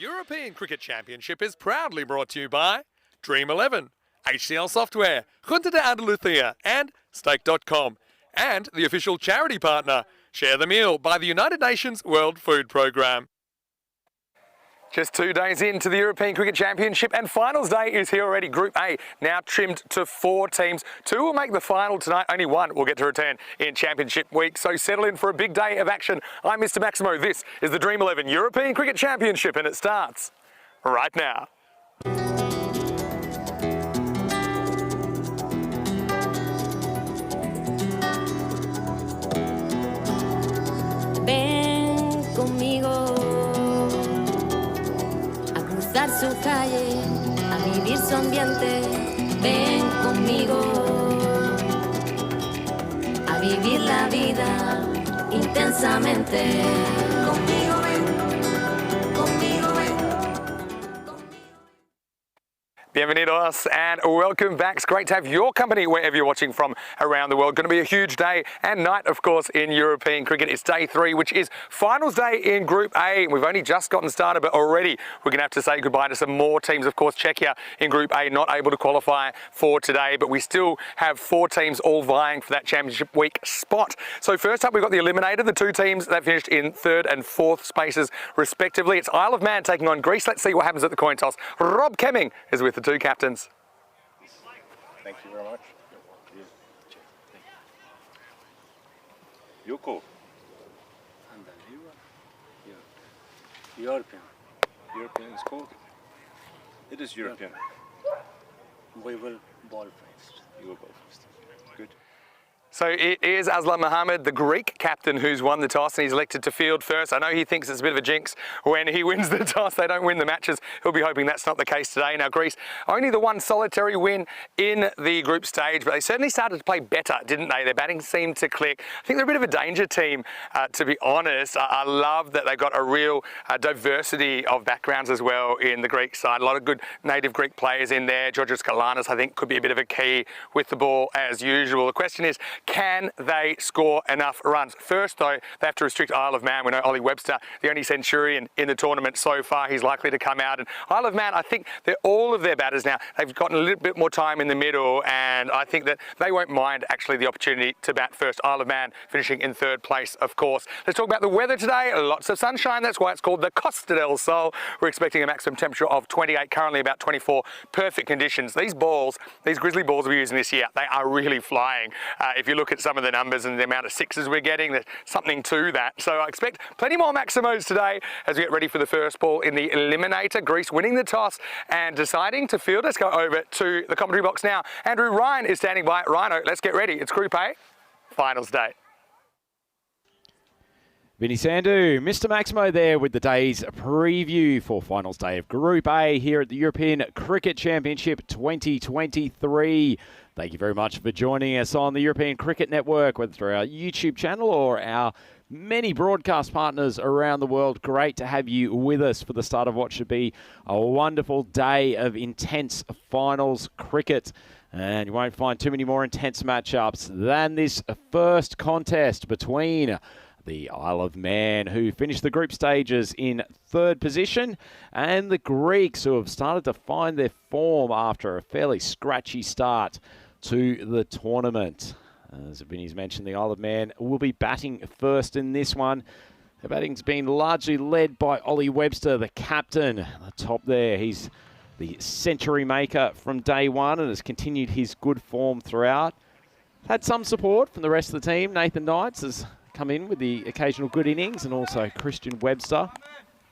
European Cricket Championship is proudly brought to you by Dream11, HCL Software, Junta de Andalucía and Stake.com, and the official charity partner, Share the Meal by the United Nations World Food Programme. Just 2 days into the European Cricket Championship and finals day is here already. Group A now trimmed to 4 teams. 2 will make the final tonight. Only 1 will get to return in Championship week. So settle in for a big day of action. I'm Mr. Maximo. This is the Dream11 European Cricket Championship and it starts right now. Ven conmigo a su calle, a vivir su ambiente. Ven conmigo a vivir la vida intensamente. Conmigo ven, conmigo ven. Bienvenidos and welcome back. It's great to have your company wherever you're watching from around the world. Going to be a huge day and night, of course, in European cricket. It's day 3, which is finals day in Group A. We've only just gotten started, but already we're going to have to say goodbye to some more teams. Of course, Czechia in Group A not able to qualify for today, but we still have 4 teams all vying for that Championship week spot. So first up, we've got the Eliminator, the 2 teams that finished in 3rd and 4th spaces respectively. It's Isle of Man taking on Greece. Let's see what happens at the coin toss. Rob Kemming is with the 2 captains. Thank you very much. Yuko. European. European is called? It is European. We will ball first. You will go first. Good. So it is Aslan Mohammed, the Greek captain, who's won the toss and he's elected to field first. I know he thinks it's a bit of a jinx when he wins the toss. They don't win the matches. He'll be hoping that's not the case today. Now, Greece, only the 1 solitary win in the group stage, but they certainly started to play better, didn't they? Their batting seemed to click. I think they're a bit of a danger team, to be honest. I love that they've got a real diversity of backgrounds as well in the Greek side. A lot of good native Greek players in there. Georgios Galanis, I think, could be a bit of a key with the ball as usual. The question is, can they score enough runs? First, though, they have to restrict Isle of Man. We know Ollie Webster, the only centurion in the tournament so far, he's likely to come out. And Isle of Man, I think all of their batters now, they've gotten a little bit more time in the middle, and I think that they won't mind actually the opportunity to bat first. Isle of Man finishing in 3rd place, of course. Let's talk about the weather today. Lots of sunshine. That's why it's called the Costa del Sol. We're expecting a maximum temperature of 28, currently about 24. Perfect conditions. These balls, these grizzly balls we're using this year, they are really flying. If you look at some of the numbers and the amount of 6s we're getting, there's something to that. So I expect plenty more maximos today as we get ready for the first ball in the Eliminator. Greece winning the toss and deciding to field. Let's go over to the commentary box now. Andrew Ryan is standing by. Rhino, let's get ready. It's Group A, finals day. Vinny Sandhu, Mr. Maximo there with the day's preview for finals day of Group A here at the European Cricket Championship 2023. Thank you very much for joining us on the European Cricket Network, whether through our YouTube channel or our many broadcast partners around the world. Great to have you with us for the start of what should be a wonderful day of intense finals cricket. And you won't find too many more intense matchups than this first contest between the Isle of Man, who finished the group stages in 3rd position, and the Greeks, who have started to find their form after a fairly scratchy start to the tournament. As Vinny's mentioned, the Isle of Man will be batting first in this one. The batting's been largely led by Ollie Webster, the captain. At the top there, he's the century maker from day 1 and has continued his good form throughout. Had some support from the rest of the team. Nathan Knights has come in with the occasional good innings, and also Christian Webster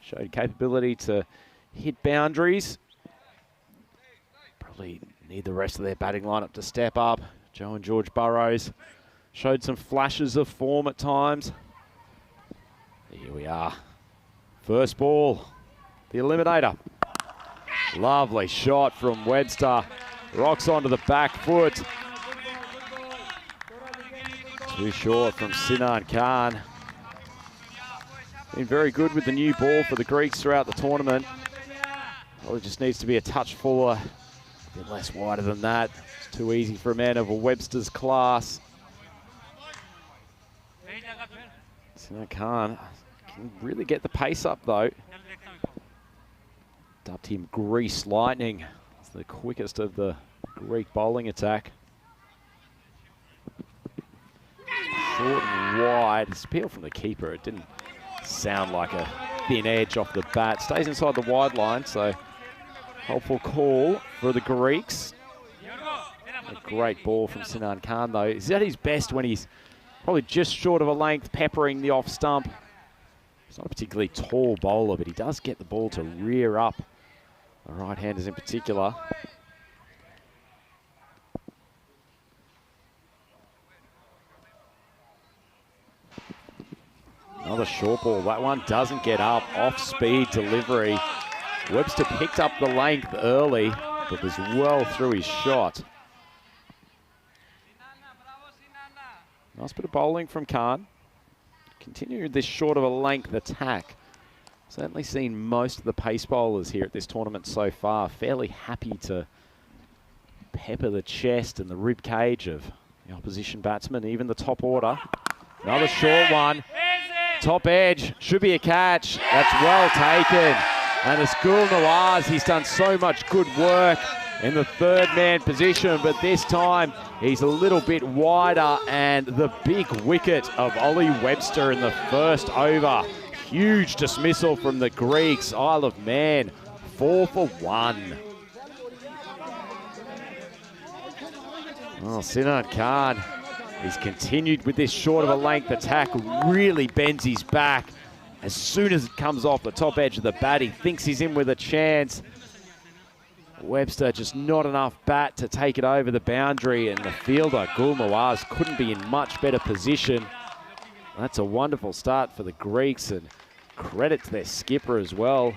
showed capability to hit boundaries. Probably need the rest of their batting lineup to step up. Joe and George Burrows showed some flashes of form at times. Here we are. First ball, the Eliminator. Lovely shot from Webster. Rocks onto the back foot. Too short from Sinan Khan. Been very good with the new ball for the Greeks throughout the tournament. Probably just needs to be a touch fuller, a bit less wider than that. It's too easy for a man of a Webster's class. Sinan Khan can really get the pace up though. Dubbed him Grease Lightning. It's the quickest of the Greek bowling attack. Short and wide. It's appeal from the keeper. It didn't sound like a thin edge off the bat. Stays inside the wide line, so helpful call for the Greeks. A great ball from Sinan Khan, though. He's at his best when he's probably just short of a length, peppering the off stump. He's not a particularly tall bowler, but he does get the ball to rear up the right-handers in particular. Another short ball. That one doesn't get up. Off-speed delivery. Webster picked up the length early, but was well through his shot. Nice bit of bowling from Khan. Continuing this short of a length attack. Certainly seen most of the pace bowlers here at this tournament so far fairly happy to pepper the chest and the rib cage of the opposition batsman, even the top order. Another short one. Top edge. Should be a catch. That's well taken. And Askul Nawaz, he's done so much good work in the third man position, but this time he's a little bit wider, and the big wicket of Ollie Webster in the first over. Huge dismissal from the Greeks. Isle of Man, 4 for 1. Oh, Sinan Khan, he's continued with this short of a length attack, really bends his back. As soon as it comes off the top edge of the bat, he thinks he's in with a chance. Webster just not enough bat to take it over the boundary, and the fielder, Gul Nawaz, couldn't be in much better position. That's a wonderful start for the Greeks, and credit to their skipper as well.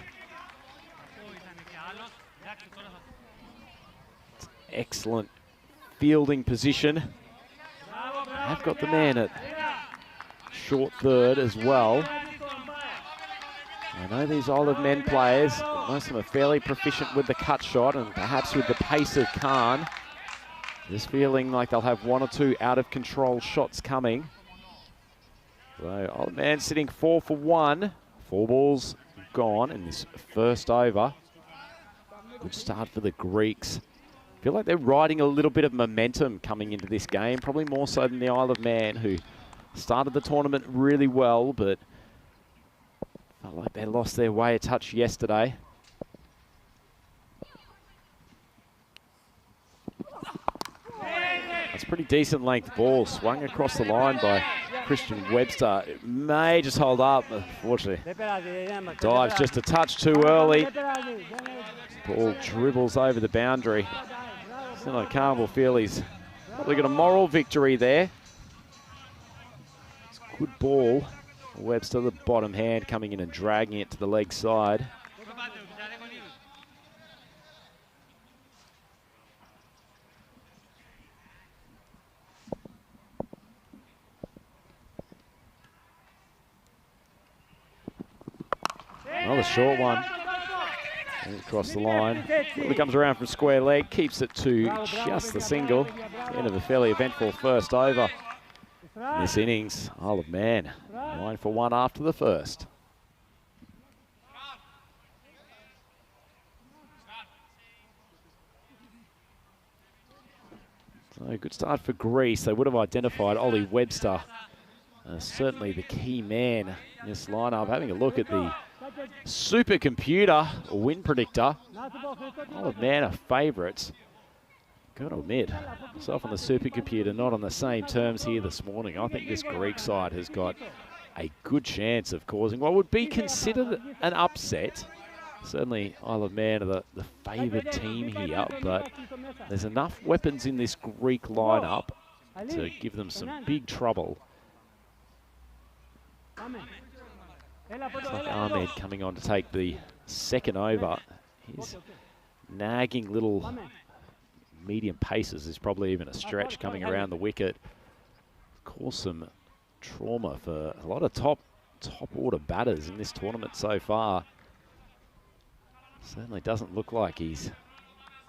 Excellent fielding position. I've got the man at short third as well. I know these Isle of Men players, most of them are fairly proficient with the cut shot and perhaps with the pace of Khan. Just feeling like they'll have 1 or 2 out of control shots coming. So Isle of Man sitting 4 for 1. 4 balls gone in this first over. Good start for the Greeks. Feel like they're riding a little bit of momentum coming into this game, probably more so than the Isle of Man, who started the tournament really well, but felt like they lost their way a touch yesterday. That's a pretty decent length ball, swung across the line by Christian Webster. It may just hold up, unfortunately. Dives just a touch too early. Ball dribbles over the boundary. Sinan Khan will feel he's probably got a moral victory there. It's a good ball. Webster, the bottom hand, coming in and dragging it to the leg side. Another short one. And across the line. He comes around from square leg, keeps it to just the single. End of a fairly eventful first over. In this innings, Isle of Man, 9 for 1 after the first. So good start for Greece. They would have identified Ollie Webster as certainly the key man in this lineup. Having a look at the supercomputer win predictor, Isle of Man are favourites. Got to admit, myself and the supercomputer not on the same terms here this morning. I think this Greek side has got a good chance of causing what would be considered an upset. Certainly Isle of Man are the favoured team here, but there's enough weapons in this Greek lineup to give them some big trouble. Looks like Ahmed coming on to take the second over. His nagging little medium paces is probably even a stretch coming around the wicket. Cause some trauma for a lot of top order batters in this tournament so far. Certainly doesn't look like he's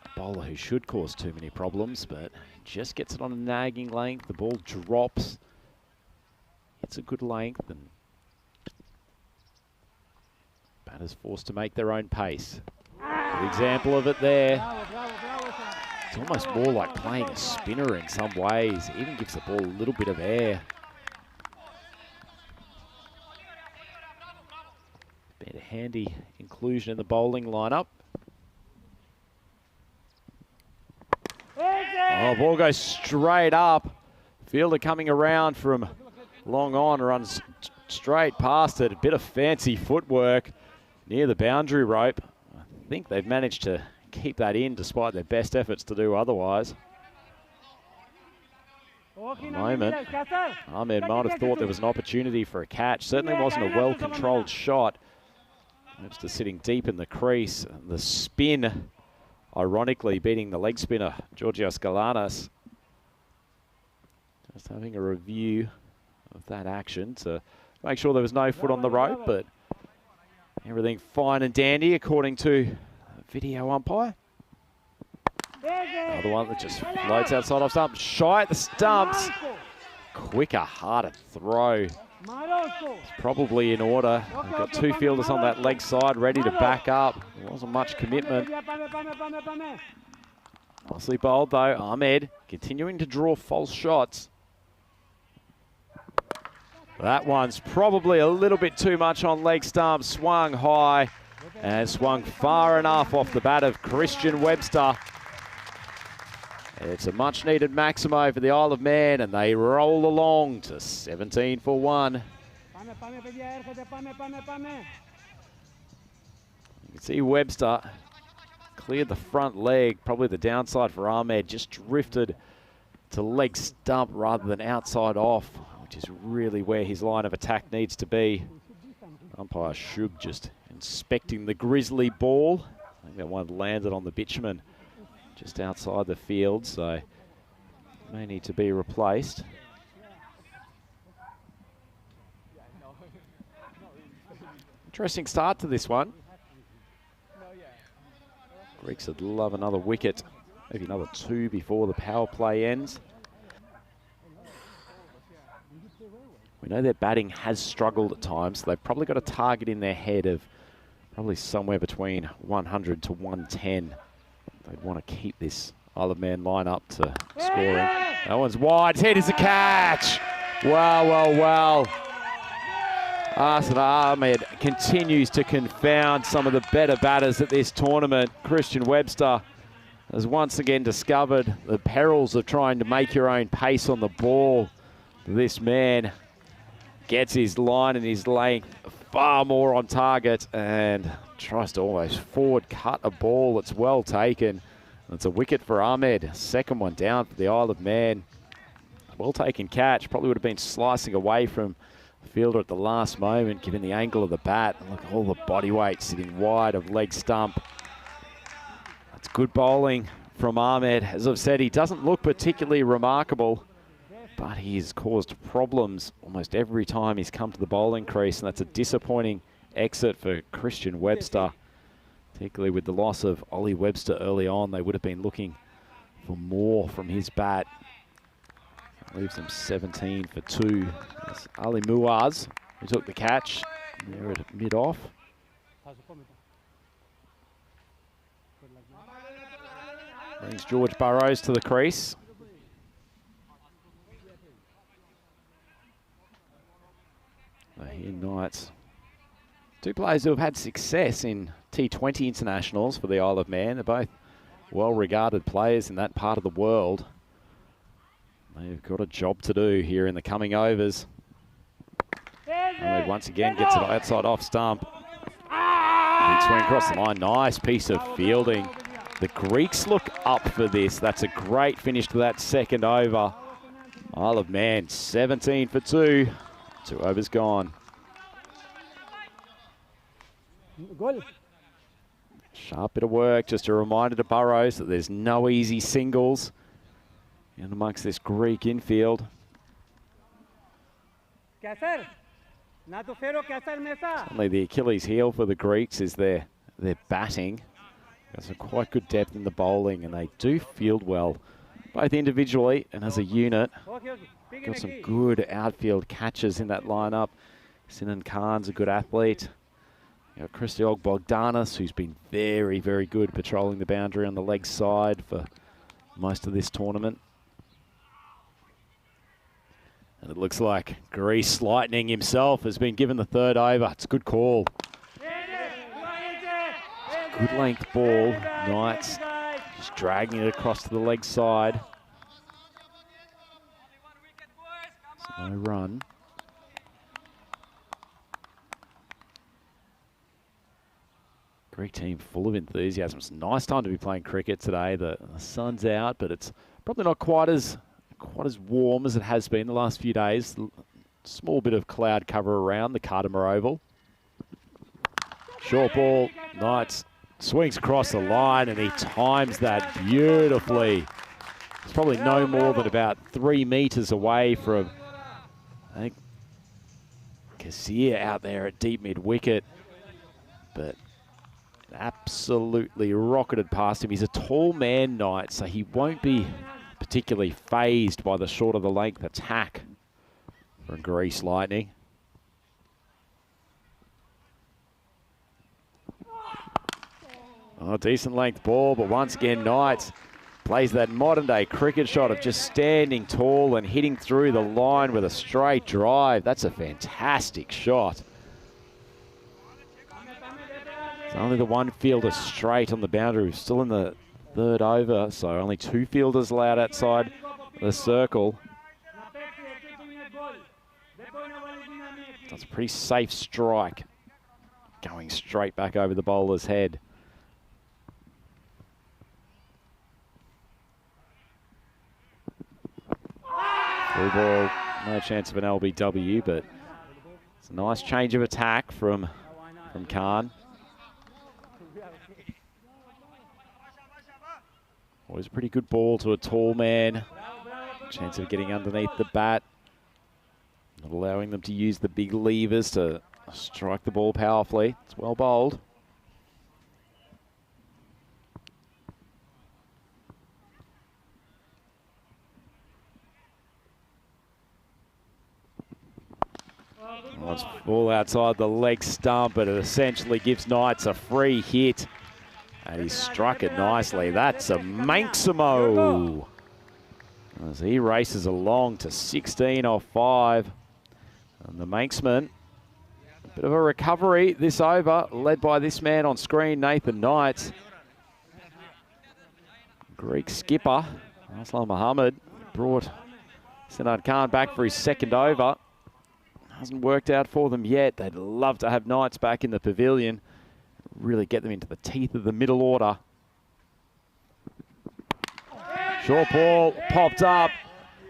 a bowler who should cause too many problems, but just gets it on a nagging length. The ball drops. It's a good length, and batters forced to make their own pace. Good example of it there. It's almost more like playing a spinner in some ways. It even gives the ball a little bit of air. Been a handy inclusion in the bowling lineup. Oh, ball goes straight up. Fielder coming around from long on, runs straight past it. A bit of fancy footwork near the boundary rope. I think they've managed to keep that in despite their best efforts to do otherwise. At the moment, Ahmed might have thought there was an opportunity for a catch. Certainly wasn't a well-controlled shot. Webster sitting deep in the crease. The spin, ironically, beating the leg spinner, Georgios Galanis. Just having a review of that action to make sure there was no foot on the rope, but everything fine and dandy according to video umpire. Another one that just floats outside off stump. Shy at the stumps. Quicker, harder throw. It's probably in order. They've got two fielders on that leg side ready to back up. There wasn't much commitment. Nicely bowled though. Ahmed continuing to draw false shots. That one's probably a little bit too much on leg stump. Swung high and swung far enough off the bat of Christian Webster. It's a much needed maximo for the Isle of Man, and they roll along to 17 for 1. You can see Webster cleared the front leg. Probably the downside for Ahmed, just drifted to leg stump rather than outside off, which is really where his line of attack needs to be. Umpire Shug just inspecting the grizzly ball. I think that one landed on the bitumen just outside the field, so may need to be replaced. Interesting start to this one. Greeks would love another wicket, maybe another 2 before the power play ends. We know their batting has struggled at times, so they've probably got a target in their head of probably somewhere between 100 to 110. They'd want to keep this Isle of Man lineup to scoring. That one's wide. His head is a catch. Well, well, well. Arsene Ahmed continues to confound some of the better batters at this tournament. Christian Webster has once again discovered the perils of trying to make your own pace on the ball. This man gets his line and his length far more on target and tries to almost forward cut a ball that's well taken. It's a wicket for Ahmed. Second one down for the Isle of Man. Well taken catch. Probably would have been slicing away from the fielder at the last moment, given the angle of the bat. And look at all the body weight sitting wide of leg stump. That's good bowling from Ahmed. As I've said, he doesn't look particularly remarkable, but he's caused problems almost every time he's come to the bowling crease, and that's a disappointing exit for Christian Webster. Particularly with the loss of Ollie Webster early on, they would have been looking for more from his bat. Leaves them 17 for 2. It's Ali Muaz who took the catch there at mid-off. Brings George Burrows to the crease. Here Knights. Two players who have had success in T20 internationals for the Isle of Man. They're both well-regarded players in that part of the world. They've got a job to do here in the coming overs. Ahmed once again gets it outside off stump. Big swing across the line. Nice piece of fielding. The Greeks look up for this. That's a great finish to that second over. Isle of Man 17 for 2. 2 overs gone. Sharp bit of work. Just a reminder to Burrows that there's no easy singles in amongst this Greek infield. Certainly the Achilles heel for the Greeks is their batting. Got some quite good depth in the bowling, and they do field well, both individually and as a unit. Got some good outfield catches in that lineup. Sinan Khan's a good athlete. You've got Christiog Bogdanis, who's been very, very good patrolling the boundary on the leg side for most of this tournament. And it looks like Grease Lightning himself has been given the third over. It's a good call. It's a good length ball. Knights just dragging it across to the leg side. So no run. Greek team full of enthusiasm. It's a nice time to be playing cricket today. The sun's out, but it's probably not quite as warm as it has been the last few days. Small bit of cloud cover around the Cardimer Oval. Short ball, Knights swings across the line and he times that beautifully. It's probably no more than about 3 meters away from, I think, Kazir out there at deep mid-wicket. But absolutely rocketed past him. He's a tall man, Knight, so he won't be particularly phased by the short of the length attack from Grease Lightning. Oh, decent length ball, but once again, Knights plays that modern day cricket shot of just standing tall and hitting through the line with a straight drive. That's a fantastic shot. It's only the one fielder straight on the boundary. We're still in the third over, so only 2 fielders allowed outside the circle. That's a pretty safe strike. Going straight back over the bowler's head. Through ball, no chance of an LBW, but it's a nice change of attack from Khan. Always a pretty good ball to a tall man. Chance of getting underneath the bat. Not allowing them to use the big levers to strike the ball powerfully. It's well bowled. Oh, it's full outside the leg stump, but it essentially gives Knights a free hit. And he struck it nicely. That's a Manximo. As he races along to 16 off 5. And the Manxman, a bit of a recovery this over, led by this man on screen, Nathan Knight. Greek skipper, Aslam Mohammed, brought Sinad Khan back for his second over. Hasn't worked out for them yet. They'd love to have Knights back in the pavilion. Really get them into the teeth of the middle order. Short ball popped up.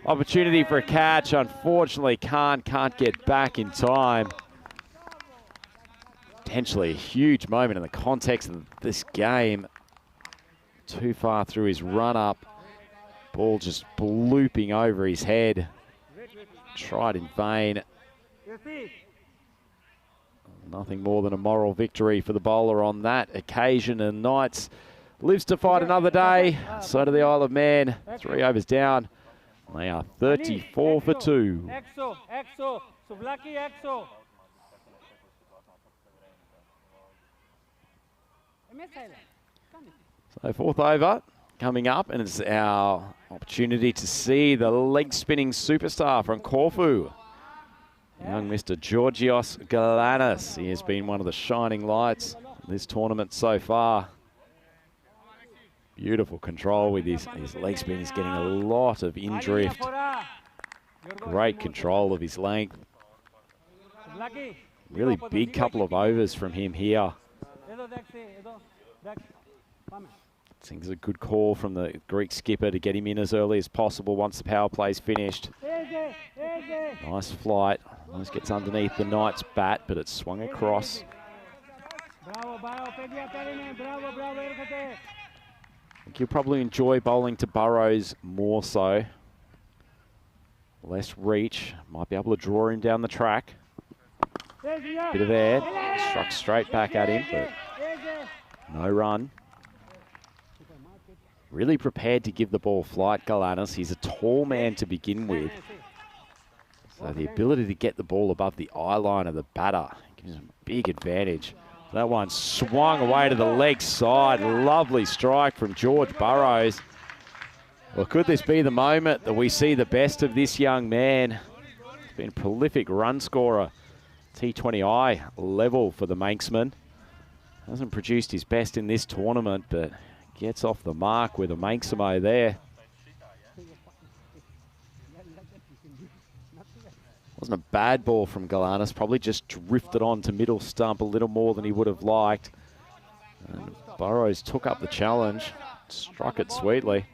Opportunity for a catch. Unfortunately, Khan can't get back in time. Potentially a huge moment in the context of this game. Too far through his run-up. Ball just blooping over his head. Tried in vain. Nothing more than a moral victory for the bowler on that occasion, and Knights lives to fight another day. So do the Isle of Man. 3 overs down. They are 34 for 2. So 4th over coming up, and it's our opportunity to see the leg-spinning superstar from Corfu. Young Mr. Georgios Galanis. He has been one of the shining lights in this tournament so far. Beautiful control with his leg spin. He's getting a lot of in-drift. Great control of his length. Really big couple of overs from him here. I think it's a good call from the Greek skipper to get him in as early as possible once the power play's finished. Nice flight. Almost gets underneath the Knights' bat, but it's swung across. I think you'll probably enjoy bowling to Burrows more so. Less reach. Might be able to draw him down the track. Bit of air. Struck straight back at him, but no run. Really prepared to give the ball flight, Galanis. He's a tall man to begin with. So the ability to get the ball above the eye line of the batter gives him a big advantage. That one swung away to the leg side. Lovely strike from George Burrows. Well, could this be the moment that we see the best of this young man? He's been a prolific run scorer. T20I level for the Manxman. Hasn't produced his best in this tournament, but gets off the mark with a Manxamo there. Wasn't a bad ball from Galanis, probably just drifted on to middle stump a little more than he would have liked. And Burrows took up the challenge, struck it sweetly.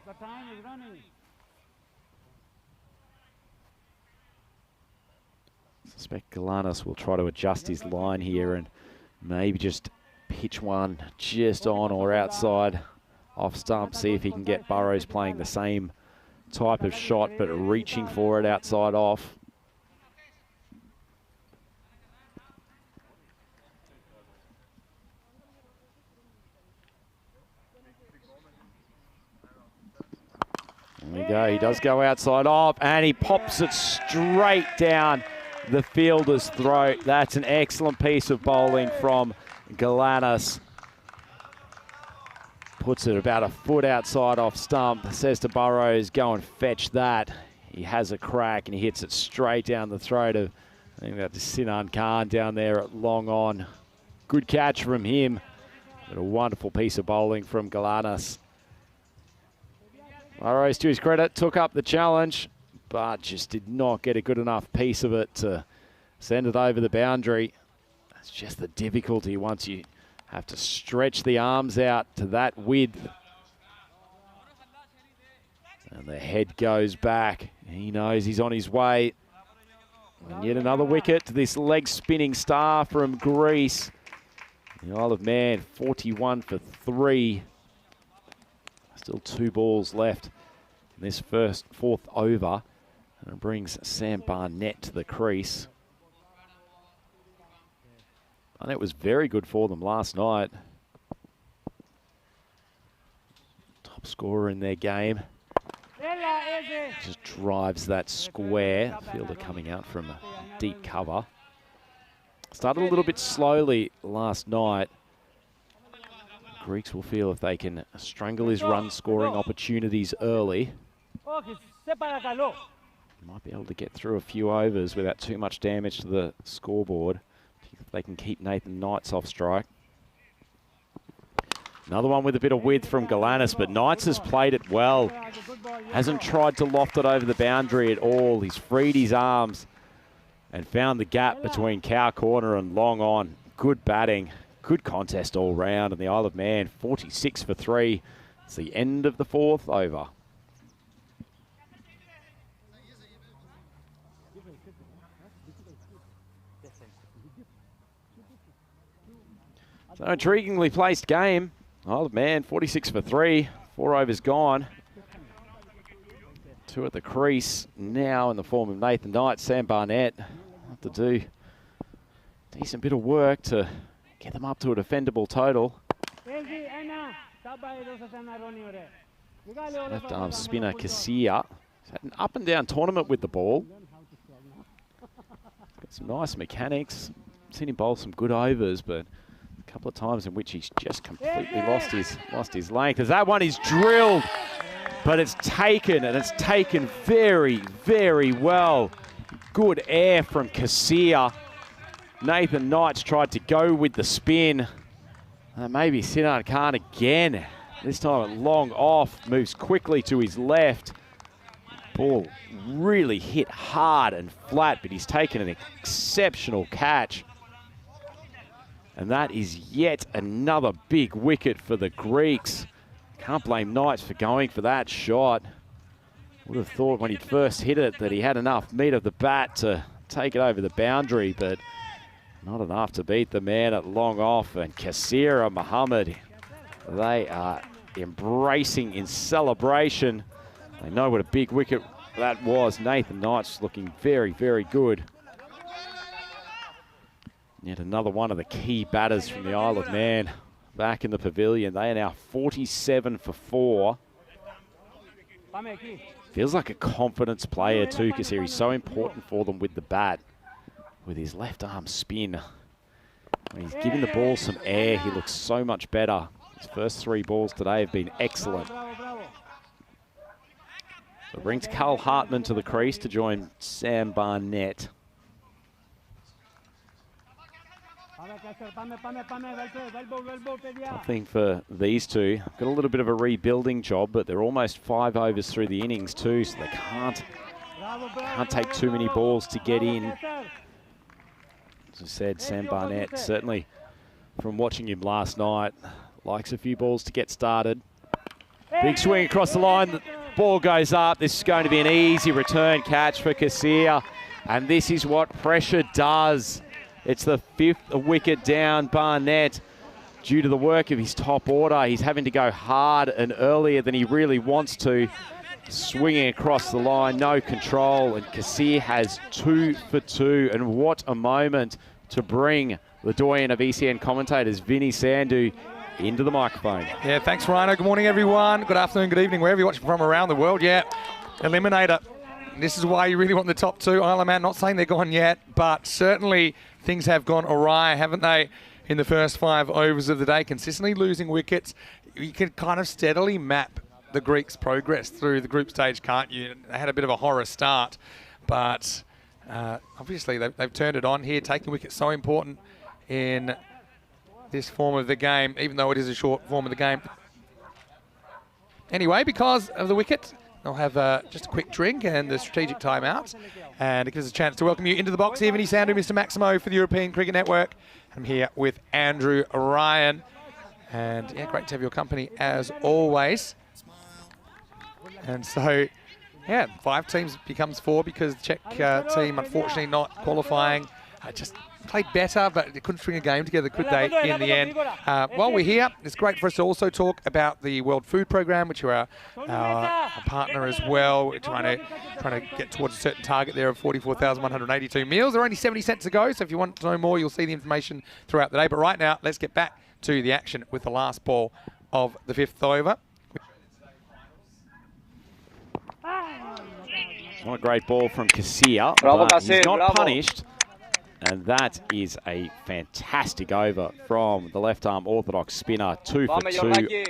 I suspect Galanis will try to adjust his line here and maybe just pitch one just on or outside off stump, see if he can get Burrows playing the same type of shot but reaching for it outside off. There we go, he does go outside off and he pops it straight down the fielder's throat. That's an excellent piece of bowling from Galanis. Puts it about a foot outside off stump. Says to Burrows, go and fetch that. He has a crack and he hits it straight down the throat of, I think that's Sinan Khan down there at long on. Good catch from him. But a wonderful piece of bowling from Galanis. Burrows, to his credit, took up the challenge, but just did not get a good enough piece of it to send it over the boundary. It's just the difficulty once you have to stretch the arms out to that width. And the head goes back. He knows he's on his way. And yet another wicket to this leg spinning star from Greece. The Isle of Man, 41 for 3. Still 2 balls left in this fourth over. And it brings Sam Barnett to the crease. And it was very good for them last night. Top scorer in their game. Just drives that square. Fielder coming out from a deep cover. Started a little bit slowly last night. Greeks will feel if they can strangle his run scoring opportunities early. Might be able to get through a few overs without too much damage to the scoreboard. If they can keep Nathan Knights off strike. Another one with a bit of width from Galanis, but Knights has played it well. Hasn't tried to loft it over the boundary at all. He's freed his arms and found the gap between cow corner and long on. Good batting. Good contest all round, and the Isle of Man 46 for 3. It's the end of the fourth over. So intriguingly placed game. Isle of Man 46 for 3. 4 overs gone. 2 at the crease now in the form of Nathan Knight. Sam Barnett have to do a decent bit of work to get them up to a defendable total. Left arm spinner Kasia. He's had an up and down tournament with the ball. Got some nice mechanics. Seen him bowl some good overs, but a couple of times in which he's just completely lost his length. As that one is drilled, but it's taken, and it's taken very, very well. Good air from Kasia. Nathan Knights tried to go with the spin. Maybe Sinan Khan again. This time long off, moves quickly to his left. Ball really hit hard and flat, but he's taken an exceptional catch. And that is yet another big wicket for the Greeks. Can't blame Knights for going for that shot. Would have thought when he first hit it that he had enough meat of the bat to take it over the boundary, but not enough to beat the man at long off. And Kasira Muhammad, they are embracing in celebration. They know what a big wicket that was. Nathan Knights looking very, very good. Yet another one of the key batters from the Isle of Man back in the pavilion. They are now 47 for 4. Feels like a confidence player too, Kasira. He's so important for them with the bat. With his left arm spin. He's giving the ball some air. He looks so much better. His first 3 balls today have been excellent. So it brings Carl Hartman to the crease to join Sam Barnett. Nothing for these two. Got a little bit of a rebuilding job, but they're almost 5 overs through the innings too, so they can't take too many balls to get in. As I said, Sam Barnett, certainly from watching him last night, likes a few balls to get started. Big swing across the line. The ball goes up. This is going to be an easy return catch for Kasia. And this is what pressure does. It's the 5th wicket down. Barnett, due to the work of his top order, he's having to go hard and earlier than he really wants to. Swinging across the line, no control, and Kasia has 2 for 2. And what a moment to bring the doyen of ECN commentators, Vinny Sandhu, into the microphone. Yeah, thanks, Rhino. Good morning, everyone. Good afternoon, good evening, wherever you're watching from around the world. Yeah, Eliminator. This is why you really want the top 2. Isle of Man, not saying they're gone yet, but certainly things have gone awry, haven't they, in the first 5 overs of the day, consistently losing wickets. You can kind of steadily map the Greeks' progress through the group stage, can't you? They had a bit of a horror start, but obviously they've turned it on here. Taking wickets so important in this form of the game, even though it is a short form of the game. Anyway, because of the wicket, they'll have just a quick drink and the strategic timeout. And it gives us a chance to welcome you into the box here. Vinny Sandhu, Mr. Maximo for the European Cricket Network. I'm here with Andrew Ryan. And yeah, great to have your company as always. And so, yeah, 5 teams becomes 4 because the Czech team, unfortunately, not qualifying. Just played better, but they couldn't string a game together, could they, in the end? While we're here, it's great for us to also talk about the World Food Programme, which are our partner as well. We're trying to get towards a certain target there of 44,182 meals. There are only 70 cents to go, so if you want to know more, you'll see the information throughout the day. But right now, let's get back to the action with the last ball of the 5th over. What a great ball from Kasia, but he's not punished. And that is a fantastic over from the left-arm orthodox spinner. 2 for 2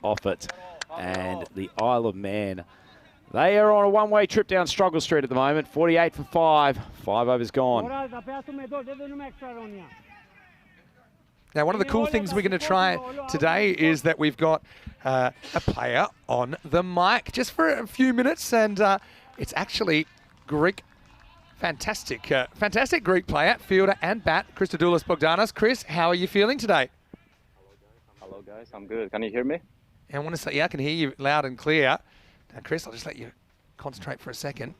off it. And the Isle of Man, they are on a one-way trip down Struggle Street at the moment. 48 for 5. 5 overs gone. Now, one of the cool things we're going to try today is that we've got a player on the mic just for a few minutes, and it's actually Greek, fantastic Greek player, fielder and bat, Christodoulos Bogdanos. Chris, how are you feeling today? Hello, guys. I'm good. Can you hear me? I want to say, yeah, I can hear you loud and clear. Now, Chris, I'll just let you concentrate for a second.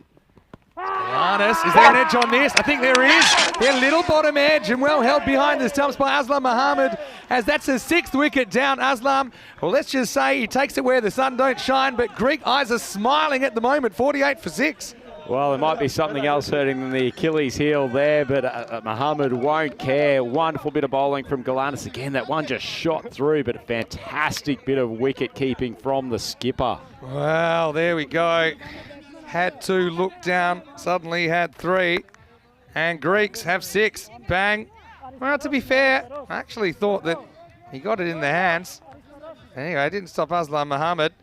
Galanis, is there an edge on this? I think there is. A little bottom edge and well held behind the stumps by Aslam Mohammed, as that's a 6th wicket down. Aslam, well, let's just say he takes it where the sun don't shine, but Greek eyes are smiling at the moment. 48 for 6. Well, there might be something else hurting than the Achilles heel there, but Mohammed won't care. Wonderful bit of bowling from Galanis. Again, that one just shot through, but a fantastic bit of wicket keeping from the skipper. Well, there we go. Had 2, looked down, suddenly had 3, and Greeks have 6. Bang. Well, to be fair, I actually thought that he got it in the hands. Anyway, it didn't stop Aslam Mohammed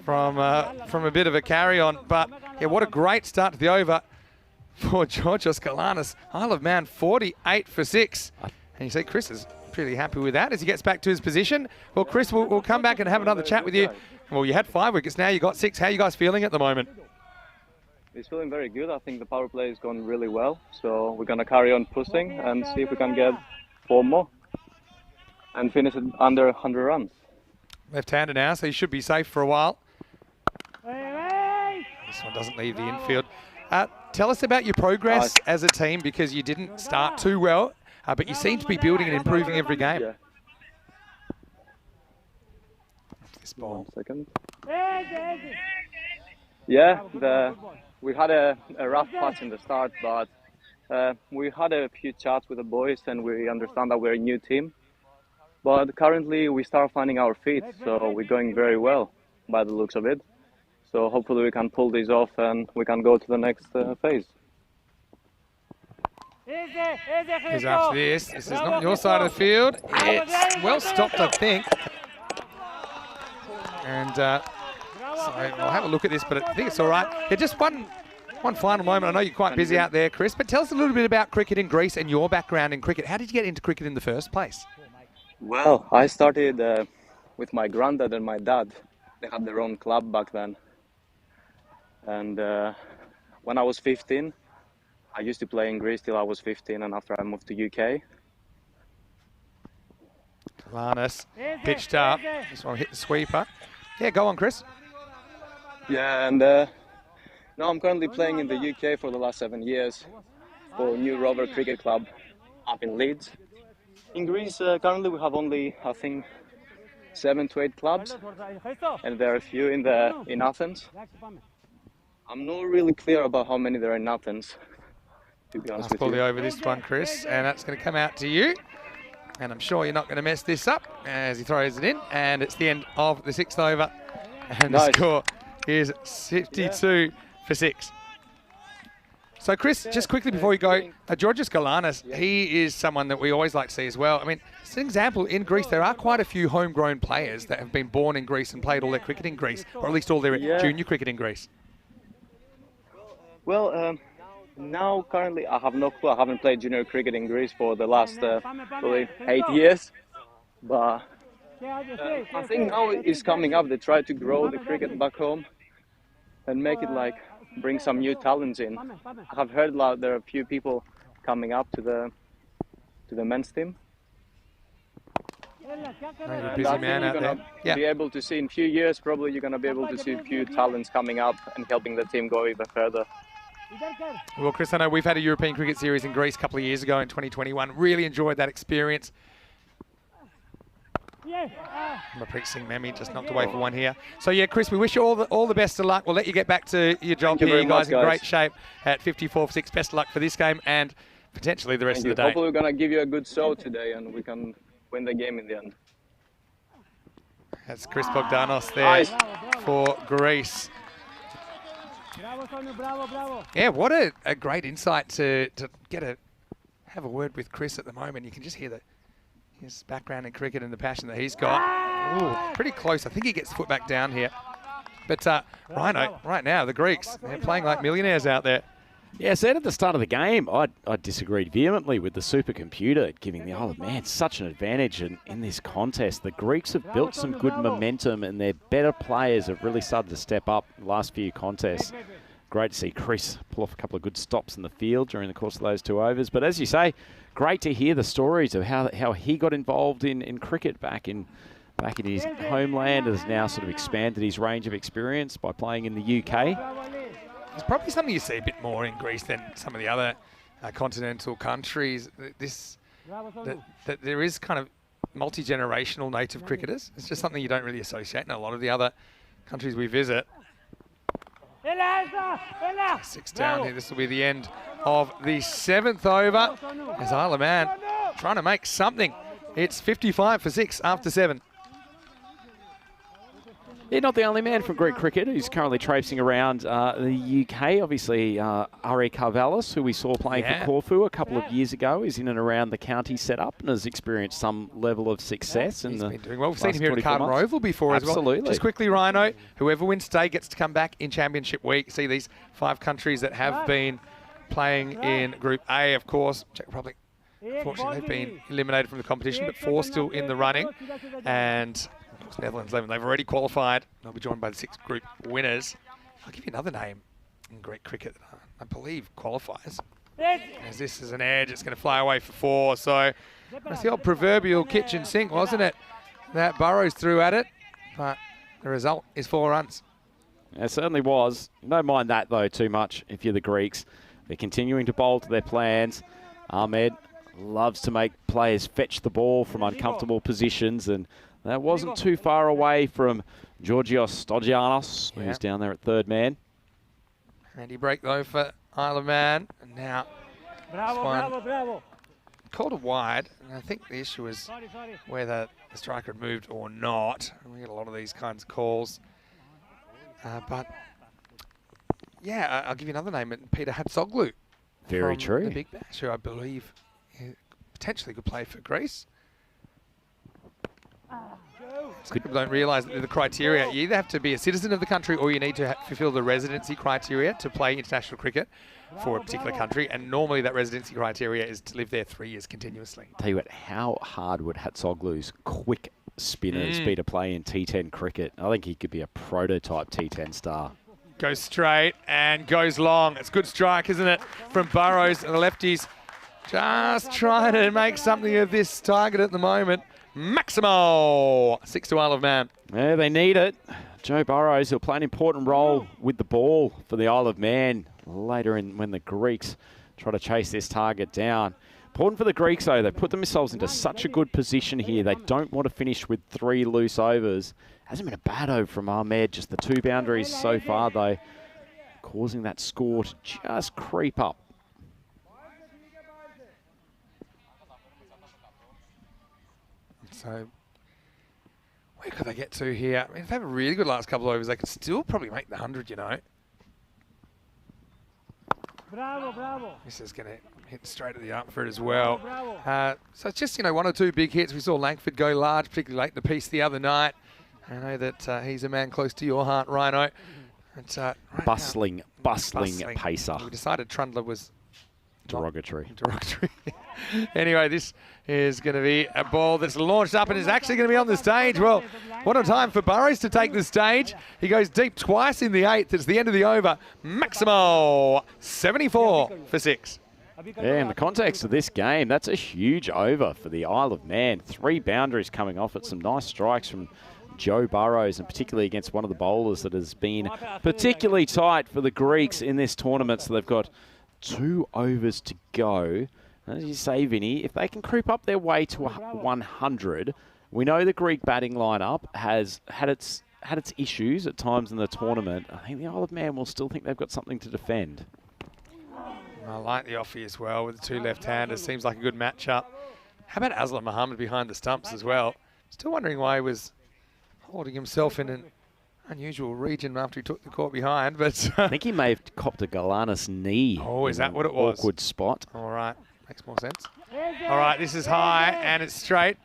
from a bit of a carry-on, but yeah, what a great start to the over for Georgios Galanis. Isle of Man, 48 for 6. And you see Chris is pretty happy with that as he gets back to his position. Well, Chris, we'll come back and have another chat with you. Well, you had 5 wickets, now you got 6. How are you guys feeling at the moment? It's feeling very good. I think the power play has gone really well. So we're going to carry on pushing and see if we can get 4 more and finish it under 100 runs. Left-hander now, so he should be safe for a while. This one doesn't leave the infield. Tell us about your progress as a team, because you didn't start too well, but you seem to be building and improving every game. Yeah. This ball. 1 second. Yeah, we had a rough patch in the start, but we had a few chats with the boys and we understand that we're a new team. But currently we start finding our feet, so we're going very well by the looks of it. So hopefully we can pull this off and we can go to the next phase. He's after this. This is not your side of the field. It's well stopped, I think. And so I'll have a look at this, but I think it's all right. Yeah, just one final moment. I know you're quite busy out there, Chris, but tell us a little bit about cricket in Greece and your background in cricket. How did you get into cricket in the first place? Well, I started with my granddad and my dad. They had their own club back then. And when I was 15, I used to play in Greece till I was 15, and after I moved to UK. Lannis pitched up. This one hit the sweeper. Yeah, go on, Chris. Yeah, and now I'm currently playing in the UK for the last 7 years for New Rover Cricket Club up in Leeds. In Greece, currently we have only, I think, 7 to 8 clubs, and there are a few in Athens. I'm not really clear about how many there are in Athens, to be honest with you. Fully over this one, Chris, and that's going to come out to you. And I'm sure you're not going to mess this up as he throws it in. And it's the end of the 6th over. And the score is 52 for 6. So, Chris, just quickly before you go, Georgios Galanis, he is someone that we always like to see as well. I mean, it's an example, in Greece, there are quite a few homegrown players that have been born in Greece and played all their cricket in Greece, or at least all their junior cricket in Greece. Well, now currently I have no clue. I haven't played junior cricket in Greece for the last probably 8 years. But I think now it's coming up. They try to grow the cricket back home and make it like bring some new talents in. I have heard there are a few people coming up to the men's team. You're a busy man out there. Yeah. Be able to see in a few years, probably you're going to be able to see a few talents coming up and helping the team go even further. Well, Chris, I know we've had a European Cricket Series in Greece a couple of years ago in 2021. Really enjoyed that experience. Mapreet Singh Memi just knocked away for one here. So, yeah, Chris, we wish you all the best of luck. We'll let you get back to your job here. You guys in great shape at 54 for 6. Best of luck for this game and potentially the rest of the day. Hopefully we're going to give you a good show today and we can win the game in the end. That's Chris Bogdanos there for Greece. Yeah, what a great insight to have a word with Chris at the moment. You can just hear his background in cricket and the passion that he's got. Ooh, pretty close. I think he gets the foot back down here. But Rhino, right now, the Greeks, they're playing like millionaires out there. Yeah, said at the start of the game, I disagreed vehemently with the supercomputer giving the Isle of Man such an advantage in this contest. The Greeks have built some good momentum and their better players have really started to step up the last few contests. Great to see Chris pull off a couple of good stops in the field during the course of those 2 overs. But as you say, great to hear the stories of how he got involved in cricket back in his homeland, has now sort of expanded his range of experience by playing in the UK. It's probably something you see a bit more in Greece than some of the other continental countries. That there is kind of multi-generational native cricketers. It's just something you don't really associate in a lot of the other countries we visit. 6 down here. This will be the end of the 7th over as Isle of Man trying to make something. It's 55 for 6 after 7. Yeah, not the only man from Greek cricket who's currently traipsing around the UK. Obviously, Ari Karvalis, who we saw playing for Corfu a couple of years ago, is in and around the county setup and has experienced some level of success. He's been doing well. We've seen him here at Carlton Oval before as well. Absolutely. Just quickly, Rhino, whoever wins today gets to come back in Championship Week. See these 5 countries that have been playing in Group A, of course. Czech Republic, unfortunately, they've been eliminated from the competition, but 4 still in the running. And Netherlands 11, they've already qualified. They'll be joined by the 6 group winners. I'll give you another name in Greek cricket that I believe qualifies. As this is an edge, it's going to fly away for 4. So it's the old proverbial kitchen sink, wasn't it? That Burrows threw at it, but the result is 4 runs. It certainly was. Don't mind that, though, too much if you're the Greeks. They're continuing to bowl to their plans. Ahmed loves to make players fetch the ball from uncomfortable positions, and that wasn't too far away from Georgios Stogianos, who's down there at 3rd man. Handy break, though, for Isle of Man. And now, called a wide. And I think the issue is whether the striker had moved or not. And we get a lot of these kinds of calls. But, yeah, I'll give you another name, Peter Hatzoglu. Very from true. the Big Bash, who I believe potentially could play for Greece. People don't realise that the criteria, you either have to be a citizen of the country or you need to fulfil the residency criteria to play international cricket for a particular country, and normally that residency criteria is to live there 3 years continuously. Tell you what, how hard would Hatzoglu's quick spinners be to play in T10 cricket? I think he could be a prototype T10 star. Goes straight and goes long. It's good strike, isn't it, from Burrows and the lefties. Just trying to make something of this target at the moment. Maximo, 6 to Isle of Man. Yeah, they need it. Joe Burrows, who'll play an important role with the ball for the Isle of Man later in when the Greeks try to chase this target down. Important for the Greeks, though. They put themselves into such a good position here. They don't want to finish with 3 loose overs. Hasn't been a bad over from Ahmed. Just the 2 boundaries so far, though, causing that score to just creep up. So, where could they get to here? I mean, if they have a really good last couple of overs, they could still probably make the 100, you know. Bravo, bravo. This is going to hit straight at the outfield as well. So it's just, you know, 1 or 2 big hits. We saw Langford go large, particularly late in the piece the other night. I know that he's a man close to your heart, Rhino. But, right Bustling pacer. We decided Trundler was Derogatory. Anyway, this is going to be a ball that's launched up and is actually going to be on the stage. Well, what a time for Burrows to take the stage. He goes deep twice in the 8th. It's the end of the over. Maximo, 74 for 6. Yeah, in the context of this game, that's a huge over for the Isle of Man. 3 boundaries coming off it. Some nice strikes from Joe Burrows, and particularly against one of the bowlers that has been particularly tight for the Greeks in this tournament. So they've got 2 overs to go. As you say, Vinny, if they can creep up their way to 100, we know the Greek batting lineup has had its issues at times in the tournament. I think the Isle of Man will still think they've got something to defend. I like the offie as well with the 2 left-handers. Seems like a good matchup. How about Aslam Mohammed behind the stumps as well? Still wondering why he was holding himself in an unusual region after he took the court behind. But I think he may have copped a Galanus knee. Oh, is that what it was? Awkward spot. All right, makes more sense. All right, this is high and it's straight.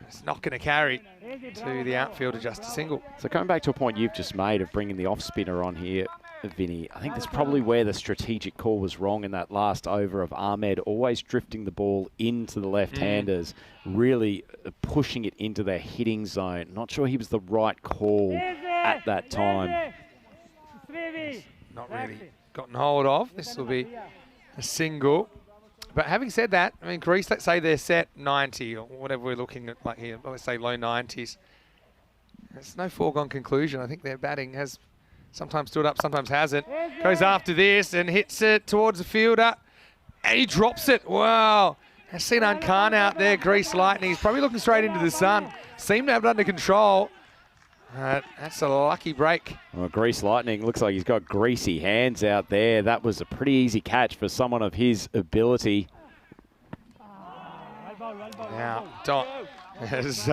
It's not going to carry to the outfielder, just a single. So coming back to a point you've just made of bringing the off spinner on here, Vinny, I think that's probably where the strategic call was wrong in that last over of Ahmed, always drifting the ball into the left-handers, really pushing it into their hitting zone. Not sure he was the right call at that time. Not really gotten hold of. This will be a single. But having said that, I mean, Greece, let's say they're set 90 or whatever we're looking at like here, let's say low 90s. It's no foregone conclusion. I think their batting has sometimes stood up, sometimes hasn't. Goes after this and hits it towards the fielder. And he drops it. Wow. Sinan Khan out there, Grease Lightning. He's probably looking straight into the sun. Seemed to have it under control. That's a lucky break. Well, Grease Lightning looks like he's got greasy hands out there. That was a pretty easy catch for someone of his ability. Now, Dot, as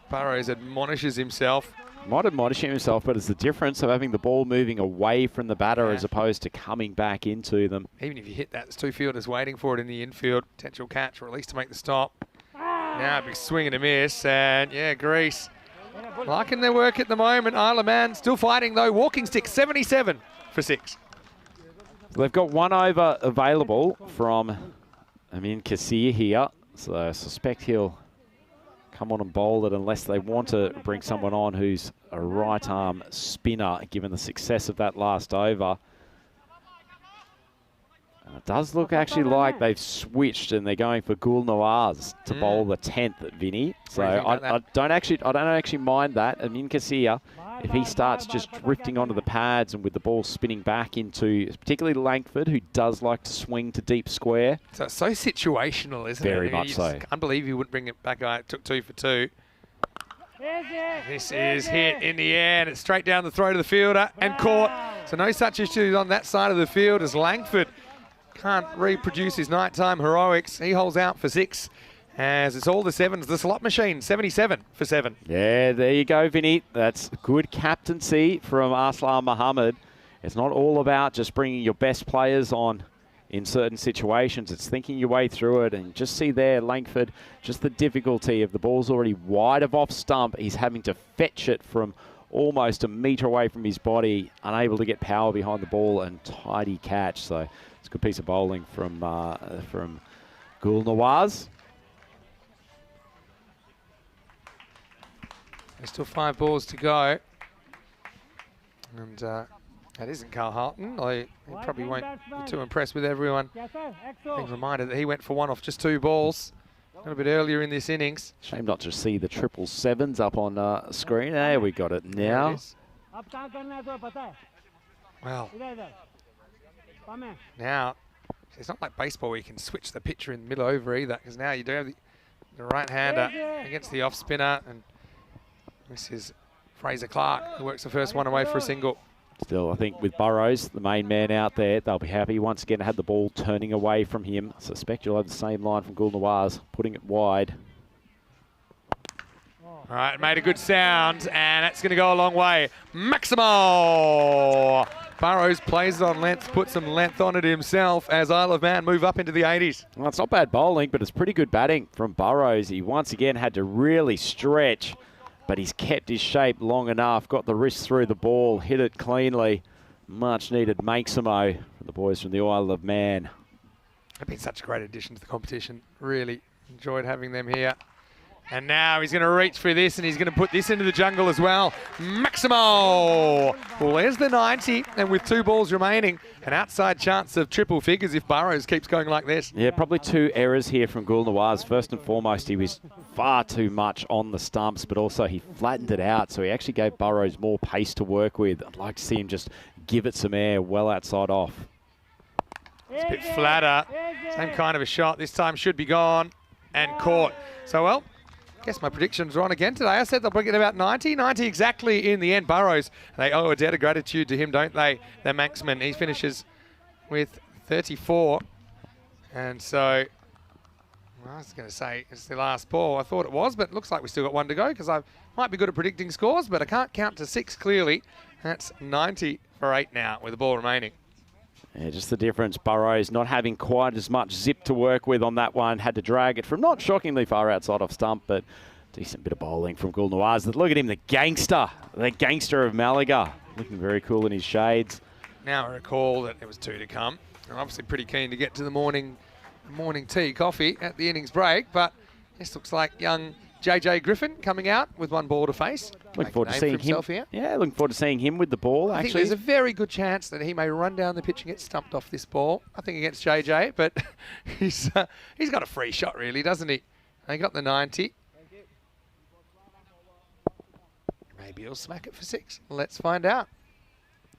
Burrows admonishes himself. Might admonish himself, but it's the difference of having the ball moving away from the batter as opposed to coming back into them. Even if you hit that, there's 2 fielders waiting for it in the infield. Potential catch, or at least to make the stop. Now a big swing and a miss, and yeah, Greece liking their work at the moment. Isle of Man still fighting though. Walking stick, 77 for 6. So they've got 1 over available from Amin Kassir here, so I suspect he'll come on and bowl it unless they want to bring someone on who's a right-arm spinner, given the success of that last over. And it does look actually like they've switched and they're going for Gul Nawaz to bowl the 10th, Vinny. So I don't actually mind that. Amin Kassir, if he starts just drifting onto the pads and with the ball spinning back into, particularly Langford, who does like to swing to deep square. So it's so situational, isn't it? Very much so. Can't believe he wouldn't bring it back. It took 2 for 2. This is hit in the air and it's straight down the throat of the fielder and caught. So no such issues on that side of the field as Langford can't reproduce his nighttime heroics. He holds out for 6 as it's all the 7s. The slot machine, 77 for 7. Yeah, there you go, Vinny. That's good captaincy from Aslam Mohammed. It's not all about just bringing your best players on in certain situations. It's thinking your way through it, and just see there, Langford, just the difficulty of the ball's already wide of off stump. He's having to fetch it from almost a metre away from his body, unable to get power behind the ball, and tidy catch. So it's a good piece of bowling from Gul Nawaz. There's still 5 balls to go. And that isn't Carl Harton. He probably won't be too impressed with everyone being reminded that he went for 1 off just 2 balls a little bit earlier in this innings. Shame not to see the 777s up on screen. There, we got it now. Well, now, it's not like baseball where you can switch the pitcher in the middle over either, because now you do have the right-hander against the off-spinner, and this is Fraser Clark, who works the first one away for a single. Still, I think with Burrows, the main man out there, they'll be happy once again to have the ball turning away from him. I suspect you'll have the same line from Gul Nawaz, putting it wide. All right, it made a good sound, and that's going to go a long way. Maximo! Burrows plays it on length, puts some length on it himself as Isle of Man move up into the 80s. Well, it's not bad bowling, but it's pretty good batting from Burrows. He once again had to really stretch, but he's kept his shape long enough, got the wrist through the ball, hit it cleanly. Much needed Maximo for the boys from the Isle of Man. They've been such a great addition to the competition. Really enjoyed having them here. And now he's going to reach for this, and he's going to put this into the jungle as well. Maximo! Well, there's the 90, and with 2 balls remaining, an outside chance of triple figures if Burrows keeps going like this. Yeah, probably 2 errors here from Gul Nawaz. First and foremost, he was far too much on the stumps, but also he flattened it out, so he actually gave Burrows more pace to work with. I'd like to see him just give it some air well outside off. It's a bit flatter. Same kind of a shot. This time should be gone and caught. So, well, guess my predictions are on again today. I said they'll bring it about 90 exactly in the end. Burrows, they owe a debt of gratitude to him, don't they? The Maxman, he finishes with 34. And so, well, I was going to say it's the last ball. I thought it was, but it looks like we still got 1 to go because I might be good at predicting scores, but I can't count to 6 clearly. That's 90 for 8 now with the ball remaining. Yeah, just the difference. Burrows not having quite as much zip to work with on that one. Had to drag it from not shockingly far outside off stump, but decent bit of bowling from Gul Nawaz. Look at him, the gangster of Malaga. Looking very cool in his shades. Now I recall that there was 2 to come. I'm obviously pretty keen to get to the morning tea, coffee at the innings break, but this looks like young JJ Griffin coming out with 1 ball to face. Looking forward to seeing him. Here. Yeah, looking forward to seeing him with the ball, I think there's a very good chance that he may run down the pitch and get stumped off this ball. I think against JJ, but he's got a free shot really, doesn't he? He got the 90. Maybe he'll smack it for 6. Let's find out.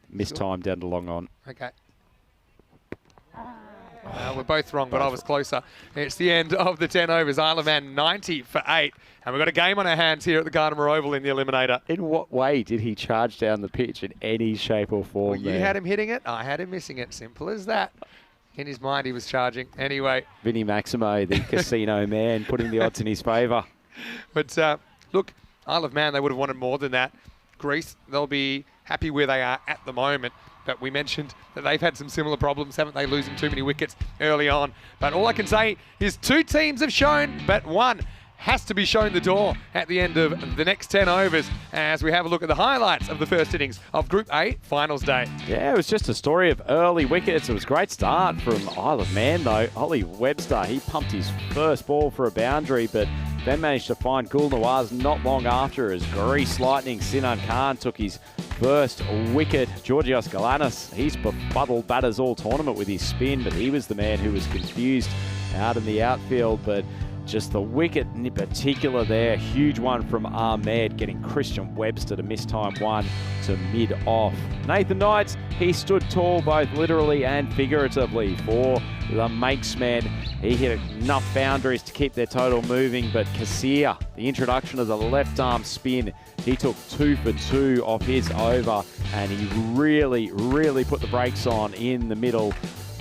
Missed time down to long on. Okay. We're both wrong, but I was closer. It's the end of the 10 overs. Isle of Man 90 for 8. And we've got a game on our hands here at the Gardner Oval in the Eliminator. In what way did he charge down the pitch in any shape or form? Well, you had him hitting it. I had him missing it. Simple as that. In his mind, he was charging. Anyway. Vinny Maximo, the casino man, putting the odds in his favour. But look, Isle of Man, they would have wanted more than that. Greece, they'll be happy where they are at the moment. But we mentioned that they've had some similar problems, haven't they, losing too many wickets early on. But all I can say is 2 teams have shown, but 1 has to be shown the door at the end of the next 10 overs as we have a look at the highlights of the first innings of Group A Finals Day. Yeah, it was just a story of early wickets. It was a great start from Isle of Man, though. Ollie Webster, he pumped his first ball for a boundary, but then managed to find Gul Nawaz not long after as Greece Lightning Sinan Khan took his first wicket. Georgios Galanis, he's befuddled batters all tournament with his spin, but he was the man who was confused out in the outfield. But just the wicket in particular there, huge one from Ahmed, getting Christian Webster to miss time 1 to mid-off. Nathan Knights, he stood tall both literally and figuratively for the Makesman. He hit enough boundaries to keep their total moving, but Kassir, the introduction of the left arm spin, he took 2 for 2 off his over, and he really put the brakes on in the middle.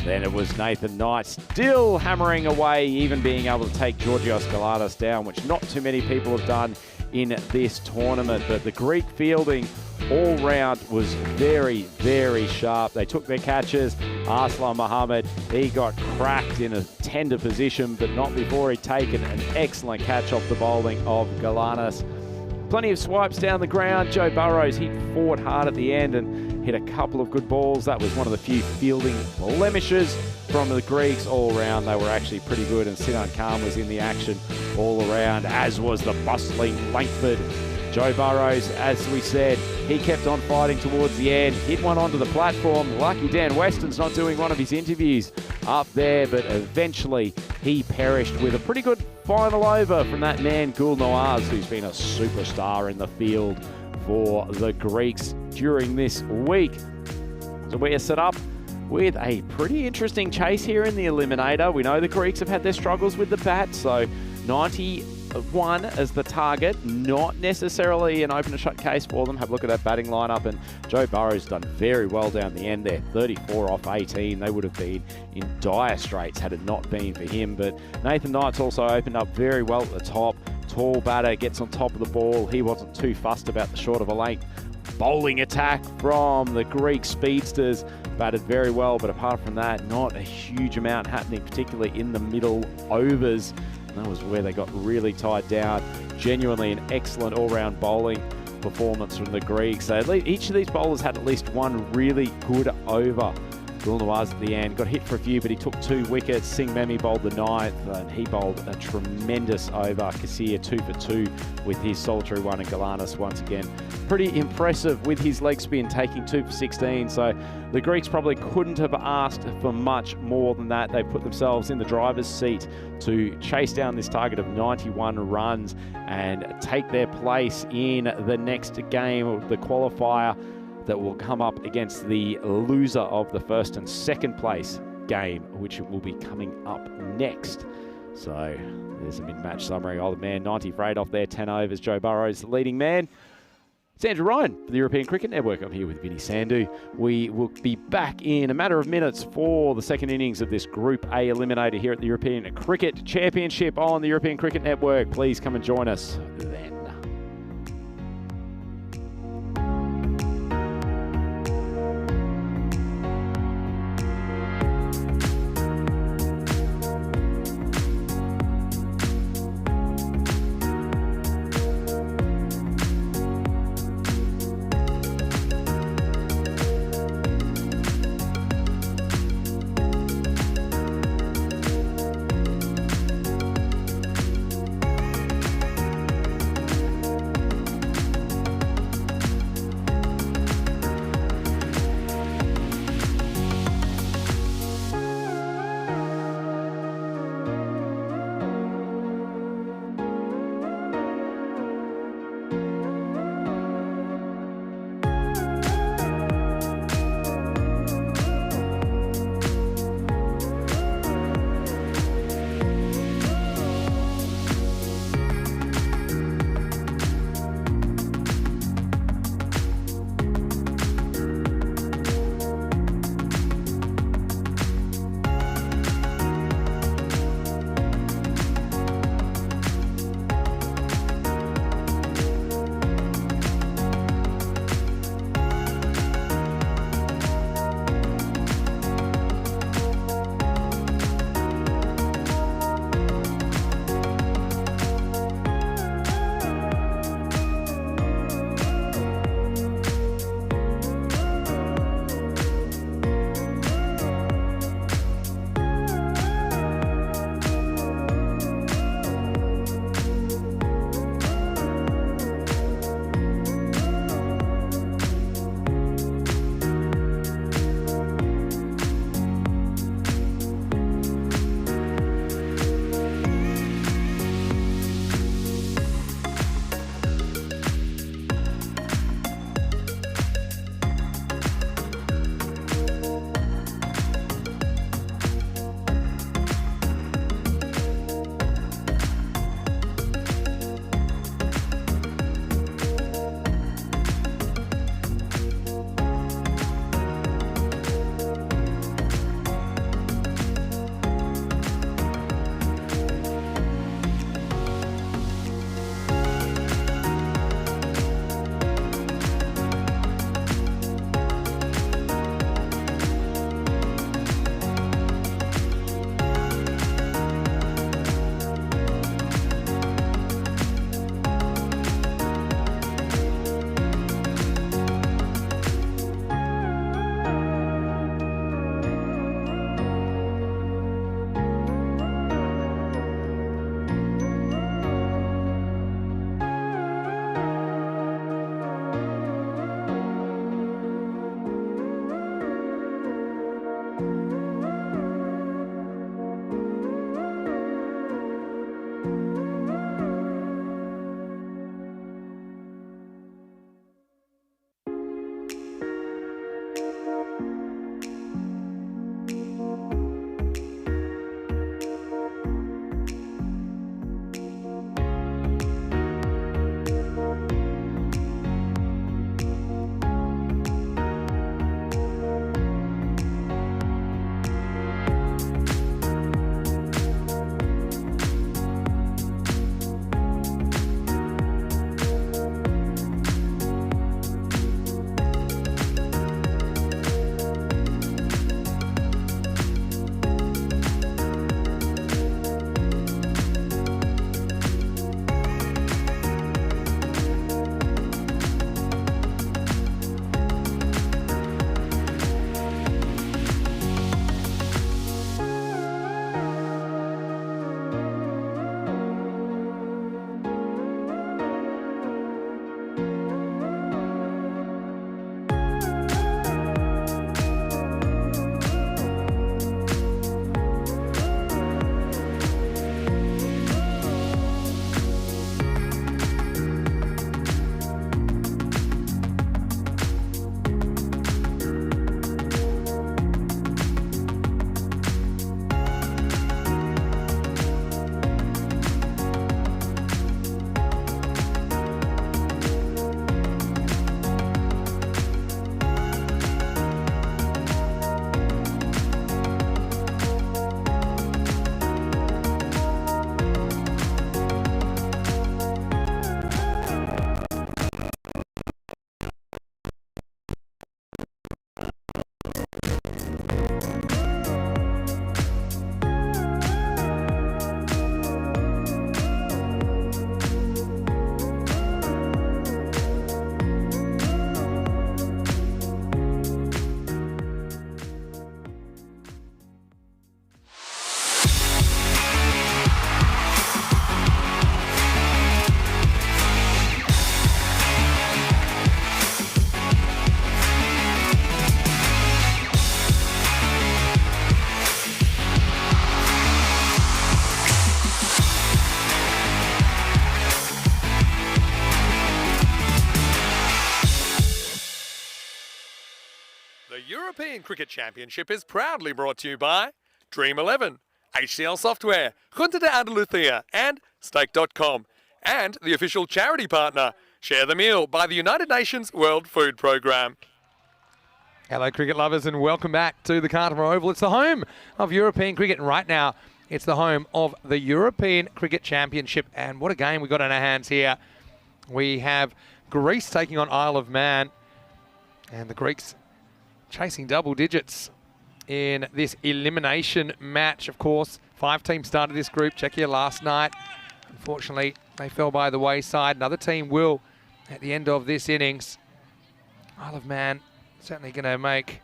Then it was Nathan Knight still hammering away, even being able to take Georgios Galanis down, which not too many people have done in this tournament. But the Greek fielding all round was very, very sharp. They took their catches. Arslan Mohammed, he got cracked in a tender position, but not before he'd taken an excellent catch off the bowling of Galanis. Plenty of swipes down the ground. Joe Burrows, he fought hard at the end and hit a couple of good balls. That was one of the few fielding blemishes from the Greeks. All around, they were actually pretty good, and Sinan Khan was in the action all around, as was the bustling Langford. Joe Burrows, as we said, he kept on fighting towards the end, hit one onto the platform. Lucky Dan Weston's not doing one of his interviews up there, but eventually he perished with a pretty good final over from that man, Gul Nawaz, who's been a superstar in the field for the Greeks during this week. So we are set up with a pretty interesting chase here in the Eliminator. We know the Greeks have had their struggles with the bat, so 91 as the target, not necessarily an open and shut case for them. Have a look at that batting lineup, and Joe Burrow's done very well down the end there. 34 off 18. They would have been in dire straits had it not been for him. But Nathan Knight's also opened up very well at the top. Tall batter, gets on top of the ball. He wasn't too fussed about the short of a length. Bowling attack from the Greek speedsters. Batted very well, but apart from that, not a huge amount happening, particularly in the middle overs. And that was where they got really tied down. Genuinely an excellent all-round bowling performance from the Greeks. So each of these bowlers had at least one really good over. Gul Nawaz at the end got hit for a few, but he took 2 wickets. Singh Memi bowled the 9th, and he bowled a tremendous over. Kassir 2 for 2 with his solitary one, and Galanis once again pretty impressive with his leg spin, taking 2 for 16. So the Greeks probably couldn't have asked for much more than that. They put themselves in the driver's seat to chase down this target of 91 runs and take their place in the next game of the qualifier that will come up against the loser of the first and second place game, which will be coming up next. So there's a mid-match summary. Old man, 90 for 8 off there, 10 overs. Joe Burrows, the leading man. It's Andrew Ryan for the European Cricket Network. I'm here with Vinny Sandhu. We will be back in a matter of minutes for the second innings of this Group A Eliminator here at the European Cricket Championship on the European Cricket Network. Please come and join us then. European Cricket Championship is proudly brought to you by Dream11, HCL Software, Junta de Andalucía, and Stake.com. And the official charity partner, Share the Meal, by the United Nations World Food Programme. Hello, cricket lovers, and welcome back to the Carter Oval. It's the home of European cricket, and right now it's the home of the European Cricket Championship. And what a game we got in our hands here. We have Greece taking on Isle of Man, and the Greeks chasing double digits in this elimination match. Of course, 5 teams started this group. Czechia last night. Unfortunately, they fell by the wayside. Another team will at the end of this innings. Isle of Man certainly going to make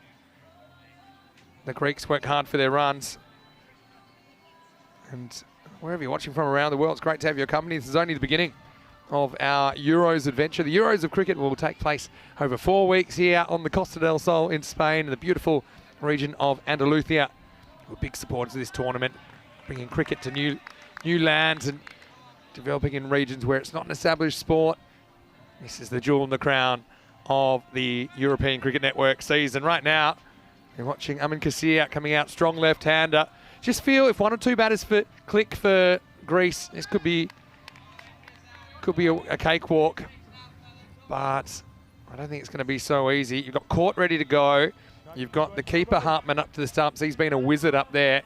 the Greeks work hard for their runs. And wherever you're watching from around the world, it's great to have your company. This is only the beginning of our Euros adventure. The Euros of cricket will take place over 4 weeks here on the Costa del Sol in Spain, in the beautiful region of Andalucía. We're big supporters of this tournament, bringing cricket to new lands and developing in regions where it's not an established sport. This is the jewel in the crown of the European Cricket Network season. Right now, you're watching Amin Kassir coming out, strong left-hander. Just feel if 1 or 2 batters click for Greece, this could be a cakewalk, but I don't think it's going to be so easy. You've got Court ready to go. You've got the keeper Hartman up to the stumps. He's been a wizard up there.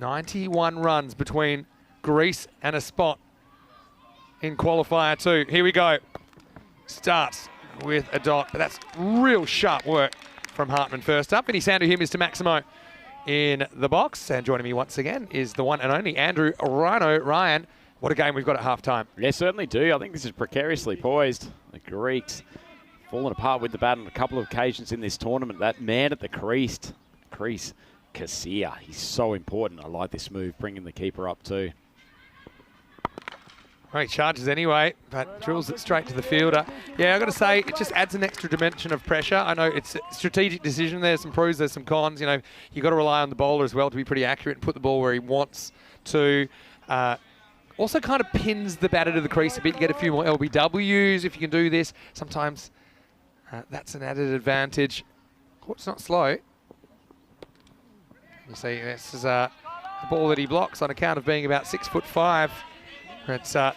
91 runs between Greece and a spot in qualifier 2. Here we go. Starts with a dot, but that's real sharp work from Hartman first up. Any sound to hear Mr. Maximo in the box. And joining me once again is the one and only Andrew Rhino Ryan. What a game we've got at halftime. Yeah, certainly do. I think this is precariously poised. The Greeks fallen apart with the bat on a couple of occasions in this tournament. That man at the crease, Kassir, he's so important. I like this move, bringing the keeper up too. Well, he charges anyway, but drills it straight to the fielder. Yeah, I've got to say, it just adds an extra dimension of pressure. I know it's a strategic decision. There's some pros, there's some cons. You know, you've got to rely on the bowler as well to be pretty accurate and put the ball where he wants to. Also kind of pins the batter to the crease a bit. You get a few more LBWs if you can do this. Sometimes that's an added advantage. Court's not slow. You see, this is a ball that he blocks on account of being about 6'5". It's, I'll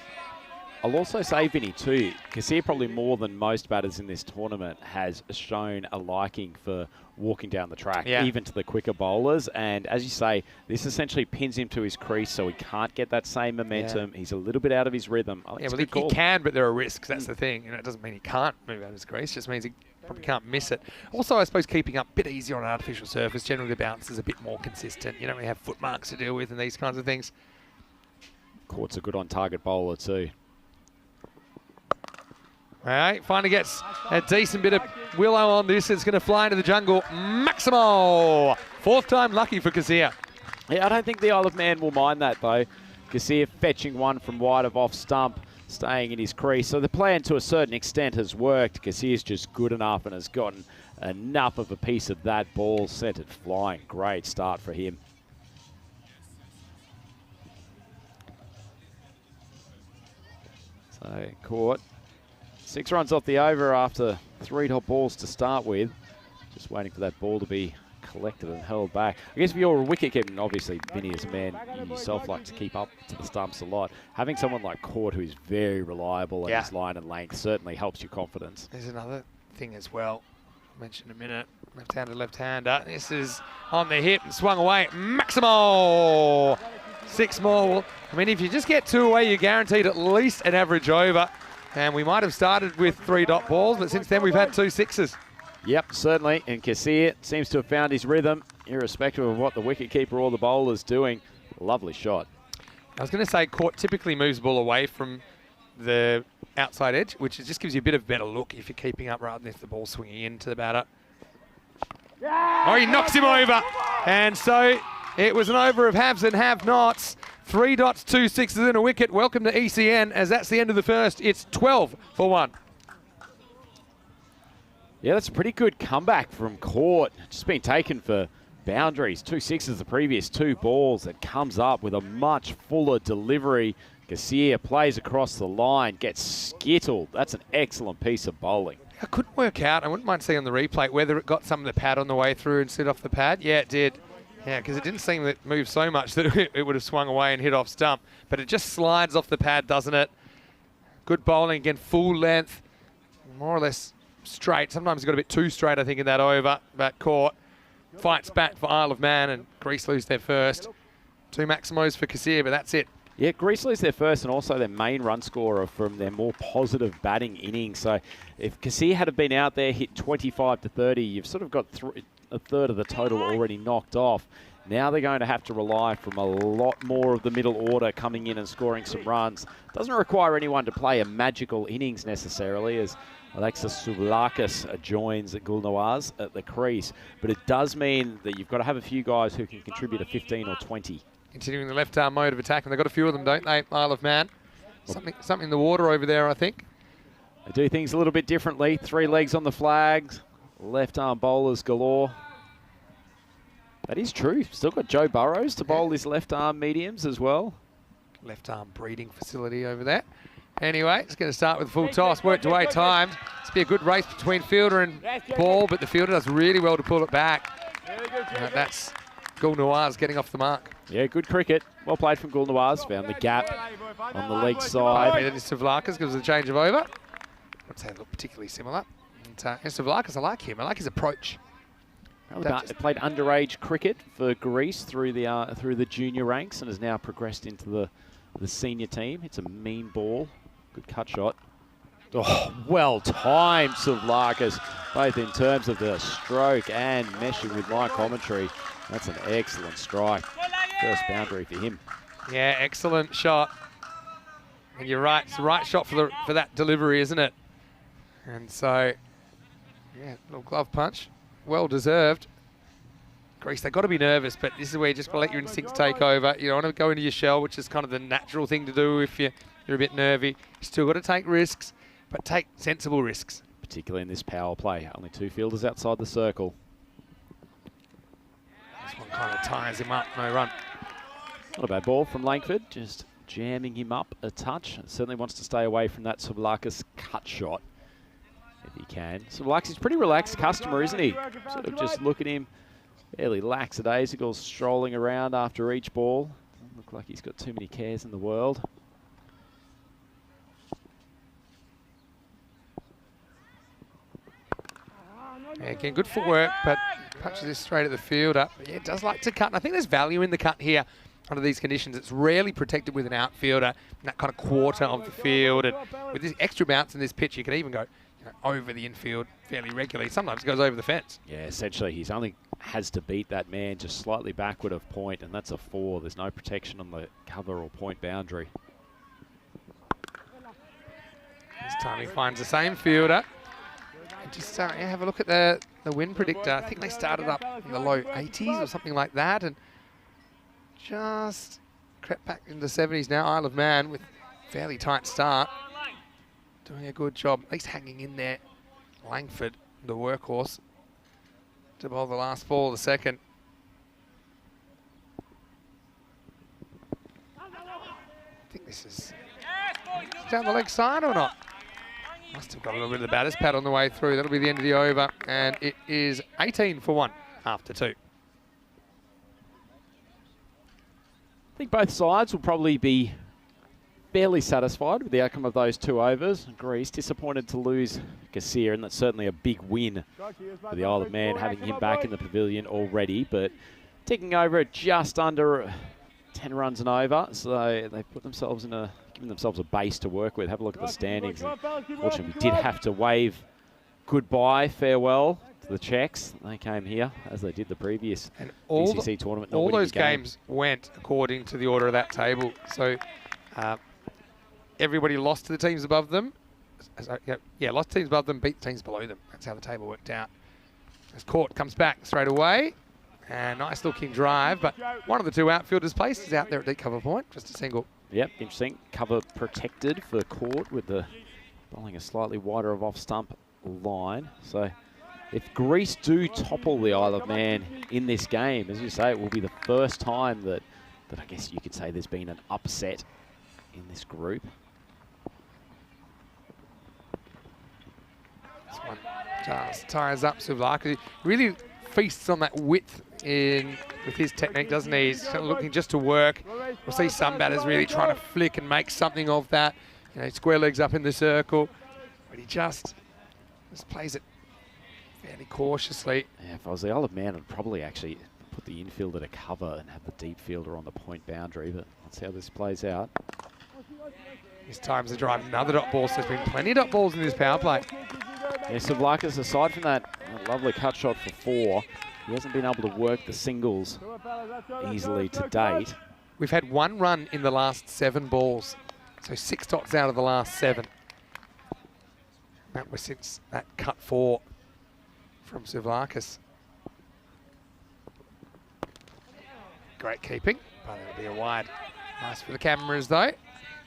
also say, Vinny, too, Kassir probably more than most batters in this tournament has shown a liking for walking down the track, even to the quicker bowlers. And as you say, this essentially pins him to his crease so he can't get that same momentum. He's a little bit out of his rhythm. Yeah, well, he can, but there are risks. That's the thing. You know, it doesn't mean he can't move out of his crease. It just means he probably can't miss it. Also, I suppose keeping up a bit easier on an artificial surface. Generally, the bounce is a bit more consistent. You know, we have foot marks to deal with and these kinds of things. Court's a good on-target bowler too. All right, finally gets a decent bit of willow on this. It's going to fly into the jungle. Maximo! 4th time lucky for Kassir. Yeah, I don't think the Isle of Man will mind that though. Kassir fetching one from wide of off stump, staying in his crease. So the plan to a certain extent has worked. Kassir's just good enough and has gotten enough of a piece of that ball, sent it flying. Great start for him. So Court, 6 runs off the over after 3 dot balls to start with. Just waiting for that ball to be collected and held back. I guess if you're a wicket keeper, and obviously Vinny as a man, you yourself like to keep up to the stumps a lot. Having someone like Court who's very reliable in his line and length certainly helps your confidence. There's another thing as well. I'll mention in a minute. Left-hander. This is on the hip and swung away. Maximo! 6 more. I mean, if you just get 2 away, you're guaranteed at least an average over. And we might have started with 3 dot balls, but since then we've had 2 sixes. Yep, certainly. And Kassir seems to have found his rhythm, irrespective of what the wicketkeeper or the bowler's doing. Lovely shot. I was going to say Court typically moves the ball away from the outside edge, which just gives you a bit of better look if you're keeping up rather than if the ball's swinging into the batter. Oh, he knocks him over. And so it was an over of haves and have-nots. 3 dots, 2 sixes and a wicket. Welcome to ECN, as that's the end of the first. It's 12 for 1. Yeah, that's a pretty good comeback from Court. Just been taken for boundaries. 2 sixes the previous 2 balls. It comes up with a much fuller delivery. Kassir plays across the line, gets skittled. That's an excellent piece of bowling. I couldn't work out. I wouldn't mind seeing on the replay whether it got some of the pad on the way through and slid off the pad. Yeah, it did. Yeah, because it didn't seem that it moved so much that it would have swung away and hit off stump. But it just slides off the pad, doesn't it? Good bowling again, full length, more or less straight. Sometimes it got a bit too straight, I think, in that over, but caught. Fights back for Isle of Man, and Greece lose their first. 2 Maximos for Kassir, but that's it. Yeah, Greece lose their first and also their main run scorer from their more positive batting innings. So if Kassir had been out there, hit 25 to 30, you've sort of got a third of the total already knocked off. Now they're going to have to rely from a lot more of the middle order coming in and scoring some runs. Doesn't require anyone to play a magical innings necessarily, as Alexis Souvlakis joins Gulnawaz at the crease. But it does mean that you've got to have a few guys who can contribute a 15 or 20. Continuing the left-arm mode of attack, and they've got a few of them, don't they, Isle of Man? Something in the water over there, I think. They do things a little bit differently. 3 legs on the flags, left-arm bowlers galore. That is true. Still got Joe Burrows to bowl his left-arm mediums as well. Left-arm breeding facility over there. Anyway, it's going to start with a full toss. Worked away, timed. It's be a good race between fielder and ball, but the fielder does really well to pull it back. That's Gulnawaz getting off the mark. Yeah, good cricket. Well played from Gulnawaz. Found the gap on the leg side. Maybe Souvlakis gives a change of over. I'd say they look particularly similar. And Souvlakis, I like him. I like his approach. They played underage cricket for Greece through the junior ranks and has now progressed into the senior team. It's a mean ball. Good cut shot. Oh, well timed, Souvlakis, both in terms of the stroke and meshing with my commentary. That's an excellent strike. First boundary for him. Yeah, excellent shot. And you're right, it's the right shot for that delivery, isn't it? And so, yeah, little glove punch. Well deserved. Greece, they've got to be nervous, but this is where you just let your instincts take over. You don't want to go into your shell, which is kind of the natural thing to do if you're a bit nervy. You still got to take risks, but take sensible risks. Particularly in this power play. Only 2 fielders outside the circle. This one kind of ties him up, no run. Not a bad ball from Langford, just jamming him up a touch. Certainly wants to stay away from that Souvlakis cut shot, if he can. Souvlakis is a pretty relaxed customer, isn't he? Sort of just look at him, fairly lackadaisical, strolling around after each ball. Doesn't look like he's got too many cares in the world. Yeah, again, good footwork, but punches this straight at the fielder. But yeah, it does like to cut, and I think there's value in the cut here under these conditions. It's rarely protected with an outfielder in that kind of quarter of the field. And with this extra bounce in this pitch, you can even go over the infield fairly regularly. Sometimes it goes over the fence. Yeah, essentially he's only has to beat that man just slightly backward of point, and that's a 4. There's no protection on the cover or point boundary. This time he finds the same fielder. And just have a look at the win predictor. I think they started up in the low 80s or something like that, and just crept back into the 70s now. Isle of Man with fairly tight start. Doing a good job, at least hanging in there. Langford, the workhorse, to bowl the last ball, the second. I think this is down the leg side or not? Must have got a little bit of the batter's pad on the way through. That'll be the end of the over, and it is 18 for 1 after 2. I think both sides will probably be fairly satisfied with the outcome of those 2 overs. Greece disappointed to lose Kassir, and that's certainly a big win for the Isle of Man, having him back in the pavilion already, but ticking over at just under 10 runs and over, so they put themselves in giving themselves a base to work with. Have a look at the standings. Unfortunately, we did have to wave goodbye, farewell to the Czechs. They came here as they did the previous BCC tournament. All those games went according to the order of that table. So everybody lost to the teams above them. Lost teams above them, beat teams below them. That's how the table worked out. As Court comes back straight away. And nice looking drive, but one of the 2 outfielders placed is out there at deep cover point, just a single. Yep, interesting. Cover protected for Court with the bowling a slightly wider of off-stump line. So if Greece do topple the Isle of Man in this game, as you say, it will be the first time that I guess you could say there's been an upset in this group. This One just ties up Suvlaka. He really feasts on that width with his technique, doesn't he? He's kind of looking just to work. We'll see some batters really trying to flick and make something of that. You know, square legs up in the circle. But he just plays it fairly cautiously. Yeah, if I was the older man, I'd probably actually put the infielder to cover and have the deep fielder on the point boundary, but let's see how this plays out. This time's to drive another dot ball, so there's been plenty of dot balls in this power play. Yeah, Savlakis, aside from that lovely cut shot for 4, he hasn't been able to work the singles easily to date. We've had 1 run in the last 7 balls, so 6 dots out of the last 7. That was since that cut 4 from Savlakis. Great keeping, but it'll be a wide. Nice for the cameras though.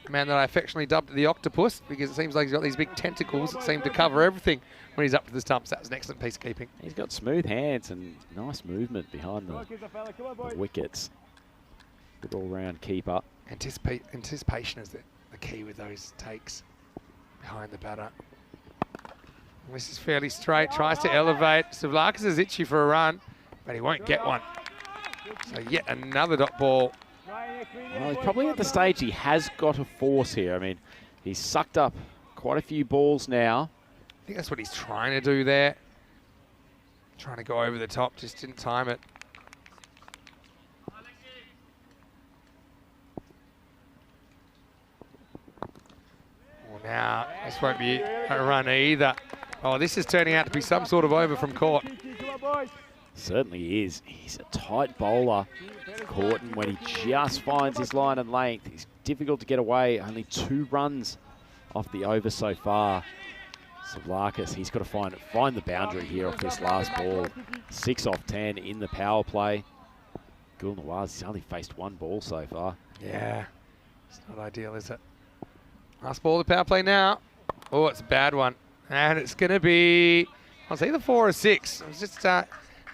The man that I affectionately dubbed the octopus because it seems like he's got these big tentacles that seem to cover everything when he's up to the stumps. That was an excellent piece of keeping. He's got smooth hands and nice movement behind the wickets. Good all-round keeper. Anticipation is the key with those takes behind the batter. And this is fairly straight, tries to elevate. Savlakis is itchy for a run, but he won't get one. So yet another dot ball. Well, he's probably at the stage he has got to force here. I mean, he's sucked up quite a few balls now. I think that's what he's trying to do there. Trying to go over the top, just didn't time it. Well, now, this won't be a run either. Oh, this is turning out to be some sort of over from Court. Certainly is. He's a tight bowler, Corton, when he just finds his line and length. He's difficult to get away. Only 2 runs off the over so far. Savlakis, he's got to find the boundary here off this last ball. 6 off 10 in the power play. Gul Nawaz, he's only faced 1 ball so far. Yeah, it's not ideal, is it? Last ball of the power play now. Oh, it's a bad one. And it's going to be, it's either 4 or 6. It was just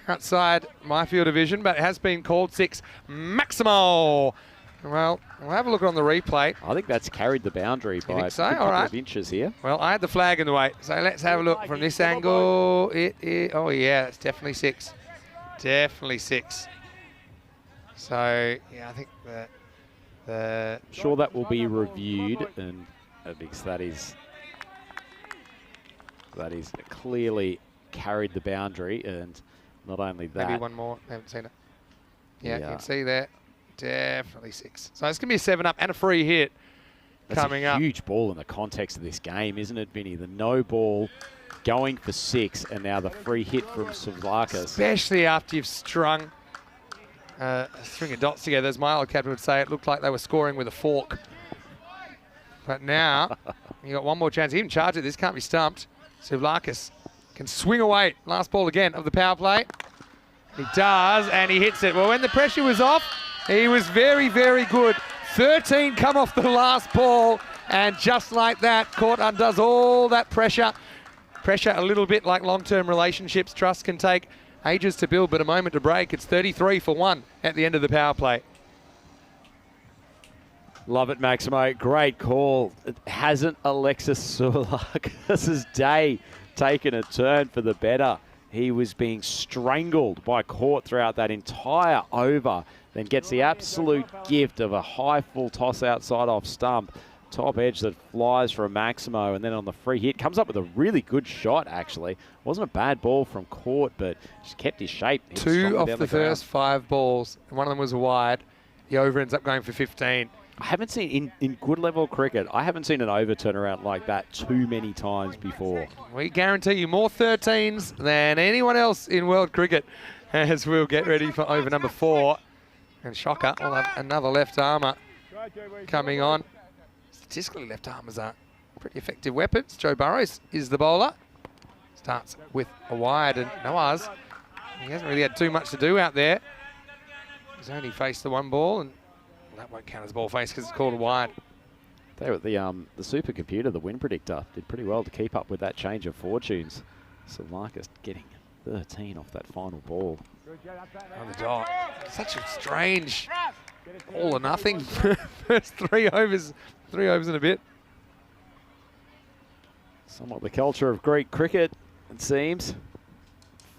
outside my field of vision, but it has been called 6. Maximo! Well, we'll have a look on the replay. I think that's carried the boundary by a couple of inches here. Well, I had the flag in the way, so let's have a look from this angle. Oh yeah, it's definitely 6. Definitely 6. So, yeah, I think the I'm sure that will be reviewed, and because that is clearly carried the boundary, and not only that. Maybe one more. I haven't seen it. Yeah, you can see that. Definitely 6. So it's going to be a 7-up and a free hit coming up. That's a huge ball in the context of this game, isn't it, Vinny? The no ball going for 6, and now the free hit from Savlakis. Especially after you've strung a string of dots together. As my old captain would say, it looked like they were scoring with a fork. But now, you got one more chance. He can charge it. This can't be stumped. Savlakis can swing away. Last ball again of the power play. He does, and he hits it. Well, when the pressure was off, he was very, very good. 13 come off the last ball, and just like that, Court undoes all that pressure. Pressure a little bit like long-term relationships. Trust can take ages to build, but a moment to break. It's 33 for 1 at the end of the power play. Love it, Maximo. Great call. Hasn't Alexis Savlakis' day taken a turn for the better? He was being strangled by Court throughout that entire over, then gets the absolute gift of a high full toss outside off stump. Top edge that flies for a Maximo, and then on the free hit, comes up with a really good shot, actually. Wasn't a bad ball from Court, but just kept his shape. 2 off the first 5 balls, and one of them was wide. The over ends up going for 15. I haven't seen, in good level cricket, I haven't seen an over turnaround like that too many times before. We guarantee you more 13s than anyone else in world cricket, as we'll get ready for over number 4. And shocker, we'll have another left armour coming on. Statistically, left armers are pretty effective weapons. Joe Burrows is the bowler. Starts with a wide, and Nawaz, he hasn't really had too much to do out there. He's only faced the 1 ball, and that won't count as ball face because it's called a wide. The supercomputer, the win predictor, did pretty well to keep up with that change of fortunes. Savlakis getting 13 off that final ball. Another dot. Such a strange all or nothing. First 3 overs and a bit. Somewhat the culture of Greek cricket. it seems.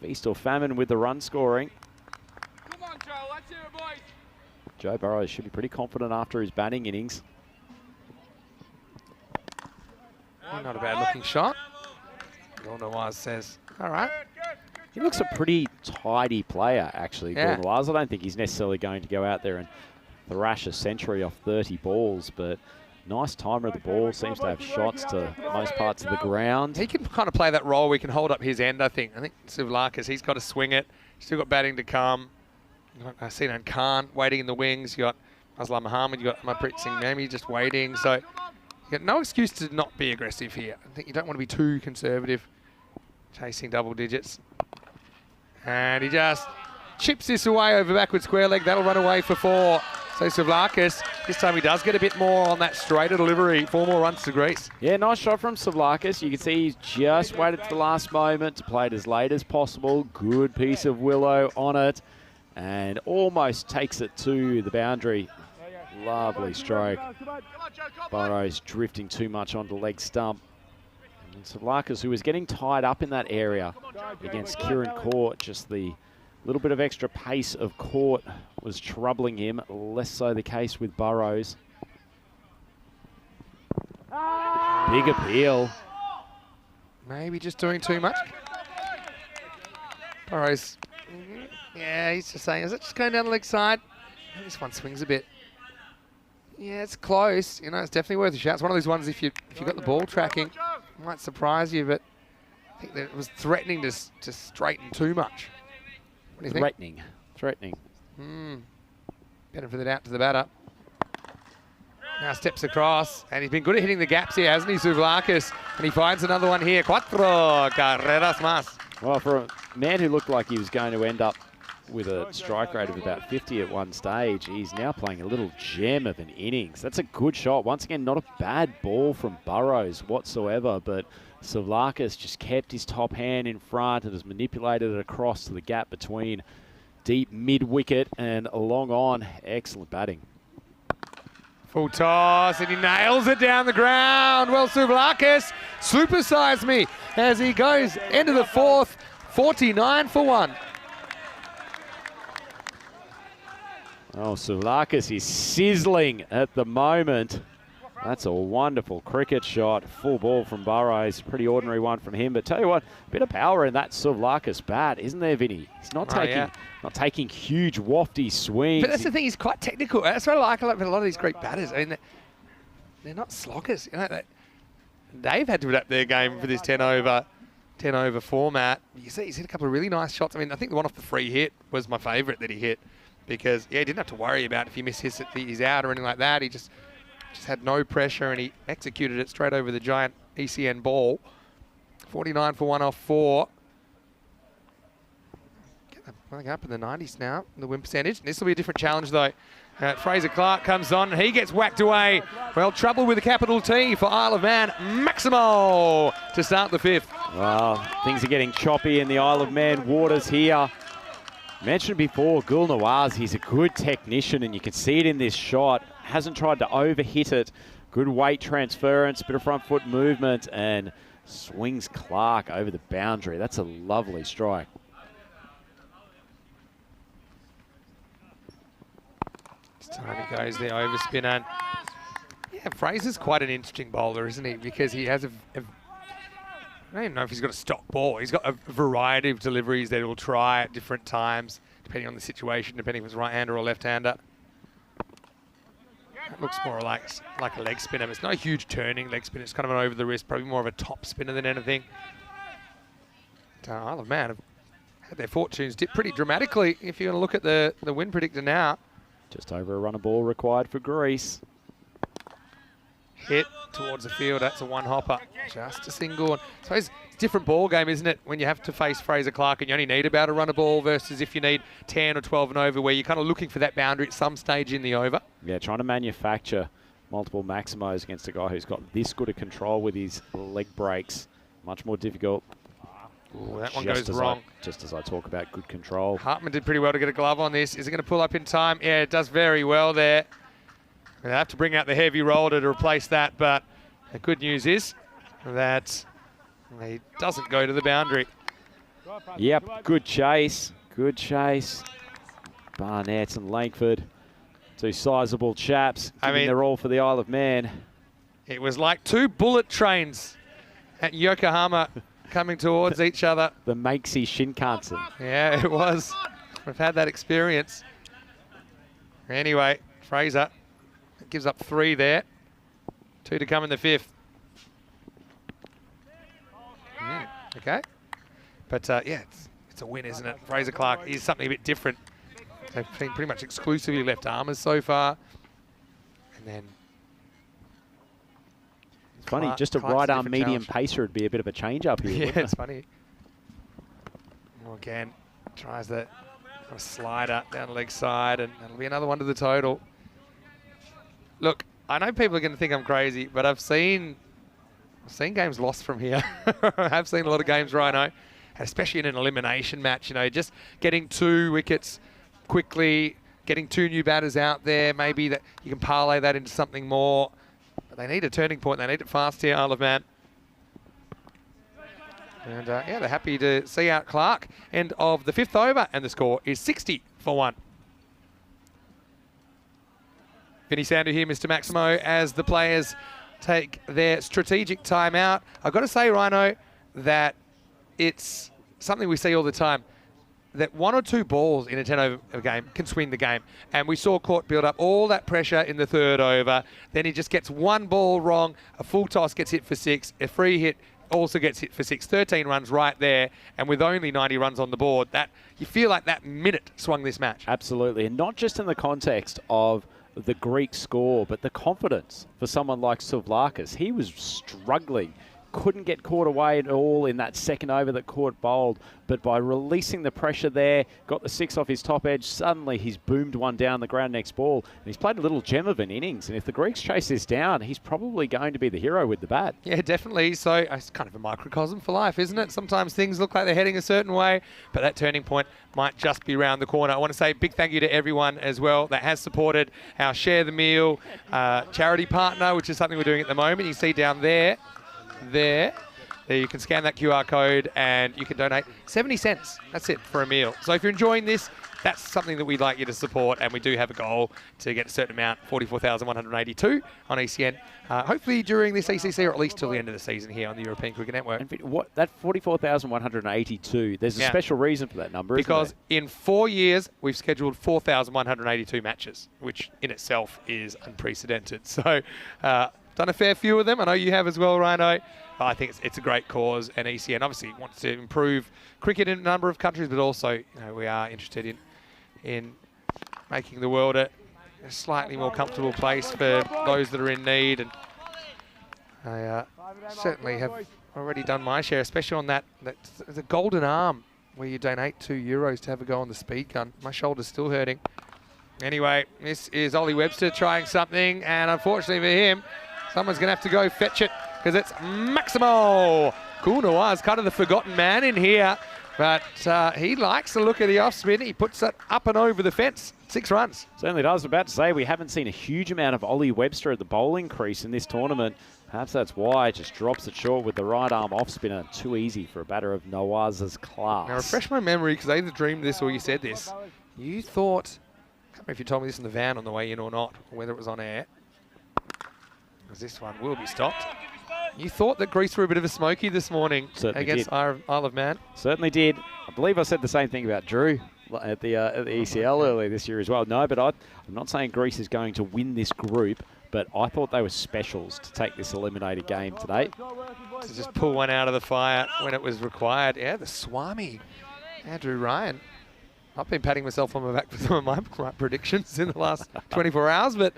Feast or famine with the run scoring. Come on, Joe. Let's hear it, boys. Joe Burrows should be pretty confident after his batting innings. Not a bad looking shot. Gilnoise says, all right. He looks a pretty tidy player, actually, Yeah. Gilnoise. I don't think he's necessarily going to go out there and thrash a century off 30 balls, but nice timer of the ball. Seems to have shots to most parts of the ground. He can kind of play that role. We can hold up his end, I think. I think Sivlakis, he's got to swing it. Still got batting to come. I see Khan waiting in the wings. You got Aslam Mohammed. You got Manpreet Singh Nami just waiting. So you got no excuse to not be aggressive here. I think you don't want to be too conservative, chasing double digits. And he just chips this away over backward square leg. That'll run away for 4. So Sivlakis, this time he does get a bit more on that straighter delivery. 4 more runs to Greece. Yeah, nice shot from Sivlakis. You can see he's just waited to the last moment to play it as late as possible. Good piece of willow on it. And almost takes it to the boundary. Lovely stroke. Burrows drifting too much onto leg stump. And Sivlakis, who was getting tied up in that area against Kieran Court, just the little bit of extra pace of Court was troubling him. Less so the case with Burrows. Big appeal. Maybe just doing too much. Burrows, yeah, he's just saying, is it just going down the leg side? This one swings a bit. Yeah, it's close. You know, it's definitely worth a shot. It's one of those ones, if you got the ball tracking, it might surprise you, but I think that it was threatening to straighten too much. What do you think? Threatening. Benefit it out to the batter. Now steps across, and he's been good at hitting the gaps here, hasn't he, Suvlakis? And he finds another one here. Cuatro carreras más. Well, for a man who looked like he was going to end up with a strike rate of about 50 at one stage, he's now playing a little gem of an innings. That's a good shot. Once again, not a bad ball from Burrows whatsoever, but Sivlakis just kept his top hand in front and has manipulated it across to the gap between deep mid-wicket and long on. Excellent batting. Full toss, and he nails it down the ground. Well, Suvlakis supersized me as he goes into the 4th, 49 for 1. Oh, Suvlakis is sizzling at the moment. That's a wonderful cricket shot. Full ball from Burrows. Pretty ordinary one from him. But tell you what, a bit of power in that Suvlakis bat, isn't there, Vinny? He's not taking huge wafty swings. But that's the thing, he's quite technical. That's what I like about a lot of these great batters. I mean, they're not sloggers. You know, they've had to adapt their game for this 10 over format. You see, he's hit a couple of really nice shots. I mean, I think the one off the free hit was my favourite that he hit, because he didn't have to worry about if he missed his, he's out or anything like that. He just had no pressure, and he executed it straight over the giant ECN ball. 49 for 1 off 4. Getting up in the 90s now, the win percentage. This will be a different challenge, though. Fraser Clark comes on, and he gets whacked away. Well, trouble with a capital T for Isle of Man. Maximo to start the 5th. Well, things are getting choppy in the Isle of Man waters here. Mentioned before, Gulnawaz, he's a good technician, and you can see it in this shot. Hasn't tried to overhit it. Good weight transference, bit of front foot movement, and swings Clark over the boundary. That's a lovely strike. This time he goes the overspin, and yeah, Fraser's quite an interesting bowler, isn't he? Because he has I don't even know if he's got a stock ball. He's got a variety of deliveries that he'll try at different times, depending on the situation, depending if it's right-hander or left-hander. It looks more like a leg spinner. It's not a huge turning leg spin. It's kind of an over the wrist, probably more of a top spinner than anything. Isle of Man have had their fortunes dip pretty dramatically if you're going to look at the win predictor now. Just over a run of ball required for Greece. Hit towards the field. That's a one-hopper. Just a single. So it's a different ball game, isn't it, when you have to face Fraser Clark and you only need about a run of ball versus if you need 10 or 12 and over, where you're kind of looking for that boundary at some stage in the over. Yeah, trying to manufacture multiple maximos against a guy who's got this good a control with his leg breaks. Much more difficult. Ooh, that one goes wrong. Just as I talk about good control. Hartman did pretty well to get a glove on this. Is it going to pull up in time? Yeah, it does very well there. They have to bring out the heavy roller to replace that, but the good news is that He doesn't go to the boundary. Yep, good chase. Good chase. Barnett and Langford, two sizable chaps. I mean, they're all for the Isle of Man. It was like two bullet trains at Yokohama coming towards each other. The Makesy Shinkansen. Yeah, it was. We've had that experience. Anyway, Fraser gives up 3 there. 2 to come in the 5th. Okay. But yeah, it's a win, isn't it? Fraser Clark is something a bit different. They've been pretty much exclusively left armers so far. And then it's funny, just a right arm medium pacer would be a bit of a change up here. Yeah, it's funny. Well, again, tries the slider down the leg side, and that'll be another one to the total. Look, I know people are going to think I'm crazy, but I've seen games lost from here. I have seen a lot of games, Rhino, especially in an elimination match. You know, just getting 2 wickets quickly, getting 2 new batters out there. Maybe that you can parlay that into something more. But they need a turning point. They need it fast here, Isle of Man. And yeah, they're happy to see out Clark. End of the 5th over, and the score is 60 for 1. Vinny Sandu here, Mr. Maximo, as the players take their strategic timeout. I've got to say, Rhino, that it's something we see all the time, that 1 or 2 balls in a 10 over game can swing the game. And we saw Court build up all that pressure in the 3rd over. Then he just gets 1 ball wrong, a full toss gets hit for 6, a free hit also gets hit for 6, 13 runs right there, and with only 90 runs on the board, that you feel like that minute swung this match. Absolutely, and not just in the context of the Greek score, but the confidence for someone like Souvlakis. He was struggling, couldn't get caught away at all in that 2nd over that Court bowled, but by releasing the pressure there, got the 6 off his top edge, suddenly he's boomed one down the ground next ball, and he's played a little gem of an innings, and if the Greeks chase this down, he's probably going to be the hero with the bat. Yeah, definitely. So it's kind of a microcosm for life, isn't it? Sometimes things look like they're heading a certain way, but that turning point might just be around the corner. I want to say a big thank you to everyone as well that has supported our Share the Meal charity partner, which is something we're doing at the moment. You see down there, you can scan that QR code and you can donate 70 cents. That's it for a meal. So if you're enjoying this, that's something that we'd like you to support, and we do have a goal to get a certain amount, 44,182 on ECN, hopefully during this ACC, or at least till the end of the season here on the European Cricket Network. And what, that 44,182, there's a special reason for that number, because isn't there? in 4 years, we've scheduled 4,182 matches, which in itself is unprecedented. So done a fair few of them. I know you have as well, Rhino. I think it's a great cause, and ECN obviously wants to improve cricket in a number of countries, but also, you know, we are interested in making the world a slightly more comfortable place for those that are in need. And I certainly have already done my share, especially on that the golden arm where you donate €2 to have a go on the speed gun. My shoulder's still hurting. Anyway, this is Ollie Webster trying something, and unfortunately for him, someone's going to have to go fetch it, because it's Maximo. Kunawar is kind of the forgotten man in here, but he likes the look of the off spin. He puts it up and over the fence. 6 runs. Certainly does. I was about to say, we haven't seen a huge amount of Ollie Webster at the bowling crease in this tournament. Perhaps that's why it just drops it short with the right arm off spinner. Too easy for a batter of Nawaz's class. Now, refresh my memory, because I either dreamed this or you said this. You thought, I can't remember if you told me this in the van on the way in or not, or whether it was on air, because this one will be stopped. You thought that Greece were a bit of a smoky this morning against Isle of Man. Certainly did. I believe I said the same thing about Drew at the ECL earlier this year as well. No, but I'm not saying Greece is going to win this group, but I thought they were specials to take this eliminated game today. To just pull one out of the fire when it was required. Yeah, the Swami, Andrew Ryan. I've been patting myself on my back for some of my predictions in the last 24 hours, but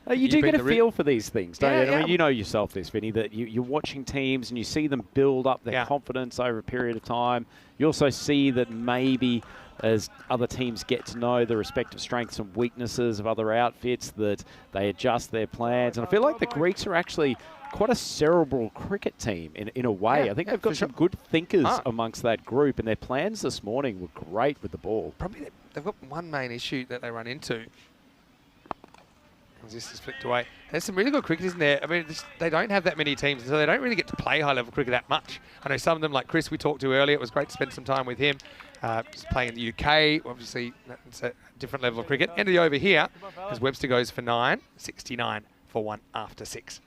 you do get a feel for these things, don't you? Yeah. I mean, you know yourself this, Vinny, that you're watching teams and you see them build up their confidence over a period of time. You also see that maybe as other teams get to know the respective strengths and weaknesses of other outfits, that they adjust their plans. And I feel like the Greeks are actually quite a cerebral cricket team in a way. I think they've got some good thinkers amongst that group, and their plans this morning were great with the ball. Probably they've got one main issue that they run into. As this is flicked away. There's some really good cricket, isn't there? I mean, they don't have that many teams, so they don't really get to play high-level cricket that much. I know some of them, like Chris, we talked to earlier. It was great to spend some time with him. Just playing in the UK, obviously, it's a different level of cricket. End of the over here, as Webster goes for 9, 69 for 1 after 6.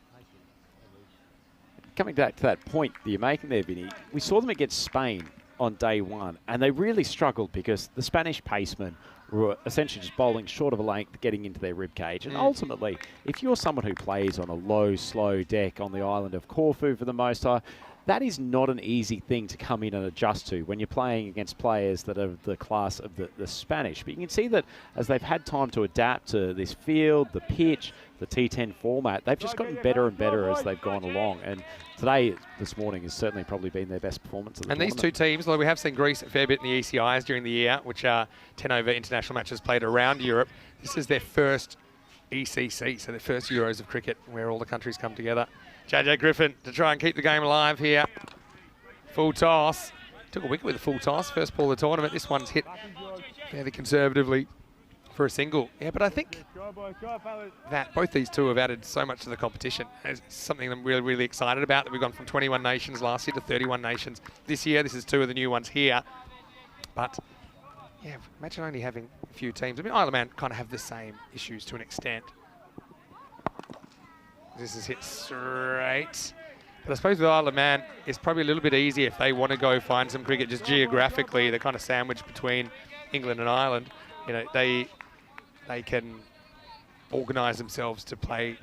Coming back to that point that you're making there, Vinny, we saw them against Spain on day 1, and they really struggled because the Spanish pacemen were essentially just bowling short of a length, getting into their rib cage. And ultimately, if you're someone who plays on a low, slow deck on the island of Corfu for the most part, that is not an easy thing to come in and adjust to when you're playing against players that are the class of the Spanish. But you can see that as they've had time to adapt to this field, the pitch, the T10 format, they've just gotten better and better as they've gone along. And today, this morning, has certainly probably been their best performance of the tournament. These two teams, although we have seen Greece a fair bit in the ECIs during the year, which are 10-over international matches played around Europe, this is their first ECC, so their first Euros of cricket, where all the countries come together. JJ Griffin to try and keep the game alive here. Full toss. Took a wicket with a full toss. First ball of the tournament. This one's hit fairly conservatively for a single. Yeah, but I think that both these two have added so much to the competition. It's something I'm really, really excited about, that we've gone from 21 nations last year to 31 nations this year. This is 2 of the new ones here. But, yeah, imagine only having a few teams. I mean, Isle of Man kind of have the same issues to an extent. This is hit straight. But I suppose with Isle of Man, it's probably a little bit easier if they want to go find some cricket just geographically. They're kind of sandwiched between England and Ireland. You know, they can organise themselves to play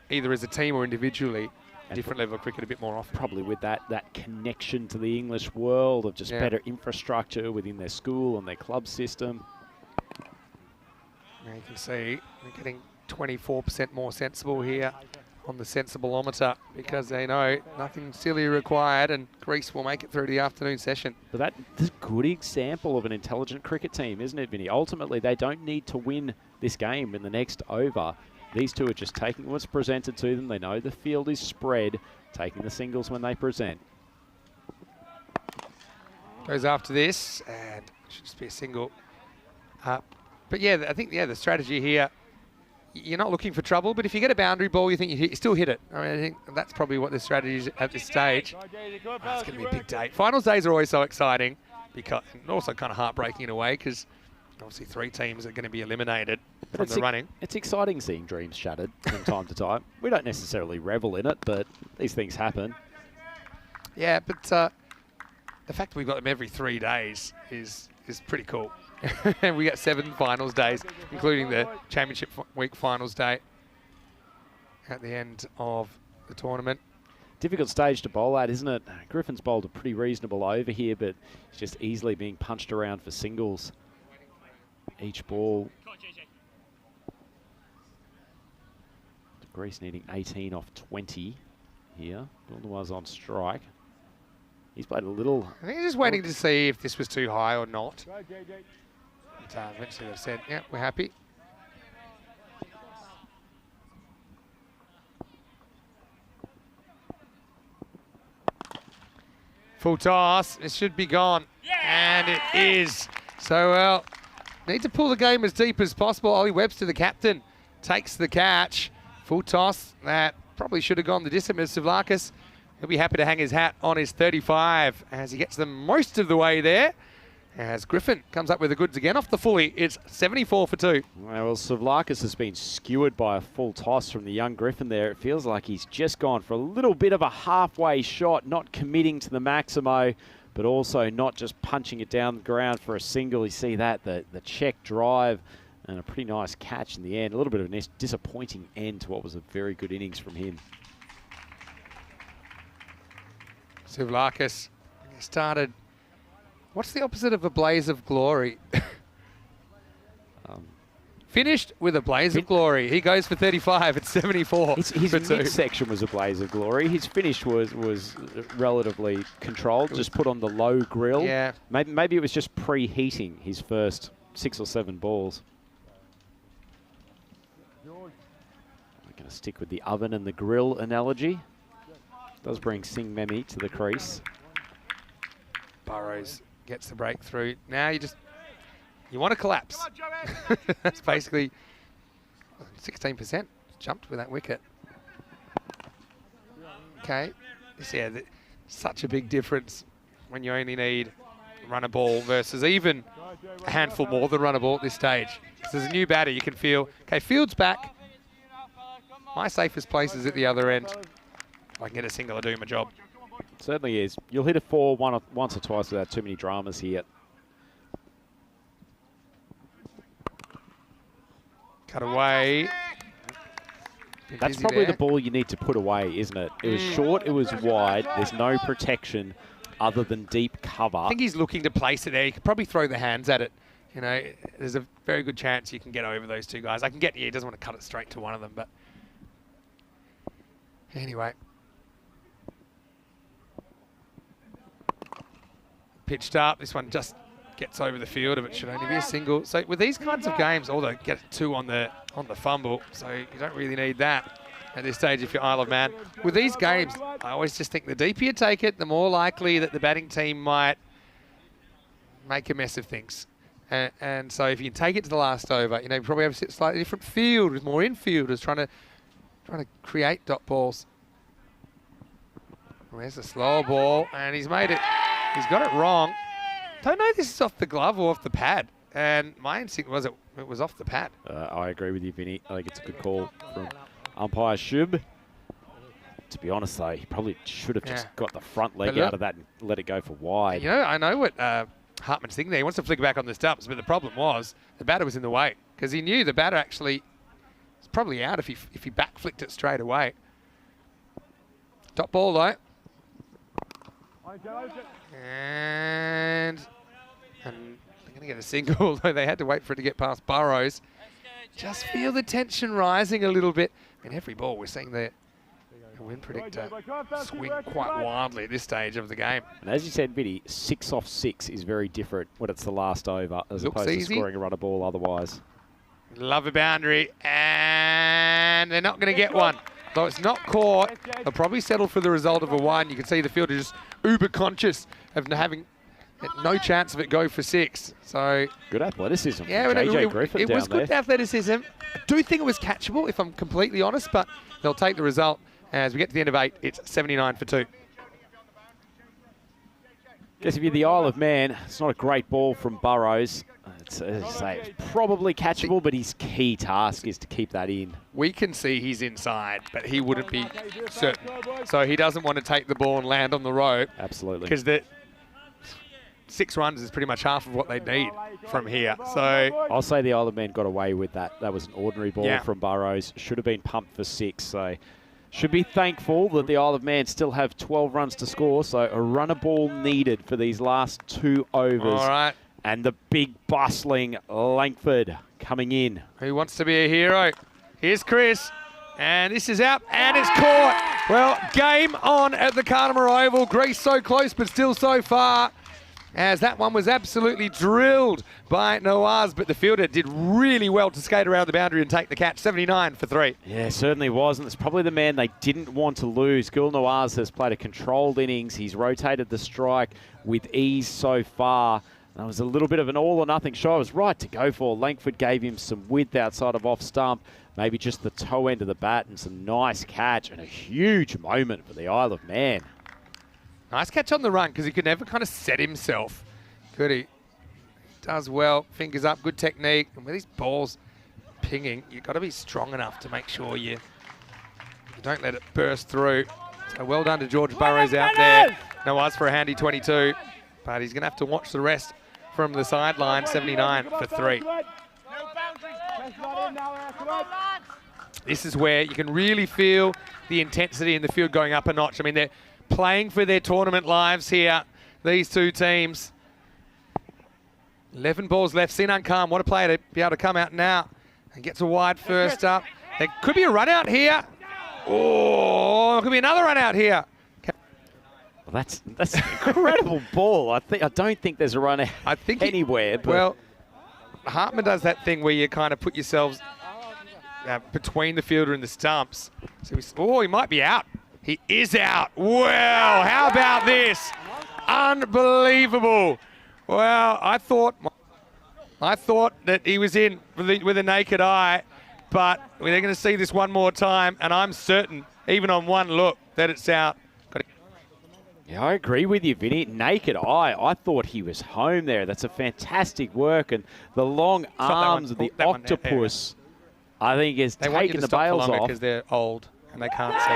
either as a team or individually a different level of cricket a bit more often. Probably with that connection to the English world of just better infrastructure within their school and their club system. Now you can see they're getting 24% more sensible here on the sensibleometer, because they know nothing silly required and Greece will make it through the afternoon session. But that's a good example of an intelligent cricket team, isn't it, Vinny? Ultimately, they don't need to win this game in the next over. These two are just taking what's presented to them. They know the field is spread, taking the singles when they present. Goes after this, and should just be a single. But yeah, I think the strategy here, you're not looking for trouble, but if you get a boundary ball, you think you still hit it. I mean, I think that's probably what the strategy is at this stage. It's going to be a big day. Finals days are always so exciting, because and also kind of heartbreaking in a way, because obviously 3 teams are going to be eliminated from the running. It's exciting seeing dreams shattered from time to time. We don't necessarily revel in it, but these things happen. Yeah, but the fact that we've got them every 3 days is pretty cool. And we got 7 finals days, including the championship week finals day at the end of the tournament. Difficult stage to bowl at, isn't it? Griffin's bowled a pretty reasonable over here, but he's just easily being punched around for singles each ball. Greece needing 18 off 20 here. Gulden was on strike. He's played a little... I think he's just waiting to see if this was too high or not. But eventually they've said, yeah, we're happy. Full toss. It should be gone. And it is. So, well, need to pull the game as deep as possible. Ollie Webster, the captain, takes the catch. Full toss. That probably should have gone the distance. Savlakis, he'll be happy to hang his hat on his 35 as he gets them most of the way there. As Griffin comes up with the goods again off the fully, it's 74 for 2. Well, Savlakis has been skewered by a full toss from the young Griffin there. It feels like he's just gone for a little bit of a halfway shot, not committing to the Maximo, but also not just punching it down the ground for a single. You see that, the check drive, and a pretty nice catch in the end. A little bit of a disappointing end to what was a very good innings from him. Savlakis started... What's the opposite of a blaze of glory? Finished with a blaze of glory. He goes for 35 at 74. His midsection was a blaze of glory. His finish was relatively controlled, just put on the low grill. Yeah. Maybe it was just preheating his first 6 or 7 balls. I'm going to stick with the oven and the grill analogy. Does bring Singh Memi to the crease. Burrows gets the breakthrough. Now you want to collapse. That's basically 16% jumped with that wicket. Okay, yeah, such a big difference when you only need run a ball versus even a handful more than run a ball at this stage. Because there's a new batter, you can feel, okay, field's back. My safest place is at the other end. I can get a single, I do my job. Certainly is. You'll hit a 4 once or twice without too many dramas here. Cut away. That's probably the ball you need to put away, isn't it? It was short, it was wide. There's no protection other than deep cover. I think he's looking to place it there. He could probably throw the hands at it. You know, there's a very good chance you can get over those two guys. I can get, yeah, he doesn't want to cut it straight to one of them, but anyway. Pitched up. This one just gets over the field, if it should only be a single. So with these kinds of games, although get 2 on the fumble, so you don't really need that at this stage if you're Isle of Man. With these games, I always just think the deeper you take it, the more likely that the batting team might make a mess of things. And so if you can take it to the last over, you know, you probably have a slightly different field with more infielders trying to create dot balls. Where's the slow ball? And he's made it. He's got it wrong. Don't know if this is off the glove or off the pad. And my instinct was it was off the pad. I agree with you, Vinny. I think it's a good call from umpire Shub. To be honest, though, he probably should have just got the front leg out of that and let it go for wide. You know, I know what Hartman's thinking there. He wants to flick it back on the stumps, but the problem was the batter was in the way because he knew the batter actually was probably out if he back flicked it straight away. Top ball, though. And they're going to get a single, although they had to wait for it to get past Burrows. Just feel the tension rising a little bit. I mean, every ball we're seeing the win predictor swing quite wildly at this stage of the game. And as you said, Vinny, 6 off 6 is very different when it's the last over as opposed to scoring a run of ball otherwise. Love a boundary, and they're not going to get one. Though it's not caught, they'll probably settle for the result of a 1. You can see the fielder just uber conscious of having no chance of it go for 6. So good athleticism. Yeah, it was good athleticism. I do think it was catchable, if I'm completely honest, but they'll take the result. As we get to the end of 8, it's 79 for 2. Guess if you're the Isle of Man, it's not a great ball from Burrows. It's, as I say, it's probably catchable, but his key task is to keep that in. We can see he's inside, but he wouldn't be certain. So he doesn't want to take the ball and land on the rope. Absolutely. Because the 6 runs is pretty much half of what they need from here. So I'll say the Isle of Man got away with that. That was an ordinary ball from Burrows. Should have been pumped for 6. So should be thankful that the Isle of Man still have 12 runs to score. So a runner ball needed for these last 2 overs. All right. And the big bustling Langford coming in. Who wants to be a hero? Here's Chris. And this is out, and it's caught. Well, game on at the Carnamore Oval. Greece so close, but still so far. As that one was absolutely drilled by Nawaz, but the fielder did really well to skate around the boundary and take the catch. 79 for 3. Yeah, certainly was, and it's probably the man they didn't want to lose. Gul Nawaz has played a controlled innings. He's rotated the strike with ease so far. That was a little bit of an all-or-nothing shot. It was right to go for. Langford gave him some width outside of off-stump, maybe just the toe end of the bat, and some nice catch, and a huge moment for the Isle of Man. Nice catch on the run, because he could never kind of set himself, could he? Does well, fingers up, good technique. And with these balls pinging, you've got to be strong enough to make sure you don't let it burst through. So well done to George Burrows out there. Nawaz for a handy 22, but he's going to have to watch the rest from the sideline. 79 for 3. This is where you can really feel the intensity in the field going up a notch. I mean, they're playing for their tournament lives here, these two teams. 11 balls left. Sinan Khan, what a player to be able to come out now and gets a wide first up. There could be a run out here. Oh, there could be another run out here. Well, that's an incredible ball. I don't think there's a run out anywhere. But well, Hartman does that thing where you kind of put yourselves between the fielder and the stumps. So he might be out. He is out. Well, how about this? Unbelievable. Well, I thought that he was in with a naked eye, but we're going to see this one more time, and I'm certain, even on one look, that it's out. Yeah, I agree with you, Vinny. Naked eye, I thought he was home there. That's a fantastic work, and the long arms of the octopus, I think, is taking the bails off. Because they're old and they can't see.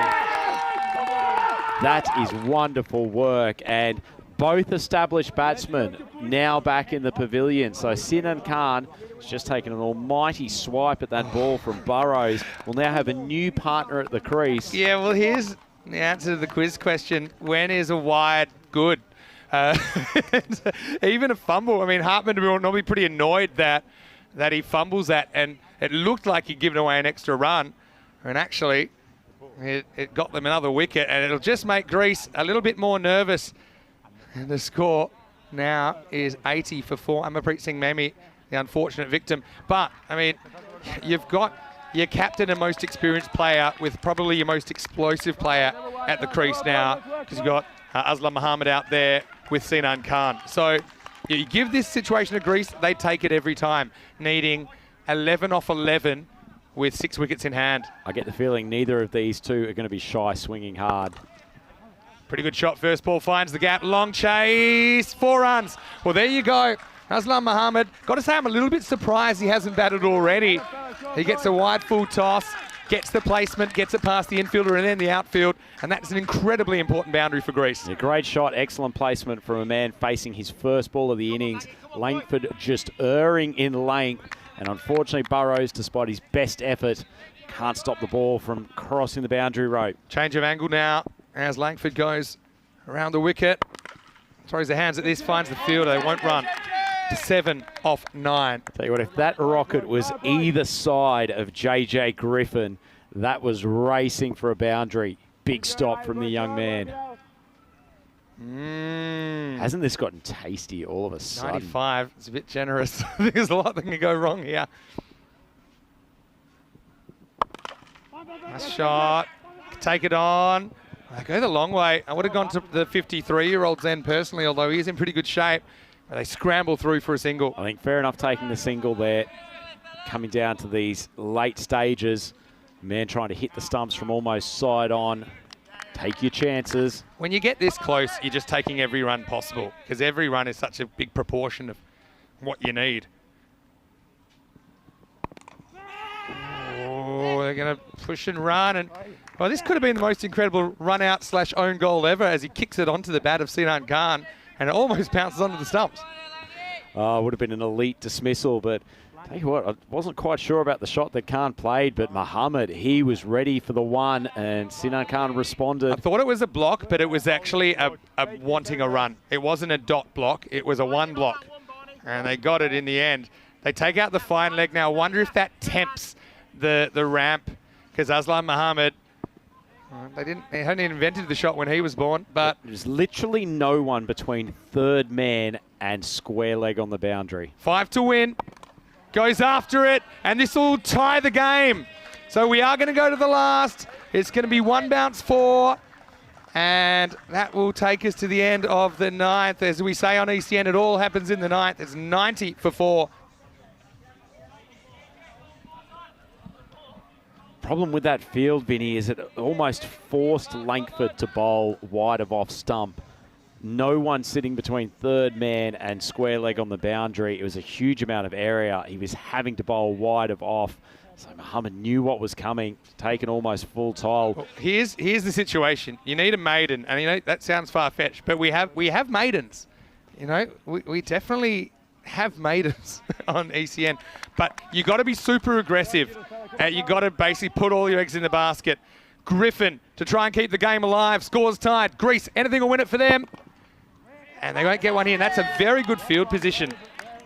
That is wonderful work, and both established batsmen now back in the pavilion. So Sinan Khan has just taken an almighty swipe at that ball from Burrows. Will now have a new partner at the crease. Yeah, well, here's the answer to the quiz question. When is a wide good? Even a fumble. I mean, Hartman will not be pretty annoyed that he fumbles that, and it looked like he'd given away an extra run. And actually, it got them another wicket, and it'll just make Greece a little bit more nervous. And the score now is 80 for 4. Amarpreet Singh Memi, the unfortunate victim. But, I mean, you've got your captain and most experienced player with probably your most explosive player at the crease now, because you've got Aslam Mohammed out there with Sinan Khan. So you give this situation to Greece, they take it every time, needing 11 off 11 with 6 wickets in hand. I get the feeling neither of these two are going to be shy swinging hard. Pretty good shot. First ball finds the gap. Long chase. 4 runs. Well, there you go. Aslam Mohammed. Got to say, I'm a little bit surprised he hasn't batted already. He gets a wide full toss, gets the placement, gets it past the infielder and then the outfield, and that's an incredibly important boundary for Greece. A great shot, excellent placement from a man facing his first ball of the innings. Langford just erring in length, and unfortunately Burrows, despite his best effort, can't stop the ball from crossing the boundary rope. Change of angle now as Langford goes around the wicket. Throws the hands at this, finds the fielder, they won't run. 7 off 9. Tell you what, if that rocket was either side of JJ Griffin, that was racing for a boundary. Big stop from the young man. Hasn't this gotten tasty all of a sudden? 95, it's a bit generous. I think there's a lot that can go wrong here. Nice shot, take it on. I go the long way. I would have gone to the 53-year-old Zen personally, although he is in pretty good shape. They scramble through for a single. I think fair enough taking the single there. Coming down to these late stages. Man trying to hit the stumps from almost side on. Take your chances. When you get this close, you're just taking every run possible, because every run is such a big proportion of what you need. Oh, they're going to push and run. And well, this could have been the most incredible run-out / own goal ever as he kicks it onto the bat of Sinan Khan. And it almost bounces onto the stumps. Would have been an elite dismissal, but tell you what, I wasn't quite sure about the shot that Khan played, but Mohammed, he was ready for the one, and Sinan Khan responded. I thought it was a block, but it was actually a wanting a run. It wasn't a dot block, it was a 1 block. And they got it in the end. They take out the fine leg now. I wonder if that tempts the ramp, because Aslam Mohammed, They hadn't invented the shot when he was born, but there's literally no one between third man and square leg on the boundary. 5 to win, goes after it, and this will tie the game. So we are going to go to the last. It's going to be 1 bounce 4, and that will take us to the end of the 9th. As we say on ECN, it all happens in the 9th. It's 90 for 4. Problem with that field, Vinny, is it almost forced Langford to bowl wide of off stump. No one sitting between third man and square leg on the boundary. It was a huge amount of area. He was having to bowl wide of off. So Mohammed knew what was coming, taken almost full toll. Well, here's the situation. You need a maiden, and you know that sounds far-fetched, but we have maidens. You know, we definitely have maidens on ECN, but you got to be super aggressive. You got to basically put all your eggs in the basket. Griffin to try and keep the game alive. Scores tied. Greece, anything will win it for them. And they won't get one here. And that's a very good field position.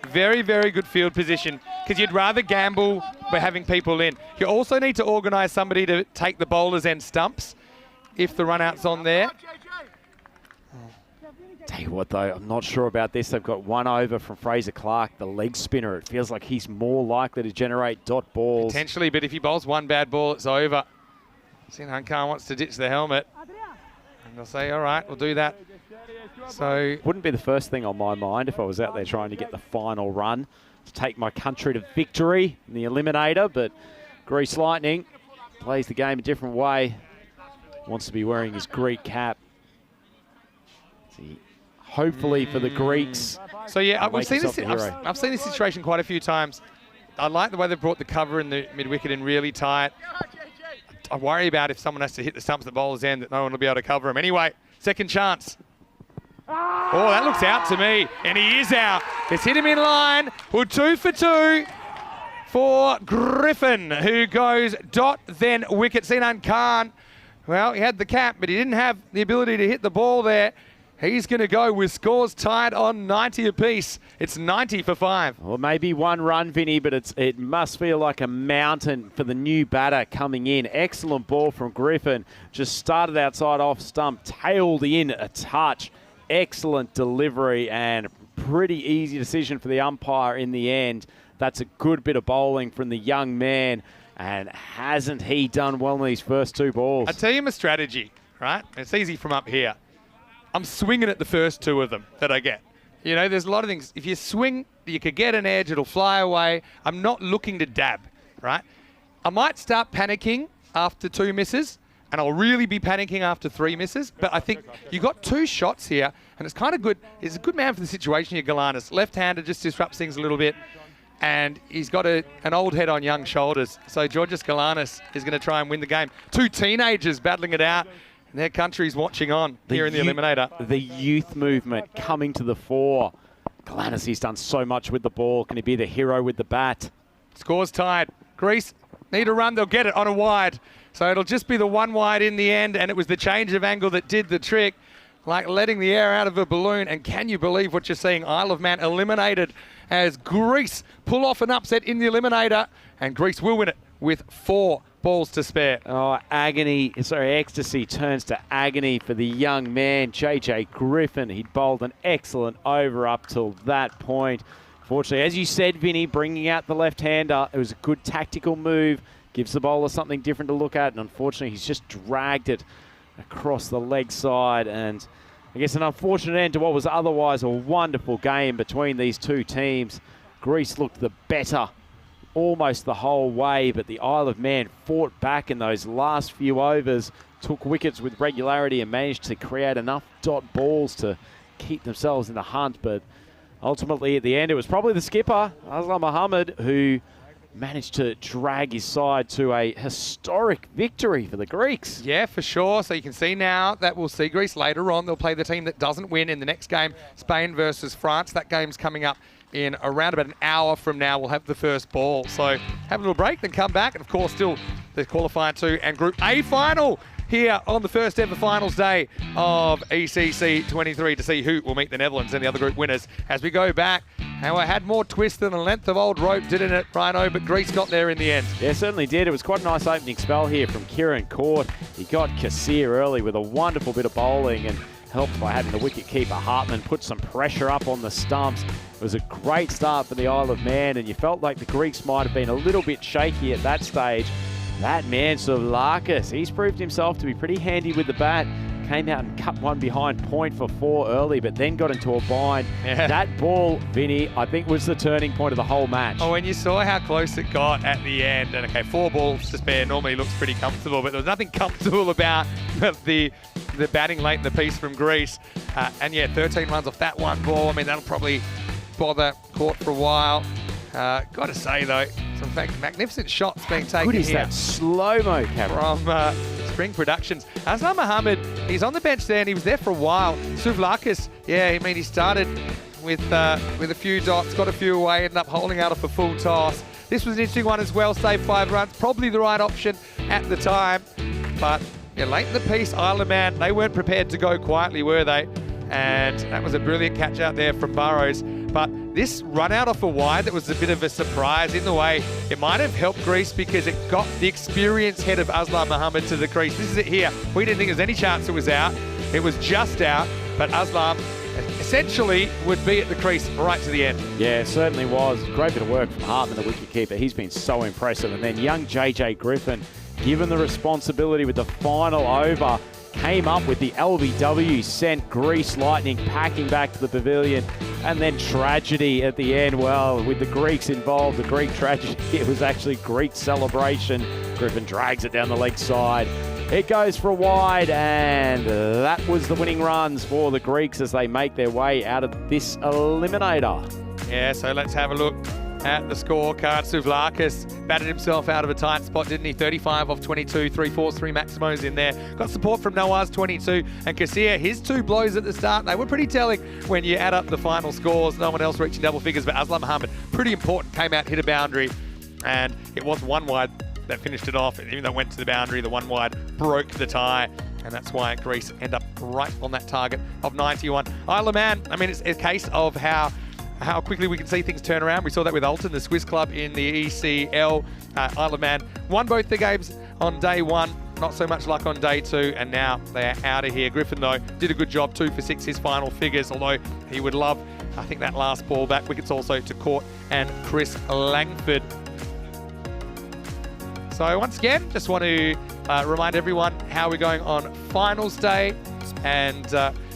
Very, very good field position, because you'd rather gamble by having people in. You also need to organise somebody to take the bowlers and stumps if the run-out's on there. Tell you what, though, I'm not sure about this. They've got 1 over from Fraser Clark, the leg spinner. It feels like he's more likely to generate dot balls. Potentially, but if he bowls 1 bad ball, it's over. Sinan Khan wants to ditch the helmet. And they'll say, all right, we'll do that. So wouldn't be the first thing on my mind if I was out there trying to get the final run to take my country to victory in the Eliminator, but Grease Lightning plays the game a different way. Wants to be wearing his Greek cap. See, hopefully for the Greeks. So yeah, I've seen this situation situation quite a few times. I like the way they brought the cover in the mid-wicket in really tight. I worry about if someone has to hit the stumps at the bowler's end that no one will be able to cover him. Anyway, second chance. Oh, that looks out to me. And he is out. It's hit him in line. We're 2 for 2 for Griffin, who goes dot, then wicket. Sinan Khan, well, he had the cap, but he didn't have the ability to hit the ball there. He's going to go with scores tied on 90 apiece. It's 90 for 5. Well, maybe 1 run, Vinny, but it must feel like a mountain for the new batter coming in. Excellent ball from Griffin. Just started outside off stump, tailed in a touch. Excellent delivery and pretty easy decision for the umpire in the end. That's a good bit of bowling from the young man. And hasn't he done well in these first 2 balls? I tell you my strategy, right? It's easy from up here. I'm swinging at the first 2 of them that I get. You know, there's a lot of things. If you swing, you could get an edge, it'll fly away. I'm not looking to dab, right? I might start panicking after 2 misses, and I'll really be panicking after 3 misses. But I think you got 2 shots here, and it's kind of good. He's a good man for the situation here, Galanis. Left-hander just disrupts things a little bit, and he's got an old head on young shoulders. So Georgios Galanis is going to try and win the game. 2 teenagers battling it out. And their country's watching on here in the Eliminator. The youth movement coming to the fore. Galanis, he's done so much with the ball. Can he be the hero with the bat? Scores tied. Greece need a run. They'll get it on a wide. So it'll just be the 1 wide in the end. And it was the change of angle that did the trick. Like letting the air out of a balloon. And can you believe what you're seeing? Isle of Man eliminated as Greece pull off an upset in the Eliminator. And Greece will win it with 4 balls to spare. Oh, ecstasy turns to agony for the young man, JJ Griffin. He'd bowled an excellent over up till that point. Fortunately, as you said, Vinny, bringing out the left-hander, it was a good tactical move, gives the bowler something different to look at, and unfortunately, he's just dragged it across the leg side, and I guess an unfortunate end to what was otherwise a wonderful game between these 2 teams. Greece looked the better almost the whole way, but the Isle of Man fought back in those last few overs, took wickets with regularity and managed to create enough dot balls to keep themselves in the hunt. But ultimately at the end, it was probably the skipper, Aslam Mohammed, who managed to drag his side to a historic victory for the Greeks. Yeah, for sure. So you can see now that we'll see Greece later on. They'll play the team that doesn't win in the next game, Spain versus France. That game's coming up in around about an hour from now. We'll have the first ball. So have a little break, then come back. And, of course, still the Qualifier 2 and Group A final here on the first ever finals day of ECC 23 to see who will meet the Netherlands and the other group winners as we go back. And we had more twist than a length of old rope, didn't it, Rhino? But Greece got there in the end. Yeah, certainly did. It was quite a nice opening spell here from Kieran Court. He got Kassir early with a wonderful bit of bowling and helped by having the wicketkeeper Hartman put some pressure up on the stumps. It was a great start for the Isle of Man, and you felt like the Greeks might have been a little bit shaky at that stage. That man, Souvlakis, he's proved himself to be pretty handy with the bat. Came out and cut one behind point for 4 early, but then got into a bind. Yeah. That ball, Vinny, I think was the turning point of the whole match. Oh, and you saw how close it got at the end. And okay, 4 balls to spare normally looks pretty comfortable, but there was nothing comfortable about the batting late in the piece from Greece. And yeah, 13 runs off that 1 ball. I mean, that'll probably bother Court for a while. Got to say, though, some magnificent shots being taken Good is here. that slow-mo, Cameron? From Spring Productions. Aslam Mohammed, he's on the bench there, and he was there for a while. Souvlakis, yeah, I mean, he started with a few dots, got a few away, ended up holding out off a full toss. This was an interesting one as well, saved 5 runs. Probably the right option at the time. But yeah, late in the piece, Isle of Man, they weren't prepared to go quietly, were they? And that was a brilliant catch out there from Burrows. But this run out off a wide, that was a bit of a surprise in the way. It might have helped Greece because it got the experienced head of Aslam Mohammed to the crease. This is it here. We didn't think there was any chance it was out. It was just out, but Aslam essentially would be at the crease right to the end. Yeah, it certainly was. Great bit of work from Hartman, the wicketkeeper. He's been so impressive. And then young JJ Griffin, given the responsibility with the final over, came up with the LBW, sent Greece Lightning packing back to the pavilion, and then tragedy at the end. Well, with the Greeks involved, the Greek tragedy, it was actually Greek celebration. Griffin drags it down the leg side. It goes for a wide, and that was the winning runs for the Greeks as they make their way out of this eliminator. Yeah, so let's have a look at the scorecard. Souvlakis batted himself out of a tight spot, didn't he? 35 off 22, 3-4s, 3 Maximos in there. Got support from Noah's 22, and Kasia, his 2 blows at the start, they were pretty telling when you add up the final scores. No one else reaching double figures, but Aslam Mohammed, pretty important, came out, hit a boundary, and it was 1 wide that finished it off. Even though it went to the boundary, the 1 wide broke the tie, and that's why Greece end up right on that target of 91. Isle of Man, I mean, it's a case of how quickly we can see things turn around. We saw that with Alton, the Swiss club in the ECL. Isle of Man won both the games on day 1, not so much luck on day 2, and now they're out of here. Griffin, though, did a good job, 2 for 6, his final figures, although he would love, I think, that last ball back. Wickets also to Court and Chris Langford. So once again, just want to remind everyone how we're going on finals day. And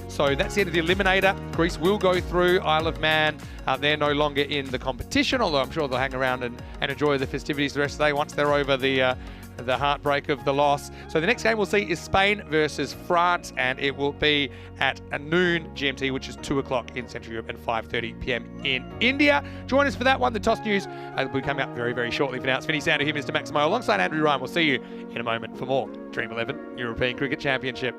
so that's the end of the Eliminator. Greece will go through. Isle of Man, they're no longer in the competition, although I'm sure they'll hang around and enjoy the festivities the rest of the day once they're over the heartbreak of the loss. So the next game we'll see is Spain versus France, and it will be at noon GMT, which is 2 o'clock in Central Europe and 5:30 p.m. in India. Join us for that one. The toss news will be coming up very, very shortly. For now, it's Vinny Sander here, Mr. Maximo, alongside Andrew Ryan. We'll see you in a moment for more Dream11 European Cricket Championship.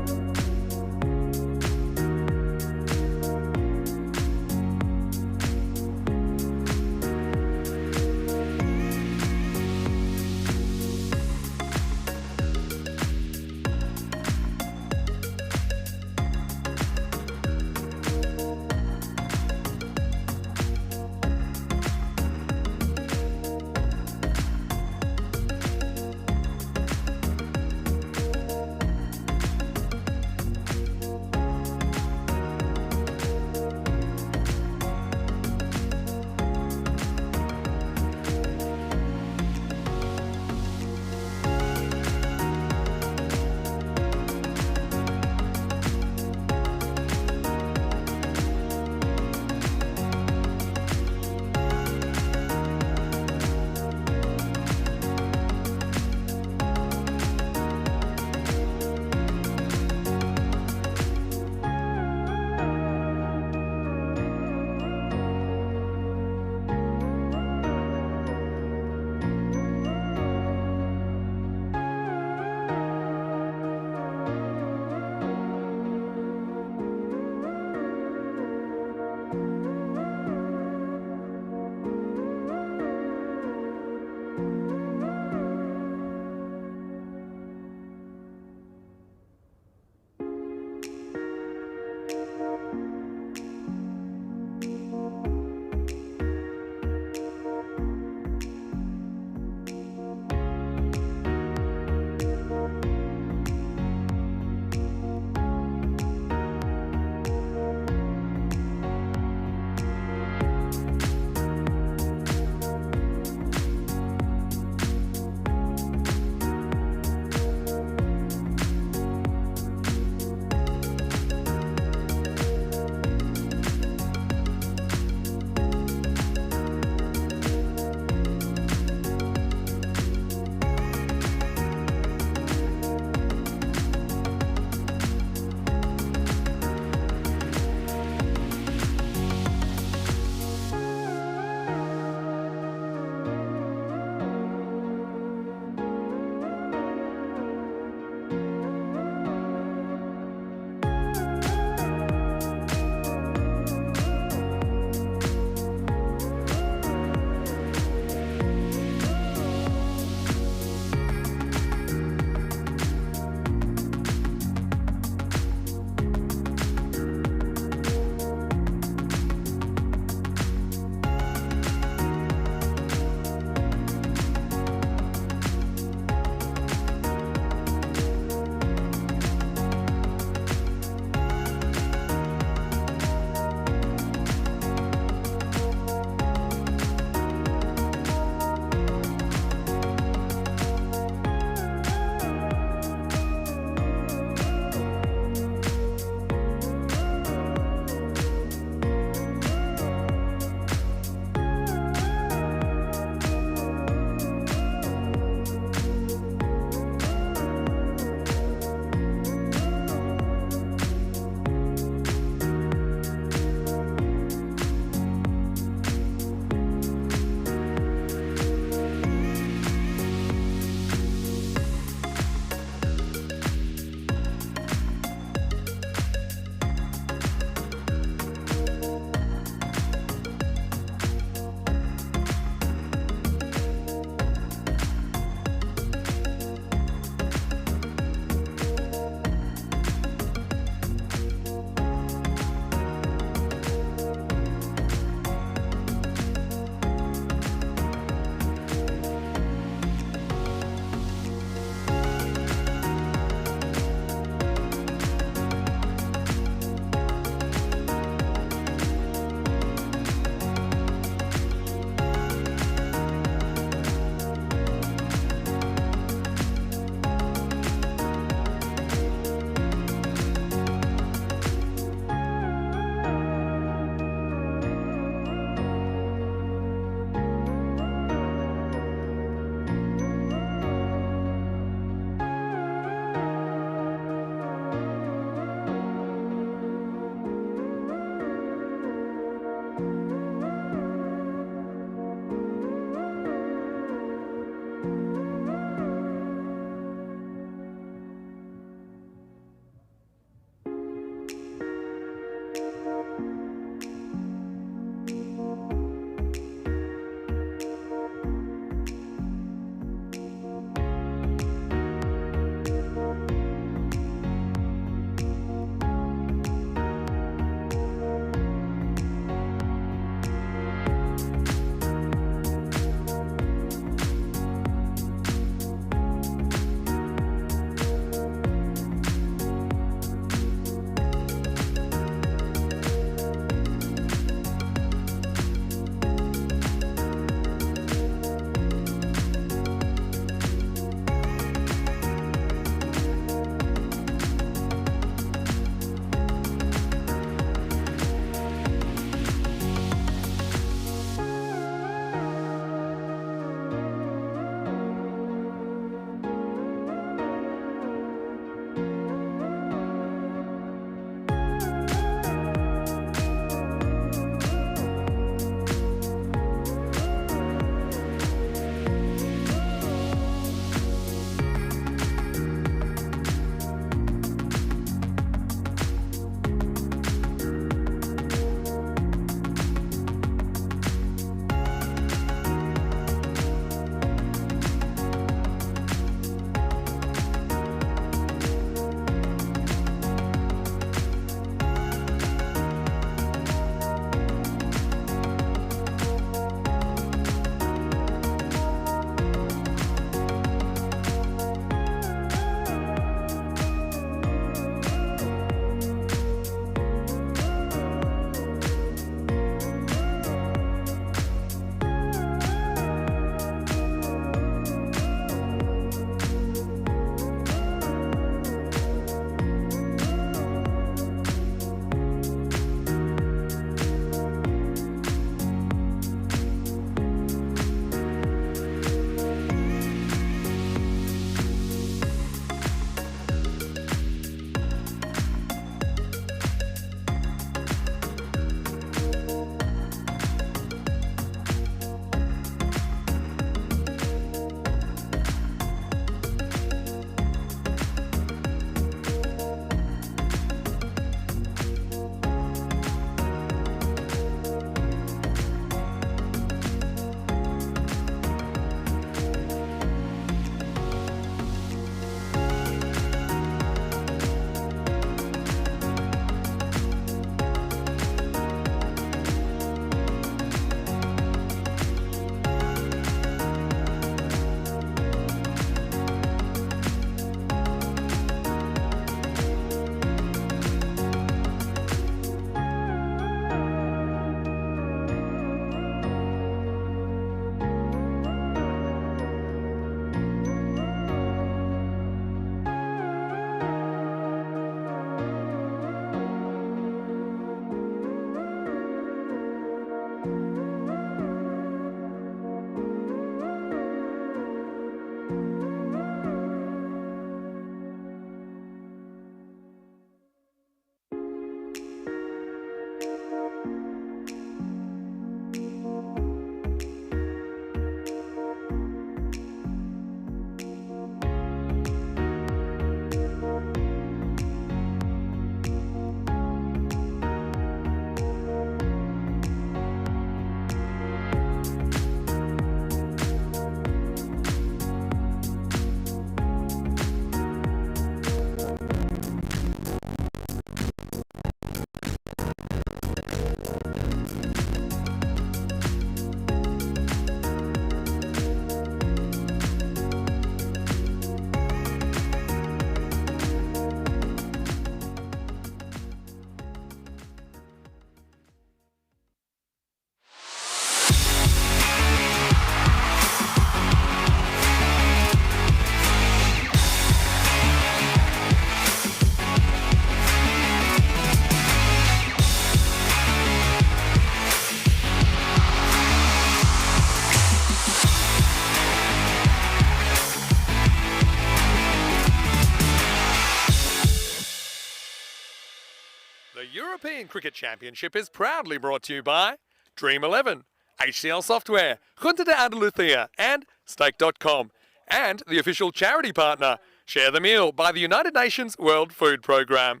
The European Cricket Championship is proudly brought to you by Dream11, HCL Software, Junta de Andalucía, and Stake.com. And the official charity partner, Share the Meal, by the United Nations World Food Programme.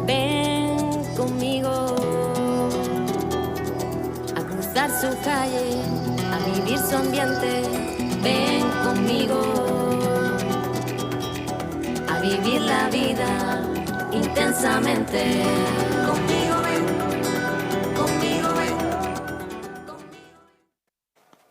Ven conmigo a cruzar su calle, a vivir su ambiente. Ven conmigo a vivir la vida intensamente. Conmigo ven, conmigo ven.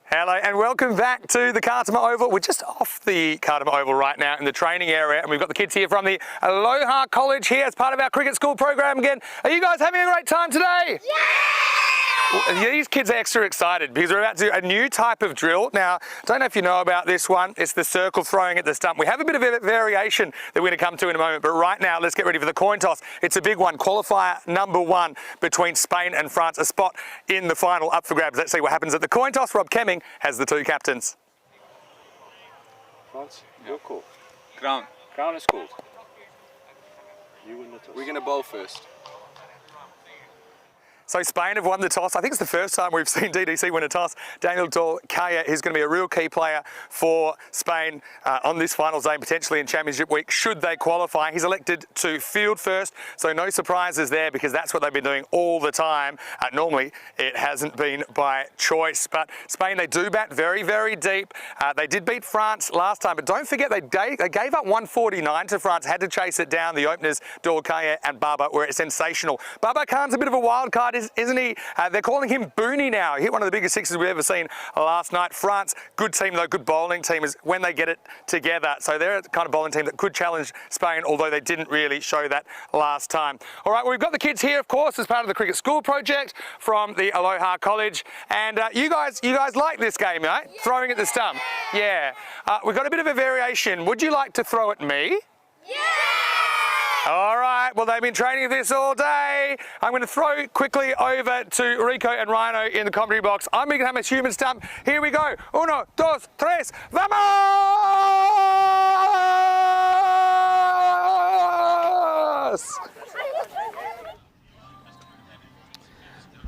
Hello and welcome back to the Cartama Oval. We're just off the Cartama Oval right now in the training area, and we've got the kids here from the Aloha College here as part of our cricket school program again. Are you guys having a great time today? Yeah! Well, these kids are extra excited because we're about to do a new type of drill. Now, I don't know if you know about this one. It's the circle throwing at the stump. We have a bit of a variation that we're going to come to in a moment, but right now, let's get ready for the coin toss. It's a big one, qualifier number 1 between Spain and France, a spot in the final up for grabs. Let's see what happens at the coin toss. Rob Kemming has the 2 captains. France, your call. Crown. Crown is called. You win the toss. We're going to bowl first. So Spain have won the toss. I think it's the first time we've seen DDC win a toss. Daniel Torcaya is going to be a real key player for Spain on this finals day, potentially in Championship Week, should they qualify. He's elected to field first, so no surprises there because that's what they've been doing all the time. Normally, it hasn't been by choice, but Spain, they do bat very, very deep. They did beat France last time, but don't forget they gave up 149 to France, had to chase it down. The openers, Torcaya and Baba, were sensational. Baba Khan's a bit of a wild card, isn't he? They're calling him Boonie now. He hit one of the biggest sixes we've ever seen last night. France, good team though, good bowling team is when they get it together. So they're the kind of bowling team that could challenge Spain, although they didn't really show that last time. All right, well, we've got the kids here, of course, as part of the cricket school project from the Aloha College. And you guys like this game, right? Yeah. Throwing at the stump. Yeah. We've got a bit of a variation. Would you like to throw at me? Yeah! All right, well, they've been training this all day. I'm going to throw quickly over to Rico and Rhino in the commentary box. I'm going to have a human stump. Here we go. 1, 2, 3, vamos!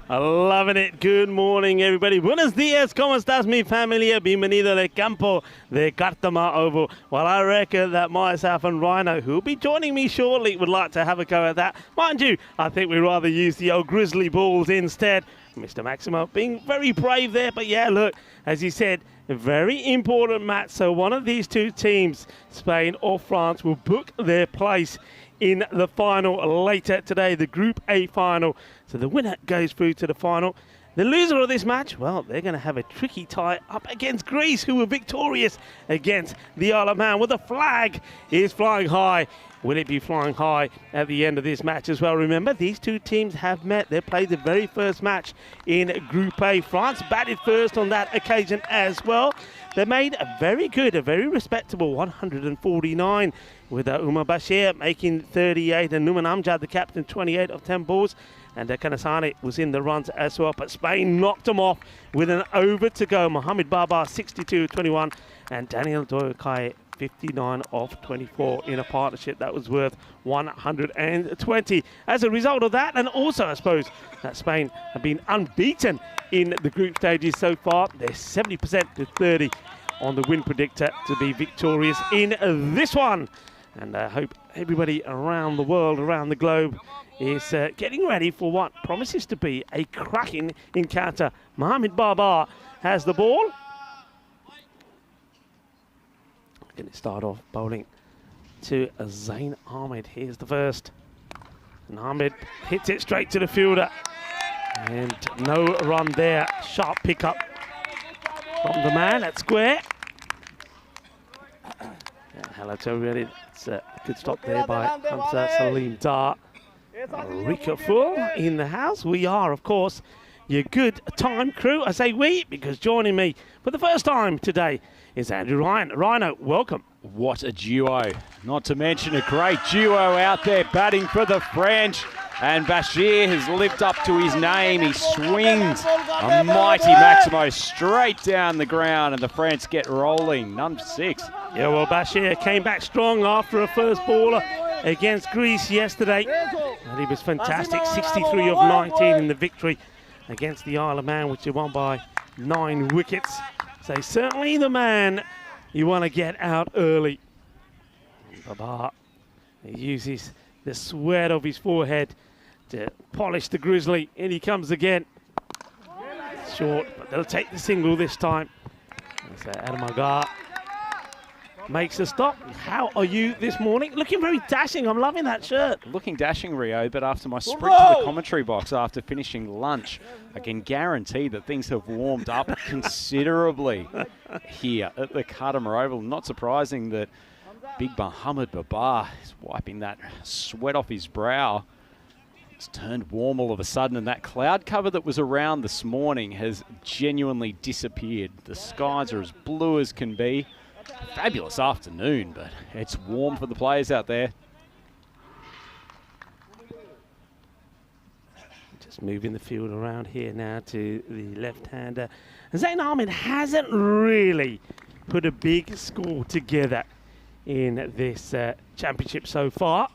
Loving it. Good morning, everybody. Buenos días. ¿Cómo estás, mi familia? Bienvenido al campo de Cartama Oval. Well, I reckon that myself and Rhino, who will be joining me shortly, would like to have a go at that. Mind you, I think we'd rather use the old grizzly balls instead. Mr. Maximo being very brave there. But yeah, look, as you said, a very important match. So one of these 2 teams, Spain or France, will book their place in the final later today, the Group A final. So the winner goes through to the final. The loser of this match, well, they're going to have a tricky tie up against Greece, who were victorious against the Isle of Man. Well, the flag is flying high. Will it be flying high at the end of this match as well? Remember, these 2 teams have met. They played the very first match in Group A. France batted first on that occasion as well. They made a very good, a very respectable 149 with Umar Bashir making 38 and Numan Amjad, the captain, 28 of 10 balls. And Kanasani was in the runs as well. But Spain knocked them off with an over to go. Mohamed Baba, 62-21. And Daniel Torcaya, 59 of 24 in a partnership that was worth 120. As a result of that, and also I suppose that Spain have been unbeaten in the group stages so far. They're 70% to 30 on the win predictor to be victorious in this one. And I hope everybody around the world, around the globe, is getting ready for what promises to be a cracking encounter. Mohamed Baba has the ball. Going to start off bowling to Zain Ahmed. Here's the first. And Ahmed hits it straight to the fielder. And no run there. Sharp pickup from the man at square. And hello to everybody. It's a good stop there by Hamza Salim Dar. Rika Full in the house. We are, of course, your good time crew. I say we because joining me for the first time today is Andrew Ryan. Rhino, welcome. What a duo. Not to mention a great duo out there batting for the French. And Bashir has lived up to his name. He swings a mighty Maximo straight down the ground, and the French get rolling. None for 6. Yeah, well, Bashir came back strong after a first baller against Greece yesterday. And he was fantastic, 63 of 19 in the victory against the Isle of Man, which he won by 9 wickets. So certainly the man you want to get out early. Babar, he uses the sweat of his forehead to polish the Grizzly, and he comes again. Short, but they'll take the single this time. So Adamagar makes a stop. How are you this morning? Looking very dashing. I'm loving that shirt. Looking dashing, Rio, but after my sprint to the commentary box after finishing lunch, I can guarantee that things have warmed up considerably here at the Qatar Oval. Not surprising that big Mohamed Babar is wiping that sweat off his brow. It's turned warm all of a sudden, and that cloud cover that was around this morning has genuinely disappeared. The skies are as blue as can be. Fabulous afternoon, but it's warm for the players out there. Just moving the field around here now to the left-hander. Zain Ahmed hasn't really put a big score together in this championship so far.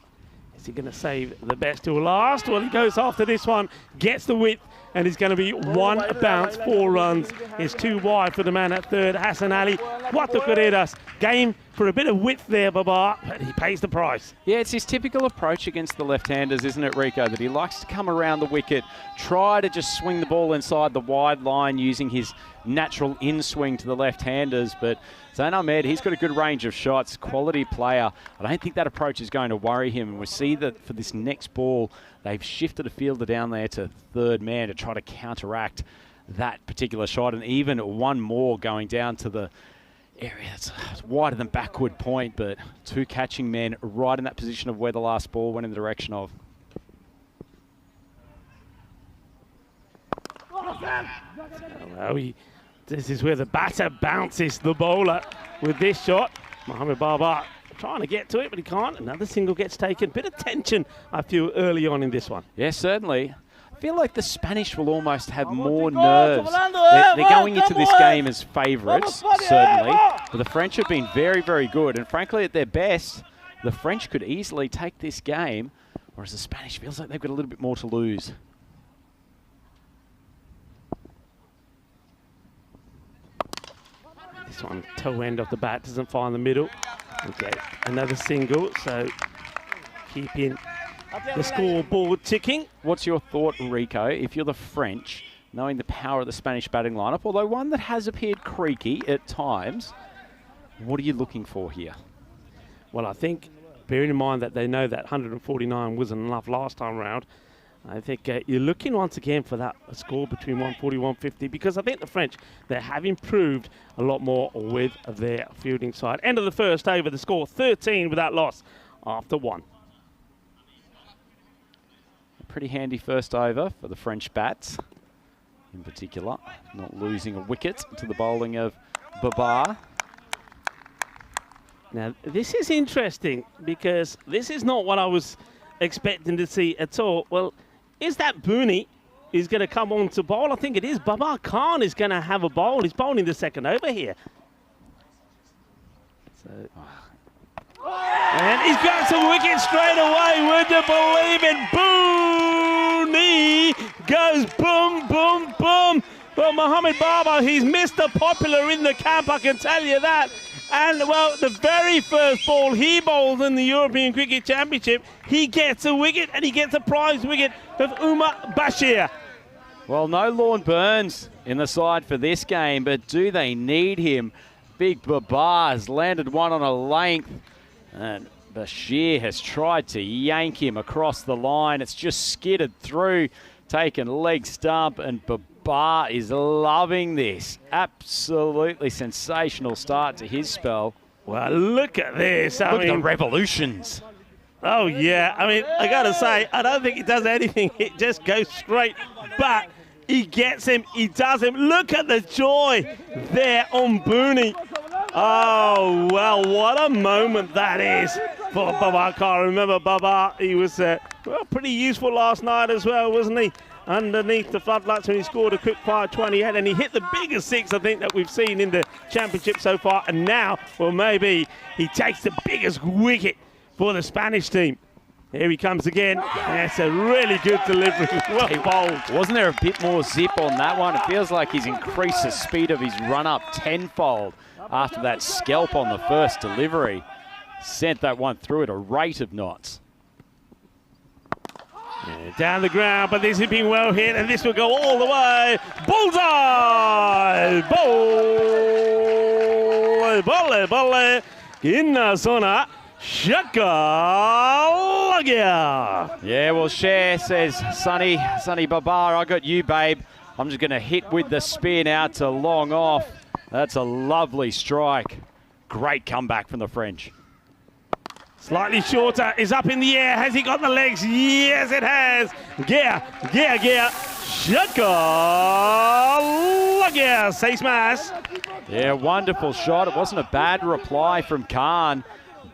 Is he going to save the best till last? Well, he goes after this one, gets the width, and he's going to be 1 bounce, 4 runs. It's 2 wide for the man at third, Hassan Ali. What the Correras. Game for a bit of width there, Babar, but he pays the price. Yeah, it's his typical approach against the left-handers, isn't it, Rico? That he likes to come around the wicket, try to just swing the ball inside the wide line using his natural in-swing to the left-handers. But Zain Ahmed, he's got a good range of shots, quality player. I don't think that approach is going to worry him. And we see that for this next ball, they've shifted a fielder down there to third man to try to counteract that particular shot. And even one more going down to the area that's wider than backward point, but 2 catching men right in that position of where the last ball went in the direction of. Well, this is where the batter bounces the bowler with this shot. Mohamed Babar trying to get to it, but he can't. Another single gets taken. Bit of tension, I feel, early on in this one. Yeah, certainly. I feel like the Spanish will almost have more nerves. They're going into this game as favourites, certainly. But the French have been very, very good. And frankly, at their best, the French could easily take this game, whereas the Spanish feels like they've got a little bit more to lose. This one, toe end of the bat, doesn't find the middle. Okay, another single, so keeping the scoreboard ticking. What's your thought, Rico, if you're the French, knowing the power of the Spanish batting lineup, although one that has appeared creaky at times, what are you looking for here? Well, I think, bearing in mind that they know that 149 wasn't enough last time round, I think you're looking once again for that score between 140 and 150, because I think the French, they have improved a lot more with their fielding side. End of the first over, the score 13 without loss after 1. Pretty handy first over for the French bats, in particular, not losing a wicket to the bowling of Babar. Now, this is interesting because this is not what I was expecting to see at all. Well, is that Booney is going to come on to bowl? I think it is. Babar Khan is going to have a bowl. He's bowling the second over here. So, and he's got some wickets straight away. Would you believe it? Booney goes boom, boom, boom. Well, Mohamed Babar, he's Mr. Popular in the camp, I can tell you that. And, well, the very first ball he bowled in the European Cricket Championship, he gets a wicket, and he gets a prize wicket of Umar Bashir. Well, no Lorne Burns in the side for this game, but do they need him? Big Babar has landed one on a length, and Bashir has tried to yank him across the line. It's just skidded through, taken leg stump, and Babar is loving this. Absolutely sensational start to his spell. Well, look at this. Look at the revolutions. Oh, yeah. I mean, I got to say, I don't think he does anything. It just goes straight. But he gets him. He does him. Look at the joy there on Booney. Oh, well, what a moment that is for Babar Khan. Remember, Babar, he was pretty pretty useful last night as well, wasn't he? Underneath the floodlights when he scored a quick fire 28, and he hit the biggest six, I think, that we've seen in the championship so far. And now, well, maybe he takes the biggest wicket for the Spanish team. Here he comes again. That's a really good delivery. Well bowled. Wasn't there a bit more zip on that one? It feels like he's increased the speed of his run-up tenfold after that scalp on the first delivery. Sent that one through at a rate of knots. Yeah, down the ground, but this has been well hit, and this will go all the way. Bullseye! Bolle, bolle, in the zona. Shaka! Yeah, well, Cher says, Sonny Babar, I got you, babe. I'm just going to hit with the spin out to long off. That's a lovely strike. Great comeback from the French. Slightly shorter, is up in the air. Has he got the legs? Yes, it has. Gear. Shaka! Say smash. Yeah, wonderful shot. It wasn't a bad reply from Khan,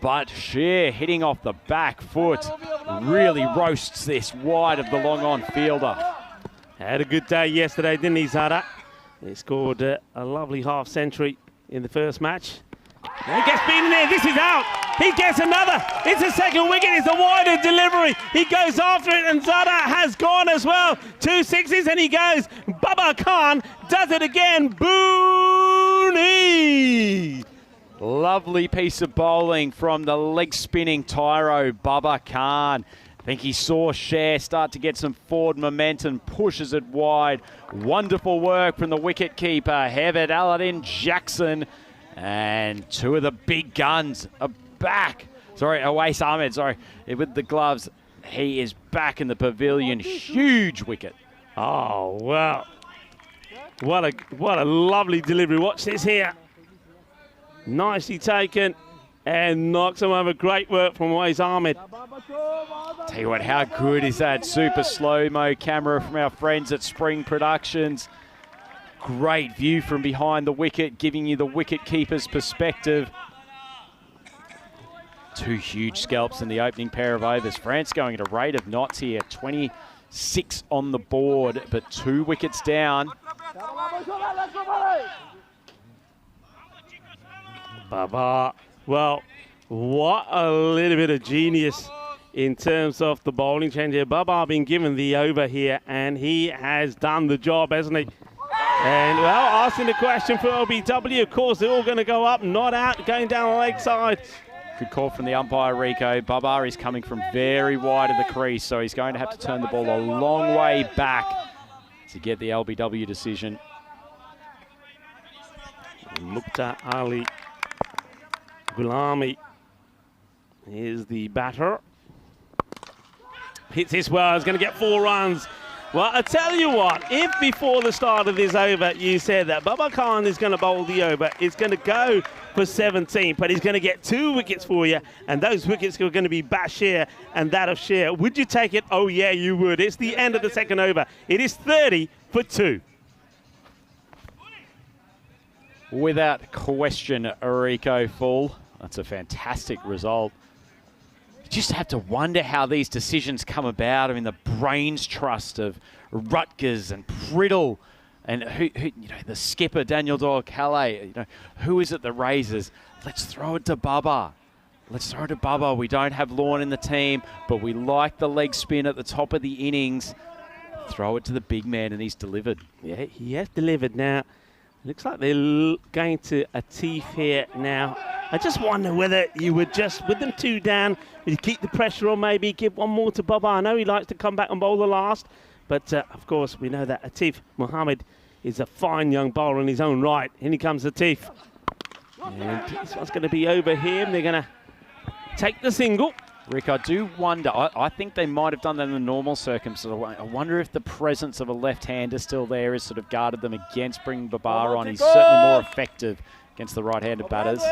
but Cher hitting off the back foot really roasts this wide of the long-on fielder. Had a good day yesterday, didn't he, Zara? He scored a lovely half-century in the first match. He gets beaten there. This is out. He gets another. It's a second wicket. It's a wider delivery. He goes after it, and Zara has gone as well. 2 sixes, and he goes. Baba Khan does it again. Booney. Lovely piece of bowling from the leg-spinning Tyro, Baba Khan. I think he saw Cher start to get some forward momentum, pushes it wide. Wonderful work from the wicket-keeper, Herbert Aladdin Jackson. And two of the big guns are back. Awais Ahmed, with the gloves. He is back in the pavilion. Huge wicket. Oh, wow. What a lovely delivery. Watch this here. Nicely taken and knocks him over. Great work from Awais Ahmed. Tell you what, how good is that super slow-mo camera from our friends at Spring Productions? Great view from behind the wicket, giving you the wicket-keeper's perspective. Two huge scalps in the opening pair of overs. France going at a rate of knots here. 26 on the board, but 2 wickets down. Baba. Well, what a little bit of genius in terms of the bowling change here. Baba been given the over here, and he has done the job, hasn't he? And, well, asking the question for LBW. Of course, they're all going to go up, not out, going down the leg side. Good call from the umpire, Rico. Babar is coming from very wide of the crease, so he's going to have to turn the ball a long way back to get the LBW decision. Mukta Ali Gulami is the batter. Hits this well, he's going to get 4 runs. Well, I tell you what, if before the start of this over you said that Baba Khan is going to bowl the over, it's going to go for 17, but he's going to get 2 wickets for you, and those wickets are going to be Bashir and that of Cher. Would you take it? Oh, yeah, you would. It's the end of the second over. It is 30 for 2. Without question, Rico full. That's a fantastic result. You just have to wonder how these decisions come about. I mean, the brains trust of Rutgers and Priddle and who the skipper, Daniel Doyle-Calais. Who is it that raises? Let's throw it to Baba. Let's throw it to Baba. We don't have Lorne in the team, but we like the leg spin at the top of the innings. Throw it to the big man, and he's delivered. Yeah, he has delivered now. Looks like they're going to Atif here now. I just wonder whether you would just, with them 2 down, would you keep the pressure on, maybe give 1 more to Baba. I know he likes to come back and bowl the last, but of course we know that Atif Mohammed is a fine young bowler in his own right. In he comes Atif. And this one's going to be over here. They're going to take the single. Rick, I do wonder, I think they might have done that in the normal circumstances. I wonder if the presence of a left-hander still there has sort of guarded them against bringing Babar on. He's certainly more effective against the right-handed batters.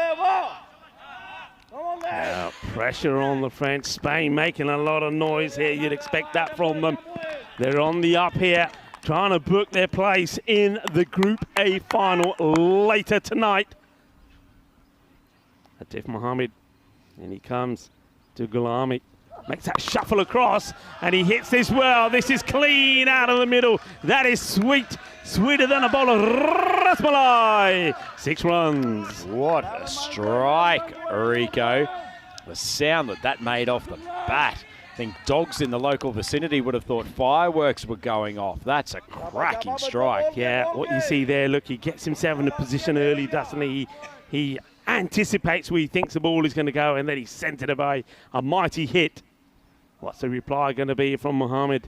Now, pressure on the French. Spain making a lot of noise here. You'd expect that from them. They're on the up here, trying to book their place in the Group A final later tonight. Atif Mohammed, and he comes to Gulami. Makes that shuffle across, and he hits this well. This is clean out of the middle. That is sweet. Sweeter than a bowl of rasmalai. 6 runs. What a strike, Rico. The sound that made off the bat. I think dogs in the local vicinity would have thought fireworks were going off. That's a cracking strike. Yeah, what you see there, look, he gets himself in a position early, doesn't he? He anticipates where he thinks the ball is going to go, and then he sent it away. A mighty hit. What's the reply going to be from Mohammed?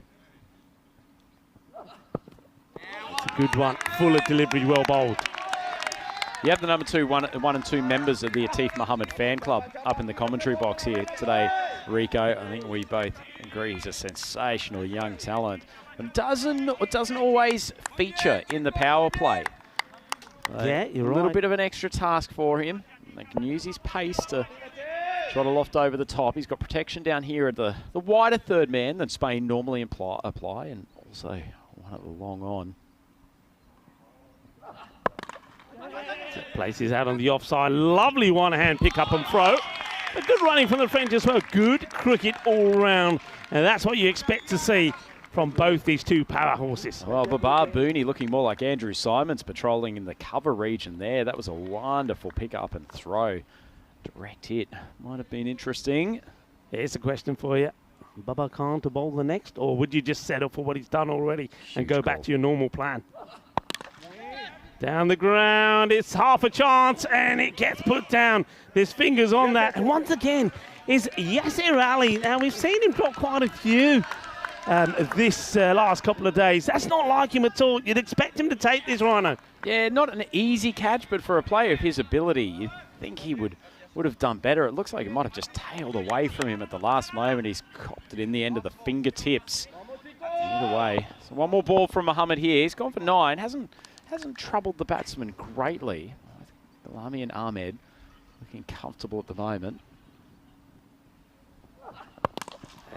It's a good one. Full of delivery, well bowled. You have the number 2, 1 and 2 members of the Atif Mohammed fan club up in the commentary box here today, Rico. I think we both agree he's a sensational young talent and doesn't always feature in the power play. Yeah, you're right. A little bit of an extra task for him. They can use his pace to try to loft over the top. He's got protection down here at the wider third man than Spain normally apply, and also one at the long on. Places out on the offside. Lovely one-hand pick-up and throw. A good running from the French as well. Good cricket all round. And that's what you expect to see from both these two power horses. Well, Babar Booney looking more like Andrew Simons patrolling in the cover region there. That was a wonderful pick-up and throw. Direct hit. Might have been interesting. Here's a question for you. Baba Khan to bowl the next, or would you just settle for what he's done already and go back to your normal plan? Down the ground, it's half a chance, and it gets put down. There's fingers on that. And once again, is Yasir Ali. Now, we've seen him drop quite a few this last couple of days. That's not like him at all. You'd expect him to take this, Rhino. Yeah, not an easy catch, but for a player of his ability, you'd think he would have done better. It looks like it might have just tailed away from him at the last moment. He's copped it in the end of the fingertips. Either way. So one more ball from Mohammed here. He's gone for 9. Hasn't troubled the batsman greatly. Galami and Ahmed looking comfortable at the moment.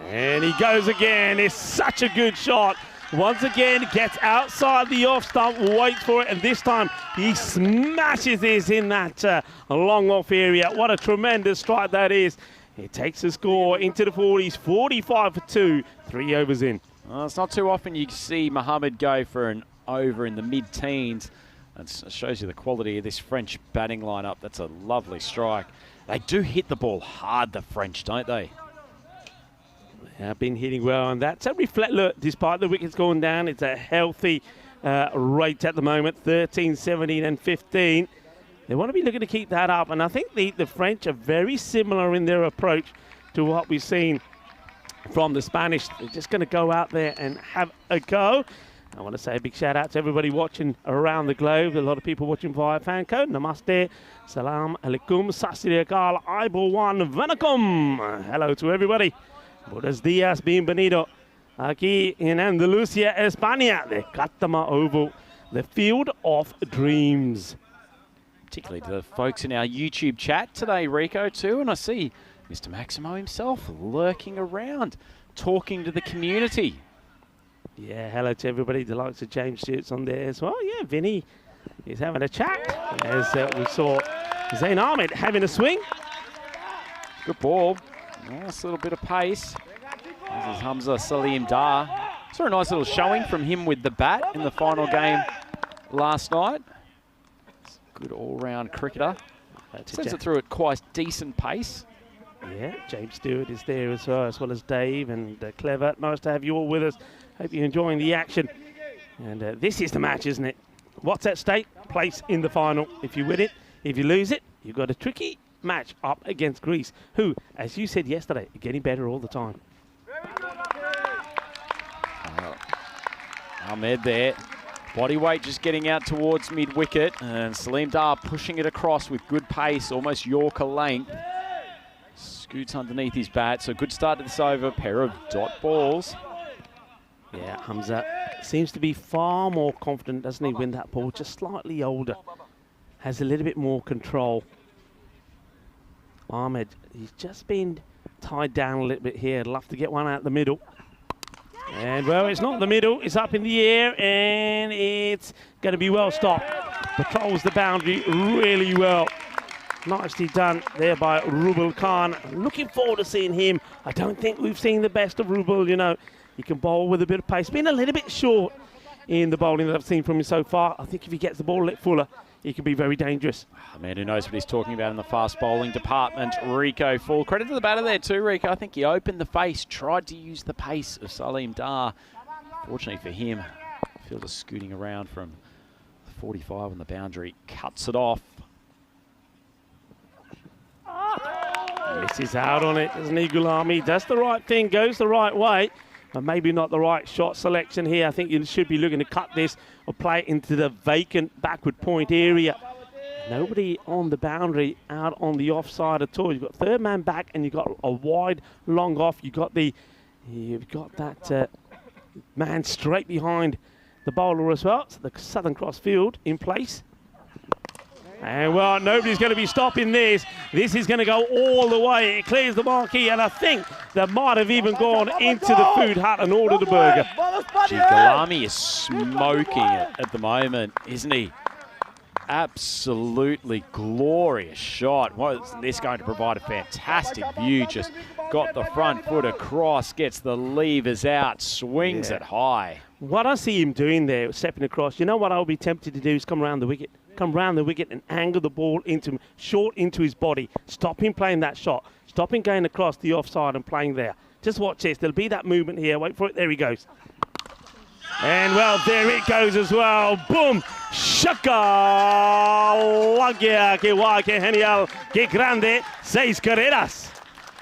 And he goes again. It's such a good shot. Once again, gets outside the off stump, waits for it, and this time he smashes this in that long off area. What a tremendous strike that is. It takes the score into the 40s, 45 for 2, 3 overs in. Well, it's not too often you see Mohammed go for an over in the mid-teens. It shows you the quality of this French batting lineup. That's a lovely strike. They do hit the ball hard, the French, don't they? They have been hitting well on that. So reflect, look, despite the wickets going down, it's a healthy rate at the moment, 13, 17 and 15. They want to be looking to keep that up. And I think the French are very similar in their approach to what we've seen from the Spanish. They're just going to go out there and have a go. I want to say a big shout out to everybody watching around the globe. A lot of people watching via fan code. Namaste, salam alaikum, sat sri akal, aibowan, vanakum. Hello to everybody. Buenos días, bienvenido. Aquí en Andalusia, España, the Katama Oval, the field of dreams. Particularly to the folks in our YouTube chat today, Rico, too. And I see Mr. Maximo himself lurking around, talking to the community. Yeah, hello to everybody. The likes of James Stewart's on there as well. Yeah, Vinny is having a chat. As we saw Zain Ahmed having a swing. Good ball. Nice little bit of pace. This is Hamza Salim Dar. Saw a nice little showing from him with the bat in the final game last night. Good all-round cricketer. Sends it through at quite decent pace. Yeah, James Stewart is there as well as Dave and Clever. Nice to have you all with us. Hope you're enjoying the action. And this is the match, isn't it? What's at stake? Place in the final. If you win it, if you lose it, you've got a tricky match up against Greece, who, as you said yesterday, are getting better all the time. Ahmed there. Body weight just getting out towards mid-wicket. And Salim Dar pushing it across with good pace, almost Yorker length. Scoots underneath his bat, so good start to this over. Pair of dot balls. Yeah, Hamza seems to be far more confident, doesn't he, when that ball just slightly older. Has a little bit more control. Ahmed, he's just been tied down a little bit here. I'd love to get one out the middle. And, well, it's not the middle. It's up in the air, and it's going to be well stopped. Patrols the boundary really well. Nicely done there by Rubal Khan. Looking forward to seeing him. I don't think we've seen the best of Rubal, you know. He can bowl with a bit of pace. Been a little bit short in the bowling that I've seen from him so far. I think if he gets the ball a little fuller, he can be very dangerous. A man who knows what he's talking about in the fast bowling department, Rico. Full credit to the batter there too, Rico. I think he opened the face, tried to use the pace of Salim Dar. Fortunately for him, fielder scooting around from 45 on the boundary, cuts it off. Misses out on it, doesn't he, Gulami? Does the right thing, goes the right way, but maybe not the right shot selection here. I think you should be looking to cut this or play it into the vacant backward point area. Nobody on the boundary out on the offside at all. You've got third man back and you've got a wide long off. You've got that man straight behind the bowler as well. So the Southern Cross field in place. And well, nobody's going to be stopping this. This is going to go all the way. It clears the marquee, and I think that might have even gone into the food hut and ordered a burger. Gee, Gulami is smoking it at the moment, isn't he? Absolutely glorious shot. Was this going to provide a fantastic view? Just got the front foot across, gets the levers out, swings it high. What I see him doing there, stepping across, you know what I'll be tempted to do is come around the wicket. Come round the wicket and angle the ball short into his body. Stop him playing that shot. Stop him going across the offside and playing there. Just watch this. There'll be that movement here. Wait for it. There he goes. And, well, there it goes as well. Boom! Shaka! Lagia que guay, que genial, que grande, 6 carreras.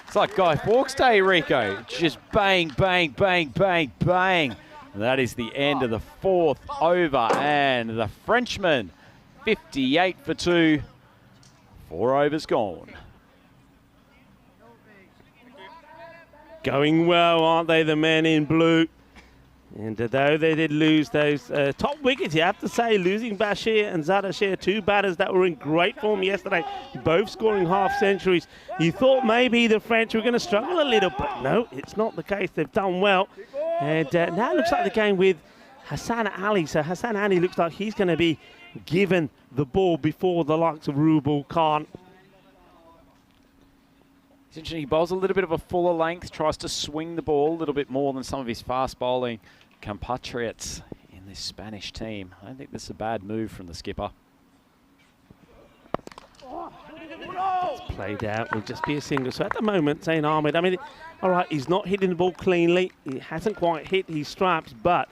It's like Guy Fawkes Day, Rico. Just bang, bang, bang, bang, bang. And that is the end of the 4th over. And the Frenchman, 58 for 2. 4 overs gone. Going well, aren't they, the men in blue? And though they did lose those top wickets, you have to say, losing Bashir and Zadashir, 2 batters that were in great form yesterday, both scoring half centuries. You thought maybe the French were going to struggle a little, but no, it's not the case. They've done well. And now it looks like the game with Hassan Ali. So Hassan Ali looks like he's going to be given the ball before the likes of Rubal Khan. It's interesting, he bowls a little bit of a fuller length, tries to swing the ball a little bit more than some of his fast bowling compatriots in this Spanish team. I don't think this is a bad move from the skipper. It's played out, will just be a single. So at the moment, Zain Ahmed, I mean, all right, he's not hitting the ball cleanly. He hasn't quite hit his stripes, but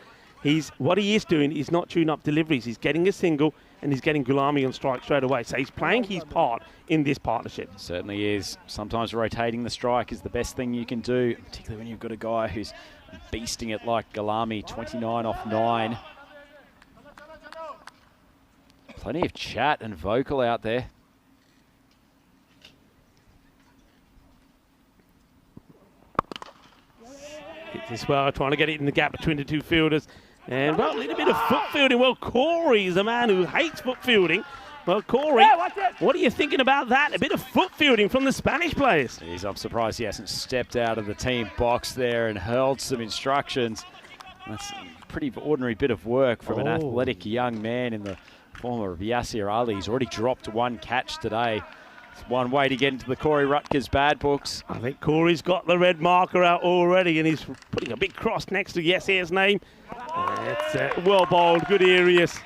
what he is doing is not tuning up deliveries. He's getting a single and he's getting Gulami on strike straight away. So he's playing his part in this partnership. Certainly is. Sometimes rotating the strike is the best thing you can do, particularly when you've got a guy who's beasting it like Gulami, 29 off 9. Plenty of chat and vocal out there. Hit this well, trying to get it in the gap between the 2 fielders. And, well, a little bit of foot fielding. Well, Corey is a man who hates foot fielding. Well, Corey, what are you thinking about that? A bit of foot fielding from the Spanish players. Jeez, I'm surprised he hasn't stepped out of the team box there and hurled some instructions. That's a pretty ordinary bit of work from an athletic young man in the form of Yasir Ali. He's already dropped 1 catch today. It's one way to get into the Corey Rutgers bad books. I think Corey's got the red marker out already, and he's putting a big cross next to Yasir's name. It's well bowled, good areas.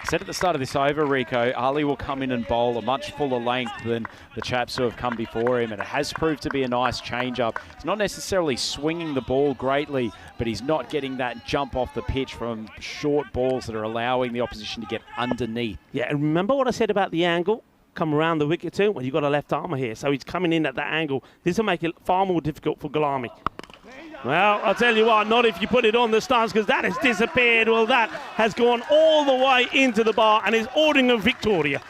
I said at the start of this over, Rico, Ali will come in and bowl a much fuller length than the chaps who have come before him, and it has proved to be a nice change-up. He's not necessarily swinging the ball greatly, but he's not getting that jump off the pitch from short balls that are allowing the opposition to get underneath. Yeah, and remember what I said about the angle? Come around the wicket too. Well, you've got a left armour here, so he's coming in at that angle. This will make it far more difficult for Gulami. Well, I'll tell you what, not if you put it on the stance, because that has disappeared. Well, that has gone all the way into the bar and is ordering a Victoria.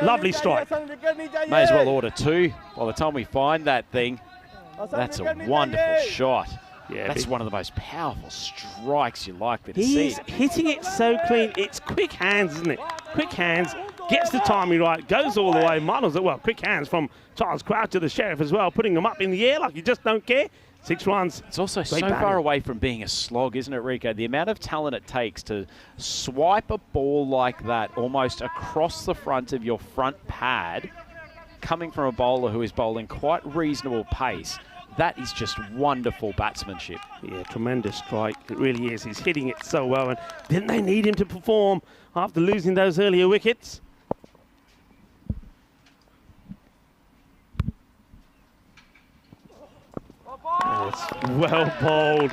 Lovely strike. May as well order 2 by the time we find that thing. That's a wonderful shot. Yeah, that's one of the most powerful strikes you're likely to see. He's hitting it so clean. It's quick hands, isn't it? Quick hands, gets the timing right, goes all the way, models it well. Quick hands from Charles Croucher, the sheriff as well, putting them up in the air like you just don't care. 6 runs. It's also Great so batting. far away from being a slog, isn't it, Rico? The amount of talent it takes to swipe a ball like that almost across the front of your front pad, coming from a bowler who is bowling quite reasonable pace. That is just wonderful batsmanship. Yeah, tremendous strike. It really is. He's hitting it so well. And didn't they need him to perform after losing those earlier wickets? Yes, well bowled.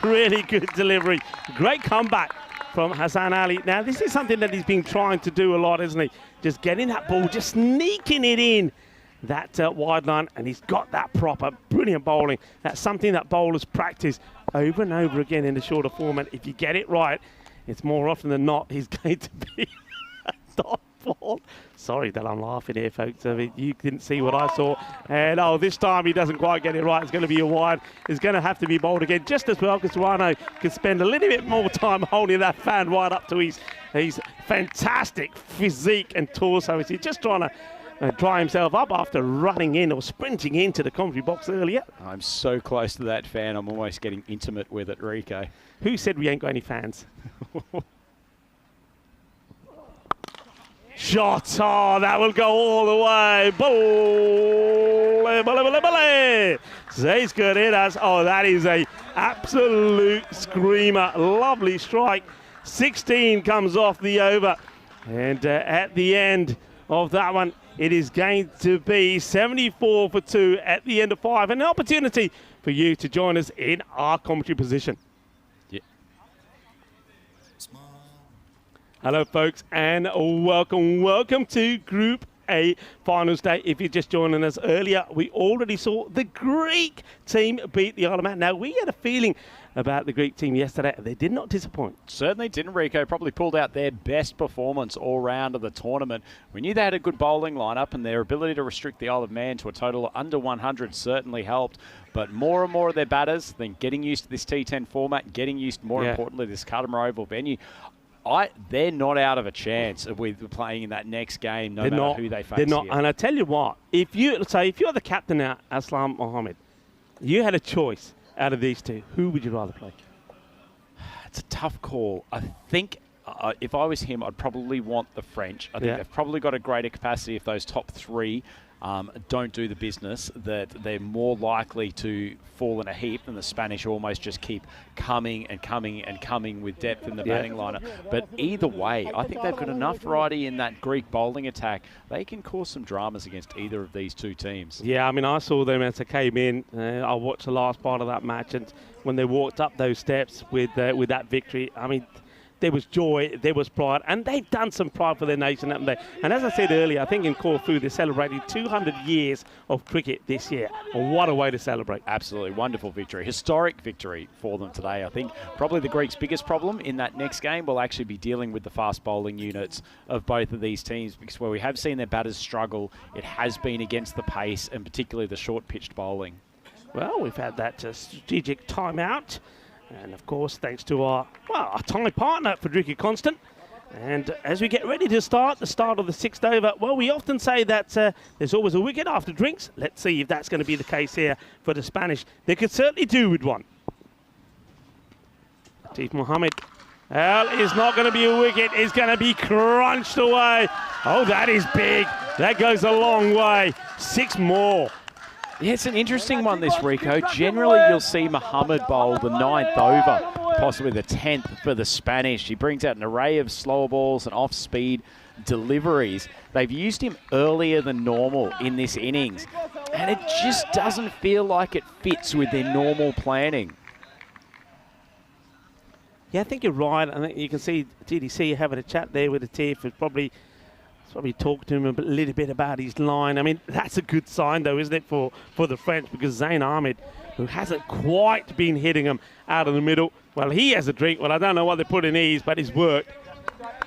Really good delivery. Great comeback from Hassan Ali. Now, this is something that he's been trying to do a lot, isn't he? Just getting that ball, just sneaking it in that wide line, and he's got that proper, brilliant bowling. That's something that bowlers practice over and over again in the shorter format. If you get it right, it's more often than not, he's going to be a dot ball. Sorry that I'm laughing here, folks. I mean, you didn't see what I saw. And, oh, this time he doesn't quite get it right. It's going to be a wide. It's going to have to be bowled again just as well, because Rhino can spend a little bit more time holding that fan right up to his fantastic physique and torso. He's just trying to dry himself up after running in or sprinting into the commentary box earlier. I'm so close to that fan, I'm almost getting intimate with it, Rico. Who said we ain't got any fans? Shot, oh, that will go all the way. Zay's good hit us. Oh, that is a absolute screamer. Lovely strike. 16 comes off the over. And at the end of that one, it is going to be 74 for 2 at the end of 5. An opportunity for you to join us in our commentary position. Yeah. Hello, folks, and welcome to Group A Finals Day. If you're just joining us earlier, we already saw the Greek team beat the Isle of Man. Now, we had a feeling about the Greek team yesterday. They did not disappoint. Certainly didn't, Rico. Probably pulled out their best performance all round of the tournament. We knew they had a good bowling lineup, and their ability to restrict the Isle of Man to a total of under 100 certainly helped. But more and more of their batters, then getting used to this T10 format, getting used, more importantly, this Cuddamore Oval venue, they're not out of a chance with playing in that next game, no matter who they face. They're not. Here. And I tell you what, if you're the captain now, Aslam Mohammed, you had a choice out of these two, who would you rather play? It's a tough call. I think if I was him, I'd probably want the French. I think they've probably got a greater capacity if those top three don't do the business, that they're more likely to fall in a heap, and the Spanish almost just keep coming and coming and coming with depth in the batting lineup. But either way, I think they've got enough variety in that Greek bowling attack. They can cause some dramas against either of these two teams. Yeah, I mean, I saw them as they came in. I watched the last part of that match, and when they walked up those steps with that victory, I mean, there was joy, there was pride, and they've done some pride for their nation, haven't they? And as I said earlier, I think in Corfu they're celebrating 200 years of cricket this year. And what a way to celebrate. Absolutely wonderful victory. Historic victory for them today. I think probably the Greeks' biggest problem in that next game will actually be dealing with the fast bowling units of both of these teams, because where we have seen their batters struggle, it has been against the pace and particularly the short-pitched bowling. Well, we've had that strategic timeout. And, of course, thanks to our tie partner, Frederica Constant. And as we get ready to start the start of the 6th over, well, we often say that there's always a wicket after drinks. Let's see if that's going to be the case here for the Spanish. They could certainly do with one. Latif Mohammed. Well, it's not going to be a wicket. It's going to be crunched away. Oh, that is big. That goes a long way. 6 more. Yeah, it's an interesting one, this, Rico. Generally, you'll see Mohammed bowl the 9th over, possibly the 10th for the Spanish. He brings out an array of slower balls and off-speed deliveries. They've used him earlier than normal in this innings, and it just doesn't feel like it fits with their normal planning. Yeah, I think you're right. I think you can see TDC having a chat there with the TIF. It's probably talk to him a little bit about his line. I mean, that's a good sign, though, isn't it, for the French? Because Zain Ahmed, who hasn't quite been hitting him out of the middle, well, he has a drink. Well, I don't know what they put in his, but it's worked.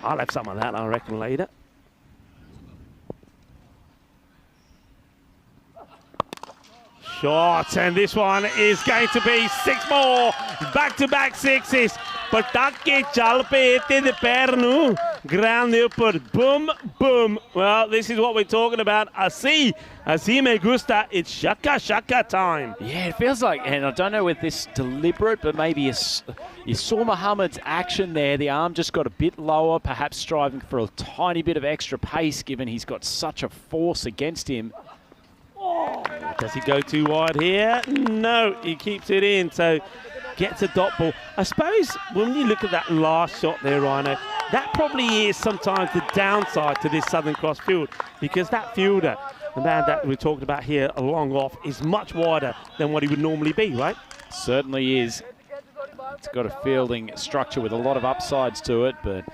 I'll have some of that, I reckon, later. Shots, and this one is going to be 6 more. Back-to-back sixes. ਪਟਾਕੇ ਚੱਲ ਪਏ ਤੇ ਦੇ ਪੈਰ ਨੂੰ ground ਦੇ ਉੱਪਰ boom boom. Well, this is what we're talking about. Así me gusta. It's shaka time. Yeah, it feels like, and I don't know if this is deliberate, but maybe you saw Mohammed's action there. The arm just got a bit lower, perhaps striving for a tiny bit of extra pace, given he's got such a force against him. Does he go too wide here? No, he keeps it in, so gets a dot ball. I suppose when you look at that last shot there, Rhino, that probably is sometimes the downside to this Southern Cross field, because that fielder, the man that we're talking about here, a long off, is much wider than what he would normally be, right? Certainly is. It's got a fielding structure with a lot of upsides to it, but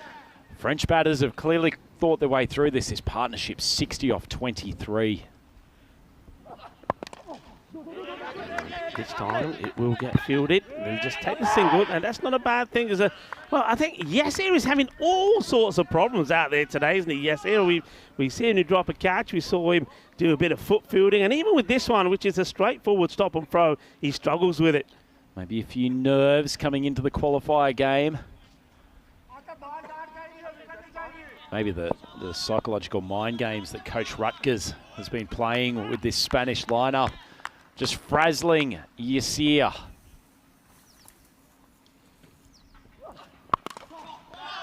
French batters have clearly thought their way through this. This partnership 60 off 23. This time it will get fielded. They'll just take the single, and that's not a bad thing. Well, I think Yasser is having all sorts of problems out there today, isn't he? Yasser, we see him drop a catch. We saw him do a bit of foot fielding, and even with this one, which is a straightforward stop and throw, he struggles with it. Maybe a few nerves coming into the qualifier game. Maybe the psychological mind games that Coach Rutgers has been playing with this Spanish lineup. Just frazzling Yasser.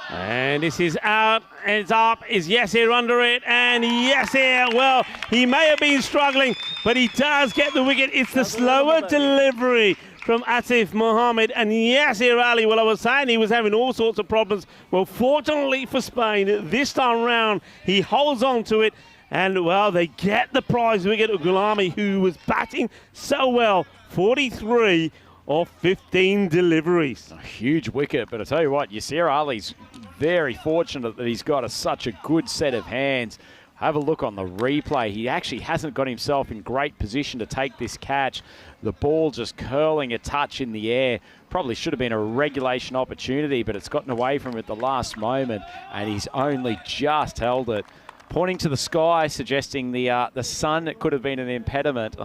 And this is out, and it's up. Is Yasser under it? And Yasser, well, he may have been struggling, but he does get the wicket. It's the slower delivery from Atif Mohammed. And Yasser Ali, well, I was saying he was having all sorts of problems. Well, fortunately for Spain, this time round, he holds on to it. And, well, they get the prize wicket of Gulami, who was batting so well. 43 of 15 deliveries. A huge wicket, but I tell you what, Yasser Ali's very fortunate that he's got such a good set of hands. Have a look on the replay. He actually hasn't got himself in great position to take this catch. The ball just curling a touch in the air. Probably should have been a regulation opportunity, but it's gotten away from him at the last moment, and he's only just held it. Pointing to the sky, suggesting the sun could have been an impediment.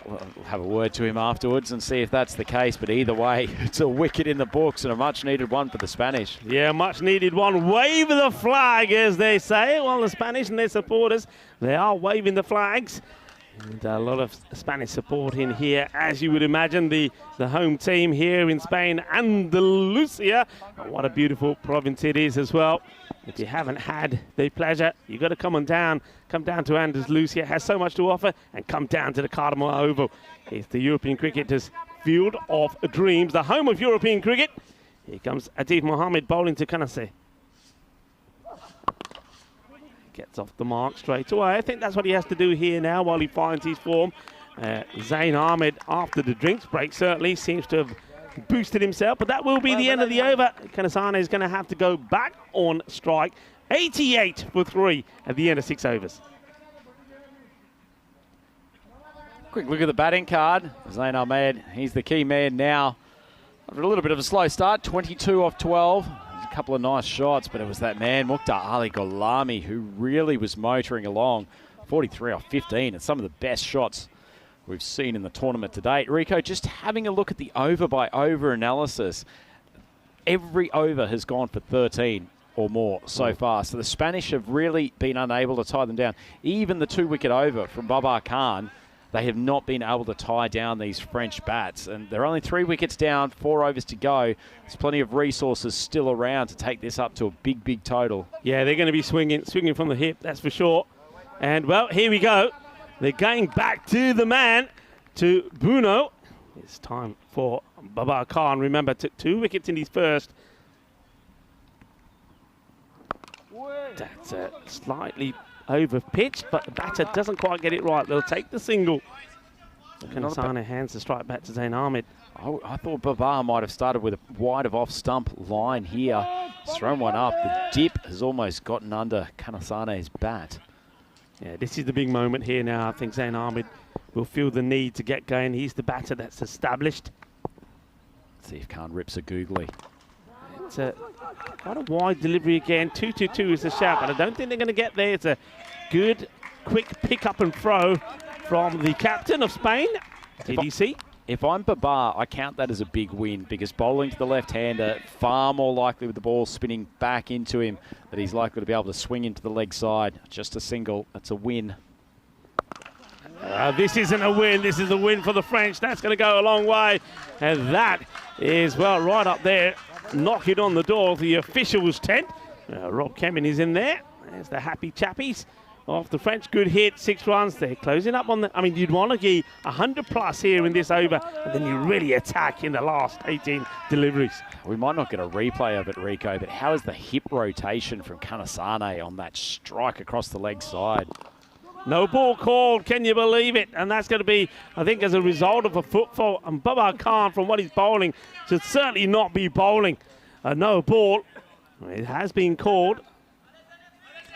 We'll have a word to him afterwards and see if that's the case. But either way, it's a wicket in the books and a much-needed one for the Spanish. Yeah, much-needed one. Wave the flag, as they say. Well, the Spanish and their supporters, they are waving the flags. And a lot of Spanish support in here, as you would imagine. The home team here in Spain, Andalusia. What a beautiful province it is as well. If you haven't had the pleasure, you've got to come down to Andalusia. It has so much to offer, and come down to the Cardimal Oval. It's the European cricketers' field of dreams, the home of European cricket. Here comes Atif Mohammed bowling to Kanase. Gets off the mark straight away. I think that's what he has to do here now while he finds his form. Zain Ahmed, after the drinks break, certainly seems to have boosted himself, but that will be the end of the over. Kanasane is going to have to go back on strike. 88 for 3 at the end of 6 overs. Quick look at the batting card. Zain Ahmed, he's the key man now. After a little bit of a slow start, 22 off 12. A couple of nice shots, but it was that man, Mukhtar Ali Gholami, who really was motoring along. 43 off 15, and some of the best shots we've seen in the tournament to date. Rico, just having a look at the over-by-over analysis, every over has gone for 13 or more so far. So the Spanish have really been unable to tie them down. Even the 2-wicket over from Babar Khan, they have not been able to tie down these French bats. And they're only 3 wickets down, 4 overs to go. There's plenty of resources still around to take this up to a big, big total. Yeah, they're going to be swinging from the hip, that's for sure. And, well, here we go. They're going back to the man, to Bruno. It's time for Babar Khan. Remember, took 2 wickets in his first. That's slightly over-pitched, but the batter doesn't quite get it right. They'll take the single. Kanasane hands the strike back to Zain Ahmed. I thought Babar might have started with a wide of off-stump line here. He's thrown one up. The dip has almost gotten under Kanasane's bat. Yeah, this is the big moment here now. I think Zain Ahmed will feel the need to get going. He's the batter that's established. Let's see if Khan rips a googly. It's quite a wide delivery again. 2-2-2 is the shout, but I don't think they're going to get there. It's a good, quick pick up and throw from the captain of Spain, TDC. if I'm Babar, I count that as a big win because bowling to the left-hander, far more likely with the ball spinning back into him that he's likely to be able to swing into the leg side. Just a single. That's a win. This isn't a win. This is a win for the French. That's going to go a long way. And that is, well, right up there, knocking on the door of the officials' tent. Rob Kemin is in there. There's the happy chappies of the French. Good hit, 6 runs. They're closing up on the... I mean, you'd want to get 100 plus here in this over, and then you really attack in the last 18 deliveries. We might not get a replay of it, Rico, but how is the hip rotation from Kanasane on that strike across the leg side? No ball called, can you believe it? And that's going to be, I think, as a result of a foot fault. And Babar Khan, from what he's bowling, should certainly not be bowling a no ball. It has been called.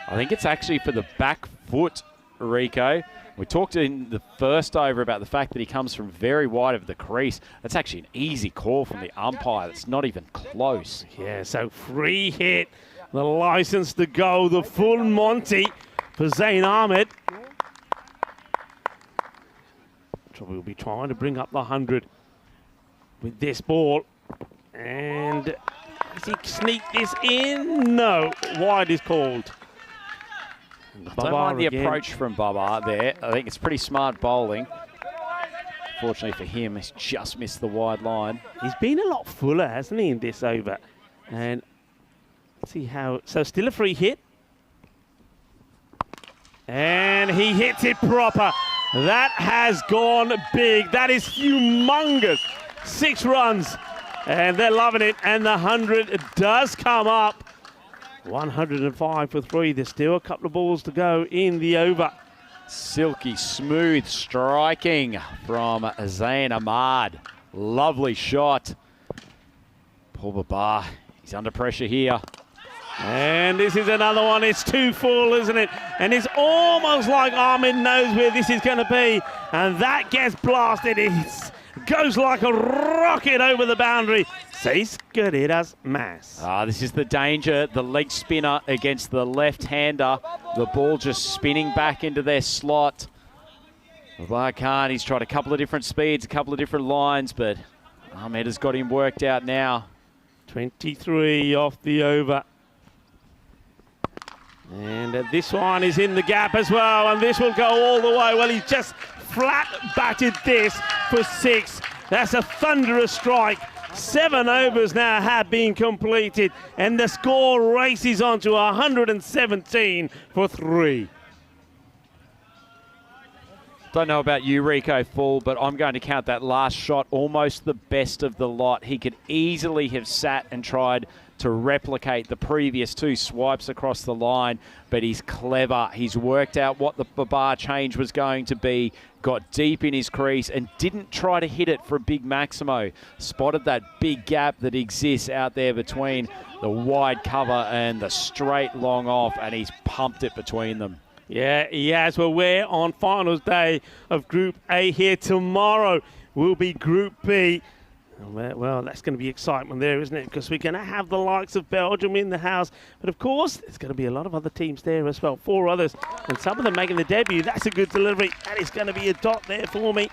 I think it's actually for the back foot, Rico. We talked in the first over about the fact that he comes from very wide of the crease. That's actually an easy call from the umpire. That's not even close. Yeah, so free hit. The license to go, the full Monty for Zain Ahmed. We'll be trying to bring up the 100 with this ball. And does he sneak this in? No, wide is called. I don't mind the approach from Babar there. I think it's pretty smart bowling. Fortunately for him, he's just missed the wide line. He's been a lot fuller, hasn't he, in this over? And let's see how... So still a free hit. And he hits it proper. That has gone big. That is humongous. 6 runs. And they're loving it. And the 100 does come up. 105 for 3. There's still a couple of balls to go in the over. Silky smooth striking from Zain Ahmed. Lovely shot. Paul Babar, he's under pressure here. And this is another one. It's too full, isn't it? And it's almost like Ahmed knows where this is going to be. And that gets blasted. It goes like a rocket over the boundary. Seis queridas más. This is the danger. The leg spinner against the left-hander. The ball just spinning back into their slot. Babar Khan, he's tried a couple of different speeds, a couple of different lines, but Ahmed has got him worked out now. 23 off the over. And this one is in the gap as well, and this will go all the way. Well, he's just flat batted this for 6. That's a thunderous strike. 7 overs now have been completed, and the score races on to 117 for 3. Don't know about you, Rico Full, but I'm going to count that last shot almost the best of the lot. He could easily have sat and tried to replicate the previous 2 swipes across the line, but he's clever. He's worked out what the Babar change was going to be, got deep in his crease and didn't try to hit it for a big Maximo. Spotted that big gap that exists out there between the wide cover and the straight long off, and he's pumped it between them. Yeah, he has. Well, we're on finals day of Group A here. Tomorrow will be Group B. Well, that's going to be excitement there, isn't it? Because we're going to have the likes of Belgium in the house. But, of course, there's going to be a lot of other teams there as well. 4 others. And some of them making the debut. That's a good delivery. That is going to be a dot there for me.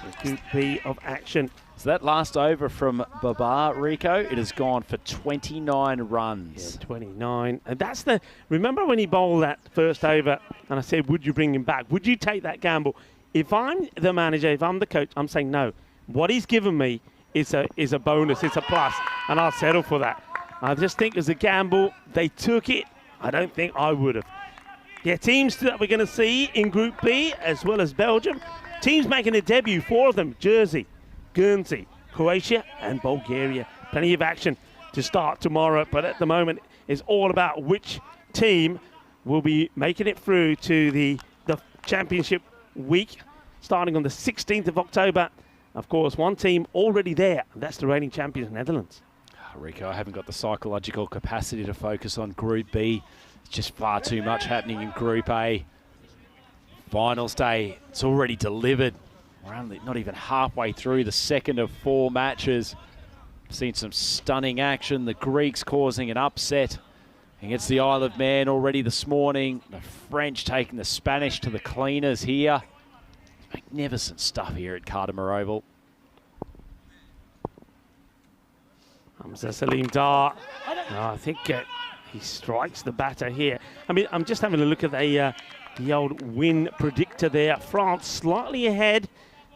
So Group B of action. So that last over from Babar, Rico, it has gone for 29 runs. Yeah, 29. And that's the... Remember when he bowled that first over and I said, would you bring him back? Would you take that gamble? If I'm the manager, if I'm the coach, I'm saying no. What he's given me is a bonus, it's a plus, and I'll settle for that. I just think as a gamble, they took it. I don't think I would have. Yeah, teams that we're going to see in Group B, as well as Belgium. Teams making a debut, 4 of them, Jersey, Guernsey, Croatia, and Bulgaria. Plenty of action to start tomorrow, but at the moment, it's all about which team will be making it through to the championship week, starting on the 16th of October. Of course, one team already there, and that's the reigning champions, Netherlands. Rico, I haven't got the psychological capacity to focus on Group B. It's just far too much happening in Group A. Finals day, it's already delivered. We're only not even halfway through the second of 4 matches. Seen some stunning action. The Greeks causing an upset against the Isle of Man already this morning. The French taking the Spanish to the cleaners here. Magnificent stuff here at Cartermere Oval. Hamza Salim Dar. I think he strikes the batter here. I mean, I'm just having a look at the old win predictor there. France slightly ahead,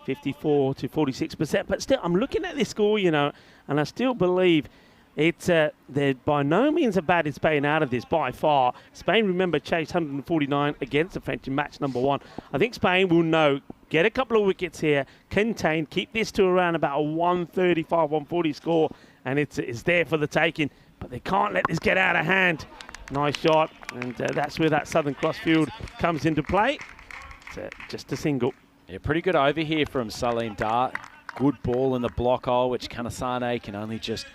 54 to 46%. But still, I'm looking at this score, you know, and I still believe it's they're by no means as bad as Spain out of this by far. Spain, remember, chased 149 against the French in match number 1. I think Spain will know, get a couple of wickets here, contain, keep this to around about a 135, 140 score, and it's there for the taking. But they can't let this get out of hand. Nice shot, and that's where that Southern Cross field comes into play. It's just a single. Yeah, pretty good over here from Salim Dar. Good ball in the block hole, which Kanasane can only just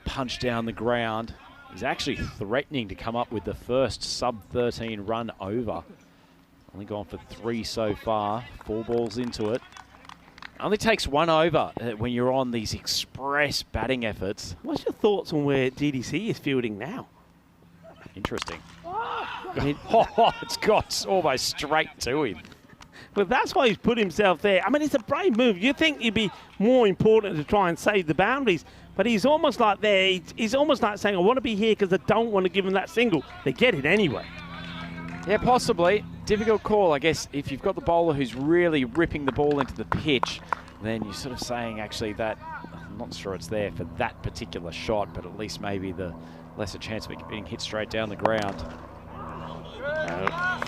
punch down the ground. He's actually threatening to come up with the first sub-13 run over. Only gone for 3 so far. 4 balls into it. Only takes 1 over when you're on these express batting efforts. What's your thoughts on where DDC is fielding now? Interesting. I mean, it's got almost straight to him. But that's why he's put himself there. I mean, it's a brave move. You think it'd be more important to try and save the boundaries, but he's almost like there. He's almost like saying, I want to be here because I don't want to give him that single. They get it anyway. Yeah, possibly. Difficult call, I guess. If you've got the bowler who's really ripping the ball into the pitch, then you're sort of saying, actually, that I'm not sure it's there for that particular shot, but at least maybe the lesser chance of it being hit straight down the ground.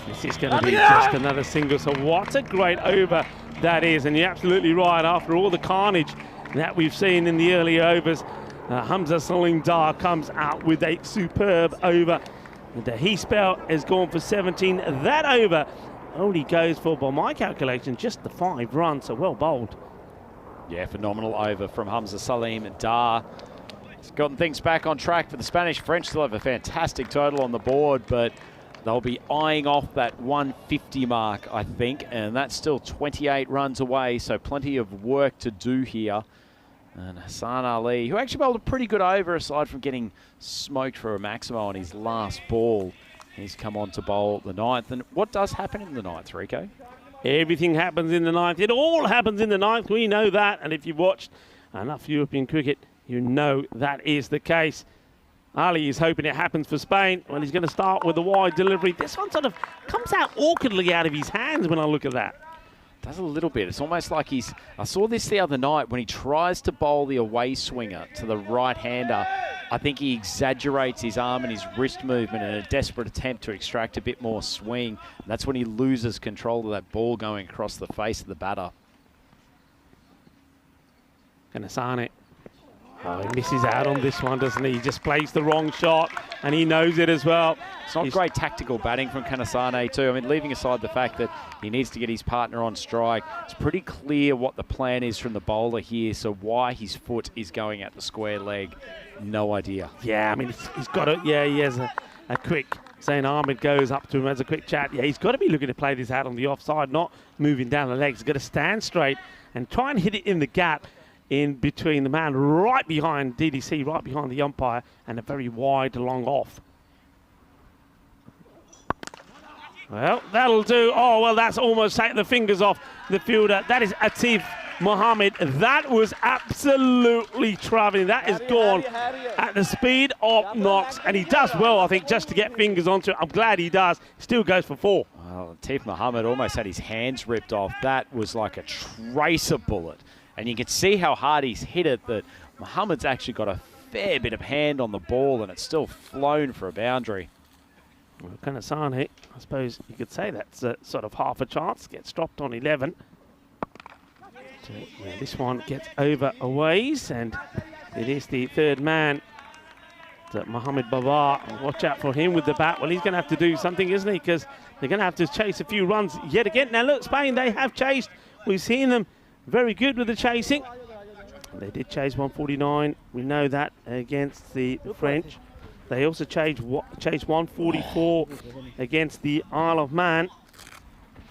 This is going to be just another single. So what a great over that is. And you're absolutely right. After all the carnage that we've seen in the early overs, Hamza Salim Dar comes out with a superb over. And he spell has gone for 17. That over only goes for, by my calculation, just the 5 runs. So well bowled. Yeah, phenomenal over from Hamza Salim Dar. It's gotten things back on track for the Spanish. French still have a fantastic total on the board, but they'll be eyeing off that 150 mark, I think, and that's still 28 runs away, so plenty of work to do here. And Hassan Ali, who actually bowled a pretty good over aside from getting smoked for a Maximo on his last ball, he's come on to bowl the 9th. And what does happen in the 9th, Rico? Everything happens in the 9th. It all happens in the 9th. We know that, and if you've watched enough European cricket, you know that is the case. Ali is hoping it happens for Spain. Well, he's going to start with a wide delivery. This one sort of comes out awkwardly out of his hands when I look at that. Does a little bit. It's almost like I saw this the other night when he tries to bowl the away swinger to the right-hander. I think he exaggerates his arm and his wrist movement in a desperate attempt to extract a bit more swing. And that's when he loses control of that ball going across the face of the batter. Kanasane. Oh, he misses out on this one, doesn't he? He just plays the wrong shot, and he knows it as well. It's not great tactical batting from Kanasane too. I mean, leaving aside the fact that he needs to get his partner on strike, it's pretty clear what the plan is from the bowler here, so why his foot is going at the square leg, no idea. Yeah, I mean, he's got it. Yeah, he has a quick, Zain Ahmed goes up to him, has a quick chat. Yeah, he's got to be looking to play this out on the offside, not moving down the legs. He's got to stand straight and try and hit it in the gap in between the man right behind DDC, right behind the umpire, and a very wide long off. Well, that'll do. Oh, well, that's almost taken the fingers off the fielder. That is Atif Mohammed. That was absolutely travelling. That is gone at the speed of Knox, and he does well, I think, just to get fingers onto it. I'm glad he does. Still goes for 4. Well, Atif Mohammed almost had his hands ripped off. That was like a tracer bullet. And you can see how hard he's hit it, that Mohammed's actually got a fair bit of hand on the ball, and it's still flown for a boundary. Well, Kanasane, I suppose you could say that's sort of half a chance. Gets dropped on 11. So, yeah, this one gets over a ways, and it is the 3rd man, Mohammed Babar. Watch out for him with the bat. Well, he's going to have to do something, isn't he? Because they're going to have to chase a few runs yet again. Now, look, Spain, they have chased. We've seen them very good with the chasing. They did chase 149. We know that against the French. They also chased 144 against the Isle of Man.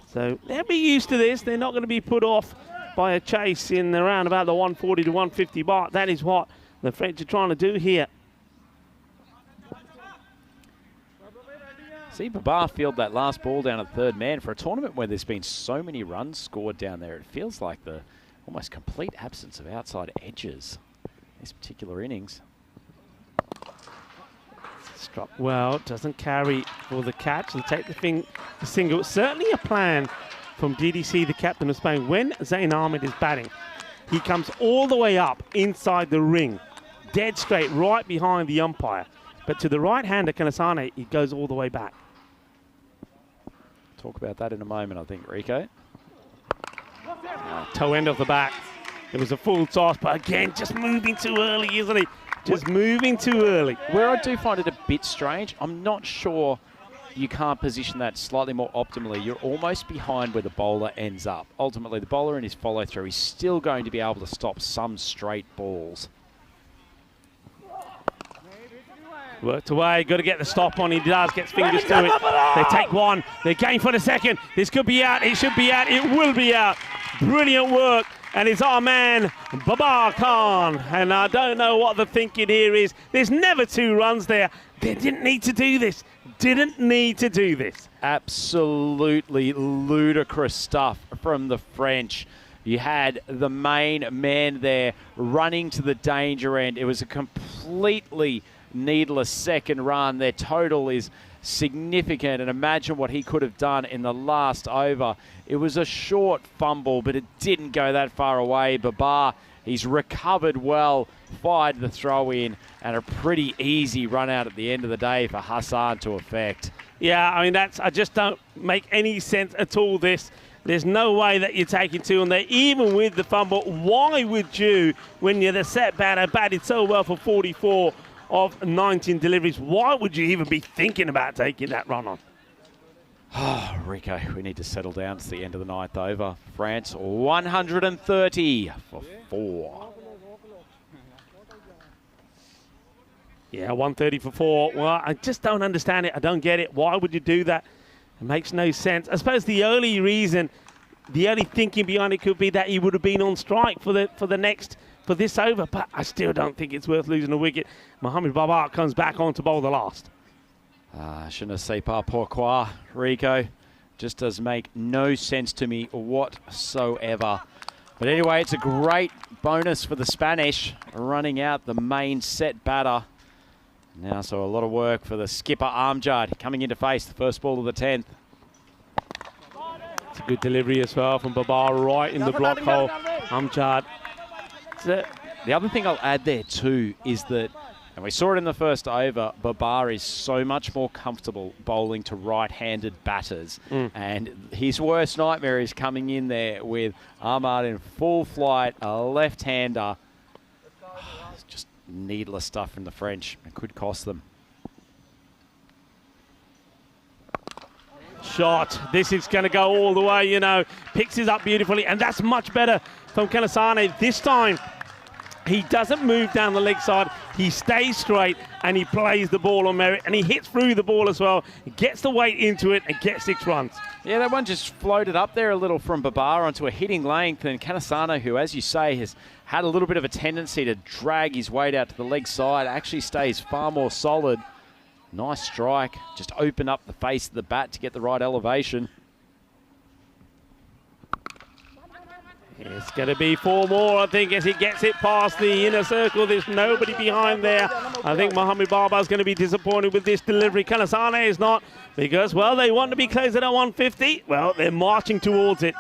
So they'll be used to this. They're not going to be put off by a chase in around about the 140 to 150 mark. That is what the French are trying to do here. See Babar field that last ball down at 3rd man for a tournament where there's been so many runs scored down there. It feels like the almost complete absence of outside edges in this particular innings. Drop well, doesn't carry for the catch and take the single. Certainly a plan from DDC, the captain of Spain. When Zayn Ahmed is batting, he comes all the way up inside the ring, dead straight, right behind the umpire. But to the right-hander, Kanasane, he goes all the way back. Talk about that in a moment, I think, Rico. Toe end of the bat. It was a full toss, but again, just moving too early, isn't he? Just moving too early. Where I do find it a bit strange, I'm not sure you can't position that slightly more optimally. You're almost behind where the bowler ends up. Ultimately, the bowler in his follow-through is still going to be able to stop some straight balls. Worked away, got to get the stop on. He does, gets fingers to it. They take one, they're going for the second. This could be out, it should be out, it will be out. Brilliant work, and it's our man, Babar Khan. And I don't know what the thinking here is. There's never 2 runs there. They didn't need to do this. Didn't need to do this. Absolutely ludicrous stuff from the French. You had the main man there running to the danger end. It was a completely needless second run. Their total is significant, and imagine what he could have done in the last over. It was a short fumble, but it didn't go that far away. Babar, he's recovered well, fired the throw in, and a pretty easy run out at the end of the day for Hassan to effect. Yeah, I mean, I just don't make any sense at all, this. There's no way that you're taking 2 on there, even with the fumble. Why would you, when you're the set batter, batted so well for 44 of 19 deliveries, why would you even be thinking about taking that run on? Oh, Rico, we need to settle down. It's the end of the 9th over. France 130 for 4. Yeah, 130 for 4. Well, I just don't understand it. I don't get it. Why would you do that? It makes no sense. I suppose the only reason, the only thinking behind it could be that he would have been on strike for this over, but I still don't think it's worth losing a wicket. Mohamed Babar comes back on to bowl the last. Je ne sais pas pourquoi, Rico. Just does make no sense to me whatsoever. But anyway, it's a great bonus for the Spanish, running out the main set batter. Now, so a lot of work for the skipper, Amjad, coming into face the first ball of the 10th. It's a good delivery as well from Babar, right in the block hole. Amjad. The other thing I'll add there too is that, and we saw it in the first over, Babar is so much more comfortable bowling to right-handed batters. And his worst nightmare is coming in there with Ahmad in full flight, a left-hander. It's just needless stuff from the French. It could cost them. Shot. This is going to go all the way, you know. Picks it up beautifully, and that's much better from Kanasane. This time, he doesn't move down the leg side. He stays straight, and he plays the ball on merit, and he hits through the ball as well. He gets the weight into it and gets 6 runs. Yeah, that one just floated up there a little from Babar onto a hitting length, and Kanasane, who, as you say, has had a little bit of a tendency to drag his weight out to the leg side, actually stays far more solid. Nice strike. Just open up the face of the bat to get the right elevation. It's going to be 4 more, I think, as he gets it past the inner circle. There's nobody behind there. I think Mohamed Babar's going to be disappointed with this delivery. Kanasane is not, because, well, they want to be close at 150. Well, they're marching towards it.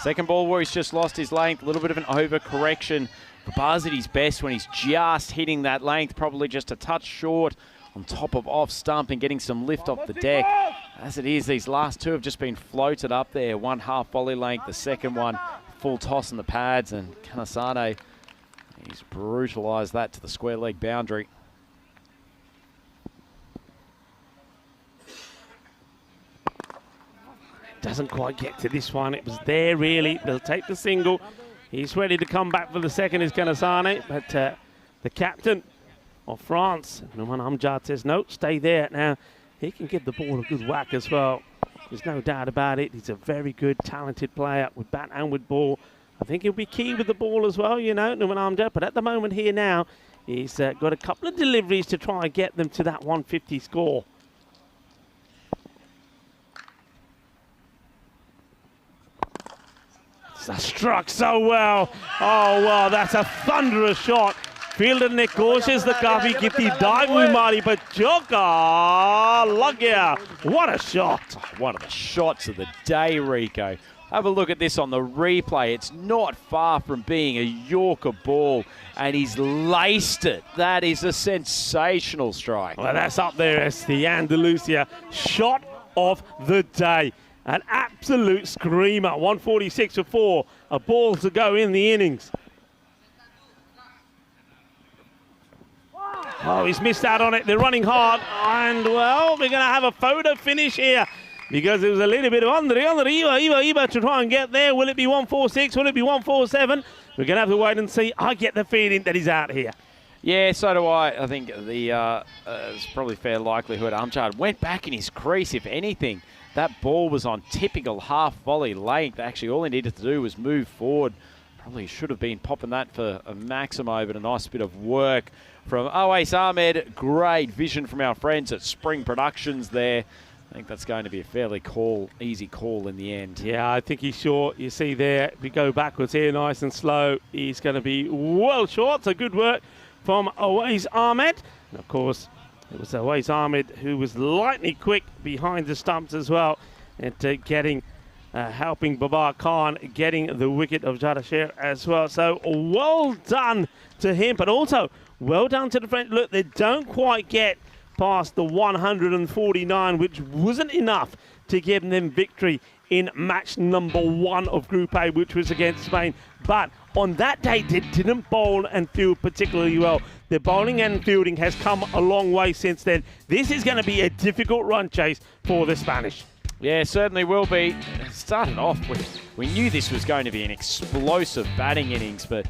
Second ball where he's just lost his length. A little bit of an overcorrection. Babar's at his best when he's just hitting that length, probably just a touch short on top of off stump and getting some lift off the deck. As it is, these last 2 have just been floated up there. One half volley length, the second one full toss in the pads, and Kanasane, he's brutalised that to the square leg boundary. Doesn't quite get to this one. It was there, really. They'll take the single. He's ready to come back for the second, is Kanasane, but the captain of France, Nouman Amjad, says, no, stay there. Now, he can give the ball a good whack as well. There's no doubt about it. He's a very good, talented player with bat and with ball. I think he'll be key with the ball as well, you know, Nouman Amjad. But at the moment here now, he's got a couple of deliveries to try and get them to that 150 score. Struck so well. Oh, wow, that's a thunderous shot fielder ने कोशिश तो काफी की थी, dive भी मारी, but चौका लग गया. What a shot! One of the shots of the day, Rico. Have a look at this on the replay. It's not far from being a Yorker ball, and he's laced it. That is a sensational strike. Well, that's up there as the Andalusia shot of the day. An absolute screamer. 146 for 4. A ball to go in the innings. Oh, he's missed out on it. They're running hard. And, well, we're going to have a photo finish here because it was a little bit of under, Iba to try and get there. Will it be 146? Will it be 147? We're going to have to wait and see. I get the feeling that he's out here. Yeah, so do I. I think it's probably fair likelihood Amjad went back in his crease, if anything. That ball was on typical half-volley length. Actually, all he needed to do was move forward. Probably should have been popping that for a Maximo, but a nice bit of work from Owais Ahmed. Great vision from our friends at Spring Productions there. I think that's going to be a fairly easy call in the end. Yeah, I think he's short. You see there, if we go backwards here nice and slow, he's going to be well short. So good work from Owais Ahmed. And of course, it was Owais Ahmed who was lightning quick behind the stumps as well and helping Babar Khan getting the wicket of Jadasher as well. So well done to him, but also well done to the French. Look, they don't quite get past the 149, which wasn't enough to give them victory in match number 1 of Group A, which was against Spain. But on that day, they didn't bowl and field particularly well. Their bowling and fielding has come a long way since then. This is going to be a difficult run chase for the Spanish. Yeah, certainly will be. It started off with, we knew this was going to be an explosive batting innings, but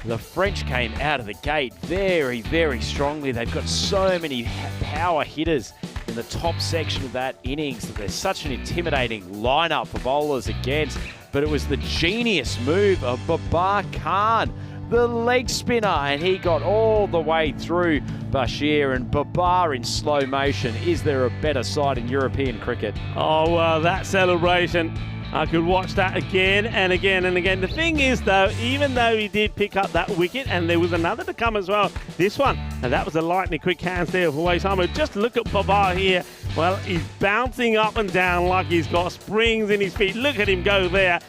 the French came out of the gate very, very strongly. They've got so many power hitters in the top section of that innings that there's such an intimidating lineup for bowlers against. But it was the genius move of Babar Khan, the leg spinner, and he got all the way through Bashir and Babar in slow motion. Is there a better sight in European cricket? Oh, well, that celebration, I could watch that again and again and again. The thing is, though, even though he did pick up that wicket, and there was another to come as well, this one, and that was a lightning quick hands there for Owais Ahmed. Just look at Babar here. Well, he's bouncing up and down like he's got springs in his feet. Look at him go there.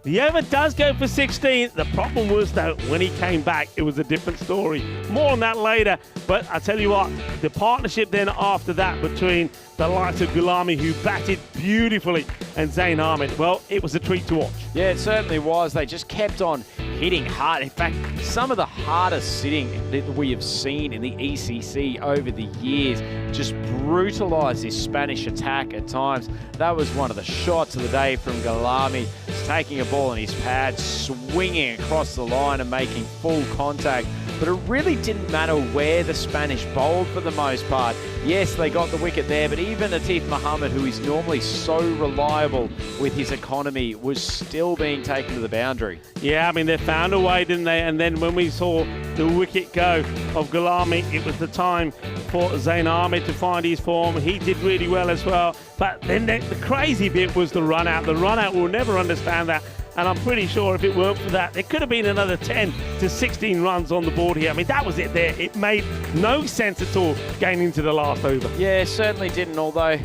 The over does go for 16. The problem was, though, when he came back, it was a different story. More on that later. But I tell you what, the partnership then after that between the likes of Gulami, who batted beautifully, and Zain Ahmed, well, it was a treat to watch. Yeah, it certainly was. They just kept on hitting hard. In fact, some of the hardest sitting that we have seen in the ECC over the years just brutalised this Spanish attack at times. That was one of the shots of the day from Gulami. He's taking a ball in his pad, swinging across the line and making full contact. But it really didn't matter where the Spanish bowled for the most part. Yes, they got the wicket there, but even Atif Muhammad, who is normally so reliable with his economy, was still being taken to the boundary. Yeah, I mean, they found a way, didn't they? And then when we saw the wicket go of Gulami, it was the time for Zain Ahmed to find his form. He did really well as well. But then the crazy bit was the run out. The run out, we'll never understand that. And I'm pretty sure if it weren't for that, there could have been another 10 to 16 runs on the board here. I mean, that was it there. It made no sense at all getting into the last over. Yeah, certainly didn't, although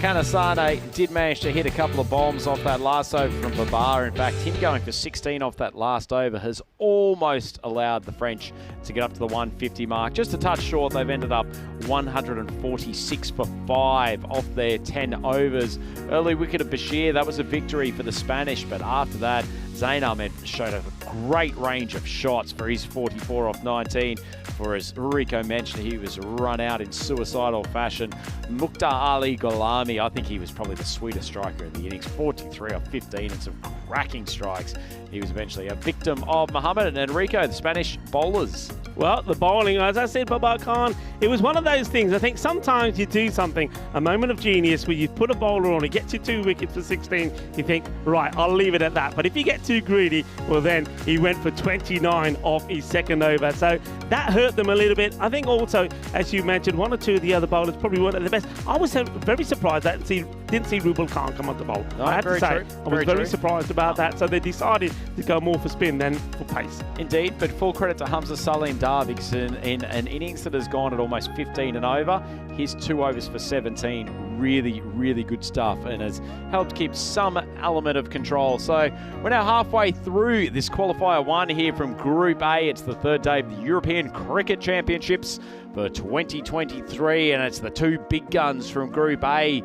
Kanasane did manage to hit a couple of bombs off that last over from Babar. In fact, him going for 16 off that last over has almost allowed the French to get up to the 150 mark. Just a touch short, they've ended up 146 for 5 off their 10 overs. Early wicket of Bashir, that was a victory for the Spanish, but after that, Zain Ahmed showed a great range of shots for his 44 off 19. For, as Rico mentioned, he was run out in suicidal fashion. Mukhtar Ali Gulami, I think he was probably the sweetest striker in the innings. 43 off 15 and some cracking strikes. He was eventually a victim of Muhammad and Enrico, the Spanish bowlers. Well, the bowling, as I said, Babar Khan, it was one of those things. I think sometimes you do something, a moment of genius, where you put a bowler on, it gets you 2 wickets for 16, you think, right, I'll leave it at that. But if you get too greedy, well then, he went for 29 off his second over. So that hurt them a little bit. I think also, as you mentioned, one or two of the other bowlers probably weren't at the best. I was very surprised to see didn't see Rubel Khan come on the bowl. No, I have to very say, true. I was Very very true. surprised about that. So they decided to go more for spin than for pace. Indeed, but full credit to Hamza Salim Dar because in an innings that has gone at almost 15 and over, his 2 overs for 17, really good stuff and has helped keep some element of control. So we're now halfway through this qualifier 1 here from Group A. It's the third day of the European Cricket Championships for 2023, and it's the 2 big guns from Group A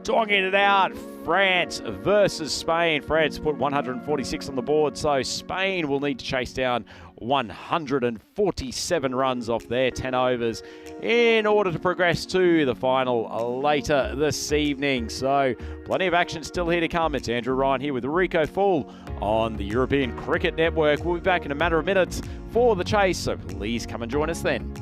dogging it out. France versus Spain. France put 146 on the board, so Spain will need to chase down 147 runs off their 10 overs in order to progress to the final later this evening. So plenty of action still here to come. It's Andrew Ryan here with Rico Full on the European Cricket Network. We'll be back in a matter of minutes for the chase, so please come and join us then.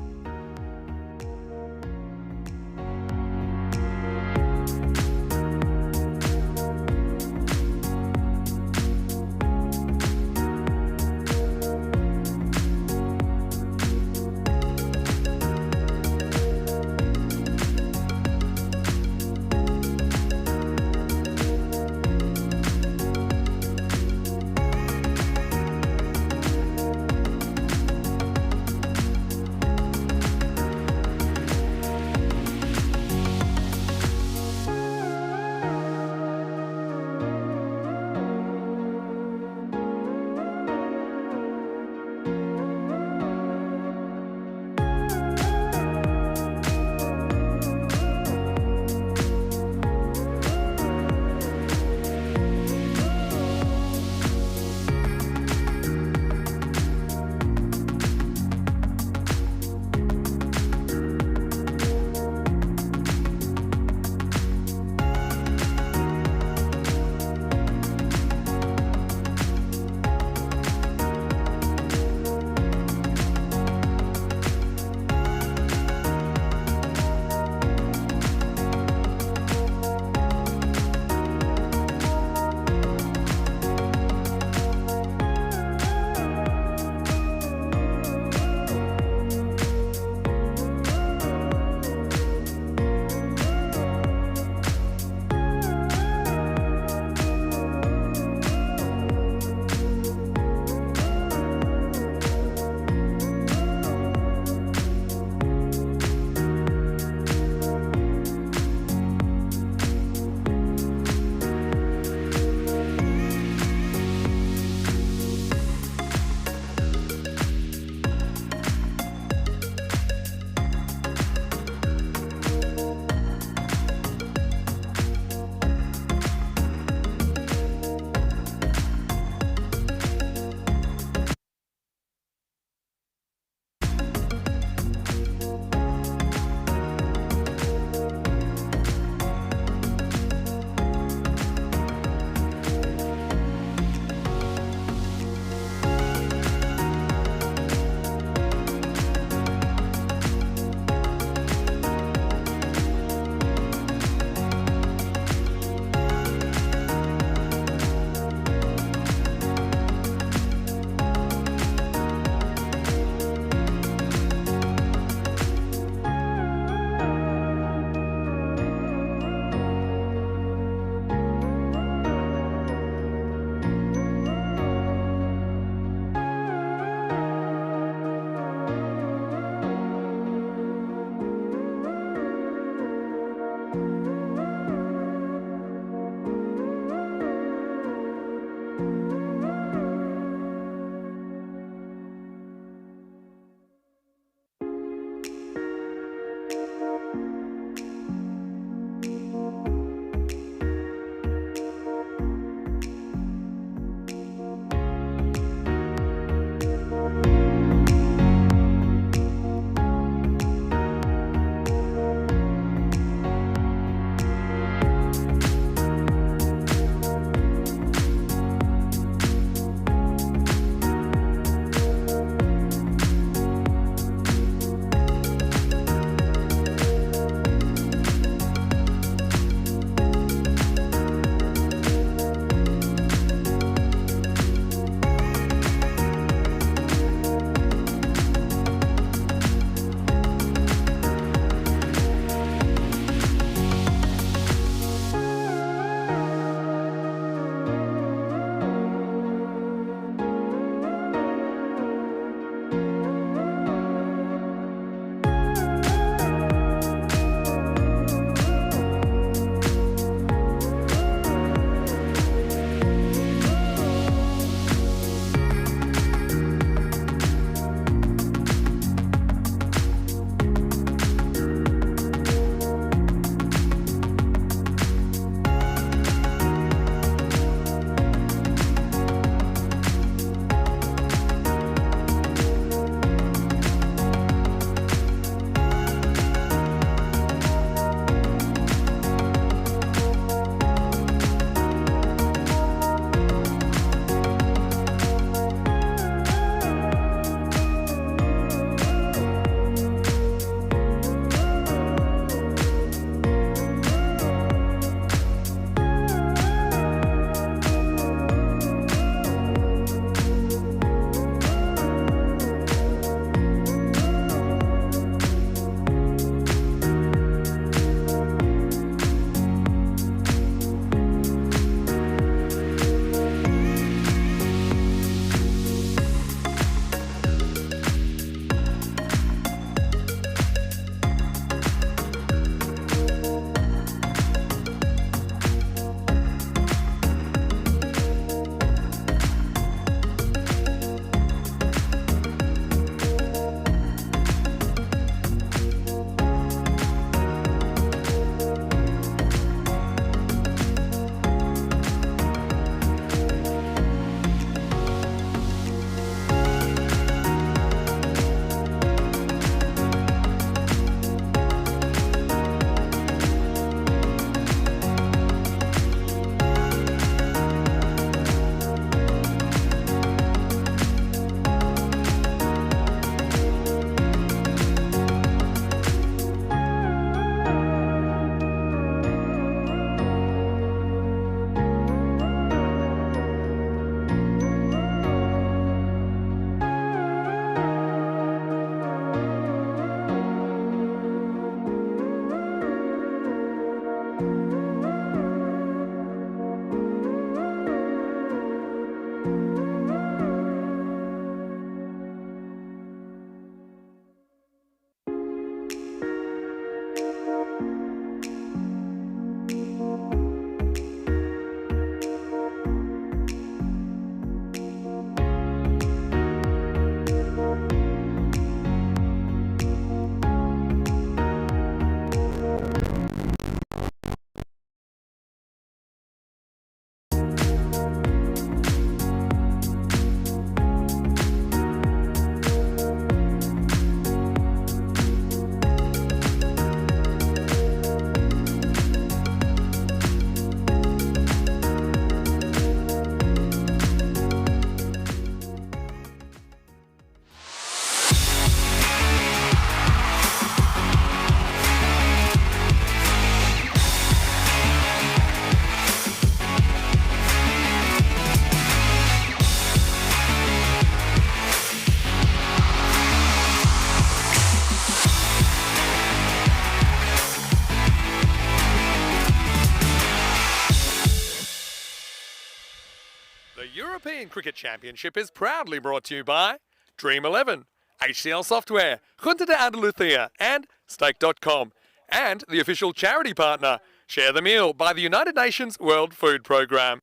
European Cricket Championship is proudly brought to you by Dream11, HCL Software, Junta de Andalucía, and Stake.com. And the official charity partner, Share the Meal by the United Nations World Food Programme.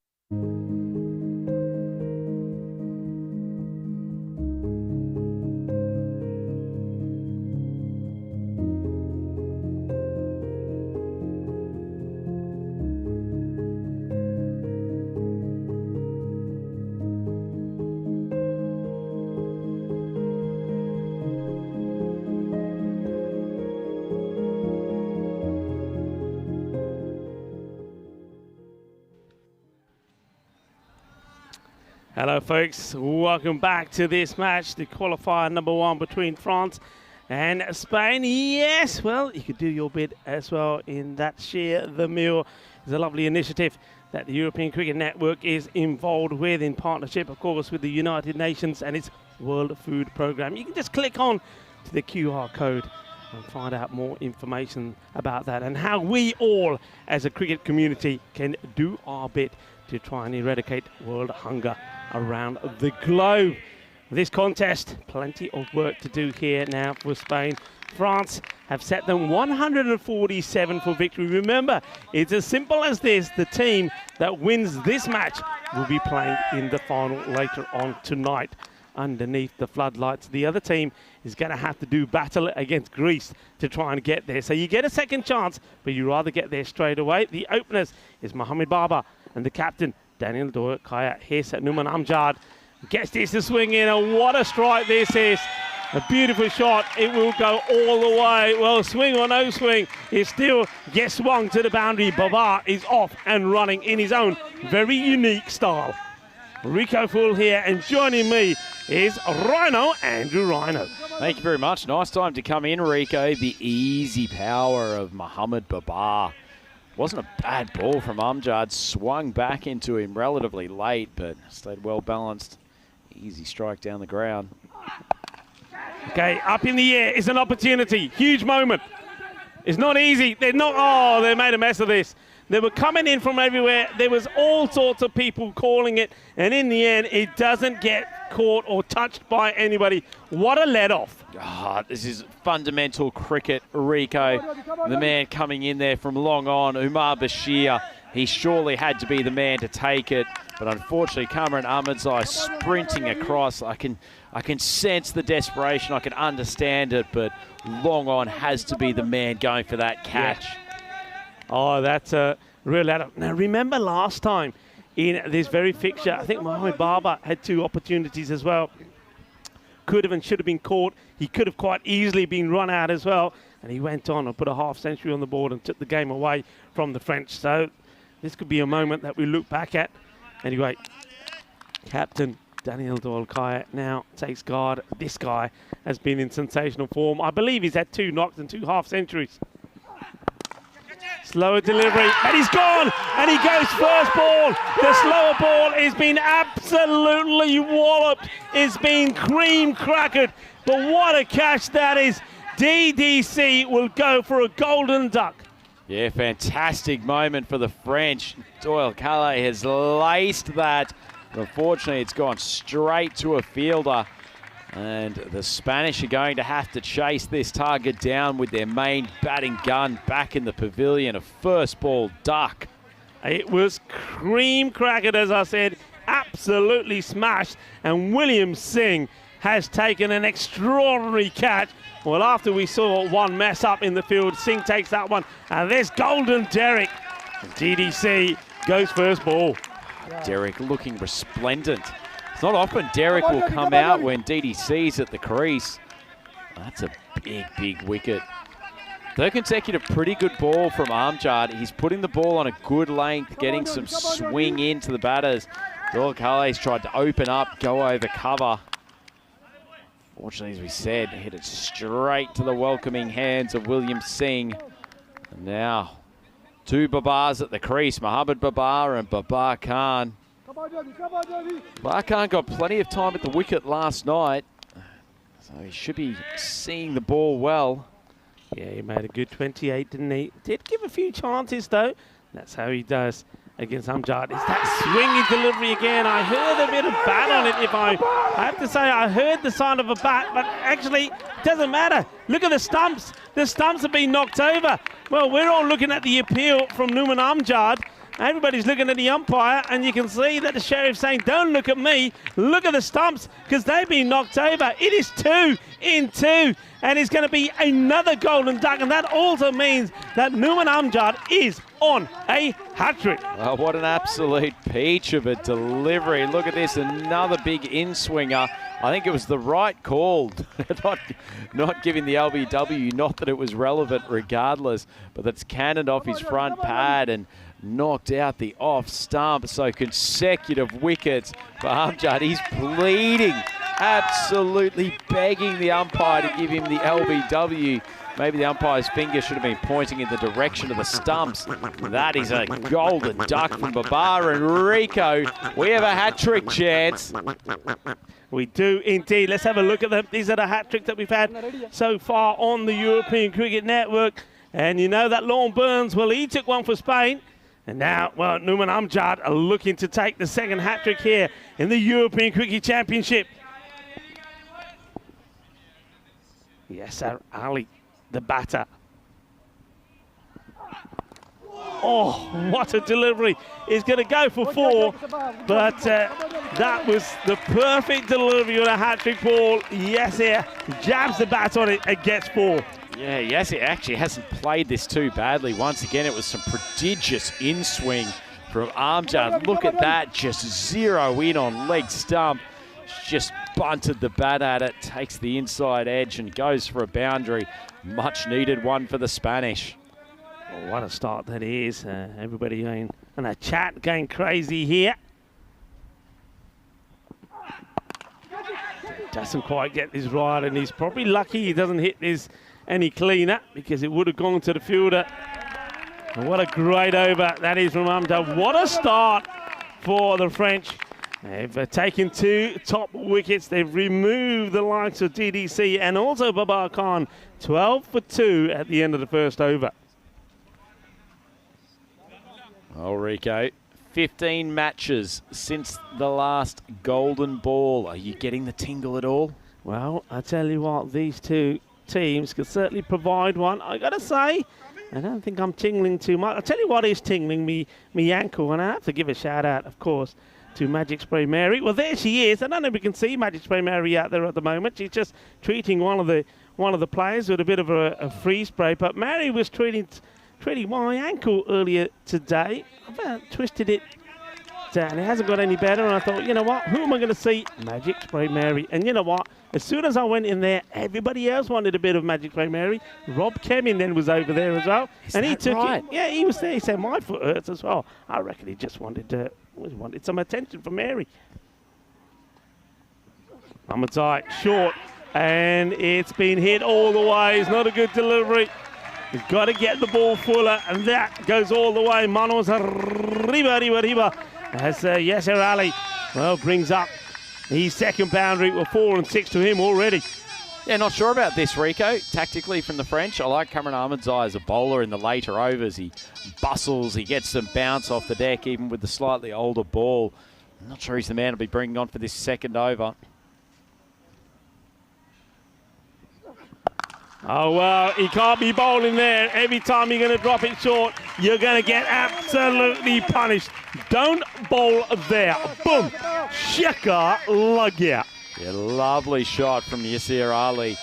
Hello folks, welcome back to this match, the qualifier number 1 between France and Spain. Yes, well, you could do your bit as well in that Share the Meal. It's a lovely initiative that the European Cricket Network is involved with in partnership, of course, with the United Nations and its World Food Programme. You can just click on to the QR code and find out more information about that and how we all as a cricket community can do our bit to try and eradicate world hunger around the globe. This contest, plenty of work to do here now for Spain. France have set them 147 for victory. Remember, it's as simple as this. The team that wins this match will be playing in the final later on tonight underneath the floodlights. The other team is going to have to do battle against Greece to try and get there. So you get a second chance, but you rather get there straight away. The openers is Mohamed Baba and the captain, Daniel Kaya. Here's Numan Amjad. Gets this to swing in, and what a strike this is. A beautiful shot. It will go all the way. Well, swing or no swing, it still gets swung to the boundary. Baba is off and running in his own very unique style. Rico Full here, and joining me is Andrew Rhino. Thank you very much. Nice time to come in, Rico. The easy power of Mohamed Baba. Wasn't a bad ball from Amjad. Swung back into him relatively late, but stayed well balanced. Easy strike down the ground. Okay, up in the air is an opportunity. Huge moment. It's not easy. They made a mess of this. They were coming in from everywhere. There was all sorts of people calling it, and in the end, it doesn't get caught or touched by anybody. What a let-off. This is fundamental cricket, Rico. The man coming in there from long on, Umar Bashir. He surely had to be the man to take it, but unfortunately, Cameron Ahmadzai sprinting across. I can sense the desperation. I can understand it, but long on has to be the man going for that catch. Yeah. Oh, that's a real let-up. Now, remember last time in this very fixture, I think Mohamed Baba had 2 opportunities as well. Could have and should have been caught. He could have quite easily been run out as well. And he went on and put a half-century on the board and took the game away from the French. So this could be a moment that we look back at. Anyway, Captain Daniel Kaya now takes guard. This guy has been in sensational form. I believe he's had 2 knocks and 2 half-centuries. Slower delivery, and he's gone, and he goes first ball. The slower ball is being absolutely walloped. It's been cream crackered, but what a catch that is. DDC will go for a golden duck. Yeah, fantastic moment for the French. Doyle Calais has laced that. Unfortunately, it's gone straight to a fielder. And the Spanish are going to have to chase this target down with their main batting gun back in the pavilion. A first ball duck. It was cream crackered, as I said, absolutely smashed. And William Singh has taken an extraordinary catch. Well, after we saw one mess up in the field, Singh takes that one. And there's Golden Derek. And DDC goes first ball. Derek looking resplendent. It's not often Derek will come out when DDC's at the crease. That's a big, big wicket. 3rd consecutive pretty good ball from Amjad. He's putting the ball on a good length, getting some swing into the batters. Doyle Calais tried to open up, go over cover. Fortunately, as we said, hit it straight to the welcoming hands of William Singh. And now, 2 Babars at the crease, Mohamed Baba and Babar Khan. Babar Khan got plenty of time at the wicket last night, so he should be seeing the ball well. Yeah, he made a good 28, didn't he? Did give a few chances, though. That's how he does. against Amjad. It's that swingy delivery again. I heard a bit of bat on it. If I have to say, I heard the sound of a bat, but actually, it doesn't matter. Look at the stumps. The stumps have been knocked over. Well, we're all looking at the appeal from Numan Amjad. Everybody's looking at the umpire, and you can see that the sheriff's saying, don't look at me, look at the stumps, because they've been knocked over. It is 2 in 2, and it's going to be another golden duck, and that also means that Numan Amjad is on a hat-trick. Oh, what an absolute peach of a delivery. Look at this, another big in-swinger. I think it was the right call, not giving the LBW, not that it was relevant regardless, but that's cannoned off his front pad and knocked out the off stump. So consecutive wickets for Amjad. He's pleading, absolutely begging the umpire to give him the LBW. Maybe the umpire's finger should have been pointing in the direction of the stumps. That is a golden duck from Babar and Rico. We have a hat-trick chance. We do indeed. Let's have a look at them. These are the hat-tricks that we've had so far on the European Cricket Network. And you know that Lorne Burns, well, he took one for Spain. And now, well, Numan Amjad are looking to take the second hat-trick here in the European Cricket Championship. Yes, Ali, the batter. Oh, what a delivery. He's going to go for 4, but that was the perfect delivery of a hat-trick ball. Yes, here, jabs the bat on it and gets 4. Yeah, yes, it actually hasn't played this too badly. Once again, it was some prodigious in-swing from Amjad. Look at that, just zero in on leg stump. Just bunted the bat at it, takes the inside edge and goes for a boundary. Much needed one for the Spanish. Oh, what a start that is. Everybody going in a chat, going crazy here. Doesn't quite get this right, and he's probably lucky he doesn't hit this any cleaner, because it would have gone to the fielder. And what a great over that is from Amjad. What a start for the French. They've taken 2 top wickets. They've removed the likes of DDC and also Babar Khan. 12 for 2 at the end of the first over. Oh, Rico, 15 matches since the last golden ball. Are you getting the tingle at all? Well, I tell you what, these two teams could certainly provide one. I got to say, I don't think I'm tingling too much. I'll tell you what is tingling me ankle, and I have to give a shout out, of course, to Magic Spray Mary. Well, there she is. I don't know if we can see Magic Spray Mary out there at the moment. She's just treating one of the players with a bit of a free spray, but Mary was treating my ankle earlier today. I've twisted it down. It hasn't got any better, and I thought, you know what? Who am I going to see? Magic Spray Mary. And you know what? As soon as I went in there, everybody else wanted a bit of Magic Spray Mary. Rob Kemin then was over there as well. And he took it. Yeah, he was there. He said, my foot hurts as well. I reckon he just wanted some attention from Mary. Amatai, short. And it's been hit all the way. It's not a good delivery. He's got to get the ball fuller, and that goes all the way. Manos arriba. As Yasser Ali, well, brings up his second boundary with 4 and 6 to him already. Yeah, not sure about this, Rico. Tactically from the French, I like Cameron Ahmedzai as a bowler in the later overs. He bustles, he gets some bounce off the deck, even with the slightly older ball. I'm not sure he's the man to be bringing on for this second over. Oh, well, he can't be bowling there. Every time you're going to drop it short, you're going to get absolutely punished. Don't bowl there. Boom. Shaka Lagya. Yeah, lovely shot from Yasser Ali.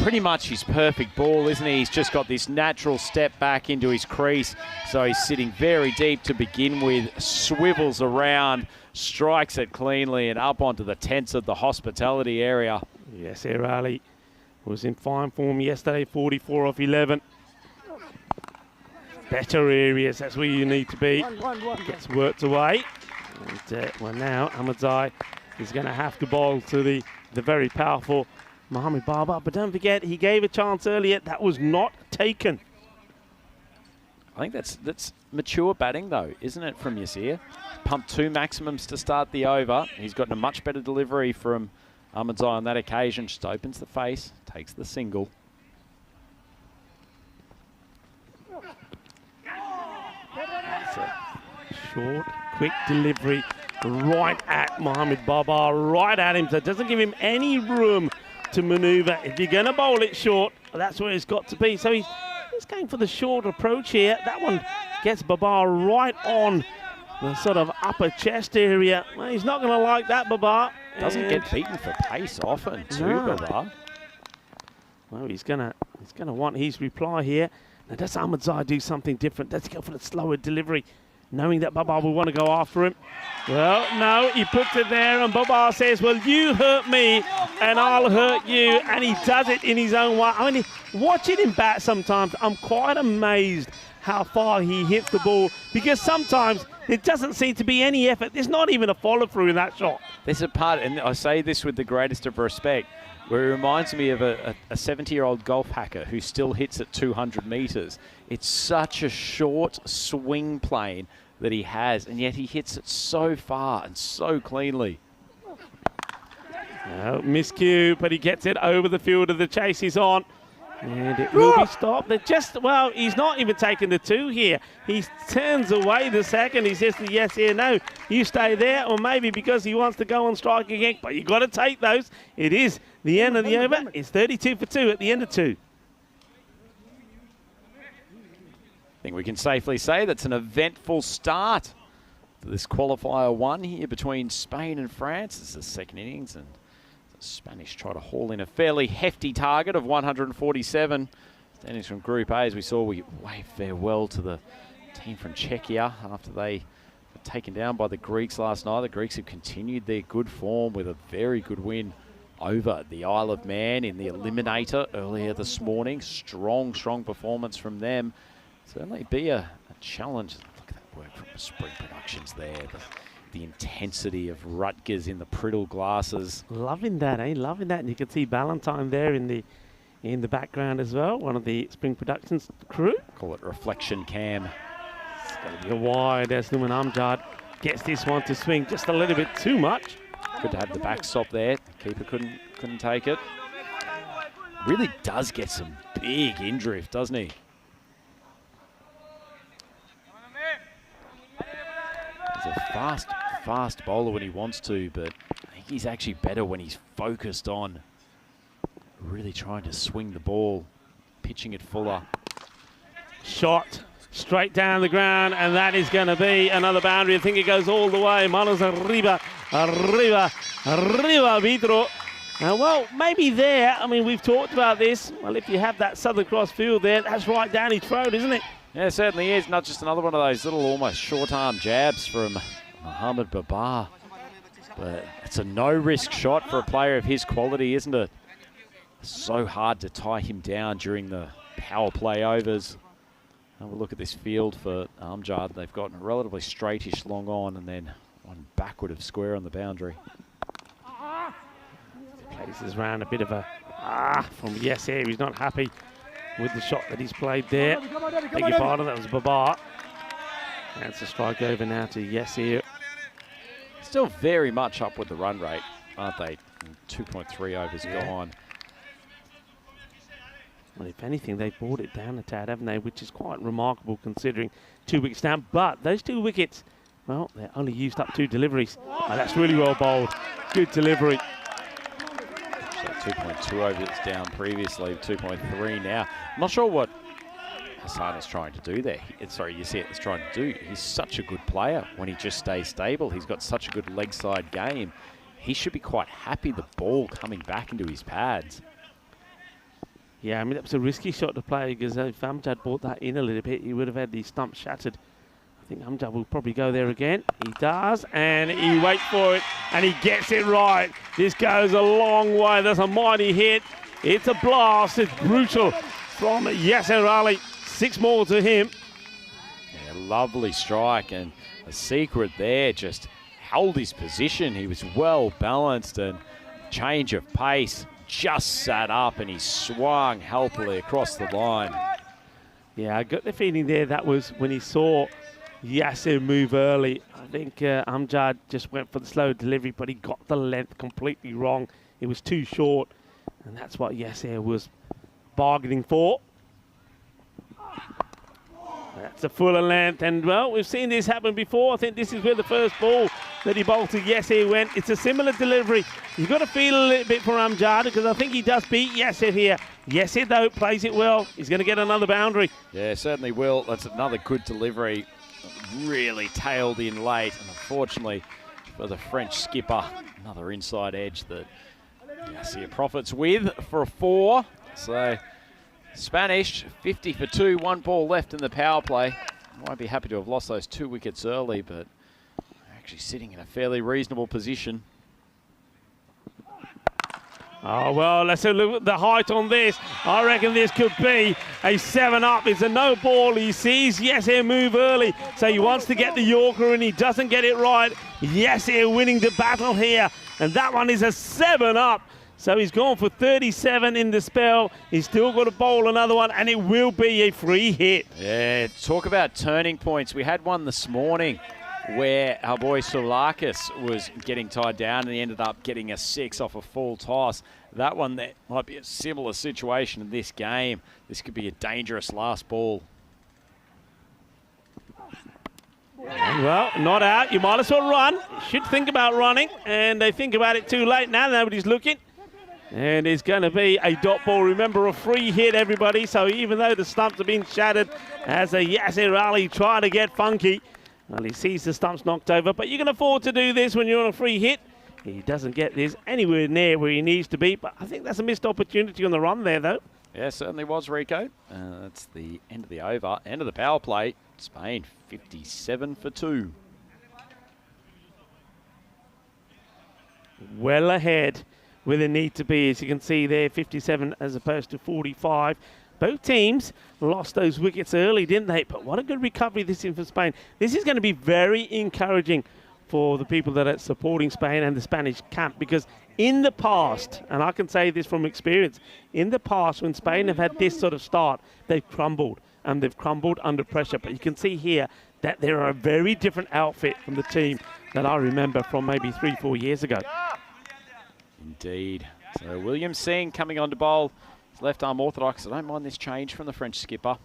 Pretty much his perfect ball, isn't he? He's just got this natural step back into his crease. So he's sitting very deep to begin with, swivels around, strikes it cleanly and up onto the tents of the hospitality area. Yasser Ali was in fine form yesterday, 44 off 11. Better areas, that's where you need to be. Gets worked away. And well, now Ahmedzai is going to have to bowl to the very powerful Mohamed Baba. But don't forget, he gave a chance earlier. That was not taken. I think that's mature batting, though, isn't it, from Yasser? Pumped 2 maximums to start the over. He's gotten a much better delivery from Ahmedzai on that occasion. Just opens the face, takes the single. Short, quick delivery right at Mohamed Babar, right at him. So it doesn't give him any room to manoeuvre. If you're going to bowl it short, that's where it's got to be. So he's going for the short approach here. That one gets Babar right on the sort of upper chest area. Well, he's not going to like that, Babar. Doesn't get beaten for pace often too, Babar. Well, he's gonna want his reply here. Now, does Ahmadzai do something different? Does he go for the slower delivery, knowing that Babar will want to go after him? Well, no, he puts it there, and Babar says, well, you hurt me, and I'll hurt you, and he does it in his own way. I mean, watching him bat sometimes, I'm quite amazed how far he hits the ball, because sometimes there doesn't seem to be any effort. There's not even a follow-through in that shot. There's a part, and I say this with the greatest of respect, where it reminds me of a 70-year-old golf hacker who still hits at 200 metres. It's such a short swing plane that he has, and yet he hits it so far and so cleanly. No, miscue, but he gets it over the field of the chase is on. And it will be stopped. They're just, well, he's not even taking the two here. He turns away the second. He says to yes here, no, you stay there, or maybe because he wants to go on strike again. But you've got to take those. It is the end of the over. It's 32 for 2 at the end of 2. I think we can safely say that's an eventful start to this qualifier 1 here between Spain and France. It's the second innings, and the Spanish try to haul in a fairly hefty target of 147. Standings from Group A, as we saw, we wave farewell to the team from Czechia after they were taken down by the Greeks last night. The Greeks have continued their good form with a very good win over the Isle of Man in the Eliminator earlier this morning. Strong performance from them. Certainly be a challenge. Look at that work from the Spring Productions there. The intensity of Rutgers in the Priddle glasses. Loving that, eh? Loving that. And you can see Ballantyne there in the background as well. One of the Spring Productions crew. Call it reflection cam. It's going to be a wide as Numan Amjad gets this one to swing just a little bit too much. Good to have the backstop there. Keeper couldn't take it. Really does get some big in-drift, doesn't he? He's a fast bowler when he wants to, but I think he's actually better when he's focused on really trying to swing the ball, pitching it fuller. Shot straight down the ground, and that is going to be another boundary. I think it goes all the way. Manos arriba, Vitro. Well, maybe there, I mean, we've talked about this. Well, if you have that Southern Cross field there, that's right down his throat, isn't it? Yeah, it certainly is. Not just another one of those little almost short-arm jabs from Mohamed Babar. But it's a no-risk shot for a player of his quality, isn't it? So hard to tie him down during the power play overs. Have a look at this field for Amjad. They've got a relatively straightish long on and then one backward of square on the boundary. Plays this round a bit of a from Yes here. He's not happy with the shot that he's played there. Beg your pardon, that was Babar. That's a strike over now to Yes here. Still very much up with the run rate, aren't they? 2.3 overs gone. Well, if anything, they brought it down a tad, haven't they? Which is quite remarkable considering 2 wickets down. But those 2 wickets, well, they only used up 2 deliveries. Oh, that's really well bowled. Good delivery. So 2.2 overs down previously, 2.3 now. I'm not sure what Hassan is trying to do there. Sorry, Yasir is trying to do. He's such a good player when he just stays stable. He's got such a good leg side game. He should be quite happy the ball coming back into his pads. Yeah, I mean, that was a risky shot to play because if Amjad brought that in a little bit, he would have had the stump shattered. I think Amjad will probably go there again. He does, and he waits for it, and he gets it right. This goes a long way. That's a mighty hit. It's a blast. It's brutal from Yasser Ali. 6 more to him. Yeah, lovely strike, and a secret there, just held his position. He was well balanced, and change of pace. Just sat up and he swung healthily across the line. Yeah, I got the feeling there that was when he saw Yasser move early. I think Amjad just went for the slow delivery, but he got the length completely wrong. It was too short, and that's what Yasser was bargaining for. That's a fuller length, and well, we've seen this happen before. I think this is where the first ball that he bolted Yasser went. It's a similar delivery. You've got to feel a little bit for Amjad because I think he does beat Yasser here. Yasser, though, plays it well. He's going to get another boundary. Yeah, certainly will. That's another good delivery. Really tailed in late, and unfortunately for the French skipper, another inside edge that Yasser profits with for a 4. So Spanish 50 for 2, 1 ball left in the power play. Might be happy to have lost those 2 wickets early, but actually sitting in a fairly reasonable position. Oh, well, let's look at the height on this. I reckon this could be a 7-up. It's a no ball. He sees Yasser move early, so he wants to get the Yorker, and he doesn't get it right. Yasser winning the battle here, and that one is a 7-up. So he's gone for 37 in the spell. He's still got to bowl another one, and it will be a free hit. Yeah, talk about turning points. We had one this morning where our boy Soulakis was getting tied down, and he ended up getting a 6 off a full toss. That one that might be a similar situation in this game. This could be a dangerous last ball. Well, not out. You might as well run. Should think about running, and they think about it too late now. Nobody's looking. And it's going to be a dot ball. Remember, a free hit, everybody. So even though the stumps have been shattered, as a Yasser Ali try to get funky, well, he sees the stumps knocked over. But you can afford to do this when you're on a free hit. He doesn't get this anywhere near where he needs to be. But I think that's a missed opportunity on the run there, though. Yeah, certainly was, Rico. That's the end of the over. End of the power play. Spain 57 for 2. Well ahead where they need to be, as you can see there, 57 as opposed to 45. Both teams lost those wickets early, didn't they? But what a good recovery this is for Spain. This is going to be very encouraging for the people that are supporting Spain and the Spanish camp, because in the past, and I can say this from experience, in the past when Spain have had this sort of start, they've crumbled, and they've crumbled under pressure. But you can see here that they're a very different outfit from the team that I remember from maybe 3-4 years ago. Indeed. So William Singh coming on to bowl. His left arm orthodox. I don't mind this change from the French skipper.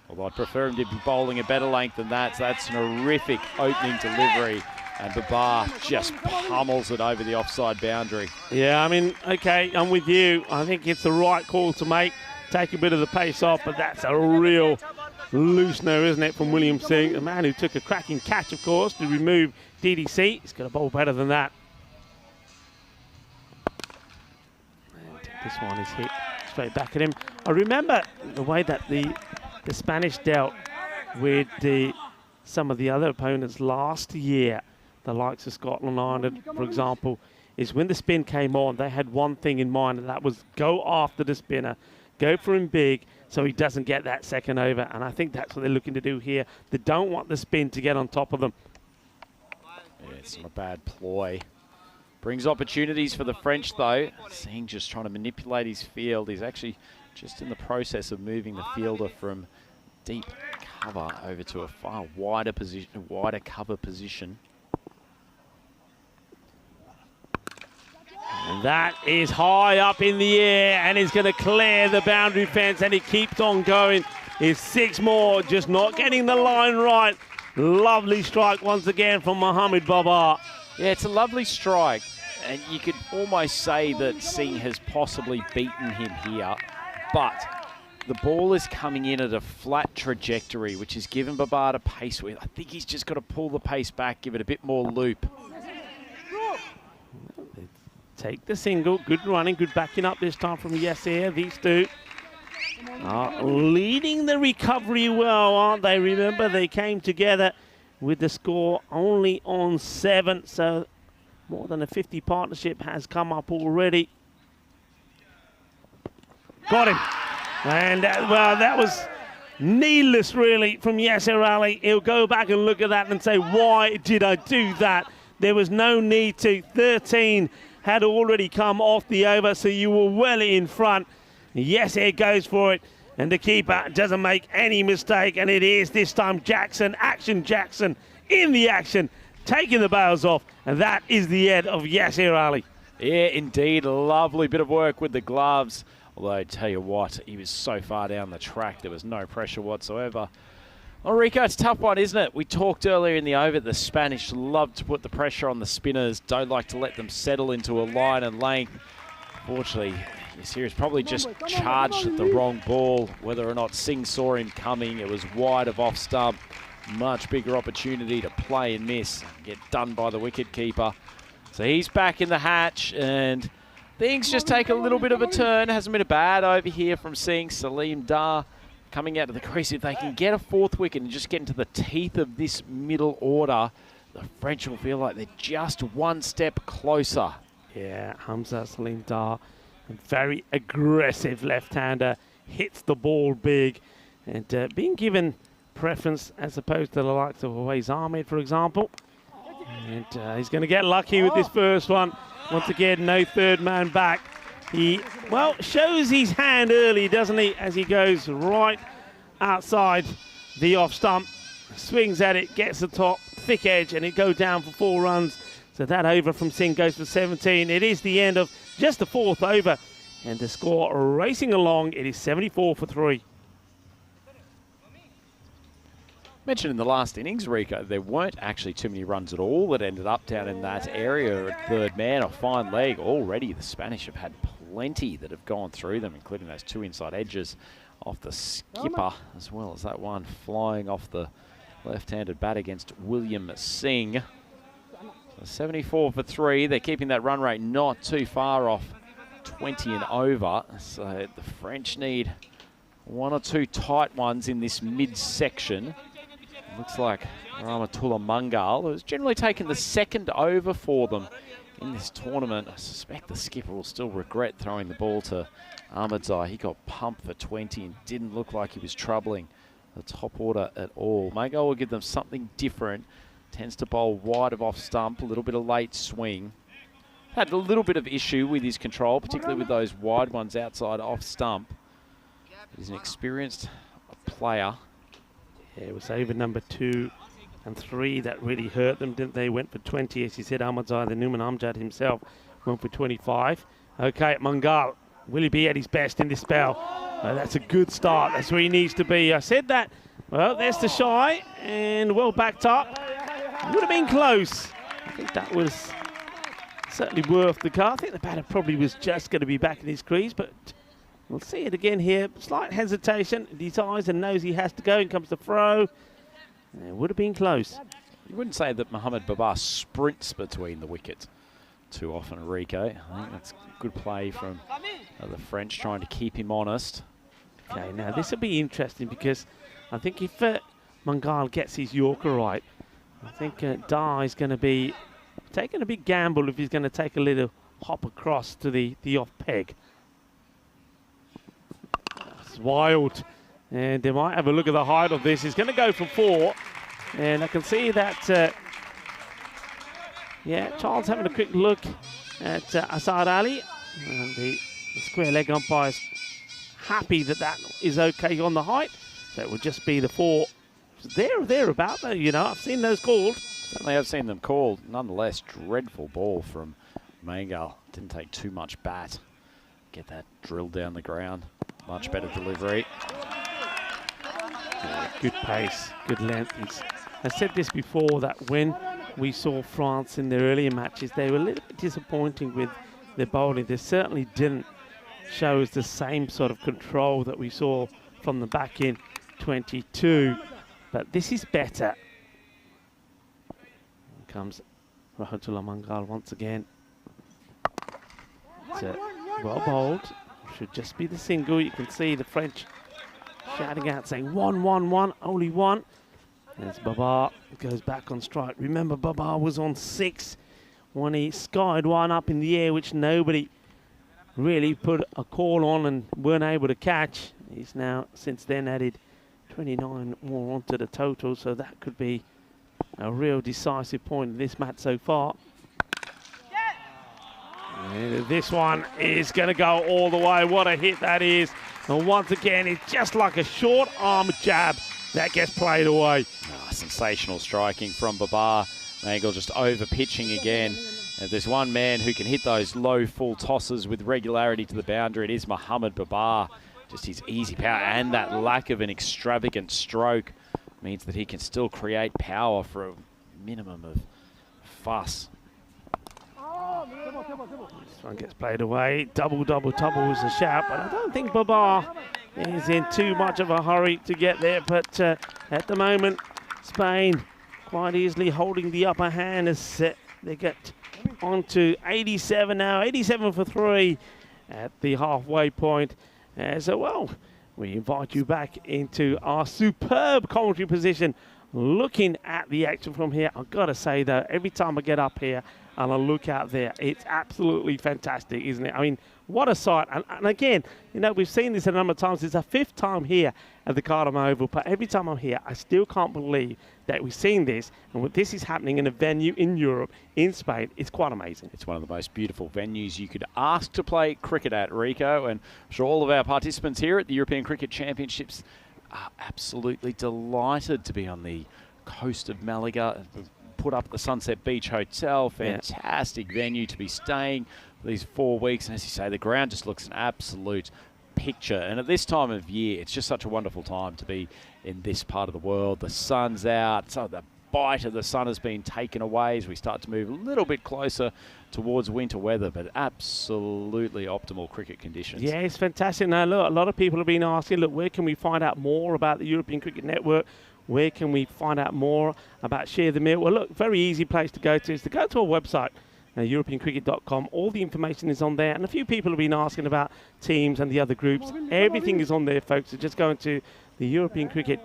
Although I'd prefer him to be bowling a better length than that. So that's an horrific opening delivery. And Babar just pummels it over the offside boundary. Yeah, I mean, okay, I'm with you. I think it's the right call to make. Take a bit of the pace off, but that's a real loosener, isn't it, from William Singh? A man who took a cracking catch, of course, to remove DDC. He's got to bowl better than that. This one is hit straight back at him. I remember the way that the Spanish dealt with some of the other opponents last year, the likes of Scotland Island, for example, is when the spin came on, they had one thing in mind, and that was go after the spinner, go for him big so he doesn't get that second over. And I think that's what they're looking to do here. They don't want the spin to get on top of them. Yeah, it's not a bad ploy. Brings opportunities for the French, though. Singh just trying to manipulate his field. He's actually just in the process of moving the fielder from deep cover over to a far wider position, wider cover position. And that is high up in the air, and is going to clear the boundary fence, and it keeps on going. It's 6 more, just not getting the line right. Lovely strike once again from Mohamed Babar. Yeah, it's a lovely strike, and you could almost say that Singh has possibly beaten him here, but the ball is coming in at a flat trajectory, which has given Babar to pace with. I think he's just got to pull the pace back, give it a bit more loop. Take the single, good running, good backing up this time from Yasser. These two are leading the recovery well, aren't they? Remember, they came together with the score only on 7, so more than a 50 partnership has come up already. Got him. And, well, that was needless, really, from Yasser Ali. He'll go back and look at that and say, why did I do that? There was no need to. 13 had already come off the over, so you were well in front. Yasser goes for it, and the keeper doesn't make any mistake, and it is this time Jackson, Action Jackson, in the action, taking the bails off, and that is the end of Yasser Ali. Yeah, indeed, a lovely bit of work with the gloves Although, I tell you what, he was so far down the track, there was no pressure whatsoever. Well, Rico, it's a tough one, isn't it? We talked earlier in the over, the Spanish love to put the pressure on the spinners, don't like to let them settle into a line and length. Fortunately, Yasir's probably just charged at the wrong ball. Whether or not Singh saw him coming, it was wide of off stump. Much bigger opportunity to play and miss, get done by the wicketkeeper. So he's back in the hatch, and things just take a little bit of a turn. Hasn't been a bad over here from Singh. Salim Dar coming out of the crease. If they can get a 4th wicket and just get into the teeth of this middle order, the French will feel like they're just one step closer. Yeah, Hamza Salim Dar, a very aggressive left-hander, hits the ball big, and being given preference as opposed to the likes of Awais Ahmed, for example. And he's going to get lucky with this first one. Once again, no third man back. He, well, shows his hand early, doesn't he, as he goes right outside the off stump, swings at it, gets the top, thick edge, and it goes down for 4 runs. So that over from Singh goes for 17. It is the end of just the 4th over, and the score racing along. It is 74 for 3. Mentioned in the last innings, Rico, there weren't actually too many runs at all that ended up down in that area at third man. A fine leg. Already the Spanish have had plenty that have gone through them, including those 2 inside edges off the skipper, as well as that one flying off the left-handed bat against William Singh. So 74 for 3. They're keeping that run rate not too far off 20 and over. So the French need 1 or 2 tight ones in this midsection. Looks like Rahmatullah Mangal, who's generally taken the 2nd over for them in this tournament. I suspect the skipper will still regret throwing the ball to Ahmadzai. He got pumped for 20 and didn't look like he was troubling the top order at all. Mangal will give them something different. Tends to bowl wide of off stump, a little bit of late swing. Had a little bit of issue with his control, particularly with those wide ones outside off stump. He's an experienced player. Yeah, it was over number 2 and 3 that really hurt them, didn't they? Went for 20, as you said. Ahmadzai, the Numan Amjad himself, went for 25. Okay, Mangal, will he be at his best in this spell? That's a good start. That's where he needs to be. I said that. Well, there's the shy, and well backed up. Would have been close. I think that was certainly worth the car. I think the batter probably was just going to be back in his crease, but we'll see it again here. Slight hesitation. His eyes and knows he has to go. In comes the throw. It would have been close. You wouldn't say that Mohamed Babar sprints between the wickets too often, Rico. I think that's good play from the French, trying to keep him honest. Okay, now this will be interesting because I think if Mangal gets his Yorker right, I think Dar is going to be taking a big gamble if he's going to take a little hop across to the off peg. It's wild. And they might have a look at the height of this. He's going to go for 4. And I can see that, yeah, Charles having a quick look at Asad Ali. And the square leg umpire's happy that that is okay on the height. So it would just be the 4. There or thereabout, though, you know. I've seen those called. Certainly have seen them called. Nonetheless, dreadful ball from Mangal. Didn't take too much bat. Get that drilled down the ground. Much better delivery. Yeah, good pace, good length. I said this before, that when we saw France in their earlier matches, they were a little bit disappointing with their bowling. They certainly didn't show us the same sort of control that we saw from them back in 22. But this is better. Here comes Rahmatullah Mangal once again. It's well bowled. Should just be the single. You can see the French shouting out, saying 1, 1, 1, only 1. As Babar goes back on strike. Remember, Babar was on 6 when he skied one up in the air, which nobody really put a call on and weren't able to catch. He's now, since then, added 29 more onto the total, so that could be a real decisive point in this match so far. And this one is going to go all the way. What a hit that is. And once again, it's just like a short arm jab that gets played away. Sensational striking from Babar. Mangal just over pitching again. If there's one man who can hit those low full tosses with regularity to the boundary, it is Mohamed Babar. Just his easy power and that lack of an extravagant stroke means that he can still create power for a minimum of fuss. This one gets played away. Double is a shout, but I don't think Babar is in too much of a hurry to get there. But at the moment, Spain quite easily holding the upper hand as they get on to 87 now. 87 for 3 at the halfway point. So, well, we invite you back into our superb commentary position, looking at the action from here. I've got to say, though, every time I get up here and I look out there, it's absolutely fantastic, isn't it? I mean, what a sight. And again, you know, we've seen this a number of times. It's our 5th time here at the Cardam Oval, but every time I'm here, I still can't believe that we've seen this, and what this is happening in a venue in Europe, in Spain. It's quite amazing. It's one of the most beautiful venues you could ask to play cricket at, Rico, and I'm sure all of our participants here at the European Cricket Championships are absolutely delighted to be on the coast of Malaga. Put up the Sunset Beach Hotel, fantastic venue to be staying for these 4 weeks, and as you say, the ground just looks an absolute picture. And at this time of year, it's just such a wonderful time to be in this part of the world. The sun's out, so the bite of the sun has been taken away as we start to move a little bit closer towards winter weather, but absolutely optimal cricket conditions. Yeah, it's fantastic. Now, look, a lot of people have been asking, look, where can we find out more about the European Cricket Network? Where can we find out more about Share the Meal? Well, look, very easy place to go to is to go to our website, EuropeanCricket.com. All the information is on there, and a few people have been asking about teams and the other groups. Everything is on there, folks. So just go into the European Cricket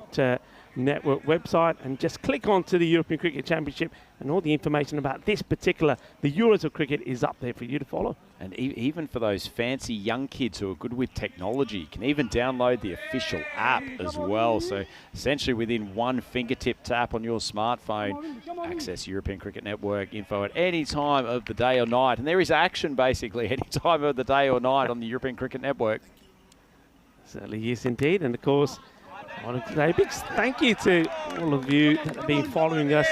Network website and just click onto the European Cricket Championship, and all the information about this particular, the Euros of cricket, is up there for you to follow. And even for those fancy young kids who are good with technology, you can even download the official app as well. So essentially within one fingertip tap on your smartphone, access European Cricket Network info at any time of the day or night. And there is action basically any time of the day or night on the European Cricket Network. Certainly is indeed. And of course, I wanted to say a big thank you to all of you that have been following us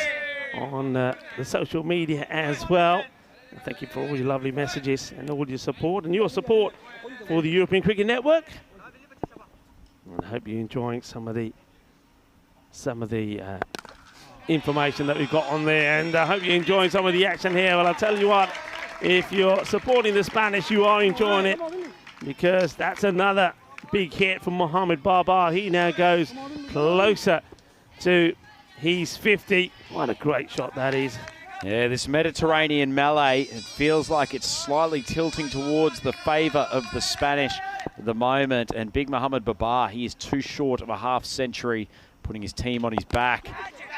on the social media as well. And thank you for all your lovely messages and all your support for the European Cricket Network. And I hope you're enjoying some of the information that we've got on there, and I hope you're enjoying some of the action here. Well, I'll tell you what, if you're supporting the Spanish, you are enjoying it, because that's another big hit from Mohamed Babar. He now goes closer to his 50. What a great shot that is. Yeah, this Mediterranean melee, it feels like it's slightly tilting towards the favour of the Spanish at the moment. And big Mohamed Babar, he is too short of a half century, putting his team on his back.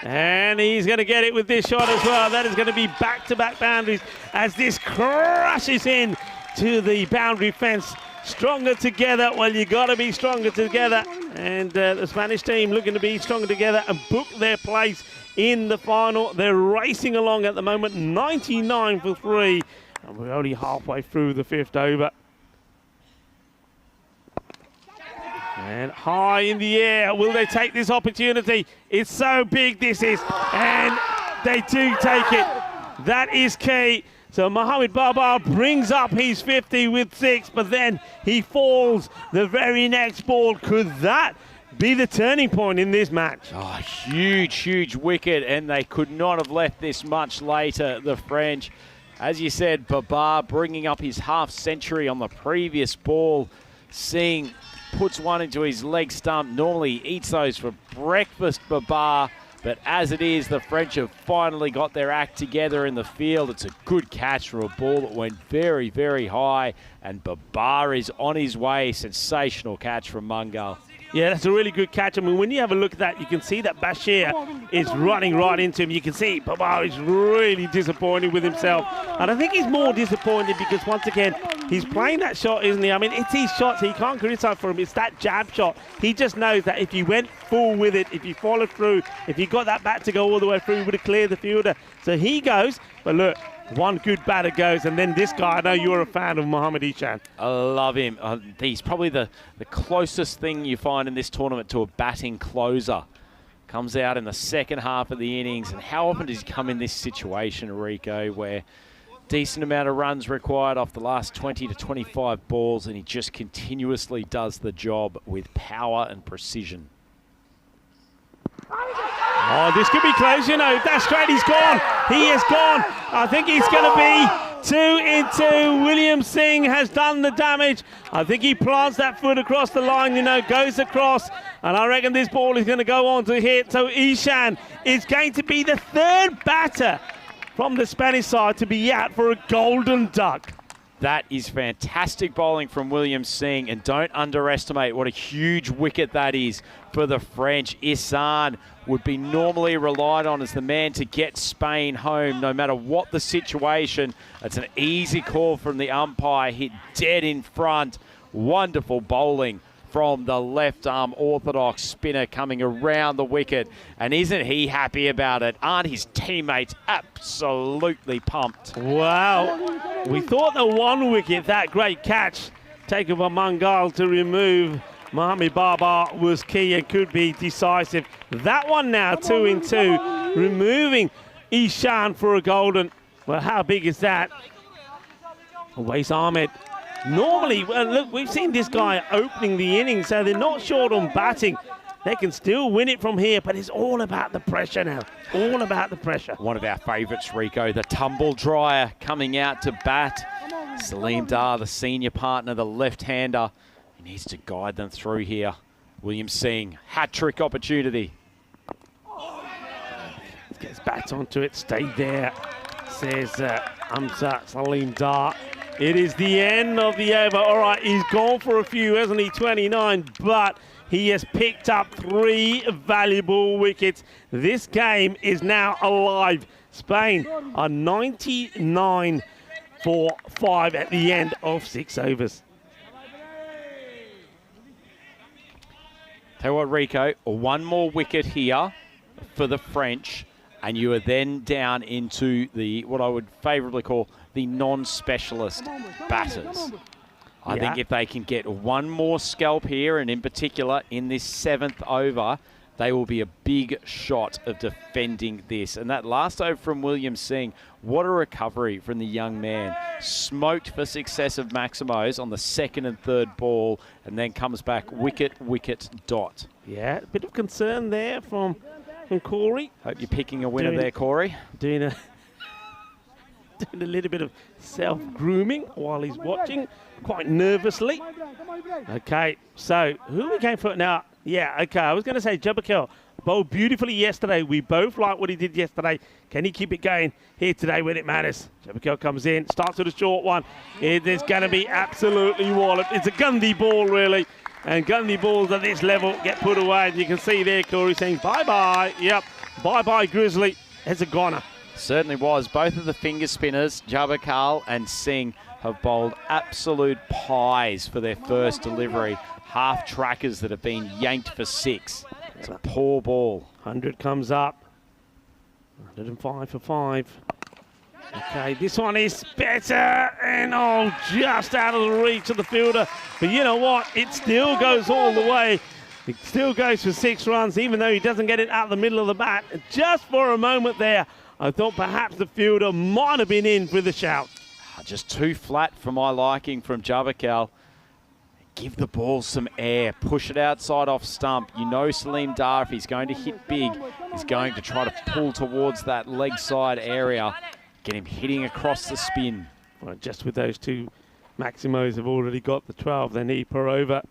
And he's going to get it with this shot as well. That is going to be back-to-back boundaries as this crashes in to the boundary fence. Stronger together. Well, you got to be stronger together. And the Spanish team looking to be stronger together and book their place in the final. They're racing along at the moment, 99 for 3. And we're only halfway through the 5th over. And high in the air. Will they take this opportunity? It's so big, this is. And they do take it. That is key. So Mohamed Babar brings up his 50 with 6, but then he falls the very next ball. Could that be the turning point in this match? Oh, huge wicket, and they could not have left this much later, the French. As you said, Babar bringing up his half century on the previous ball. Singh puts one into his leg stump. Normally he eats those for breakfast, Babar. But as it is, the French have finally got their act together in the field. It's a good catch for a ball that went very, very high. And Babar is on his way. Sensational catch from Mungal. Yeah, that's a really good catch. I mean, when you have a look at that, you can see that Bashir is running right into him. You can see Babar is really disappointed with himself. And I think he's more disappointed because, once again, he's playing that shot, isn't he? I mean, it's his shot, so he can't criticize for him. It's that jab shot. He just knows that if he went full with it, if he followed through, if he got that bat to go all the way through, he would have cleared the fielder. So he goes, but look, one good batter goes, and then this guy, I know you're a fan of Mohamed Ishan. I love him. He's probably the closest thing you find in this tournament to a batting closer. Comes out in the second half of the innings, and how often does he come in this situation, Rico, where decent amount of runs required off the last 20 to 25 balls, and he just continuously does the job with power and precision. Oh, this could be close, you know. That's straight, he's gone. He is gone. I think he's going to be 2 in 2. William Singh has done the damage. I think he plants that foot across the line, you know, goes across. And I reckon this ball is going to go on to hit. So Ishan is going to be the 3rd batter from the Spanish side to be out for a golden duck. That is fantastic bowling from William Singh, and don't underestimate what a huge wicket that is for the French. Ihsan would be normally relied on as the man to get Spain home no matter what the situation. It's an easy call from the umpire, hit dead in front. Wonderful bowling from the left-arm orthodox spinner coming around the wicket. And isn't he happy about it? Aren't his teammates absolutely pumped? Wow. We thought the 1 wicket, that great catch taken by Mangal to remove Mohamed Baba was key and could be decisive. That one now 2 in 2, removing Ishan for a golden. Well, how big is that? Wais Ahmed. Normally, well, look, we've seen this guy opening the innings, so they're not short on batting. They can still win it from here, but it's all about the pressure now. All about the pressure. One of our favourites, Rico, the tumble dryer coming out to bat. Salim Dar, the senior partner, the left-hander. He needs to guide them through here. William Singh, hat-trick opportunity. Gets back onto it, stay there, says Hamza Salim Dar. It is the end of the over. All right, he's gone for a few, hasn't he? 29, but he has picked up 3 valuable wickets. This game is now alive. Spain are 99 for 5 at the end of 6 overs. Tell you what, Rico, 1 more wicket here for the French, and you are then down into the, what I would favourably call, the non-specialist batters. I think if they can get 1 more scalp here, and in particular in this 7th over, they will be a big shot of defending this. And that last over from William Singh, what a recovery from the young man. Smoked for successive Maximos on the 2nd and 3rd ball, and then comes back wicket, wicket, dot. Yeah, a bit of concern there from Corey. Hope you're picking a winner there, Corey. Doing a little bit of self-grooming while he's watching, quite nervously. Okay, so who are we going for now? Yeah, okay, I was going to say Jabakel bowled beautifully yesterday. We both like what he did yesterday. Can he keep it going here today when it matters? Jabakel comes in, starts with a short one. It is going to be absolutely walloped. It's a Gandhi ball, really. And Gandhi balls at this level get put away. And you can see there, Corey saying bye-bye. Yep, bye-bye, Grizzly. It's a goner. Certainly was. Both of the finger spinners, Jabakal and Singh, have bowled absolute pies for their first delivery. Half trackers that have been yanked for 6. It's a poor ball. 100 comes up. 105 for 5. Okay, this one is better, and oh, just out of the reach of the fielder. But you know what? It still goes all the way. It still goes for 6 runs, even though he doesn't get it out the middle of the bat. Just for a moment there, I thought perhaps the fielder might have been in for the shout. Just too flat for my liking from Jabakal. Give the ball some air. Push it outside off stump. You know Salim Dar, if he's going to hit big, he's going to try to pull towards that leg side area. Get him hitting across the spin. Well, just with those 2 Maximos have already got the 12 they need per over.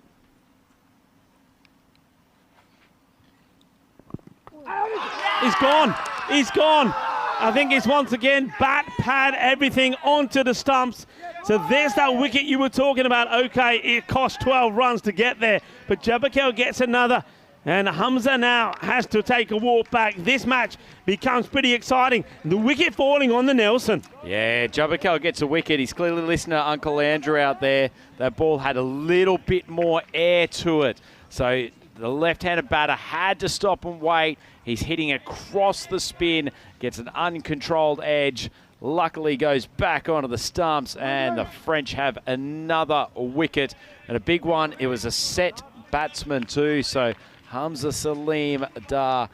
He's gone. He's gone. I think it's once again bat, pad, everything onto the stumps. So there's that wicket you were talking about. Okay, it cost 12 runs to get there, but Jabakel gets another. And Hamza now has to take a walk back. This match becomes pretty exciting. The wicket falling on the Nelson. Yeah, Jabakal gets a wicket. He's clearly listening to Uncle Andrew out there. That ball had a little bit more air to it. So the left-handed batter had to stop and wait. He's hitting across the spin, gets an uncontrolled edge. Luckily goes back onto the stumps, and the French have another wicket. And a big one. It was a set batsman too, so Hamza Salim Dar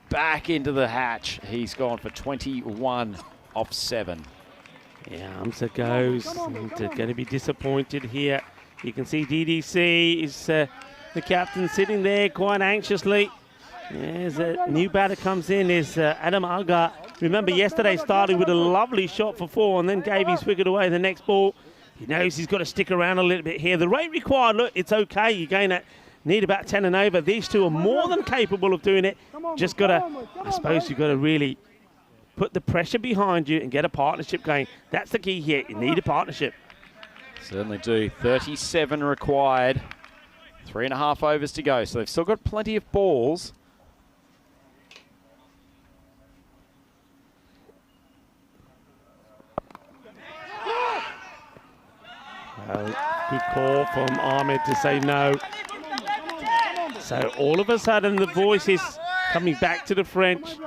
back into the hatch. He's gone for 21 off 7. Yeah, Hamza goes. They're going to be disappointed here. You can see DDC is the captain sitting there quite anxiously. As a new batter comes in is Adam Algar. Remember, yesterday started with a lovely shot for 4 and then gave his wicket away the next ball. He knows he's got to stick around a little bit here. The rate required, look, it's okay. You're going to need about 10 and over. These two are more than capable of doing it. Just got to, I suppose you've got to really put the pressure behind you and get a partnership going. That's the key here. You need a partnership. Certainly do. 37 required. 3.5 overs to go. So they've still got plenty of balls. Good call from Ahmed to say no. So all of a sudden the voice is coming back to the French.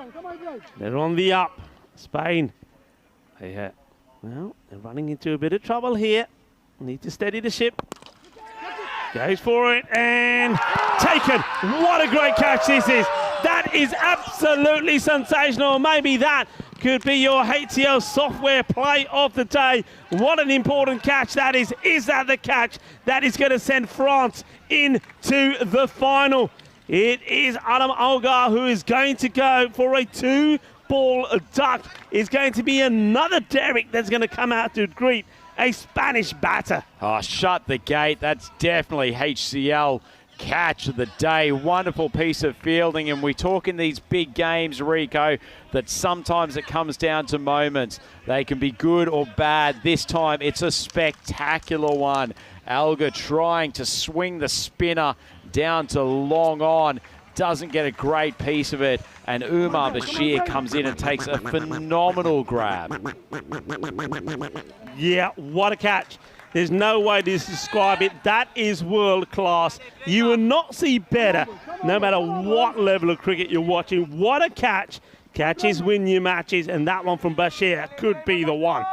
They're on the up. Spain. Well, they're running into a bit of trouble here. Need to steady the ship. Goes for it and taken. What a great catch this is. That is absolutely sensational. Maybe that could be your HCL software play of the day. What an important catch that is. Is that the catch that is going to send France into the final? It is Adam Algar who is going to go for a 2-ball duck. It's going to be another Derek that's going to come out to greet a Spanish batter. Oh, shut the gate. That's definitely HCL catch of the day. Wonderful piece of fielding, and we talk in these big games, Rico, that sometimes it comes down to moments. They can be good or bad. This time it's a spectacular one. Algar trying to swing the spinner down to long on. Doesn't get a great piece of it, and Umar Bashir comes in and takes a phenomenal grab. Yeah, what a catch. There's no way to describe it. That is world class. You will not see better no matter what level of cricket you're watching. What a catch. Catches win you matches, and that one from Bashir could be the one.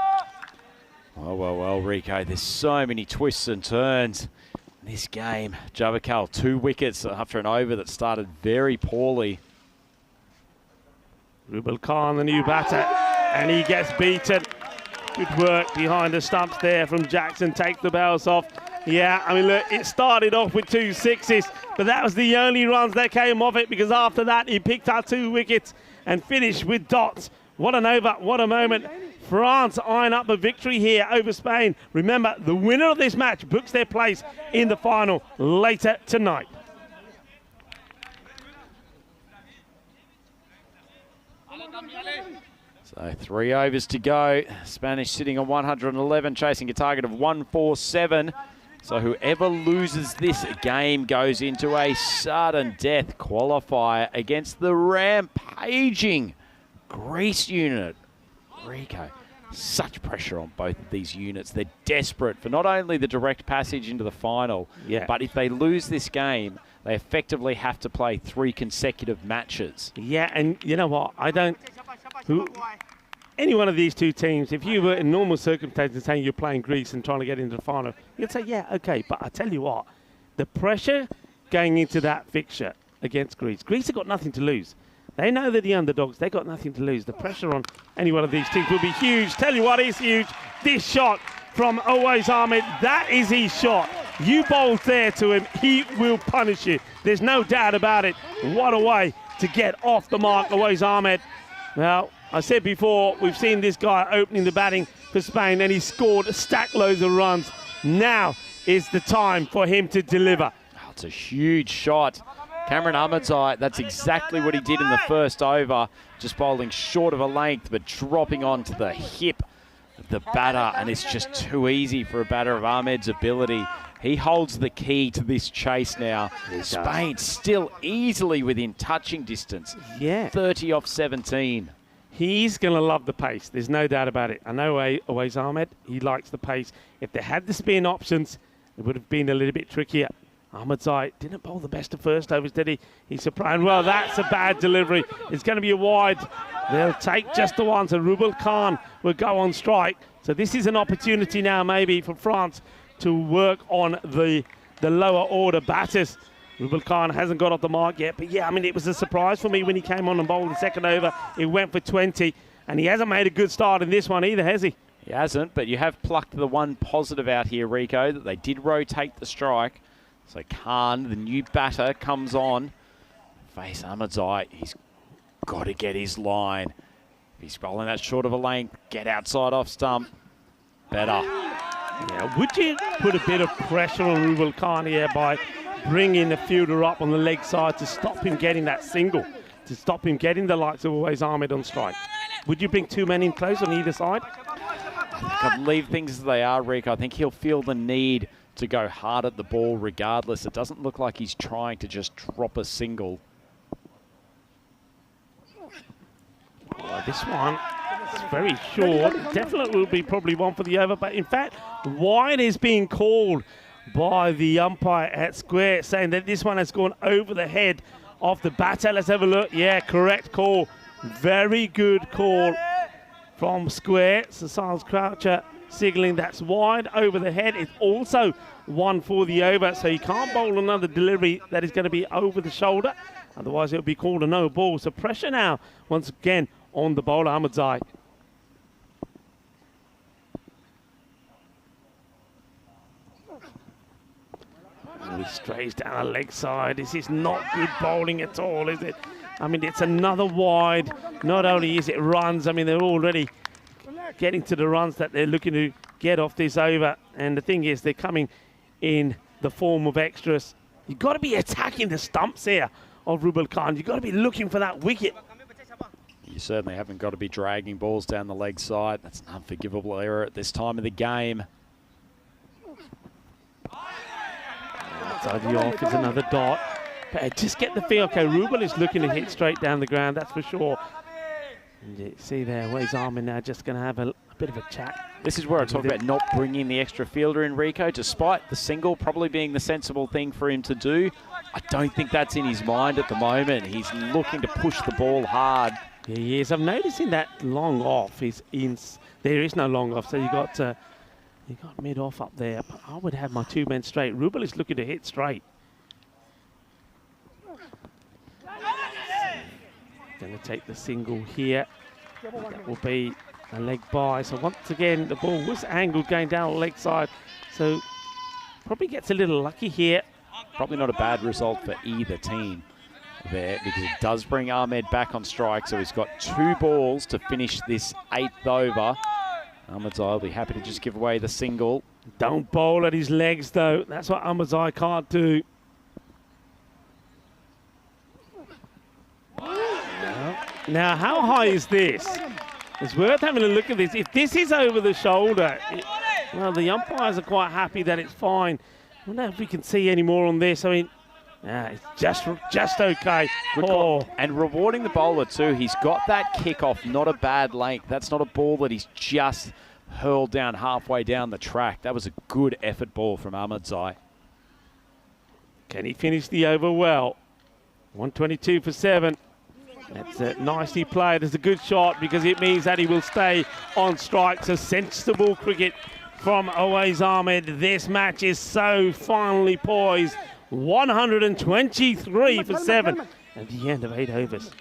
Oh, well, Rico, there's so many twists and turns in this game. Javakal, 2 wickets after an over that started very poorly. Rubel Khan, the new batter, and he gets beaten. Good work behind the stumps there from Jackson. Take the bells off. Yeah, I mean, look, it started off with 2 sixes, but that was the only runs that came off it, because after that he picked up 2 wickets and finished with dots. What an over, what a moment. France eyeing up a victory here over Spain. Remember, the winner of this match books their place in the final later tonight. So 3 overs to go. Spanish sitting on 111, chasing a target of 147. So whoever loses this game goes into a sudden death qualifier against the rampaging Greece unit. Rico, such pressure on both of these units. They're desperate for not only the direct passage into the final, but if they lose this game, they effectively have to play 3 consecutive matches. Yeah, and you know what? Any one of these 2 teams, if you were in normal circumstances saying you're playing Greece and trying to get into the final, you'd say, yeah, okay. But I tell you what, the pressure going into that fixture against Greece have got nothing to lose. They know they're the underdogs. They've got nothing to lose. The pressure on any one of these teams will be huge. Tell you what is huge. This shot from Owais Ahmed, that is his shot. You bowl there to him, he will punish you. There's no doubt about it. What a way to get off the mark, Owais Ahmed. Well, I said before, we've seen this guy opening the batting for Spain, and he scored stack loads of runs. Now is the time for him to deliver. Oh, it's a huge shot. Cameron Ahmadzai, that's exactly what he did in the first over, just bowling short of a length, but dropping onto the hip of the batter, and it's just too easy for a batter of Ahmed's ability. He holds the key to this chase now. Spain still easily within touching distance. Yeah. 30 off 17. He's going to love the pace. There's no doubt about it. I know Owais Ahmed, he likes the pace. If they had the spin options, it would have been a little bit trickier. Ahmadzai didn't bowl the best of first overs, did he? He's surprised. Well, that's a bad delivery. It's going to be a wide. They'll take just the one. So Rubel Khan will go on strike. So this is an opportunity now maybe for France to work on the lower order batters. Rubel Khan hasn't got off the mark yet. But yeah, I mean, it was a surprise for me when he came on and bowled the second over. It went for 20. And he hasn't made a good start in this one either, has he? He hasn't, but you have plucked the one positive out here, Rico, that they did rotate the strike. So Khan, the new batter, comes on. Face Ahmadzai, he's got to get his line. If he's bowling that short of a length, get outside off stump. Better. Yeah, would you put a bit of pressure on Rubal Khan here by bringing the fielder up on the leg side to stop him getting that single, to stop him getting the likes of Always Ahmed on strike? Would you bring two men in close on either side? I think I'd leave things as they are, Rick. I think he'll feel the need to go hard at the ball regardless. It doesn't look like he's trying to just drop a single. Well, this one is very short. Definitely will be probably one for the over, but in fact, wide is being called by the umpire at square, saying that this one has gone over the head of the batter. Let's have a look. Yeah, correct call. Very good call from square. So Siles Croucher signalling that's wide over the head. It's also one for the over, so you can't bowl another delivery that is going to be over the shoulder. Otherwise, it'll be called a no ball. So pressure now, once again, on the bowler, Ahmadzai. He strays down the leg side. This is not good bowling at all, is it? I mean, it's another wide. Not only is it runs, I mean, they're already getting to the runs that they're looking to get off this over. And the thing is, they're coming in the form of extras. You've got to be attacking the stumps here of Rubal Khan. You've got to be looking for that wicket. You certainly haven't got to be dragging balls down the leg side. That's an unforgivable error at this time of the game. So the off is another dot. But just get the feel. Okay, Rubal is looking to hit straight down the ground, that's for sure. And you see there, where's Armin now just going to have a bit of a chat. This is where I talk about not bringing the extra fielder in, Rico, despite the single probably being the sensible thing for him to do. I don't think that's in his mind at the moment. He's looking to push the ball hard. Yeah, he is. I'm noticing that long off is in. There is no long off, so you got mid off up there. But I would have my two men straight. Rubal is looking to hit straight. Going to take the single here. That will be a leg by. So once again, the ball was angled going down the leg side. So probably gets a little lucky here. Probably not a bad result for either team there, because it does bring Ahmed back on strike. So he's got 2 balls to finish this 8th over. Ahmadzai will be happy to just give away the single. Don't bowl at his legs, though. That's what Ahmadzai can't do. Now, how high is this? It's worth having a look at this. If this is over the shoulder, well, the umpires are quite happy that it's fine. I wonder if we can see any more on this. I mean, it's just okay. And rewarding the bowler too. He's got that kick off, not a bad length. That's not a ball that he's just hurled down halfway down the track. That was a good effort ball from Ahmadzai. Can he finish the over well? 122 for 7. That's nicely played. It's a good shot because it means that he will stay on strike. So sensible cricket from Always Ahmed. This match is so finely poised. 123 for 7 at the end of 8 overs.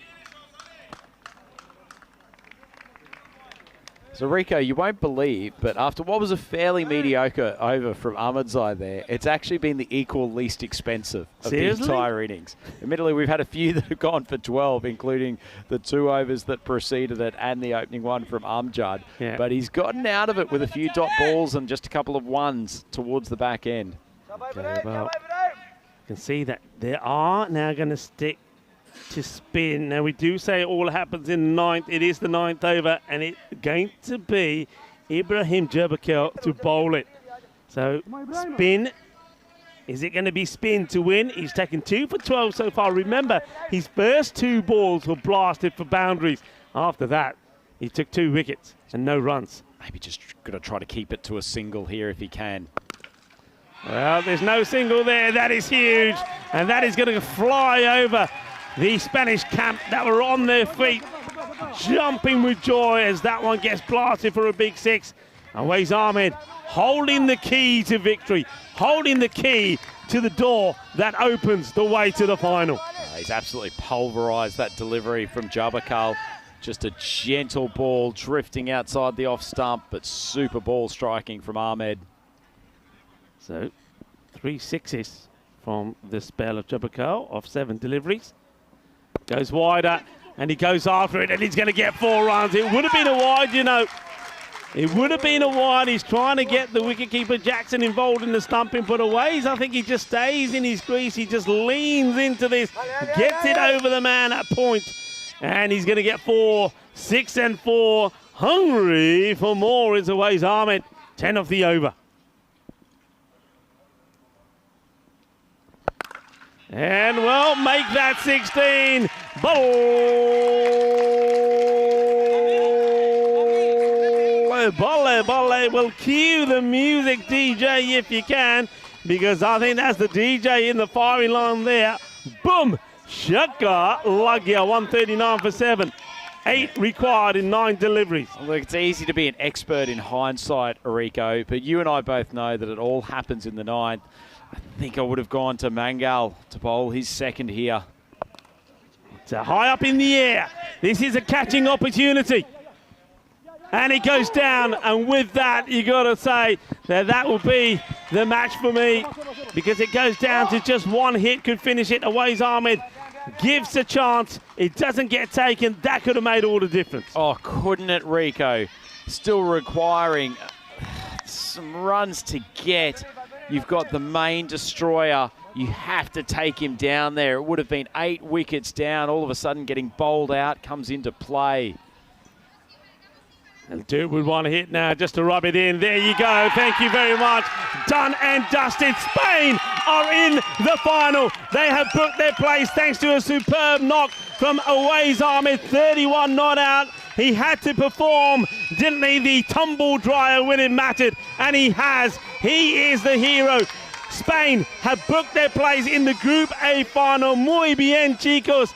So Rico, you won't believe, but after what was a fairly mediocre over from Ahmadzai there, it's actually been the equal least expensive of Seriously? the entire innings. Admittedly, we've had a few that have gone for 12, including the 2 overs that preceded it and the opening one from Amjad. Yeah. But he's gotten out of it with a few dot balls and just a couple of ones towards the back end. Okay, well, you can see that they are now going to stick to spin. Now, we do say it all happens in the 9th. It is the 9th over, and it's going to be Ibrahim Jerbakel to bowl it. So, spin. Is it going to be spin to win? He's taken 2 for 12 so far. Remember, his first 2 balls were blasted for boundaries. After that, he took 2 wickets and no runs. Maybe just going to try to keep it to a single here if he can. Well, there's no single there. That is huge. And that is going to fly over the Spanish camp that were on their feet, jumping with joy as that one gets blasted for a big 6. Always Ahmed holding the key to victory, holding the key to the door that opens the way to the final. He's absolutely pulverised that delivery from Jabakal. Just a gentle ball drifting outside the off stump, but super ball striking from Ahmed. So 3 sixes from the spell of Jabakal off 7 deliveries. Goes wider and he goes after it and he's going to get 4 runs. It would have been a wide, you know. It would have been a wide. He's trying to get the wicketkeeper Jackson involved in the stumping, but Aways, I think he just stays in his crease. He just leans into this, gets it over the man at point, and he's going to get 4, 6 and 4. Hungry for more is Aways Ahmed. 10 off the over. And, well, make that 16. Bolle. Well, cue the music, DJ, if you can, because I think that's the DJ in the firing line there. Boom! Shaka Lagya, 139 for 7. 8 required in 9 deliveries. Look, it's easy to be an expert in hindsight, Rico, but you and I both know that it all happens in the 9th. I think I would have gone to Mangal to bowl his second here. It's high up in the air. This is a catching opportunity. And it goes down, and with that, you got to say that will be the match for me, because it goes down to just 1 hit could finish it. Aways Ahmed gives a chance. It doesn't get taken. That could have made all the difference. Oh, couldn't it, Rico? Still requiring some runs to get. You've got the main destroyer. You have to take him down there. It would have been 8 wickets down. All of a sudden getting bowled out comes into play. And do with 1 hit now just to rub it in. There you go. Thank you very much. Done and dusted. Spain are in the final. They have booked their place thanks to a superb knock from Aways Ahmed. 31 not out. He had to perform, didn't he? The tumble dryer when it mattered. And he has. He is the hero. Spain have booked their place in the Group A final. Muy bien, chicos.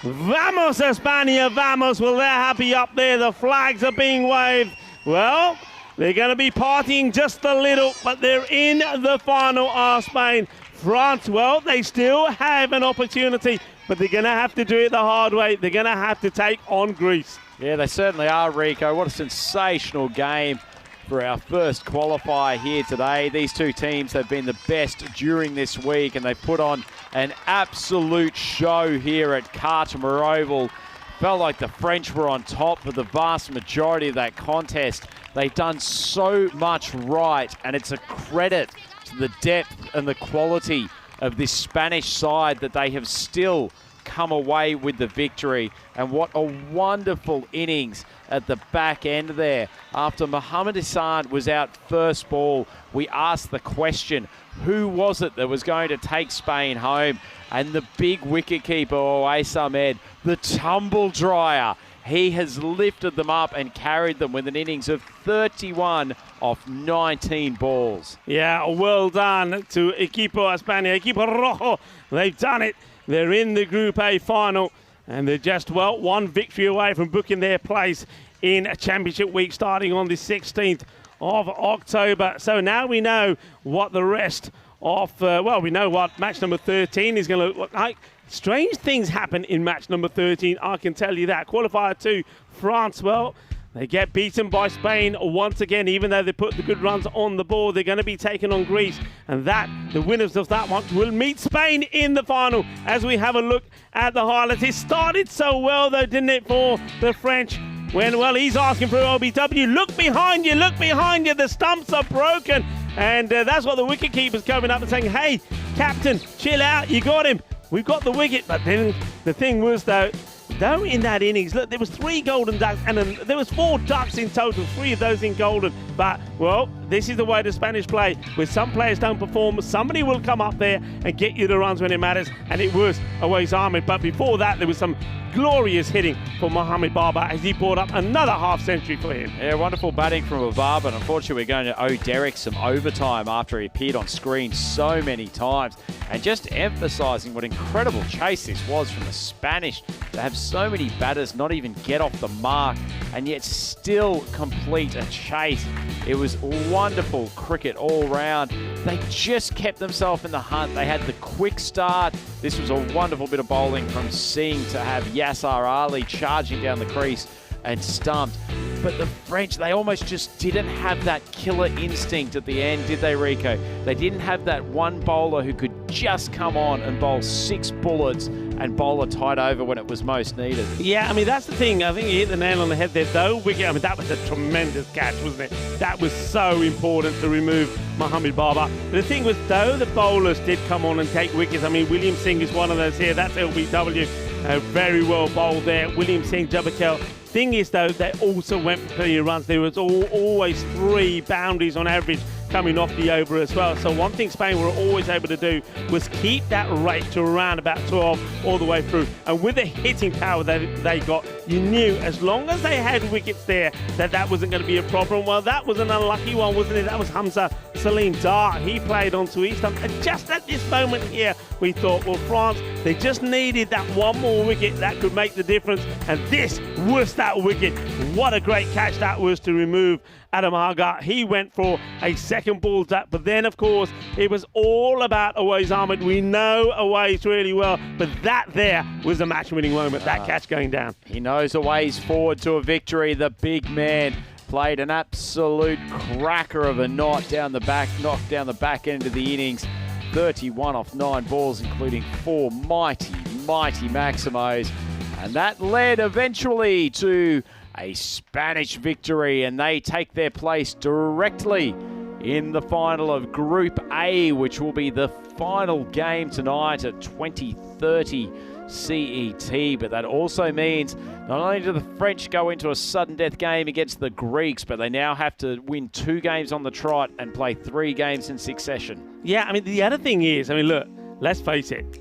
Vamos, España, vamos. Well, they're happy up there. The flags are being waved. Well, they're going to be partying just a little, but they're in the final, are Spain. France, well, they still have an opportunity, but they're going to have to do it the hard way. They're going to have to take on Greece. Yeah, they certainly are, Rico. What a sensational game for our first qualifier here today. These two teams have been the best during this week, and they've put on an absolute show here at Carter Oval. Felt like the French were on top for the vast majority of that contest. They've done so much right, and it's a credit to the depth and the quality of this Spanish side that they have still come away with the victory. And what a wonderful innings at the back end there. After Mohamed Hassan was out first ball, we asked the question, who was it that was going to take Spain home? And the big wicketkeeper, Aways Ahmed, the tumble dryer, he has lifted them up and carried them with an innings of 31 off 19 balls. Yeah, well done to Equipo España, Equipo Rojo. They've done it. They're in the Group A final, and they're just, well, 1 victory away from booking their place in Championship Week starting on the 16th of October. So now we know what the rest of, we know what match number 13 is going to look like. Strange things happen in match number 13, I can tell you that. Qualifier 2, France, well, they get beaten by Spain once again, even though they put the good runs on the board. They're going to be taking on Greece, and the winners of that one will meet Spain in the final. As we have a look at the highlights, it started so well though, didn't it, for the French? When, well, he's asking for OBW. Look behind you, the stumps are broken. And that's what the wicketkeeper's coming up and saying, hey, captain, chill out, you got him. We've got the wicket. But then the thing was, though in that innings, look, there was 3 golden ducks, and there was 4 ducks in total, 3 of those in golden. But, well, this is the way the Spanish play. Where some players don't perform, somebody will come up there and get you the runs when it matters, and it was Aways Ahmed. But before that, there was some glorious hitting for Mohamed Baba as he brought up another half-century for him. Yeah, wonderful batting from Baba, and unfortunately we're going to owe Derek some overtime after he appeared on screen so many times. And just emphasising what incredible chase this was from the Spanish to have so many batters not even get off the mark and yet still complete a chase. It was wonderful cricket all round. They just kept themselves in the hunt. They had the quick start. This was a wonderful bit of bowling from Singh to have Yasser Ali charging down the crease and stumped. But the French, they almost just didn't have that killer instinct at the end, did they, Rico? They didn't have that one bowler who could just come on and bowl 6 bullets and bowl a tight over when it was most needed. Yeah, I mean, that's the thing. I think you hit the nail on the head there, though. Wicket, I mean, that was a tremendous catch, wasn't it? That was so important to remove Mohamed Baba. But the thing was, though the bowlers did come on and take wickets, I mean, William Singh is one of those here. That's LBW. Very well bowled there. William Singh, Jabakel. Thing is, though, they also went for plenty of runs. There was always 3 boundaries on average coming off the over as well. So one thing Spain were always able to do was keep that rate to around about 12 all the way through. And with the hitting power that they got, you knew as long as they had wickets there that wasn't going to be a problem. Well, that was an unlucky one, wasn't it? That was Hamza Salim Dar. He played onto his stump. And just at this moment here, we thought, well, France, they just needed that one more wicket that could make the difference. And this was that wicket. What a great catch that was to remove Adam Agar. He went for a second ball tap, but then, of course, it was all about Awais Ahmed. We know Awais really well, but that there was a match-winning moment, that catch going down. He knows Awais forward to a victory. The big man played an absolute cracker of a knocked down the back end of the innings. 31 off 9 balls, including 4 mighty Maximos. And that led eventually to a Spanish victory, and they take their place directly in the final of Group A, which will be the final game tonight at 20:30 CET. But that also means not only do the French go into a sudden death game against the Greeks, but they now have to win 2 games on the trot and play 3 games in succession. Yeah, I mean, the other thing is, I mean, look, let's face it.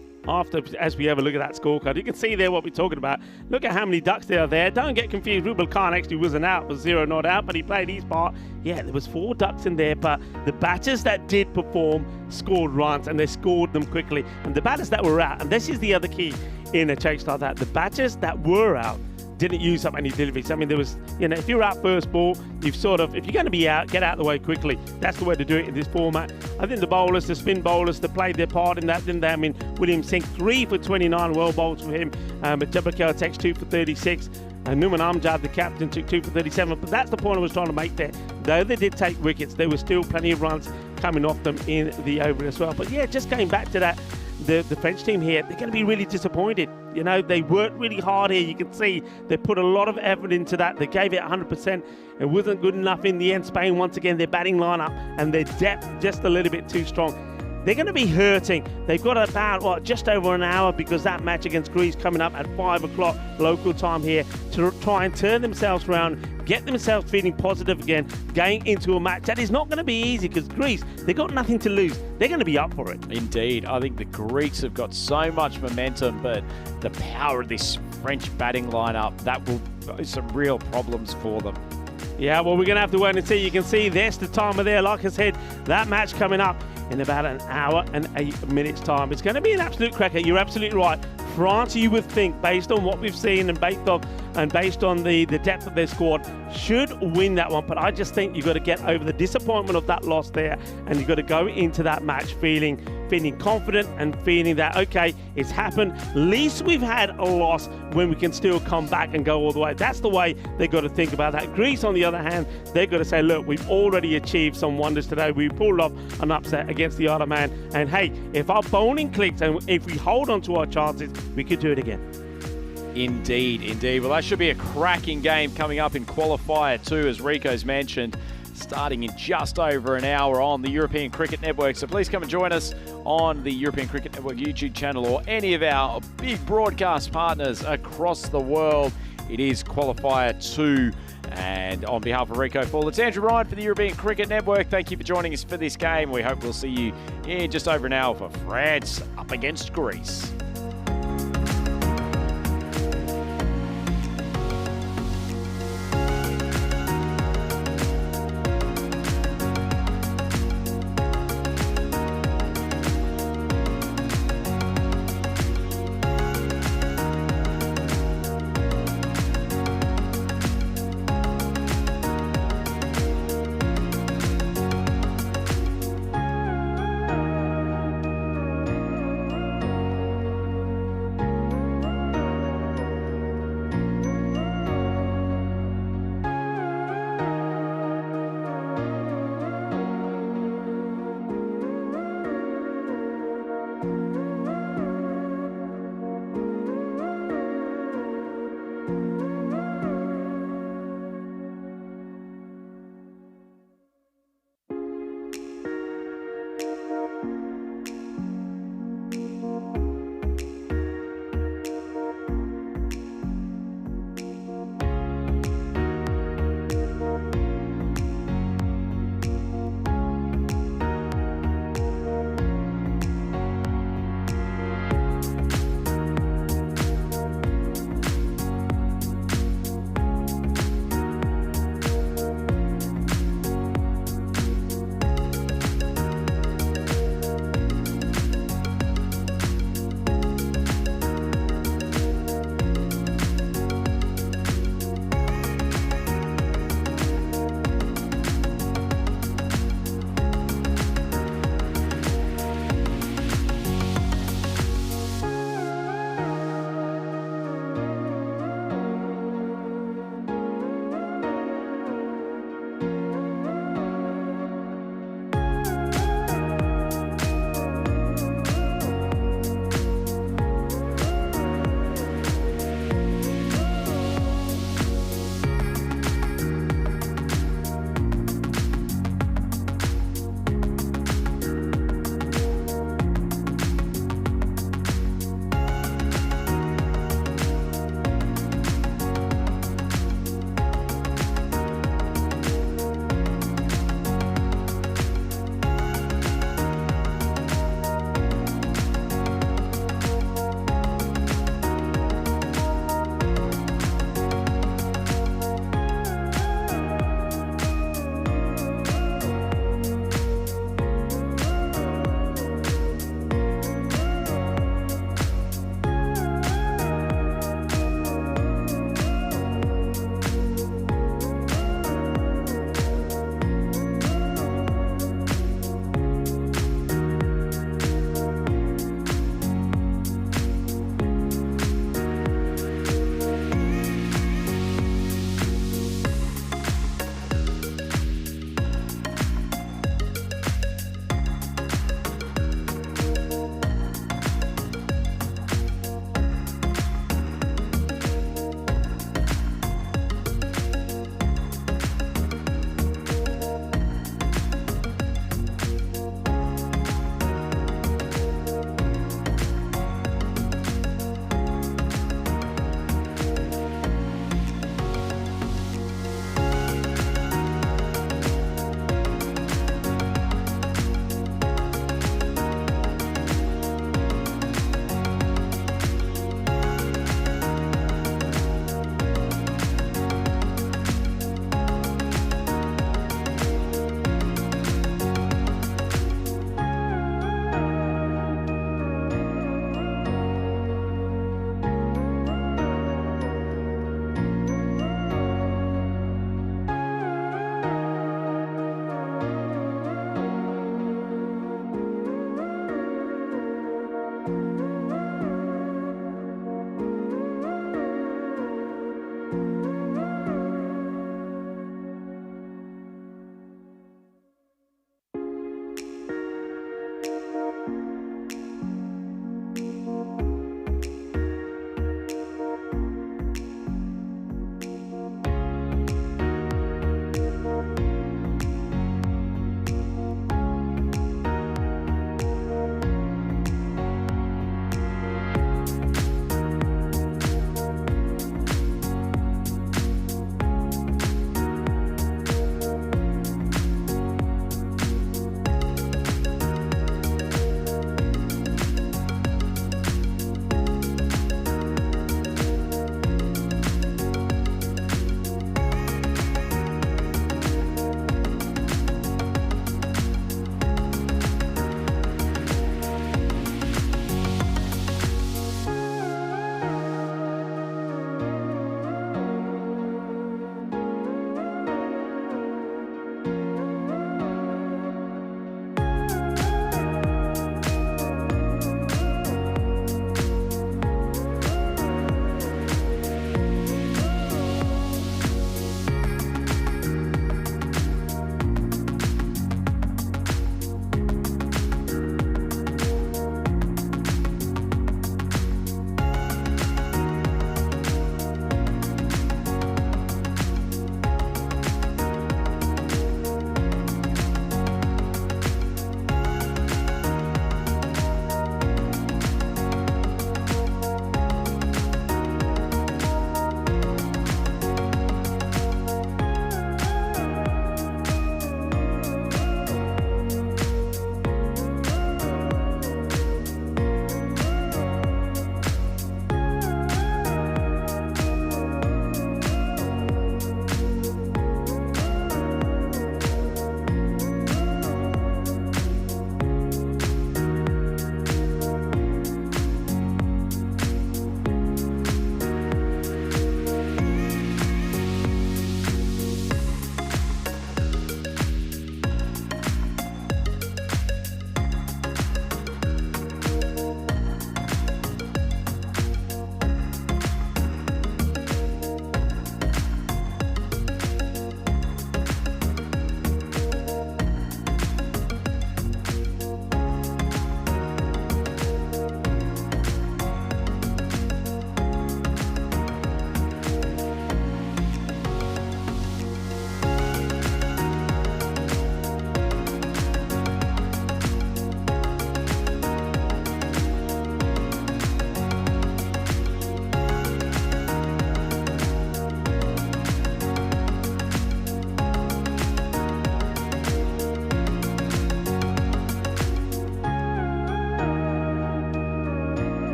As we have a look at that scorecard, you can see there what we're talking about. Look at how many ducks there are there. Don't get confused. Rubal Khan actually wasn't out, was 0 not out, but he played his part. Yeah, there was 4 ducks in there, but the batters that did perform scored runs, and they scored them quickly. And the batters that were out, and this is the other key in a chase like that, the batters that were out didn't use up any deliveries. I mean, there was, if you're out first ball, if you're going to be out, get out of the way quickly. That's the way to do it in this format. I think the bowlers, the spin bowlers, they played their part in that, didn't they? I mean, William Singh, 3 for 29, well bowled for him. But Jabakel takes 2 for 36. And Numan Amjad, the captain, took 2 for 37. But that's the point I was trying to make there. Though they did take wickets, there were still plenty of runs coming off them in the over as well. But yeah, just going back to that, the French team here, they're going to be really disappointed. They worked really hard here. You can see they put a lot of effort into that. They gave it 100%. It wasn't good enough in the end. Spain, once again, their batting lineup and their depth just a little bit too strong. They're going to be hurting. They've got about, just over an hour, because that match against Greece coming up at 5 o'clock local time here, to try and turn themselves around, get themselves feeling positive again, going into a match that is not going to be easy, because Greece, they've got nothing to lose. They're going to be up for it. Indeed. I think the Greeks have got so much momentum, but the power of this French batting lineup, that will pose some real problems for them. Yeah, well, we're going to have to wait and see. You can see there's the timer there. Like I said, that match coming up in about an hour and 8 minutes time. It's going to be an absolute cracker. You're absolutely right. France, you would think, based on what we've seen and based on the depth of their squad, should win that one. But I just think you've got to get over the disappointment of that loss there, and you've got to go into that match feeling confident and feeling that, okay, it's happened. At least we've had a loss when we can still come back and go all the way. That's the way they've got to think about that. Greece, on the other hand, they've got to say, look, we've already achieved some wonders today. We pulled off an upset against the other man. And hey, if our bowling clicks and if we hold on to our chances, we could do it again. Indeed. Well, that should be a cracking game coming up in Qualifier 2, as Rico's mentioned, starting in just over an hour on the European Cricket Network. So please come and join us on the European Cricket Network YouTube channel or any of our big broadcast partners across the world. It is Qualifier 2. And on behalf of Rico Fall, it's Andrew Ryan for the European Cricket Network. Thank you for joining us for this game. We hope we'll see you in just over an hour for France up against Greece.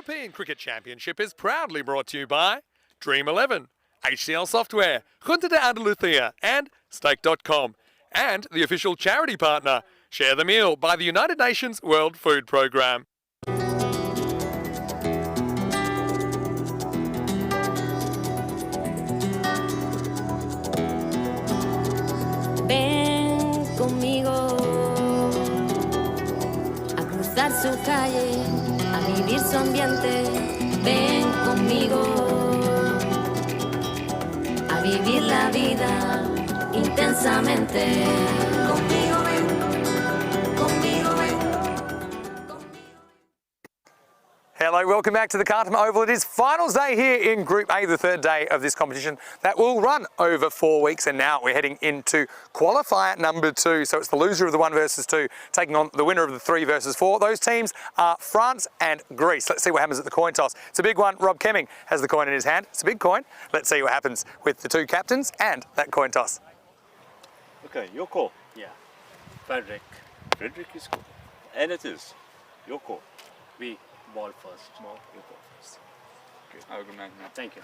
European Cricket Championship is proudly brought to you by Dream11, HCL Software, Junta de Andalucía, and Stake.com. And the official charity partner, Share the Meal by the United Nations World Food Programme. Ven conmigo a cruzar su calle, a vivir su ambiente. Ven conmigo a vivir la vida intensamente. Conmigo ven, conmigo ven. Hello, welcome back to the Timeout Oval. It is finals day here in Group A, the third day of this competition that will run over 4 weeks, and now we're heading into qualifier number 2. So it's the loser of the 1 versus 2 taking on the winner of the 3 versus 4. Those teams are France and Greece. Let's see what happens at the coin toss. It's a big one. Rob Kemming has the coin in his hand. It's a big coin. Let's see what happens with the 2 captains and that coin toss. Okay, your call. Yeah. Frederick. Frederick is cool. And it is. Your call. We ball first. Small, you go first. Okay. Have a good night, man. Thank you.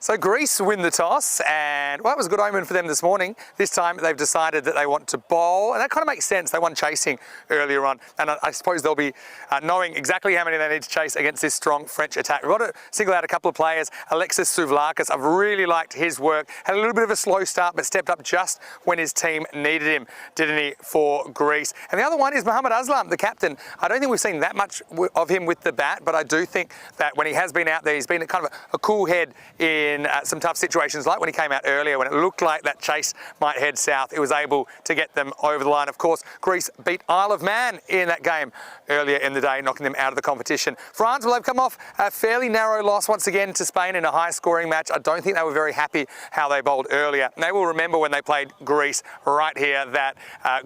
So Greece win the toss, and well, that was a good omen for them this morning. This time they've decided that they want to bowl, and that kind of makes sense. They won chasing earlier on, and I suppose they'll be knowing exactly how many they need to chase against this strong French attack. We've got to single out a couple of players. Alexis Souvlakis, I've really liked his work. Had a little bit of a slow start, but stepped up just when his team needed him, didn't he, for Greece? And the other one is Mohamed Aslam, the captain. I don't think we've seen that much of him with the bat, but I do think that when he has been out there, he's been kind of a cool head in some tough situations, like when he came out earlier when it looked like that chase might head south. It was able to get them over the line. Of course, Greece beat Isle of Man in that game earlier in the day, knocking them out of the competition. France, well, they've come off a fairly narrow loss once again to Spain in a high-scoring match. I don't think they were very happy how they bowled earlier. And they will remember when they played Greece right here that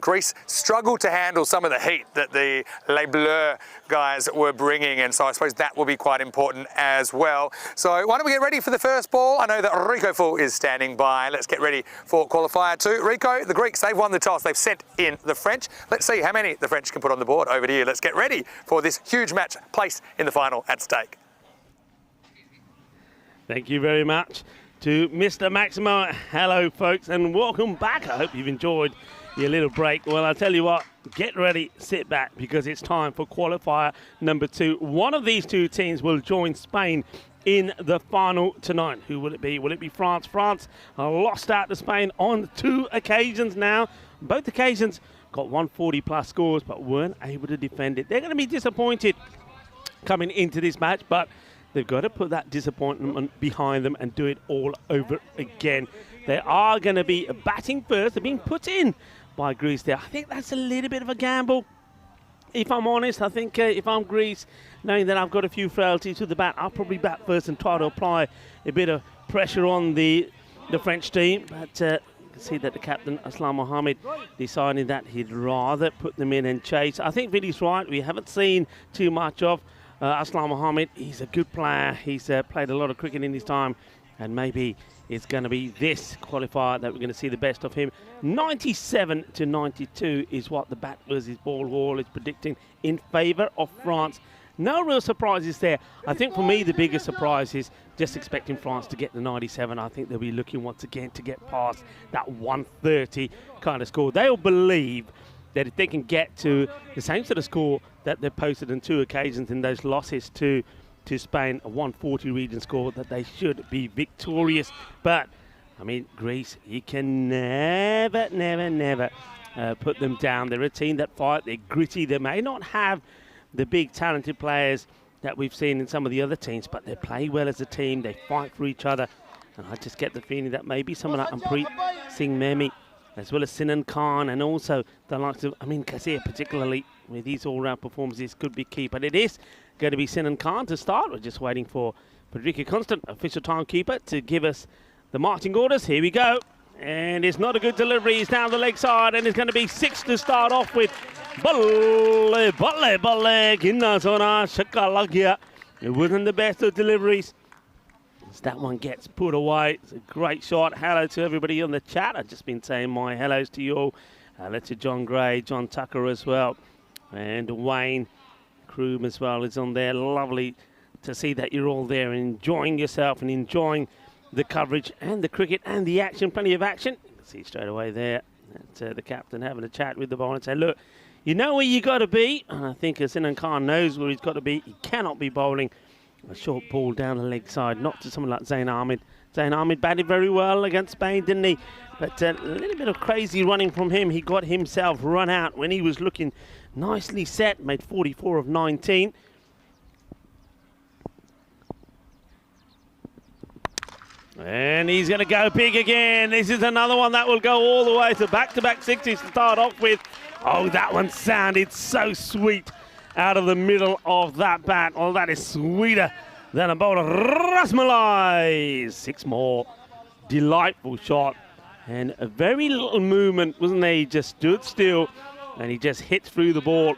Greece struggled to handle some of the heat that the Les Bleus guys were bringing, and so I suppose that will be quite important as well. So why don't we get ready for the first ball? I know that Rico Full is standing by. Let's get ready for qualifier 2. Rico, the Greeks, they've won the toss. They've sent in the French. Let's see how many the French can put on the board. Over to you. Let's get ready for this huge match placed in the final at stake. Thank you very much to Mr. Maximo. Hello, folks, and welcome back. I hope you've enjoyed your little break. Well, I'll tell you what, get ready, sit back, because it's time for qualifier number 2. One of these 2 teams will join Spain in the final tonight. Who will it be? Will it be France? France lost out to Spain on 2 occasions now. Both occasions got 140+ scores, but weren't able to defend it. They're going to be disappointed coming into this match, but they've got to put that disappointment behind them and do it all over again. They are going to be batting first. They're being put in by Greece there. I think that's a little bit of a gamble. If I'm honest, I think if I'm Greece, knowing that I've got a few frailties with the bat, I'll probably bat first and try to apply a bit of pressure on the French team. But you can see that the captain, Aslam Mohammed, decided that he'd rather put them in and chase. I think Vinny's right. We haven't seen too much of Aslam Mohammed. He's a good player. He's played a lot of cricket in his time, and maybe it's going to be this qualifier that we're going to see the best of him. 97 to 92 is what the bat versus ball wall is predicting in favour of France. No real surprises there. I think for me the biggest surprise is just expecting France to get the 97. I think they'll be looking once again to get past that 130 kind of score. They'll believe that if they can get to the same sort of score that they posted on 2 occasions in those losses to Spain, a 140 region score, that they should be victorious. But I mean, Greece, you can never put them down. They're a team that fight, they're gritty. They may not have the big talented players that we've seen in some of the other teams, but they play well as a team. They fight for each other, and I just get the feeling that maybe someone like Ampreet Singh Memi, as well as Sinan Khan, and also the likes of Kazir, particularly with these all-round performances, could be key. But it is going to be Sinan Khan to start. We're just waiting for Frederica Constant, official timekeeper, to give us the marching orders. Here we go. And it's not a good delivery. He's down the leg side, and it's going to be 6 to start off with. Balle, ginna sona, shakka lag gaya. It wasn't the best of deliveries. As that one gets put away. It's a great shot. Hello to everybody on the chat. I've just been saying my hellos to you all. Hello to John Gray, John Tucker as well, and Wayne. crew as well is on there. Lovely to see that you're all there and enjoying yourself and enjoying the coverage and the cricket and the action. Plenty of action. You can see straight away there that the captain having a chat with the bowler and say, look, you know where you got to be. And I think Sinan Khan knows where he's got to be. He cannot be bowling a short ball down the leg side, not to someone like Zain Ahmed. Zain Ahmed batted very well against Spain, didn't he? But a little bit of crazy running from him. He got himself run out when he was looking nicely set, made 44 of 19. And he's going to go big again. This is another one that will go all the way to back-to-back 60s to start off with. Oh, that one sounded so sweet out of the middle of that bat. Oh, that is sweeter than a bowl of rasmalai. 6 more. Delightful shot. And a very little movement, wasn't there? He just stood still and he just hit through the ball.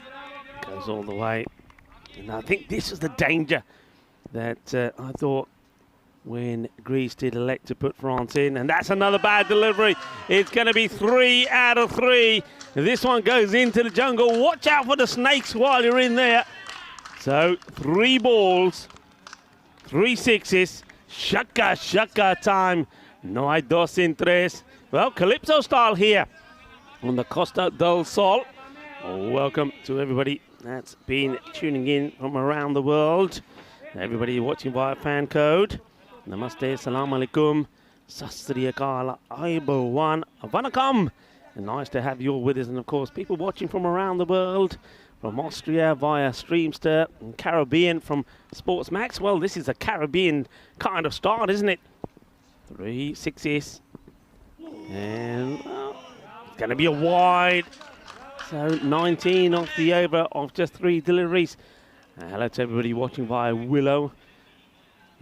Goes all the way. And I think this was the danger that I thought when Greece did elect to put France in. And that's another bad delivery. It's going to be 3 out of 3. This one goes into the jungle. Watch out for the snakes while you're in there. So 3 balls, 3 sixes. Shaka, shaka time. No hay dos sin tres. Well, Calypso style here on the Costa del Sol. Welcome to everybody that's been tuning in from around the world. Everybody watching via fan code. Namaste, salam alaikum, sastri akala, aibawan, vanakam. And nice to have you all with us. And of course, people watching from around the world, from Austria via Streamster, and Caribbean from Sportsmax. Well, this is a Caribbean kind of start, isn't it? 3 sixes. And it's going to be a wide. So 19 off the over of just 3 deliveries. Hello to everybody watching via Willow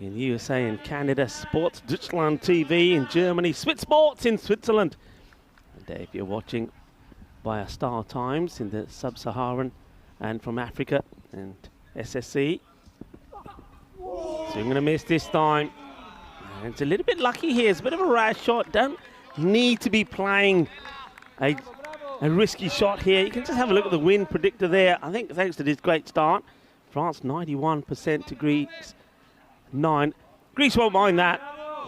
in the USA and Canada, Sports Deutschland TV in Germany, Swit Sports in Switzerland. And if you're watching via Star Times in the Sub-Saharan and from Africa and SSC. So you're going to miss this time. And it's a little bit lucky here. It's a bit of a rash shot. Don't need to be playing a risky shot here. You can just have a look at the wind predictor there. I think thanks to this great start, France 91% to Greece 9. Greece won't mind that.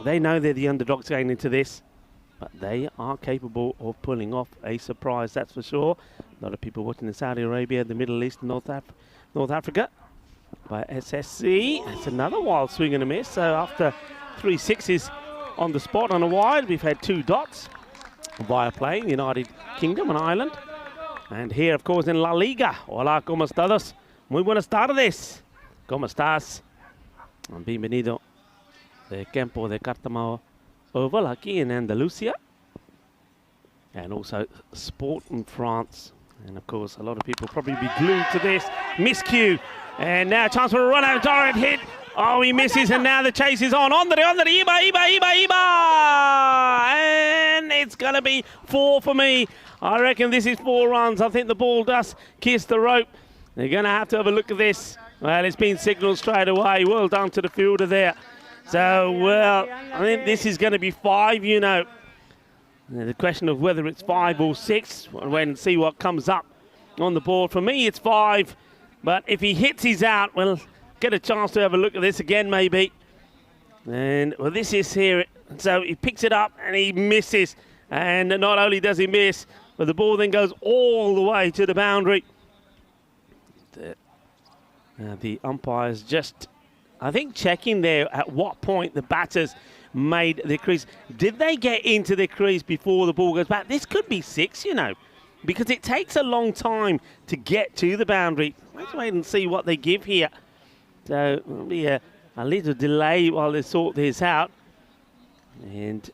They know they're the underdogs going into this, but they are capable of pulling off a surprise, that's for sure. A lot of people watching in Saudi Arabia, the Middle East, North Africa by SSC. It's another wild swing and a miss. So after 3 sixes on the spot on a wide, we've had 2 dots via play in the United Kingdom and Ireland. And here, of course, in La Liga. Hola, ¿cómo estás? Muy buenas tardes. ¿Cómo estás? Bienvenido de Campo de Cartamao Oval aquí in Andalusia. And also sport in France. And of course, a lot of people probably be glued to this. Miscue. And now a chance for a run out. Direct hit. Oh, he misses, and now the chase is on. Iba. And it's going to be 4 for me. I reckon this is 4 runs. I think the ball does kiss the rope. They're going to have a look at this. Well, it's been signalled straight away. Well done to the fielder there. So, well, I think this is going to be 5, you know. The question of whether it's 5 or 6, we'll wait and see what comes up on the board. For me, it's 5. But if he hits, he's out. We'll get a chance to have a look at this again, maybe. And, well, this is here. So he picks it up and he misses. And not only does he miss, but the ball then goes all the way to the boundary. The umpires just, I think, checking there at what point the batters made the crease. Did they get into the crease before the ball goes back? This could be 6, you know, because it takes a long time to get to the boundary. Let's wait and see what they give here. So there'll be a little delay while they sort this out. And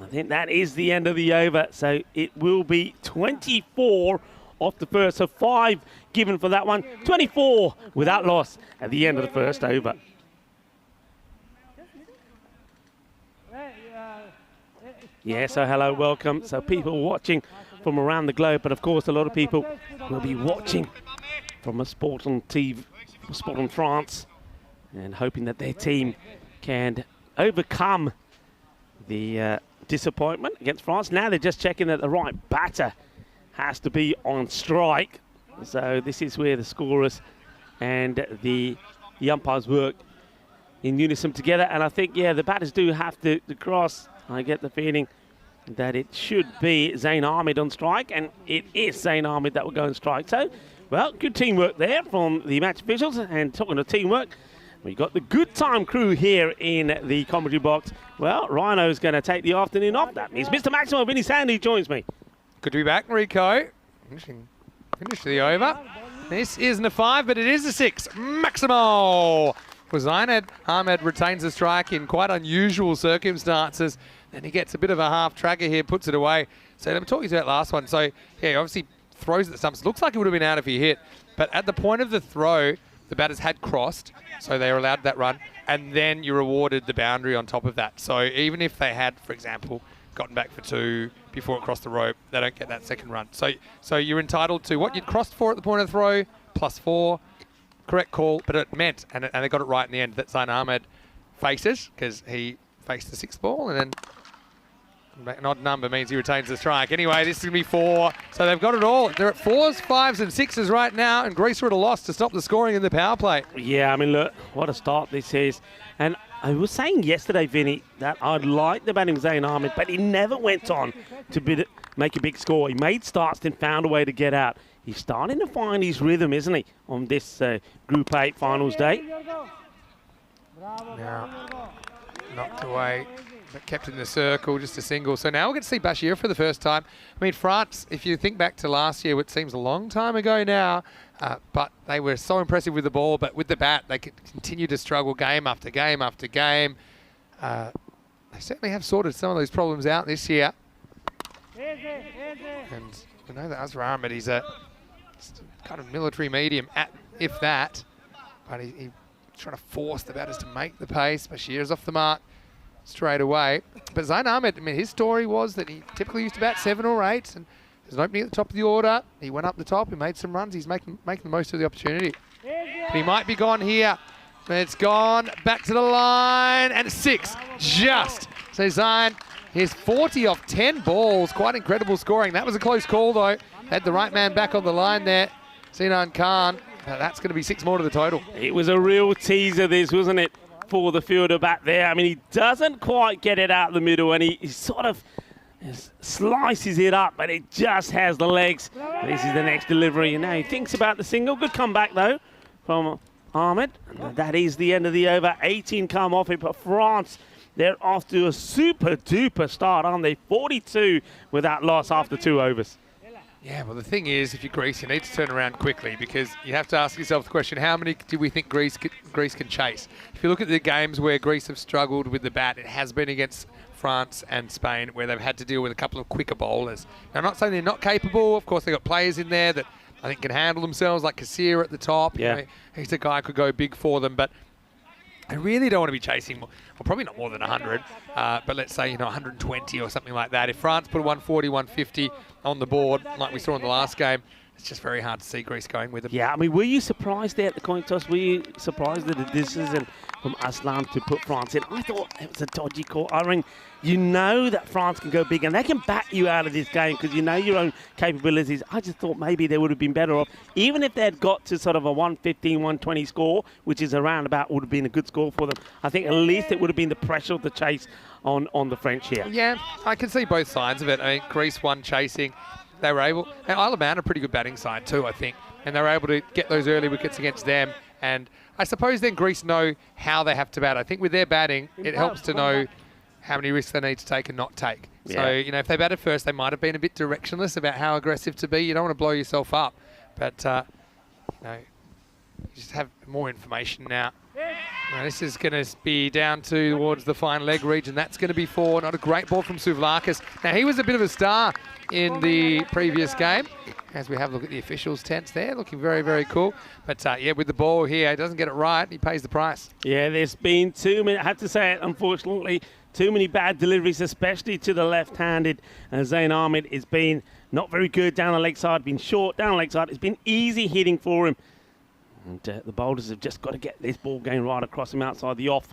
I think that is the end of the over. So it will be 24 off the first. So 5 given for that one. 24 without loss at the end of the first over. Yeah, so hello, welcome. So people watching from around the globe, but of course a lot of people will be watching from a Sport on TV, Sport on France, and hoping that their team can overcome the disappointment against France. Now they're just checking that the right batter has to be on strike. So this is where the scorers and the umpires work in unison together. And I think, yeah, the batters do have to cross. I get the feeling that it should be Zain Ahmed on strike, and it is Zain Ahmed that will go on strike. So, well, good teamwork there from the match officials. And talking of teamwork, we've got the good time crew here in the commentary box. Well, Rhino's going to take the afternoon off. That means Mr. Maximo Vinny Sandy joins me. Good to be back, Rico. Finish the over. This isn't a 5, but it is a 6. Maximo! Zain Ahmed retains the strike in quite unusual circumstances. Then he gets a bit of a half tracker here, puts it away. So let me talk you through that last one. So, yeah, obviously throws at the stumps. Looks like it would have been out if he hit. But at the point of the throw, the batters had crossed, so they were allowed that run. And then you rewarded the boundary on top of that. So even if they had, for example, gotten back for 2 before it crossed the rope, they don't get that second run. So you're entitled to what you'd crossed for at the point of the throw, +4. Correct call, but it meant, and they got it right in the end, that Zain Ahmed faces, because he faced the 6th ball, and then an odd number means he retains the strike. Anyway, this is going to be 4, so they've got it all. They're at 4s, 5s and 6s right now, and Greece are at a loss to stop the scoring in the power play. Yeah, I mean, look, what a start this is. And I was saying yesterday, Vinny, that I'd like the batting of Zain Ahmed, but he never went on to make a big score. He made starts, then found a way to get out. He's starting to find his rhythm, isn't he, on this Group 8 finals day? Now, knocked away, but kept in the circle, just a single. So now we're going to see Bashir for the first time. I mean, France, if you think back to last year, which seems a long time ago now, but they were so impressive with the ball, but with the bat, they could continue to struggle game after game after game. They certainly have sorted some of those problems out this year. And we know that Azra Ahmed, he's a kind of military medium, if that, but he's trying to force the batters to make the pace. Bashir's off the mark straight away. But Zain Ahmed, I mean, his story was that he typically used to bat 7 or 8, and there's an opening at the top of the order. He went up the top, he made some runs, he's making the most of the opportunity. But he might be gone here. It's gone back to the line, and 6, just. So Zain, he's 40 off 10 balls, quite incredible scoring. That was a close call though. Had the right man back on the line there, Sinan Khan. That's going to be 6 more to the total. It was a real teaser, this, wasn't it, for the fielder back there? I mean, he doesn't quite get it out the middle, and he sort of slices it up, but it just has the legs. This is the next delivery, and now he thinks about the single. Good comeback, though, from Ahmed. That is the end of the over. 18 come off it, but France, they're off to a super-duper start, aren't they? 42 without loss after 2 overs. Yeah, well, the thing is, if you're Greece, you need to turn around quickly, because you have to ask yourself the question, how many do we think Greece can chase? If you look at the games where Greece have struggled with the bat, it has been against France and Spain, where they've had to deal with a couple of quicker bowlers. Now, I'm not saying they're not capable. Of course, they've got players in there that I think can handle themselves, like Kassir at the top. Yeah. You know, he's a guy who could go big for them, but I really don't want to be chasing, well, probably not more than 100, but let's say, 120 or something like that. If France put a 140, 150 on the board, like we saw in the last game, it's just very hard to see Greece going with them. Yeah, I mean, were you surprised there at the coin toss? Were you surprised at the decision from Aslan to put France in? I thought it was a dodgy call. I mean, you know that France can go big, and they can bat you out of this game because you know your own capabilities. I just thought maybe they would have been better off, even if they had got to sort of a 115, 120 score, which is around about, would have been a good score for them. I think at least it would have been the pressure of the chase on the French here. Yeah, I can see both sides of it. I mean, Greece won chasing. They were able, and Isle of Man are a pretty good batting side too, I think, and they were able to get those early wickets against them. And I suppose then Greece know how they have to bat. I think with their batting, it helps to know how many risks they need to take and not take. Yeah. So, if they batted first, they might have been a bit directionless about how aggressive to be. You don't want to blow yourself up, but you just have more information now. Now this is going to be down towards the fine leg region. That's going to be 4. Not a great ball from Souvlakis. Now he was a bit of a star in the previous game. As we have a look at the officials' tents there, looking very, very cool. But yeah, with the ball here, he doesn't get it right. He pays the price. Yeah, there's been too many, I have to say it, unfortunately, too many bad deliveries, especially to the left-handed. Zain Ahmed has been not very good down the leg side, been short down the leg side. It's been easy hitting for him. And the bowlers have just got to get this ball going right across him outside the off.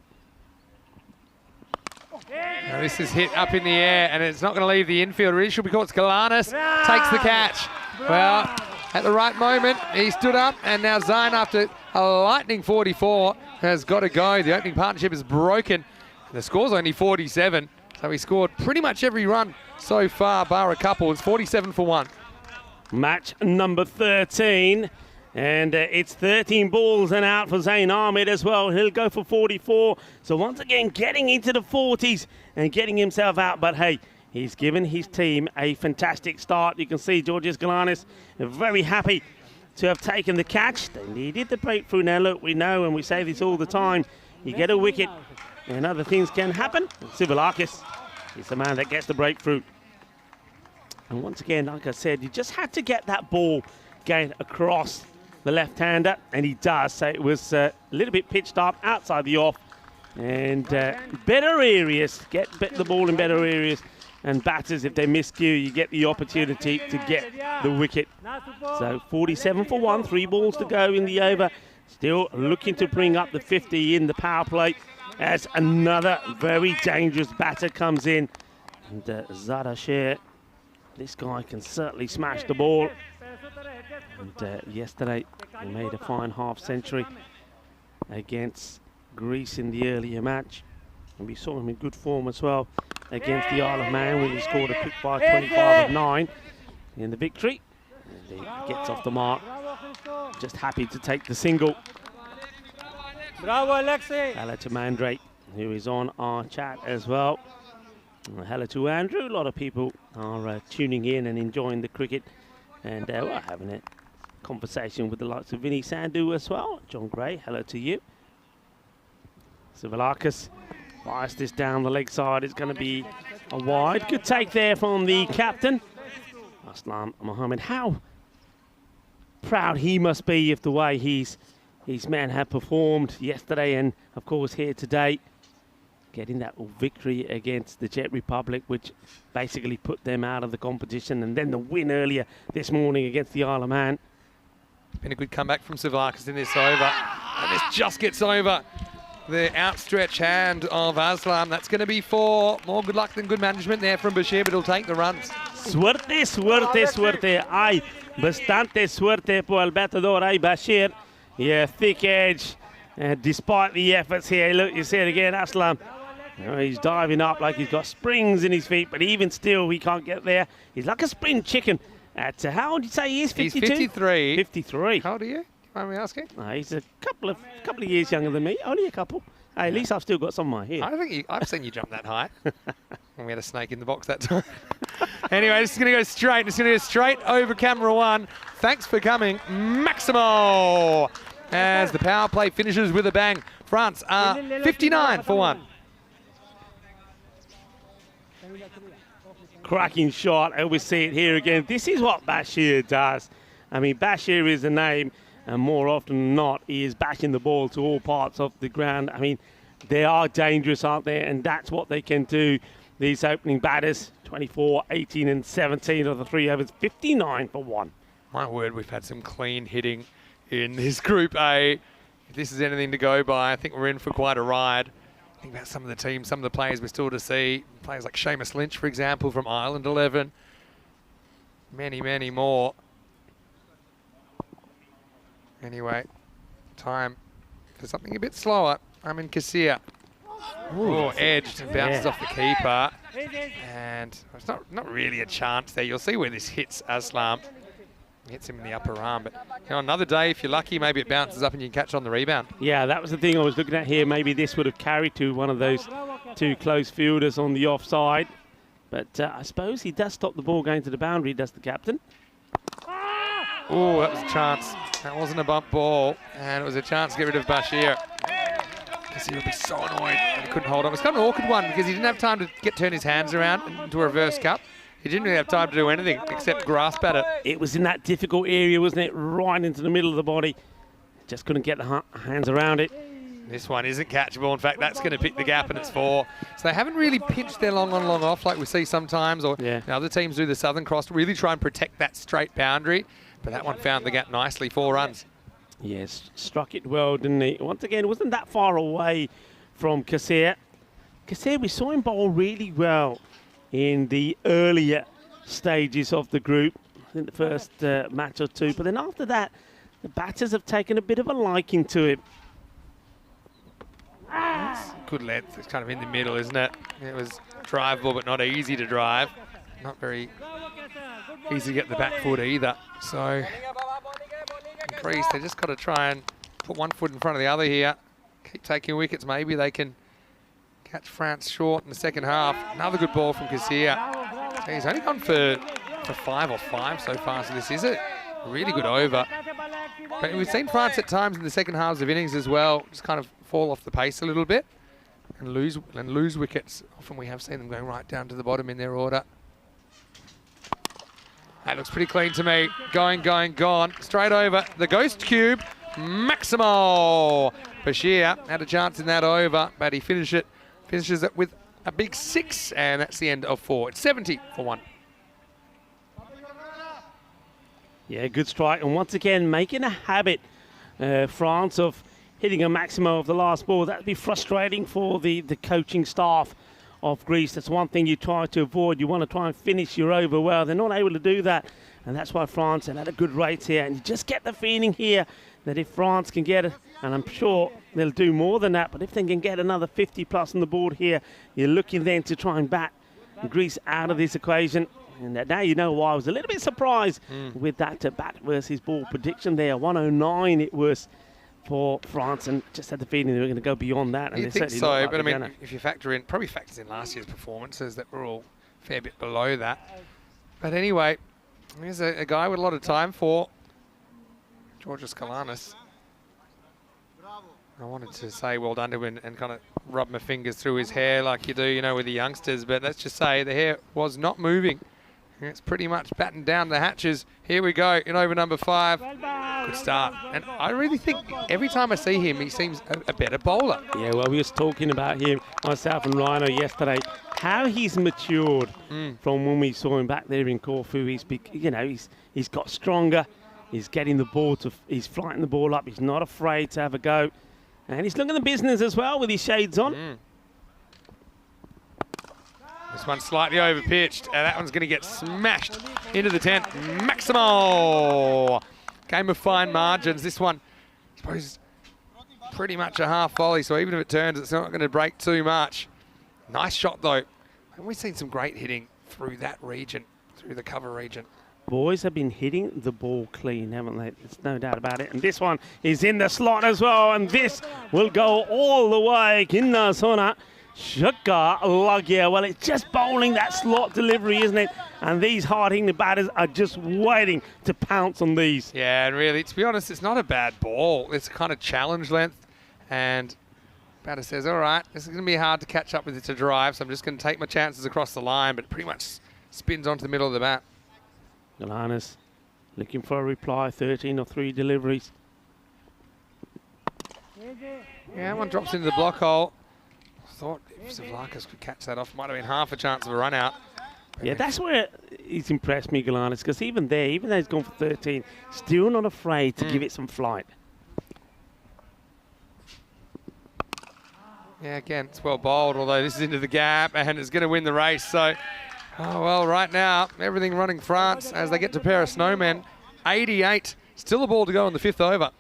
Now this is hit up in the air, and it's not going to leave the infield. It really should be caught. Skalanis takes the catch. Well, at the right moment. He stood up, and now Zayn, after a lightning 44, has got to go. The opening partnership is broken. The score's only 47, so he scored pretty much every run so far, bar a couple. It's 47 for 1. Match number 13. And it's 13 balls and out for Zayn Ahmed as well. He'll go for 44. So once again, getting into the 40s and getting himself out. But hey, he's given his team a fantastic start. You can see Georgios Galanis very happy to have taken the catch. They needed the breakthrough. Now look, we know and we say this all the time. You get a wicket and other things can happen. Sivalakis is the man that gets the breakthrough. And once again, like I said, you just had to get that ball going across the left-hander, and he does. So it was a little bit pitched up outside the off, and better areas, get the ball in better areas, and batters, if they miscue, you get the opportunity to get the wicket. So 47 for 1, 3 balls to go in the over. Still looking to bring up the 50 in the power play as another very dangerous batter comes in. And Zadasher, this guy can certainly smash the ball. And yesterday he made a fine half-century against Greece in the earlier match. And we saw him in good form as well against the Isle of Man when he scored a quick by 25 of 9 in the victory. And he gets off the mark. Just happy to take the single. Bravo, Alexei. Hello to Mandrake, who is on our chat as well. And hello to Andrew. A lot of people are tuning in and enjoying the cricket. And we're having a conversation with the likes of Vinny Sandhu as well. John Gray, hello to you. Sivalakis fires this down the leg side. It's going to be a wide. Good take there from the captain, Aslam Mohammed. How proud he must be of the way his men have performed yesterday and, of course, here today. Getting that victory against the Czech Republic, which basically put them out of the competition, and then the win earlier this morning against the Isle of Man. Been a good comeback from Sivalakis in this over, and this just gets over the outstretched hand of Aslam. That's going to be 4. More good luck than good management there from Bashir, but he'll take the runs. Suerte, suerte, suerte. Hay bastante suerte por el batedor, hay Bashir. Yeah, thick edge, despite the efforts here. Look, you see it again, Aslam. He's diving up like he's got springs in his feet, but even still, he can't get there. He's like a spring chicken. At how old do you say he is? 52? He's 53. 53. How old are you? Mind me asking? He's a couple of years younger than me. Only a couple. Hey, at least I've still got some of my hair. I think I've seen you jump that high. And we had a snake in the box that time. Anyway, this is going to go straight. It's going to go straight over camera 1. Thanks for coming, Maximo. As the power play finishes with a bang. France are 59 for 1. Cracking shot, and we see it here again. This is what Bashir does. I mean, Bashir is a name, and more often than not, he is bashing the ball to all parts of the ground. I mean, they are dangerous, aren't they? And that's what they can do. These opening batters, 24, 18, and 17 of the 3 overs, 59 for 1. My word, we've had some clean hitting in this Group A. If this is anything to go by, I think we're in for quite a ride. Think about some of the teams, some of the players we're still to see. Players like Seamus Lynch, for example, from Ireland 11. Many, many more. Anyway, time for something a bit slower. I'm in Kasia. Oh, edged and bounces off the keeper. And it's not really a chance there. You'll see where this hits Aslam. Hits him in the upper arm, but you know, another day, if you're lucky, maybe it bounces up and you can catch it on the rebound. Yeah, that was the thing I was looking at here. Maybe this would have carried to one of those 2 close fielders on the offside. But I suppose he does stop the ball going to the boundary, does the captain? Oh, that was a chance. That wasn't a bump ball, and it was a chance to get rid of Bashir. Because he would be so annoyed that he couldn't hold on. It was kind of an awkward one because he didn't have time to turn his hands around into a reverse cup. He didn't really have time to do anything except grasp at it. It was in that difficult area, wasn't it? Right into the middle of the body. Just couldn't get the hands around it. This one isn't catchable. In fact, that's going to pick the gap, and it's 4. So they haven't really pinched their long on, long off like we see sometimes, or other teams do the Southern Cross to really try and protect that straight boundary. But that one found the gap nicely, 4 runs. Yes, struck it well, didn't he? Once again, it wasn't that far away from Kassir. Kassir, we saw him bowl really well in the earlier stages of the group. think the first match or two. But then after that, the batters have taken a bit of a liking to it. Good length. It's kind of in the middle, isn't it? It was drivable, but not easy to drive. Not very easy to get the back foot either. So, Greece, they just got to try and put one foot in front of the other here. Keep taking wickets. Maybe they can catch France short in the second half. Another good ball from Kasia. He's only gone for 5 off 5 so far, so this is a really good over. But we've seen France at times in the second halves of innings as well, just kind of fall off the pace a little bit and lose wickets. Often we have seen them going right down to the bottom in their order. That looks pretty clean to me. Going, gone. Straight over the ghost cube. Maximo Bashir had a chance in that over, but he finishes it with a big 6, and that's the end of 4. It's 70 for 1. Yeah, good strike. And once again, making a habit, France, of hitting a maximo of the last ball. That'd be frustrating for the coaching staff of Greece. That's one thing you try to avoid. You want to try and finish your over well. They're not able to do that. And that's why France had a good rate here. And you just get the feeling here that if France can get it, and I'm sure they'll do more than that, but if they can get another 50 plus on the board here, you're looking then to try and bat Greece out of this equation. And now you know why I was a little bit surprised with that bat versus ball prediction there. 109 it was for France, and just had the feeling they were going to go beyond that. And you think so, but I mean, if you factors in last year's performances that were all a fair bit below that. But anyway, here's a guy with a lot of time for Georgios Kalanis. I wanted to say well done to him and kind of rub my fingers through his hair like you do, you know, with the youngsters. But let's just say the hair was not moving. It's pretty much battened down the hatches. Here we go in over number 5. Good start. And I really think every time I see him, he seems a better bowler. Yeah, well, we was talking about him, myself and Rhino yesterday, how he's matured from when we saw him back there in Corfu. He's got stronger. He's getting the ball he's flighting the ball up. He's not afraid to have a go. And he's looking at the business as well with his shades on. This one's slightly over-pitched, and that one's going to get smashed into the tent. Maximo! Game of fine margins. This one, I suppose, pretty much a half volley, so even if it turns, it's not going to break too much. Nice shot, though. And we've seen some great hitting through that region, through the cover region. Boys have been hitting the ball clean, haven't they? There's no doubt about it. And this one is in the slot as well, and this will go all the way. Kinna Sona. Shukka Lagia. Well, it's just bowling that slot delivery, isn't it? And these hard-hitting batters are just waiting to pounce on these. Yeah, and really, to be honest, it's not a bad ball. It's a kind of challenge length. And batter says, all right, this is going to be hard to catch up with it to drive, so I'm just going to take my chances across the line, but it pretty much spins onto the middle of the bat. Galanis looking for a reply, 13 or 3 deliveries. Yeah, one drops into the block hole. Thought if Savlakis could catch that off, might have been half a chance of a run out. Yeah, that's where he's impressed me, Galanis, because even though he's gone for 13, still not afraid to give it some flight. Yeah, again, it's well bowled, although this is into the gap and it's going to win the race. So, oh well, right now, everything running France as they get to pair of snowmen. 88, still a ball to go on the 5th over.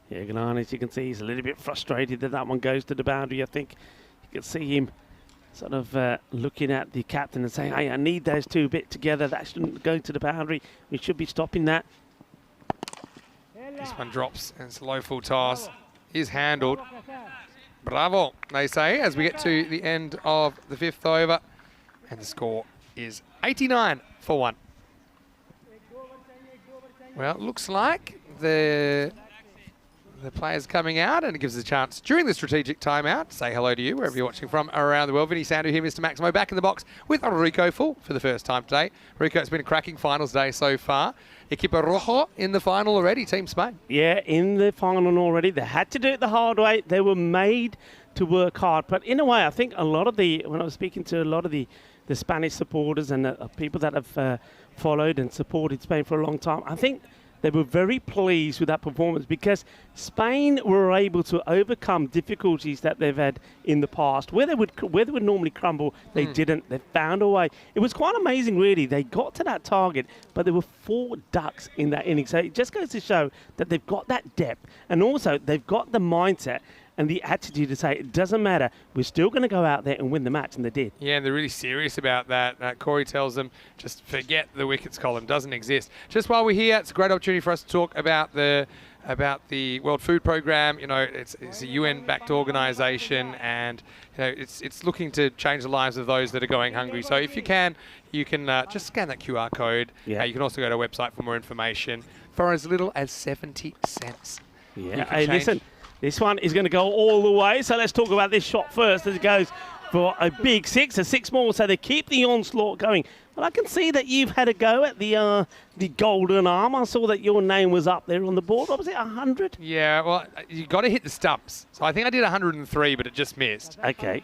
Yeah, Galanis, you can see he's a little bit frustrated that one goes to the boundary, I think. You can see him sort of looking at the captain and saying, hey, I need those two bit together. That shouldn't go to the boundary. We should be stopping that. This one drops and it's a low full toss. Is handled. Bravo, they say, as we get to the end of the 5th over. And the score is 89 for 1. Well, it looks like the players coming out, and it gives us a chance during the strategic timeout to say hello to you wherever you're watching from around the world. Vinny Sandu here, Mr. Maximo, back in the box with Rico Full for the first time today. Rico, it's been a cracking finals day so far. Equipa Rojo in the final already, Team Spain. Yeah, in the final already. They had to do it the hard way. They were made to work hard. But in a way, I think a lot of when I was speaking to a lot of the Spanish supporters and people that have followed and supported Spain for a long time, I think they were very pleased with that performance because Spain were able to overcome difficulties that they've had in the past. Where they would normally crumble, they didn't. They found a way. It was quite amazing, really. They got to that target, but there were 4 ducks in that inning. So it just goes to show that they've got that depth, and also they've got the mindset and the attitude to say, it doesn't matter, we're still going to go out there and win the match, and they did. Yeah, and they're really serious about that. Corey tells them, just forget the wickets column, doesn't exist. Just while we're here, it's a great opportunity for us to talk about the World Food Program. You know, it's a UN-backed organisation, and you know it's looking to change the lives of those that are going hungry. So if you can just scan that QR code. Yeah. You can also go to our website for more information for as little as 70 cents. Yeah. Hey, listen. This one is going to go all the way, so let's talk about this shot first as it goes for a big 6, a 6 more, so they keep the onslaught going. Well, I can see that you've had a go at the golden arm. I saw that your name was up there on the board. What was it, 100? Yeah, well, you got to hit the stumps. So I think I did 103, but it just missed. Okay.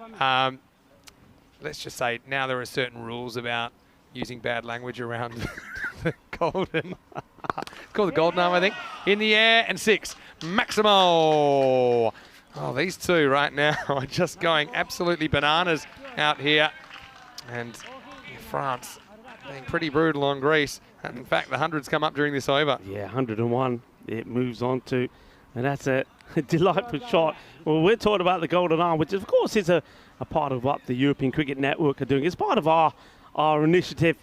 Let's just say now there are certain rules about using bad language around the golden. It's called the golden arm, I think. In the air and 6. Maximo. Oh, these two right now are just going absolutely bananas out here. And France being pretty brutal on Greece. And in fact, the 100's come up during this over. Yeah, 101. It moves on to, and that's a delightful shot. Well, we're talking about the golden arm, which of course is a part of what the European Cricket Network are doing. It's part of our initiative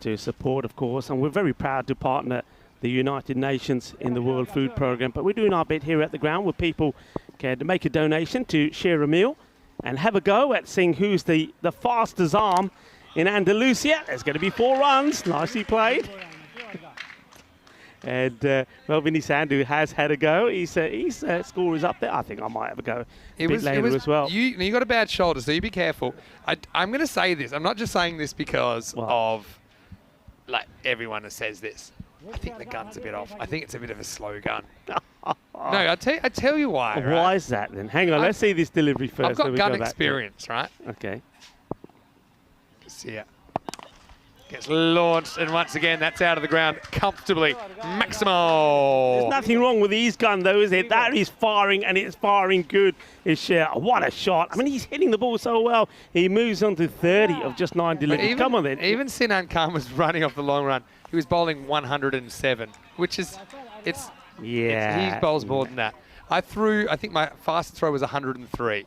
to support, of course, and we're very proud to partner the United Nations in the World Food Programme. But we're doing our bit here at the ground where people can make a donation to share a meal and have a go at seeing who's the fastest arm in Andalusia. There's going to be 4 runs. Nicely played. And Vinny Sandhu has had a go. His score is up there. I think I might have a go a bit later as well. You got a bad shoulder, so you be careful. I'm going to say this. I'm not just saying this because of like everyone that says this. I think the gun's a bit off. I think it's a bit of a slow gun. No, I tell you why. Right? Why is that then? Hang on, let's see this delivery first. I've got gun experience, right? Okay. See ya. Gets launched, and once again, that's out of the ground comfortably. Maximo. There's nothing wrong with his gun, though, is it? That is firing, and it's firing good. What a shot. I mean, he's hitting the ball so well. He moves on to 30 of just 9 deliveries. Come on, then. Even Sinan Khan was running off the long run. He was bowling 107, which is, he bowls more than that. I think my fastest throw was 103.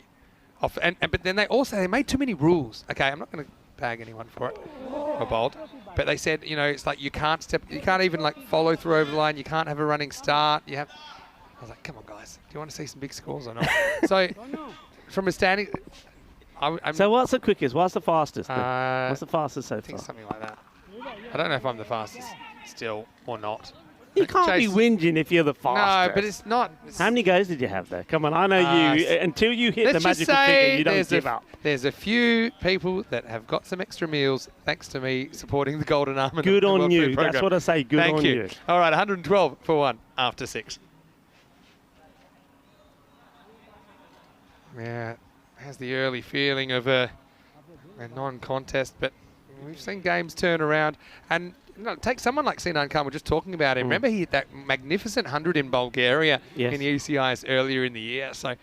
But then they made too many rules. Okay, I'm not going to bag anyone for it or bowled, but they said, you know, it's like you can't even like follow through over the line. You can't have a running start. I was like, come on, guys, do you want to see some big scores or not? So from a standing, so what's the quickest? What's the fastest? What's the fastest so far? I think something like that. I don't know if I'm the fastest still or not. You can't be whinging if you're the fastest. No, but it's not. How many goes did you have there? Come on, I know you. Until you hit the magical figure, you don't give up. There's a few people that have got some extra meals thanks to me supporting the Golden Arm. Good on you. That's what I say. Good on you. All right, 112 for 1 after 6. Yeah, has the early feeling of a non-contest, but we've seen games turn around. And take someone like Sinan Khan, we're just talking about him. Remember, he hit that magnificent 100 in Bulgaria in the ECIs earlier in the year. So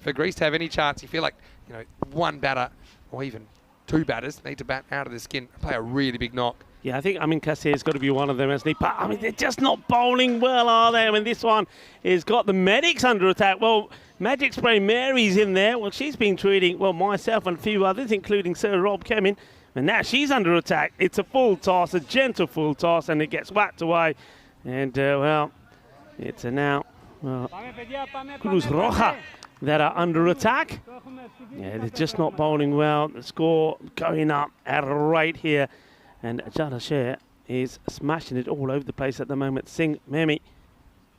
for Greece to have any chance, you feel like, you know, one batter or even 2 batters need to bat out of the skin, play a really big knock. Yeah, I think Kasir's got to be one of them, hasn't he? But, I mean, they're just not bowling well, are they? I mean, this one has got the medics under attack. Well, Magic Spray Mary's in there. Well, she's been treating, myself and a few others, including Sir Rob Kemin. And now she's under attack. It's a full toss, a gentle full toss, and it gets whacked away. And, it's a now, Cruz Roja that are under attack. Yeah, they're just not bowling well. The score going up at a rate here. And Jadasher is smashing it all over the place at the moment. Singh Memi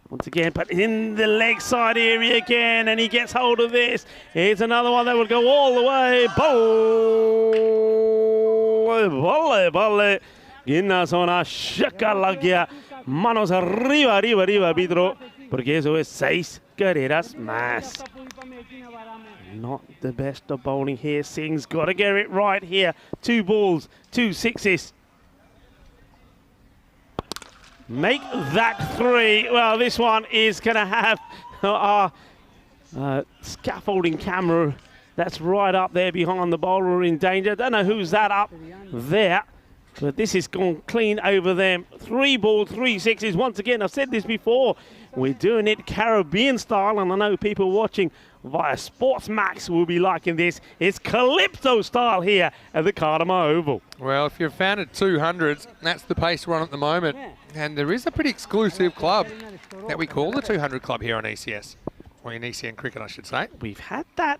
once again, but in the leg side area again, and he gets hold of this. Here's another one that will go all the way. Volley, volley. En la zona, Shakalagia. Manos arriba, arriba, arriba, arbitro. Porque eso es 6 carreras más. Not the best of bowling here. Singh's got to get it right here. 2 balls, 2 sixes. make that 3. Well, this one is going to have our scaffolding camera that's right up there behind the bowler in danger. Don't know who's that up there, but this has gone clean over them. 3 balls, 3 sixes. Once again, I've said this before, we're doing it Caribbean style, and I know people watching via Sports Max will be liking this. It's Calypso style here at the Cardamom Oval. Well, if you're a fan of 200s, that's the pace we're on at the moment. And there is a pretty exclusive club that we call the 200 Club here on ECS. Or in ECN Cricket, I should say. We've had that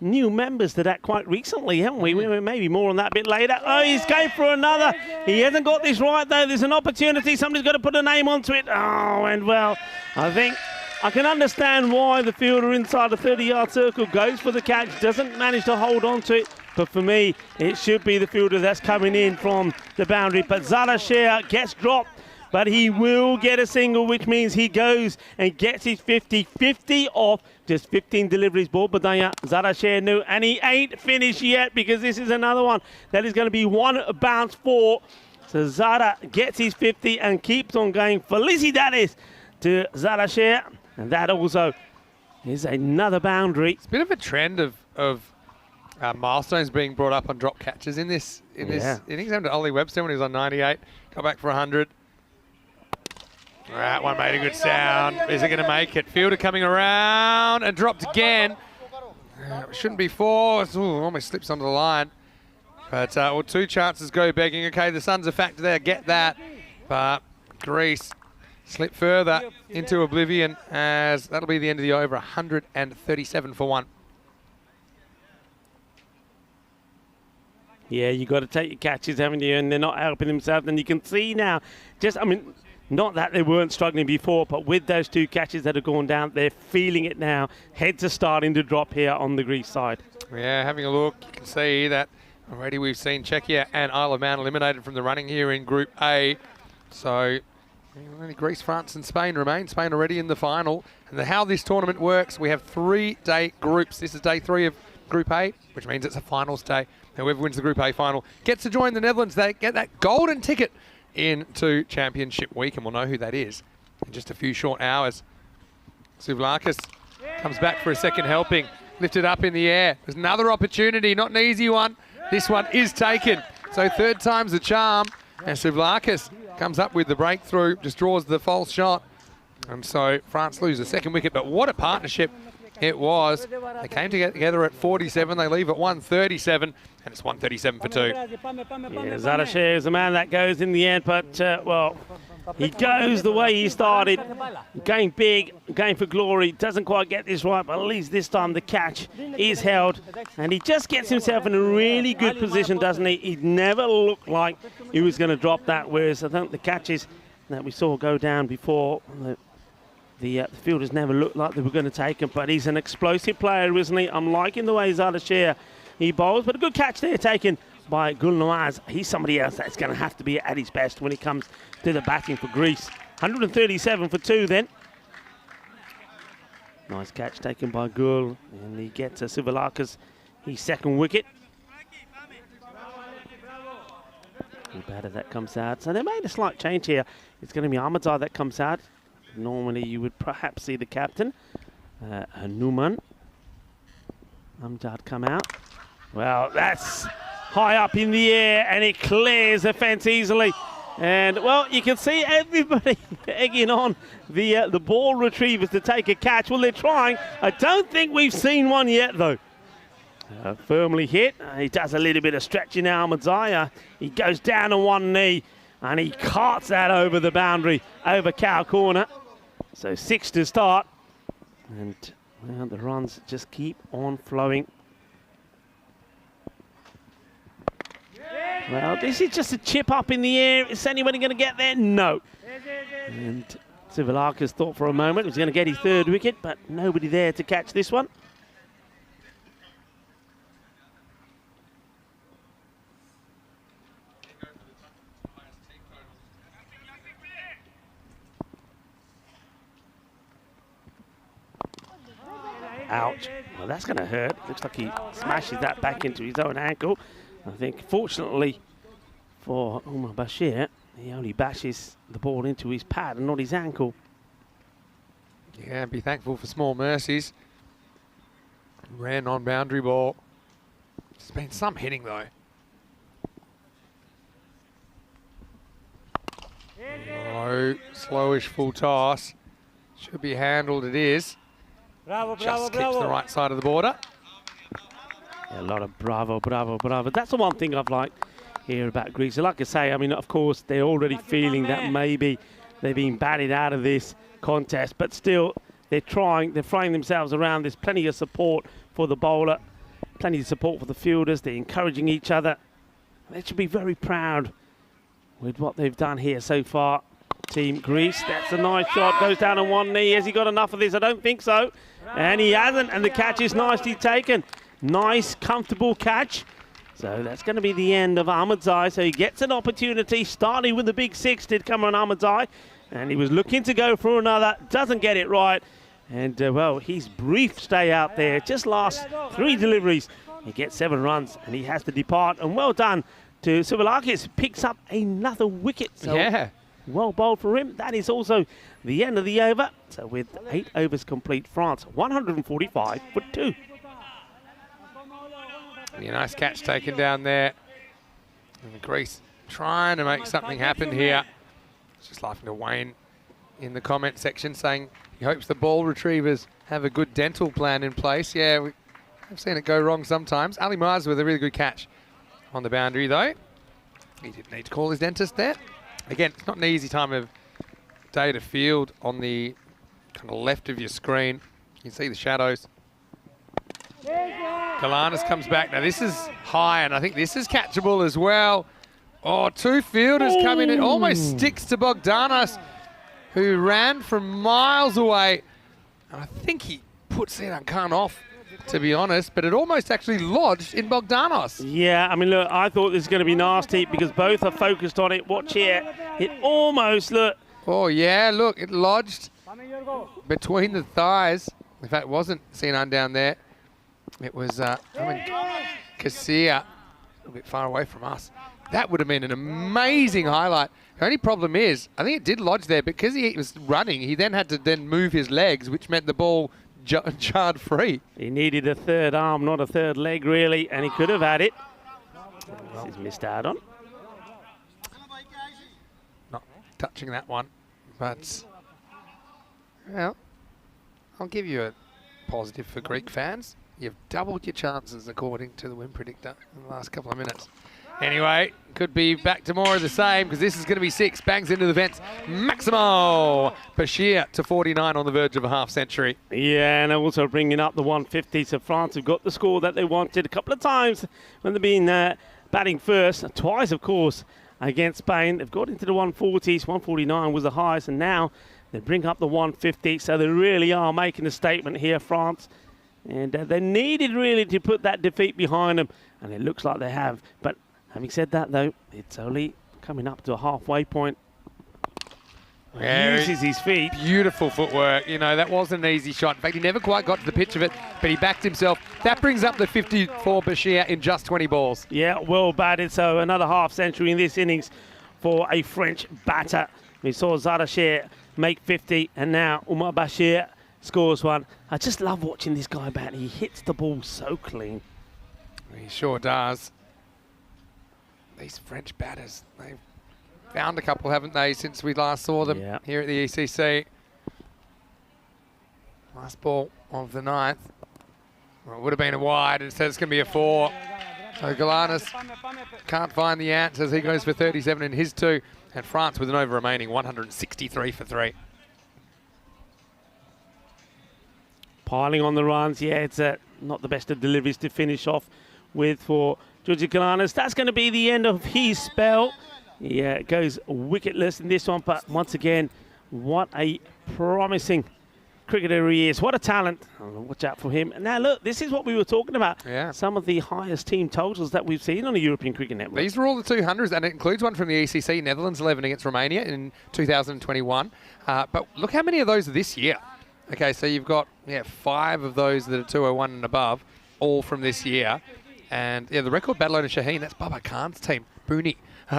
new members to that quite recently, haven't we? Maybe more on that a bit later. Oh, he's going for another. He hasn't got this right, though. There's an opportunity. Somebody's got to put a name onto it. Oh, and well, I think I can understand why the fielder inside the 30-yard circle goes for the catch, doesn't manage to hold on to it. But for me, it should be the fielder that's coming in from the boundary. But Zara Shea gets dropped, but he will get a single, which means he goes and gets his 50 off just 15 deliveries ball. Badaya Zara Shea knew, and he ain't finished yet, because this is another one that is going to be 1 bounce 4. So Zara gets his 50 and keeps on going. Felicidades to Zara Shea, and that also is another boundary. It's a bit of a trend of milestones being brought up on drop catches in this innings. Happened to Ollie Webster when he was on 98, got back for 100. That one made a good sound. Is it going to make it? Fielder coming around and dropped again. Shouldn't be 4. Almost slips onto the line. But 2 chances go begging. Okay, the sun's a factor there. Get that. But Greece slip further into oblivion, as that'll be the end of the over. 137 for 1. Yeah, you got to take your catches, haven't you? And they're not helping themselves. And you can see now, not that they weren't struggling before, but with those 2 catches that have gone down, they're feeling it now. Heads are starting to drop here on the Greece side. Yeah, having a look, you can see that already we've seen Czechia and Isle of Man eliminated from the running here in Group A. So only Greece, France and Spain remain. Spain already in the final. And how this tournament works, we have 3-day groups. This is day 3 of Group A, which means it's a finals day. Whoever wins the Group A final gets to join the Netherlands. They get that golden ticket into Championship Week, and we'll know who that is in just a few short hours. Souvlakis comes back for a second helping, lifted up in the air. There's another opportunity, not an easy one. This one is taken, so 3rd time's the charm, and Souvlakis comes up with the breakthrough, just draws the false shot, and so France lose the 2nd wicket. But what a partnership it was. They came together at 47, they leave at 137, and it's 137 for 2. Yeah, Zara Shea is the man that goes in the end, but, well, he goes the way he started, going big, going for glory. Doesn't quite get this right, but at least this time the catch is held, and he just gets himself in a really good position, doesn't he? He never looked like he was going to drop that, whereas I think the catches that we saw go down before, the fielders never looked like they were going to take him, but he's an explosive player, isn't he? I'm liking the way Zara Shea he bowls, but a good catch there taken by Gulnawaz. He's somebody else that's going to have to be at his best when it comes to the batting for Greece. 137 for 2 then. Nice catch taken by Gul, and he gets Souvlakis his 2nd wicket. Batter that comes out. So they made a slight change here. It's going to be Ahmadzai that comes out. Normally you would perhaps see the captain, Hanuman. Amjad come out. Well, that's high up in the air, and it clears the fence easily. And, well, you can see everybody egging on the ball retrievers to take a catch. Well, they're trying. I don't think we've seen one yet, though. Firmly hit. He does a little bit of stretching now, Ahmadzai. He goes down on one knee, and he carts that over the boundary, over cow corner. So 6 to start, and well, the runs just keep on flowing. Well, this is just a chip up in the air. Is anybody going to get there? No. And Souvlakis thought for a moment he was going to get his 3rd wicket, but nobody there to catch this one. Ouch. Well, that's going to hurt. Looks like he smashes that back into his own ankle. I think, fortunately for Umar Bashir, He only bashes the ball into his pad and not his ankle. Yeah, be thankful for small mercies. Ran on boundary ball. There's been some hitting though. Low, slowish full toss. Should be handled, it is. Bravo, Just keeps the right side of the border. Yeah, a lot of bravo, bravo, bravo. That's the one thing I've liked here about Greece. Like I say, I mean, of course, they're already feeling that maybe they're being batted out of this contest, but still, they're trying themselves around. There's plenty of support for the bowler, plenty of support for the fielders. They're encouraging each other. They should be very proud with what they've done here so far. Team Greece, that's a nice shot, goes down on one knee. Has he got enough of this? I don't think so. And he hasn't, and the catch is nicely taken. Nice, comfortable catch. So that's going to be the end of Ahmedzai. So he gets an opportunity, starting with the big six, did Cameron Ahmedzai. And he was looking to go for another, doesn't get it right. And, well, his brief stay out there, just last 3 deliveries. He gets 7 runs, and he has to depart. And well done to Sivalakis, picks up another wicket. So yeah. Well bowled for him. That is also the end of the over. So with 8 overs complete, France 145 for 2. Yeah, nice catch taken down there. And Greece trying to make something happen here. Just laughing to Wayne in the comment section saying he hopes the ball retrievers have a good dental plan in place. Yeah, I've seen it go wrong sometimes. Ali Mars with a really good catch on the boundary though. He didn't need to call his dentist there. Again, it's not an easy time of day to field on the kind of left of your screen. You can see the shadows. Galanis comes back. Now this is high, and I think this is catchable as well. Oh, 2 fielders come in. It almost sticks to Bogdanos, who ran from miles away. And I think he puts Sedan Khan off, to be honest, but it almost actually lodged in Bogdanos. Yeah, I mean, look, I thought this was going to be nasty because both are focused on it. Watch here. It almost, look. Oh, yeah, look, it lodged between the thighs. In fact, it wasn't Sedan down there. It was, Kasia, a little bit far away from us. That would have been an amazing highlight. The only problem is, I think it did lodge there because he was running. He then had to then move his legs, which meant the ball jarred free. He needed a third arm, not a third leg, really, and he could have had it. This is missed out on. Not touching that one, but, well, I'll give you a positive for Greek fans. You've doubled your chances, according to the win predictor, in the last couple of minutes. Anyway, could be back to more of the same because this is going to be 6. Bangs into the fence. Maximo Bashir to 49 on the verge of a half century. Yeah, and also bringing up the 150. So France have got the score that they wanted a couple of times when they've been batting first. Twice, of course, against Spain. They've got into the 140s. 149 was the highest, and now they bring up the 150. So they really are making a statement here, France. And they needed really to put that defeat behind them, and it looks like they have. But having said that, though, it's only coming up to a halfway point. Yeah, uses his feet. Beautiful footwork. You know, that wasn't an easy shot. In fact, he never quite got to the pitch of it, but he backed himself. That brings up the 50 for Bashir in just 20 balls. Yeah, well batted. So another half century in this innings for a French batter. We saw Zadasher make 50, and now Umar Bashir scores one. I just love watching this guy bat. He hits the ball so clean. He sure does. These French batters, they've found a couple, haven't they, since we last saw them here at the ECC. Last ball of the 9th. Well, it would have been a wide. Instead, it's going to be a 4. So Galanis can't find the answers. He goes for 37 in his 2. And France with an over remaining, 163 for 3. Piling on the runs. Yeah, it's not the best of deliveries to finish off with for Georgi Galanis. That's going to be the end of his spell. Yeah, it goes wicketless in this one, but once again, what a promising cricketer he is. What a talent. Watch out for him. And now, look, this is what we were talking about. Yeah. Some of the highest team totals that we've seen on the European Cricket Network. These were all the 200s, and it includes one from the ECC, Netherlands 11 against Romania in 2021. But look how many of those are this year. Okay, so you've got 5 of those that are 201 and above, all from this year. And the record battle owner Shaheen, that's Baba Khan's team. Booney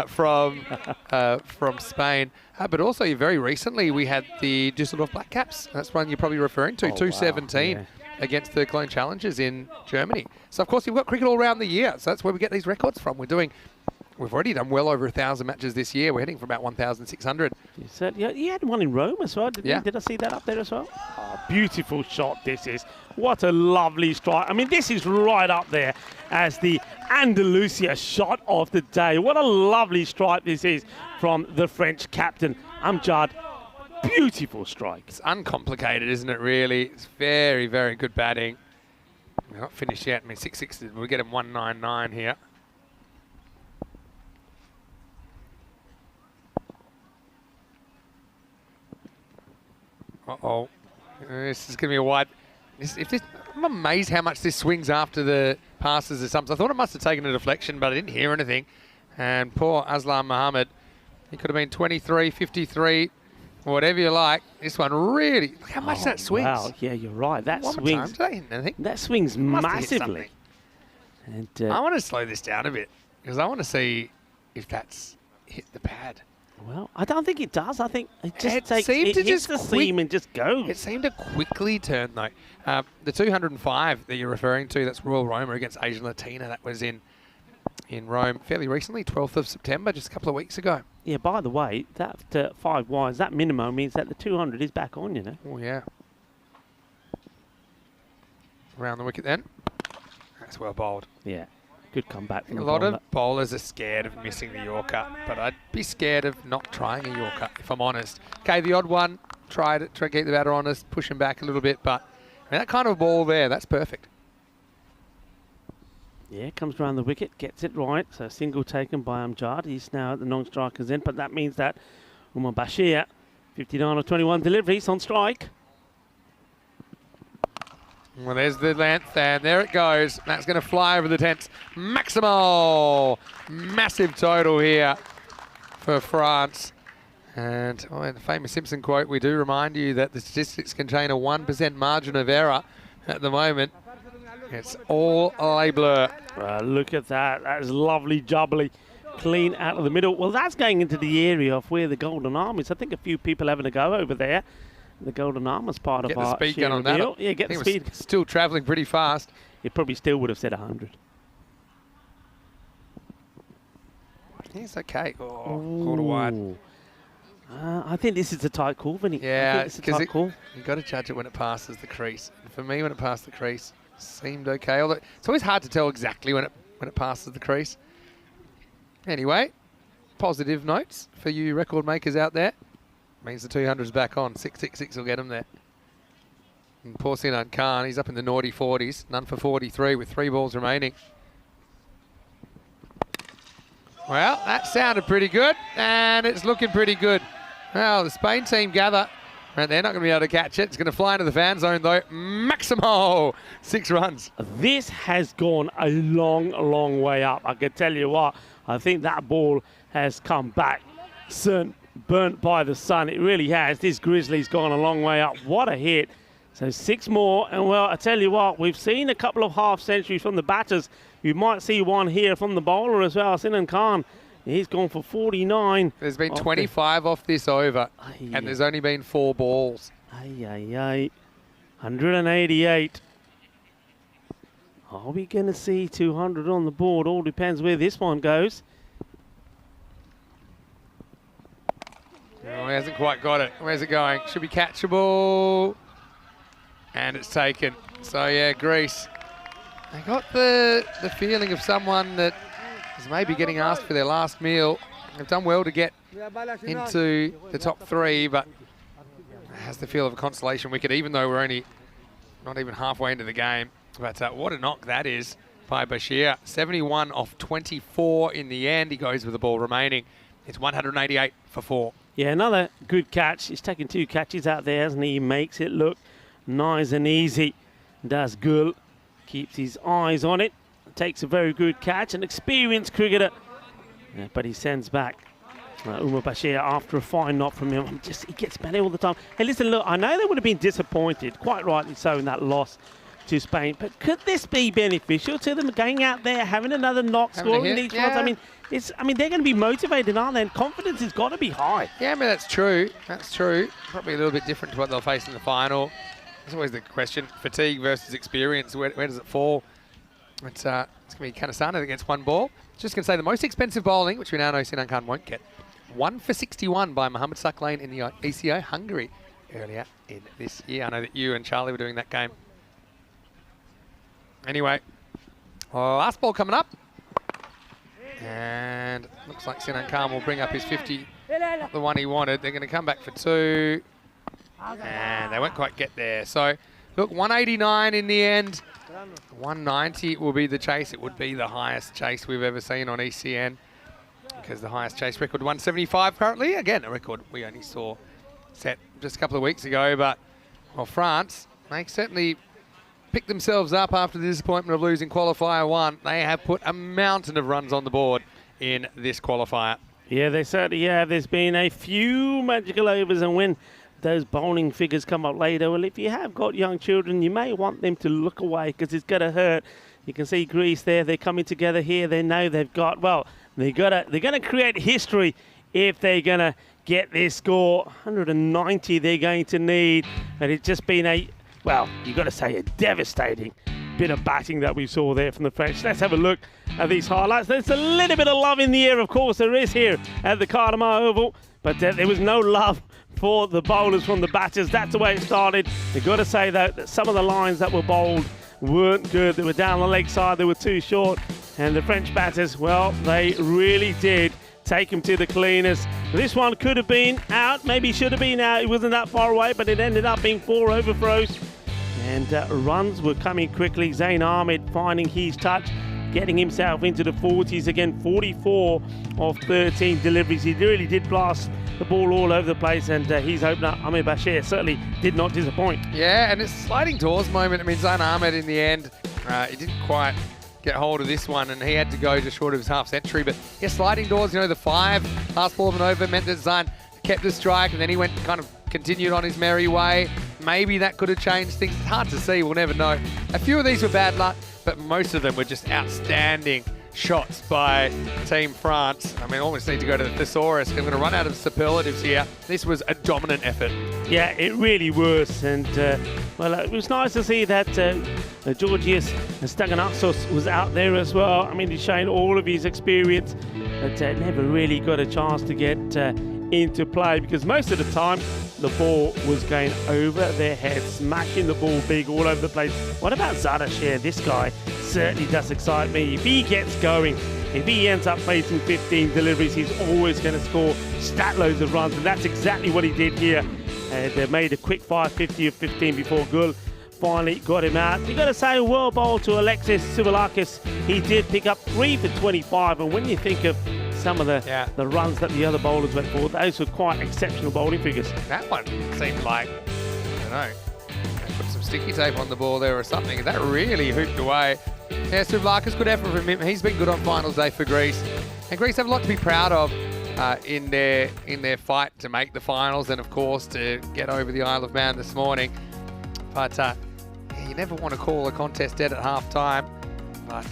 from Spain. But also, very recently, we had the Düsseldorf Black Caps. That's one you're probably referring to, 217 wow. against the Cologne Challengers in Germany. So, of course, we've got cricket all around the year. So that's where we get these records from. We've already done well over 1,000 matches this year. We're heading for about 1,600. You said you had one in Rome as well, didn't Yeah. you? Did I see that up there as well? Oh, beautiful shot this is. What a lovely strike. I mean, this is right up there as the Andalusia shot of the day. What a lovely strike this is from the French captain, Amjad. Beautiful strike. It's uncomplicated, isn't it, really? It's very, very good batting. We're not finished yet. I mean, 6-6, we'll get him 199 here. Uh-oh. This is going to be a wide... I'm amazed how much this swings after the passes or something. I thought it must have taken a deflection, but I didn't hear anything. And poor Aslam Mohammed, he could have been 23, 53, whatever you like. This one really... Look how much that swings. Wow, yeah, you're right. That One more swings. time. Did I hit anything? That swings Must have hit massively. And I want to slow this down a bit because I want to see if that's hit the pad. well, I don't think it does. I think it just It takes seemed it to hits just the quick- seam and just goes. It seemed to quickly turn though. The 205 that you're referring to, that's Royal Roma against Asian Latina. That was in Rome fairly recently, 12th of September, just a couple of weeks ago. Yeah, by the way, that 5 wides, that minimum means that the 200 is back on, you know. Oh yeah. Around the wicket then. That's well bowled. Yeah, good comeback from A the lot bowler. of bowlers are scared of missing the Yorker, but I'd be scared of not trying a Yorker, if I'm honest. Okay, the odd one, try to keep the batter honest, push him back a little bit, but I mean, that kind of ball there, that's perfect. Yeah, comes around the wicket, gets it right. So single taken by Amjad. He's now at the non-striker's end, but that means that Umar Bashir, 59 or 21 deliveries on strike. Well, there's the length, and there it goes. That's going to fly over the tents. Maximal! Massive total here for France. And in the famous Simpson quote, we do remind you that the statistics contain a 1% margin of error at the moment. It's all a blur. Look at that. That is lovely, jubbly, clean out of the middle. Well, that's going into the area of where the Golden Arm is. I think a few people having a go over there. The Golden Arm is part Get of the our speed share gun on that. reveal. Yeah, get the speed. Still travelling pretty fast. It probably still would have said 100. It's okay. Oh, quarter wide. Ooh. I think this is a tight call, Vinny. Yeah, it's a tight call. You've got to judge it when it passes the crease. And for me, when it passed the crease, seemed okay. Although it's always hard to tell exactly when it passes the crease. Anyway, positive notes for you record makers out there. Means the 200's back on. 666 will get him there. And poor Sinan Khan, he's up in the naughty 40s. None for 43 with 3 balls remaining. Well, that sounded pretty good, and it's looking pretty good. Well, the Spain team gather, and they're not going to be able to catch it. It's going to fly into the fan zone, though. Maximo! 6 runs. This has gone a long, long way up. I can tell you what, I think that ball has come back burnt by the sun. It really has. This Grizzly's gone a long way up. What a hit. So 6 more, and well, I tell you what, we've seen a couple of half centuries from the batters. You might see one here from the bowler as well. Sinan Khan, he's gone for 49. There's been 25 off this over, and there's only been 4 balls. 188. Are we going to see 200 on the board? All depends where this one goes. Oh, he hasn't quite got it. Where's it going? Should be catchable. And it's taken. So, yeah, Greece. They got the feeling of someone that is maybe getting asked for their last meal. They've done well to get into the top 3, but has the feel of a consolation wicket, even though we're only not even halfway into the game. But what a knock that is by Bashir. 71 off 24 in the end. He goes with the ball remaining. It's 188 for 4. Yeah, another good catch. He's taken 2 catches out there, hasn't he? He makes it look nice and easy. Does Gul. Keeps his eyes on it. Takes a very good catch. An experienced cricketer. Yeah, but he sends back Umar Bashir after a fine knock from him. He gets better all the time. Hey, listen, look, I know they would have been disappointed, quite rightly so, in that loss to Spain. But could this be beneficial to them going out there, having another knock, scoring these runs? I mean, they're going to be motivated, aren't they? And confidence has got to be high. Yeah, I mean, that's true. That's true. Probably a little bit different to what they'll face in the final. There's always the question, fatigue versus experience. Where does it fall? It's going to be Kanasana that gets one ball. Just going to say the most expensive bowling, which we now know Sinan Khan won't get. 1 for 61 by Mohamed Saklain in the ECO Hungary earlier in this year. I know that you and Charlie were doing that game. Anyway, last ball coming up. And looks like Sinan Khan will bring up his 50, not the one he wanted. They're going to come back for 2. And they won't quite get there. So, look, 189 in the end. 190 will be the chase. It would be the highest chase we've ever seen on ECN, because the highest chase record, 175 currently. Again, a record we only saw set just a couple of weeks ago. But, well, France, they certainly picked themselves up after the disappointment of losing qualifier 1. They have put a mountain of runs on the board in this qualifier. Yeah, they certainly have. There's been a few magical overs, and when those bowling figures come up later, well, if you have got young children, you may want them to look away because it's going to hurt. You can see Greece there. They're coming together here. They know they've got, well, they're going to create history if they're going to get this score. 190 they're going to need. And it's just been a, well, you've got to say a devastating bit of batting that we saw there from the French. Let's have a look at these highlights. There's a little bit of love in the air, of course, there is here at the Cardamar Oval, but there was no love for the bowlers from the batters. That's the way it started. You've got to say, though, that some of the lines that were bowled weren't good. They were down the leg side, they were too short, and the French batters, well, they really did take him to the cleaners. This one could have been out, maybe should have been out. It wasn't that far away, but it ended up being 4 overthrows. And runs were coming quickly. Zain Ahmed finding his touch, getting himself into the 40s again. 44 of 13 deliveries. He really did blast the ball all over the place, and his opener, Amir Bashir, certainly did not disappoint. Yeah, and it's a sliding doors moment. I mean, Zain Ahmed in the end, he didn't quite get hold of this one, and he had to go just short of his half century. But yeah, sliding doors, you know, the 5 last ball of an over meant that Zain kept the strike, and then he went kind of continued on his merry way. Maybe that could have changed things. It's hard to see. We'll never know. A few of these were bad luck, but most of them were just outstanding shots by Team France. I mean, almost need to go to the thesaurus. I'm going to run out of superlatives here. This was a dominant effort. Yeah, it really was. And, well, it was nice to see that Georgios Staganaksos was out there as well. I mean, he's shown all of his experience, but never really got a chance to get into play, because most of the time the ball was going over their heads, smashing the ball big all over the place. What about Zadashir? This guy certainly does excite me. If he gets going, if he ends up facing 15 deliveries, he's always going to score stat loads of runs, and that's exactly what he did here. They made a quick 550 of 15 before Gul finally got him out. You got to say, well bowled to Alexis Tsouvalakis. He did pick up 3 for 25, and when you think of some of the runs that the other bowlers went for, those were quite exceptional bowling figures. That one seemed like, I don't know, put some sticky tape on the ball there or something. That really hooped away. Yeah, Tsouvalakis, good effort from him. He's been good on finals day for Greece. And Greece have a lot to be proud of in their fight to make the finals, and of course to get over the Isle of Man this morning. But yeah, you never want to call a contest dead at half time, but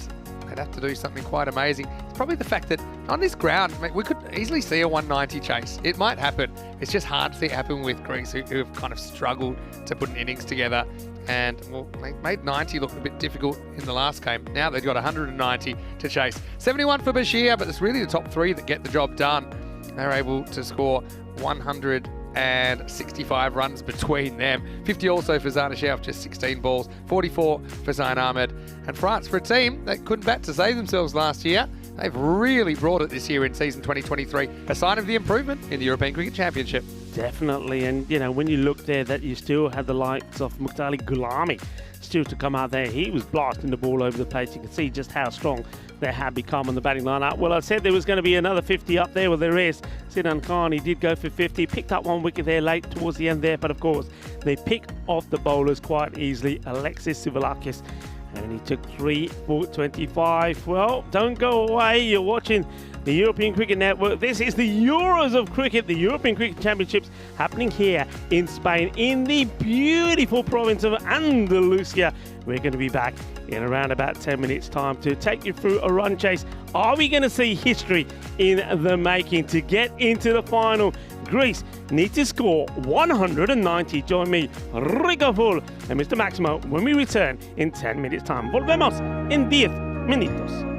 they'd have to do something quite amazing. It's probably the fact that on this ground, we could easily see a 190 chase. It might happen. It's just hard to see it happen with Greece, who have kind of struggled to put an innings together. And, well, they made 90 look a bit difficult in the last game. Now they've got 190 to chase. 71 for Bashir, but it's really the top 3 that get the job done. They're able to score 165 runs between them. 50 also for Zadashir, just 16 balls. 44 for Zain Ahmed. And France, for a team that couldn't bat to save themselves last year, they've really brought it this year in season 2023. A sign of the improvement in the European Cricket Championship. Definitely, and you know, when you look there, that you still had the likes of Mukhtar Gulami still to come out there. He was blasting the ball over the place. You can see just how strong they have become on the batting lineup. Well, I said there was going to be another 50 up there. Well, there is. Sinan Khan, he did go for 50, picked up 1 wicket there late towards the end there, but of course they picked off the bowlers quite easily. Alexis Tsouvalakis, and he took 3 for 25. Well, don't go away. You're watching the European Cricket Network. This is the Euros of Cricket, the European Cricket Championships happening here in Spain, in the beautiful province of Andalusia. We're going to be back in around about 10 minutes' time to take you through a run chase. Are we going to see history in the making to get into the final? Greece need to score 190. Join me, Rico Full and Mr. Maximo, when we return in 10 minutes' time. Volvemos en 10 minutos.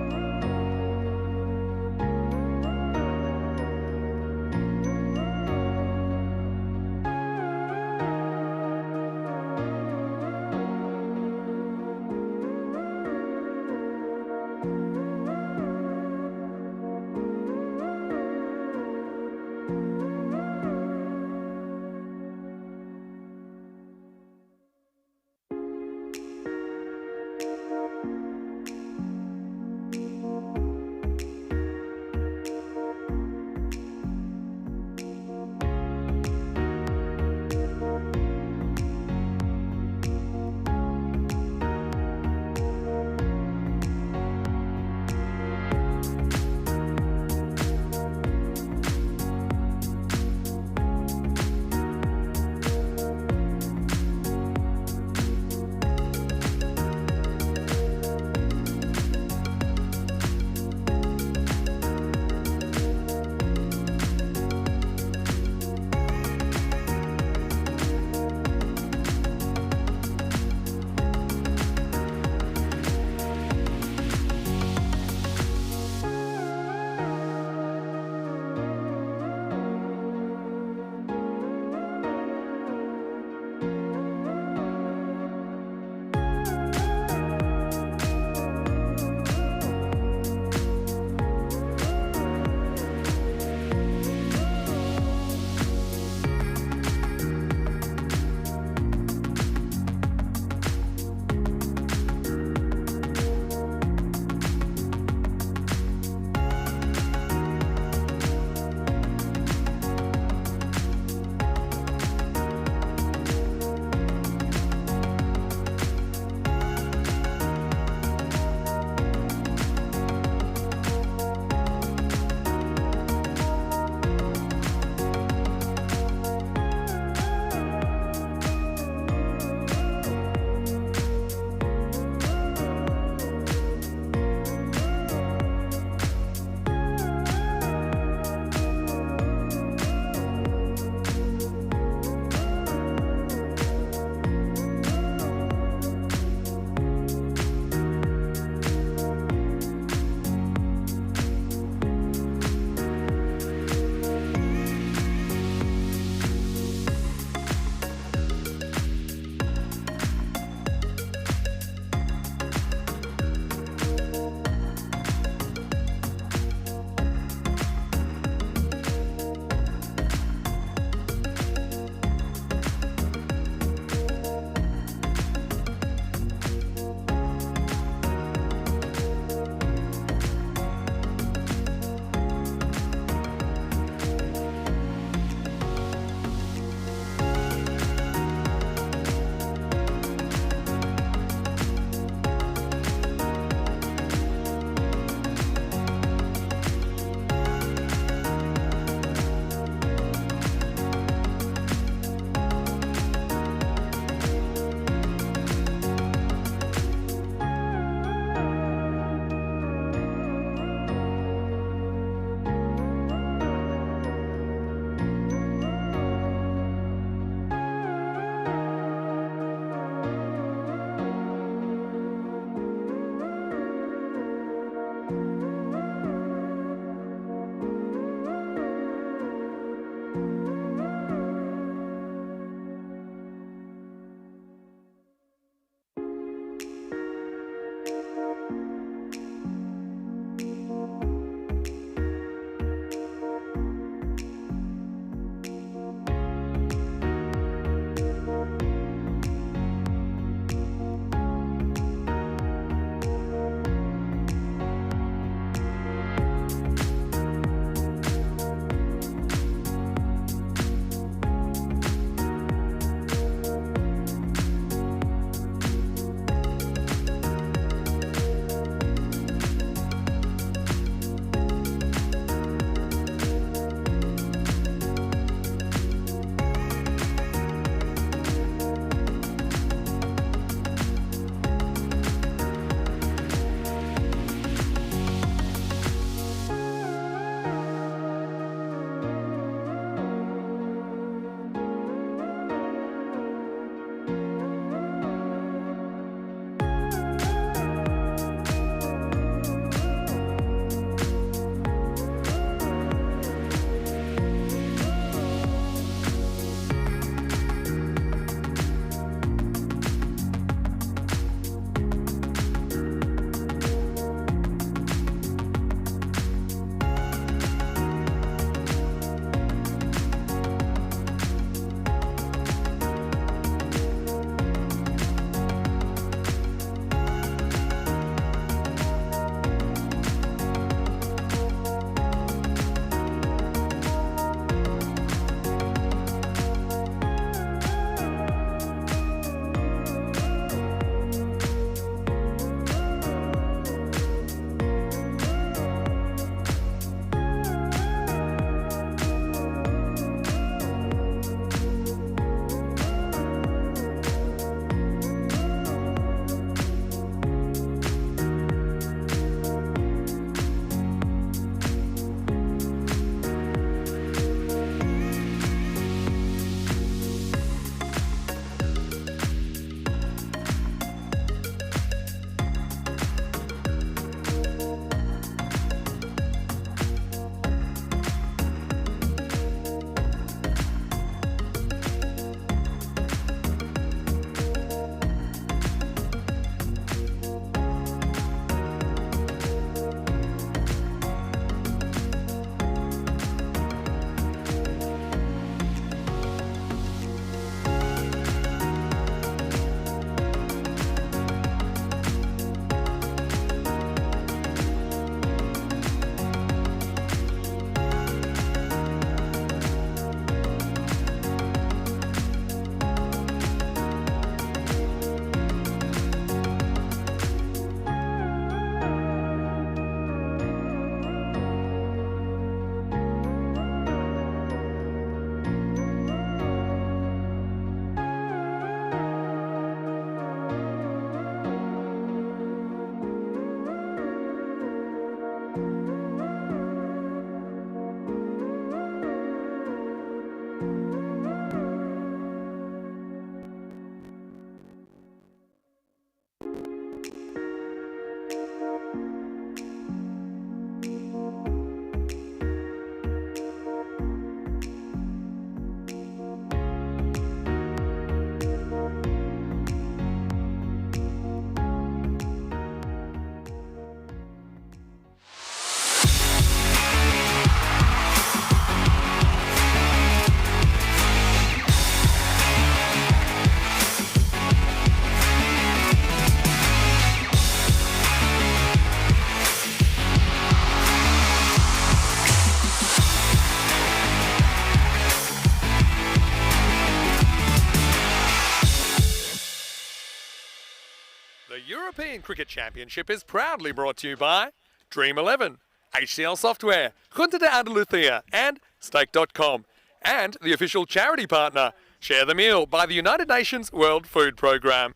European Cricket Championship is proudly brought to you by Dream11, HCL Software, Junta de Andalucía, and Stake.com, and the official charity partner, Share the Meal, by the United Nations World Food Programme.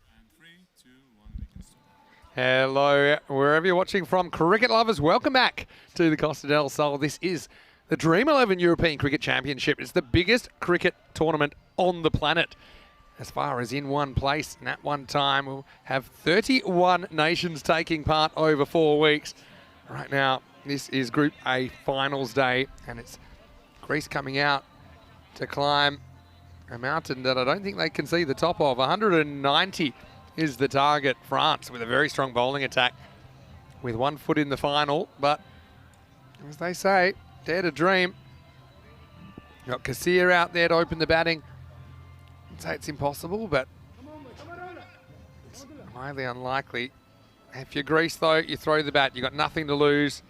Hello, wherever you're watching from, cricket lovers, welcome back to the Costa del Sol. This is the Dream11 European Cricket Championship. It's the biggest cricket tournament on the planet. As far as in one place, and at one time, we'll have 31 nations taking part over 4 weeks. Right now, this is Group A finals day, and it's Greece coming out to climb a mountain that I don't think they can see the top of. 190 is the target. France with a very strong bowling attack with 1 foot in the final, but as they say, dare to dream. Got Kassir out there to open the batting. I'd say it's impossible, but it's highly unlikely. If you're Greece, though, you throw the bat. You've got nothing to lose.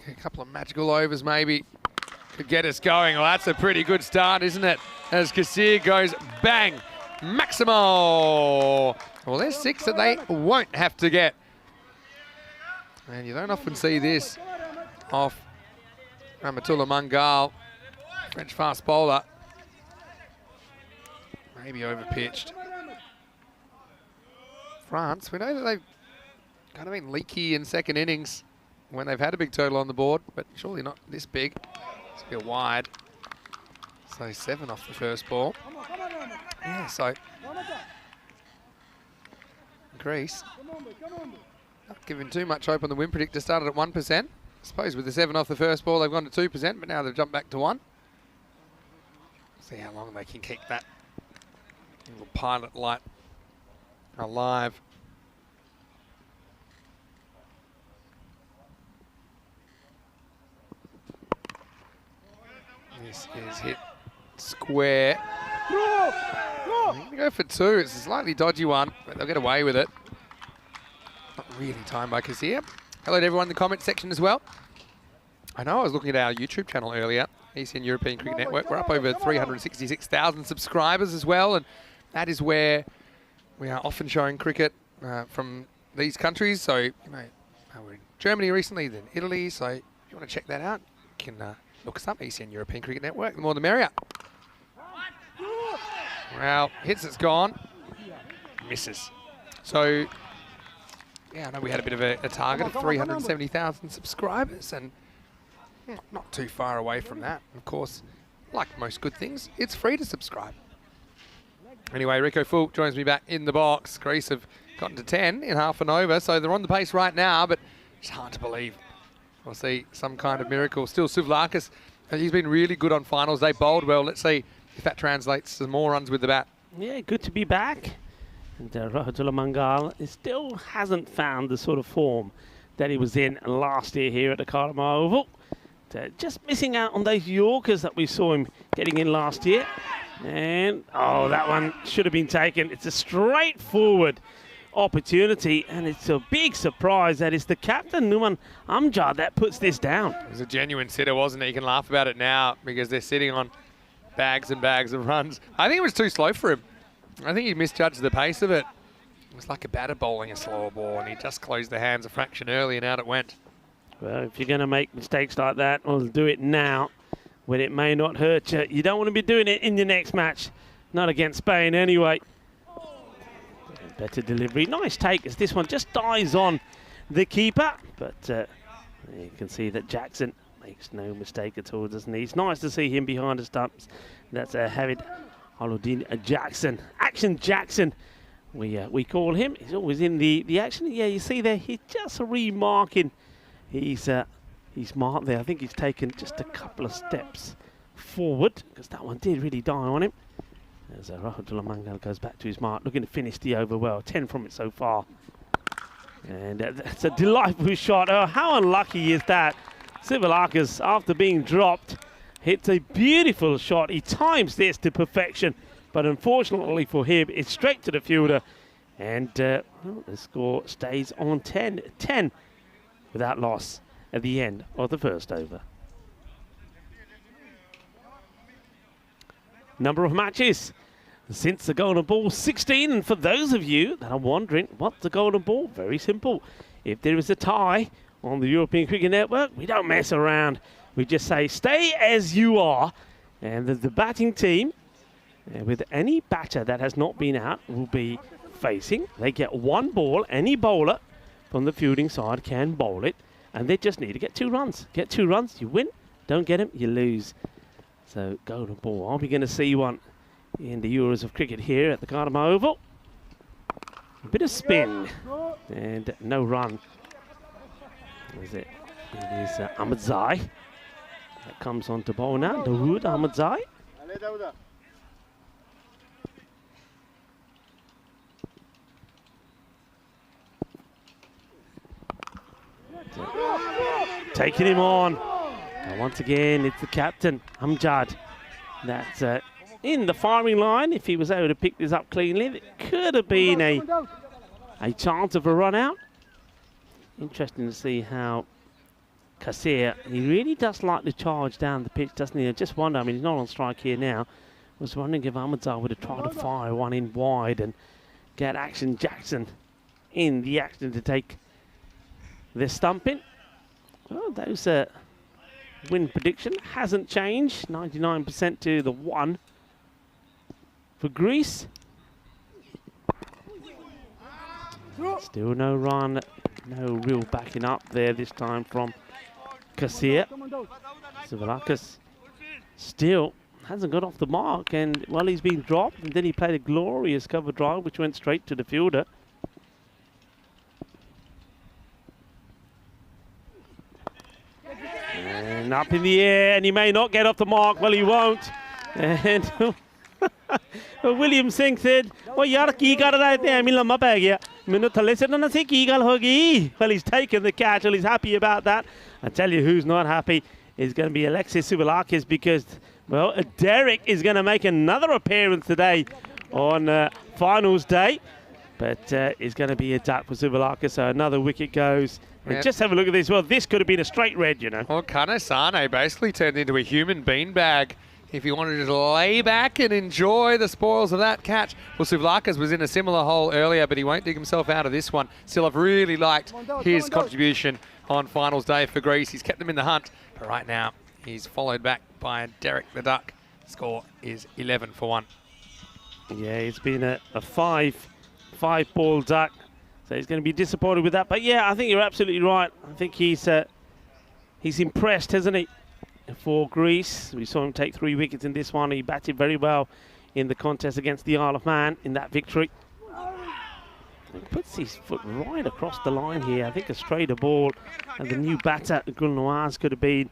A couple of magical overs, maybe, could get us going. Well, that's a pretty good start, isn't it? As Kassir goes bang, Maximo. Well, there's 6 that they won't have to get. And you don't often see this off Ramatullah Mangal, French fast bowler. Maybe overpitched. France, we know that they've kind of been leaky in second innings when they've had a big total on the board, but surely not this big. It's a bit wide. So 7 off the first ball. Yeah, so Greece not giving too much hope on the win predictor. Started at 1%. I suppose with the 7 off the first ball, they've gone to 2%, but now they've jumped back to 1. See how long they can keep that little pilot light alive. This is hit square. I'm going to go for 2. It's a slightly dodgy one, but they'll get away with it. Not really timed by Kassir. Hello to everyone in the comment section as well. I know I was looking at our YouTube channel earlier, ECN European Cricket Network. We're up over 366,000 subscribers as well, and that is where we are often showing cricket from these countries. So, you know, we're in Germany recently, then Italy. So if you want to check that out, you can look us up, ECN European Cricket Network. The more the merrier. Well, hits it's gone. Misses. So, yeah, I know we had a bit of a target of 370,000 subscribers, and not too far away from that. Of course, like most good things, it's free to subscribe. Anyway, Rico Fulk joins me back in the box. Greece have gotten to 10 in half an over, so they're on the pace right now, but it's hard to believe we'll see some kind of miracle. Still, Souvlakis, he's been really good on finals. They bowled well. Let's see if that translates to more runs with the bat. Yeah, good to be back. And Rahatullah Mangal still hasn't found the sort of form that he was in last year here at the Karama Oval. Just missing out on those Yorkers that we saw him getting in last year. And, oh, that one should have been taken. It's a straightforward opportunity, and it's a big surprise that it's the captain, Numan Amjad, that puts this down. It was a genuine sitter, wasn't it? You can laugh about it now because they're sitting on bags and bags of runs. I think it was too slow for him. I think he misjudged the pace of it. It was like a batter bowling a slower ball, and he just closed the hands a fraction early, and out it went. Well, if you're going to make mistakes like that, well, do it now when it may not hurt you. You don't want to be doing it in your next match. Not against Spain anyway. Better delivery. Nice take as this one just dies on the keeper. But you can see that Jackson makes no mistake at all, doesn't he? It's nice to see him behind the stumps. That's Havid Aludin Jackson. Action Jackson, we call him. He's always in the action. Yeah, you see there, he's just remarking. He's marked there. I think he's taken just a couple of steps forward because that one did really die on him. As Rahatullah Mangal goes back to his mark, looking to finish the over well. 10 from it so far. And that's a delightful shot. Oh, how unlucky is that? Souvlakis, after being dropped, hits a beautiful shot. He times this to perfection. But unfortunately for him, it's straight to the fielder. And well, the score stays on 10. 10 without loss at the end of the first over. Number of matches. since the golden ball 16. And for those of you that are wondering what's the golden ball, very simple. If there is a tie on the European Cricket Network, we don't mess around. We just say stay as you are, and the batting team with any batter that has not been out will be facing. They get one ball. Any bowler from the fielding side can bowl it, and they just need to get 2 runs. Get 2 runs, you win. Don't get them, you lose. So golden ball. Are we going to see one in the Euros of cricket here at the Gardner Oval? A bit of spin and no run. Is it? It is Ahmedzai that comes on to bowl now. Dawood Ahmedzai. Taking him on. And once again, it's the captain, Amjad, that's in the firing line. If he was able to pick this up cleanly, it could have been a chance of a run out. Interesting to see how Kasir, he really does like to charge down the pitch, doesn't he? I just wonder, I mean, he's not on strike here now. I was wondering if Ahmedzai would have tried to fire one in wide and get Action Jackson in the action to take the stumping. Well, those win prediction hasn't changed. 99% to the 1 for Greece. Still no run, no real backing up there this time from Kasir. Sivalakis still hasn't got off the mark, and well, he's been dropped, and then he played a glorious cover drive which went straight to the fielder. And up in the air, and he may not get off the mark. Well, he won't. And William Singh said, "Oh, yaar, ki kar rahe the? Main lamma pੈ gaya. Mainu thalle se na se ki gal hogi." Well, he's taken the catch. Well, he's happy about that. I tell you, who's not happy is going to be Alexis Sivalakis, because, well, Derek is going to make another appearance today on finals day, but it's going to be a duck for Sivalakis. So another wicket goes. And just have a look at this. Well, this could have been a straight red, you know. Well, Kane Sane basically turned into a human beanbag if you wanted to lay back and enjoy the spoils of that catch. Well, Sivalakis was in a similar hole earlier, but he won't dig himself out of this one. Still, I've really liked his contribution on finals day for Greece. He's kept them in the hunt, but right now he's followed back by Derek the Duck. Score is 11 for 1. Yeah, it's been a five-ball duck. So he's going to be disappointed with that. But yeah, I think you're absolutely right. I think he's impressed, hasn't he, for Greece. We saw him take 3 wickets in this one. He batted very well in the contest against the Isle of Man in that victory. He puts his foot right across the line here. I think a straighter ball, and the new batter, Gulnawaz, could have been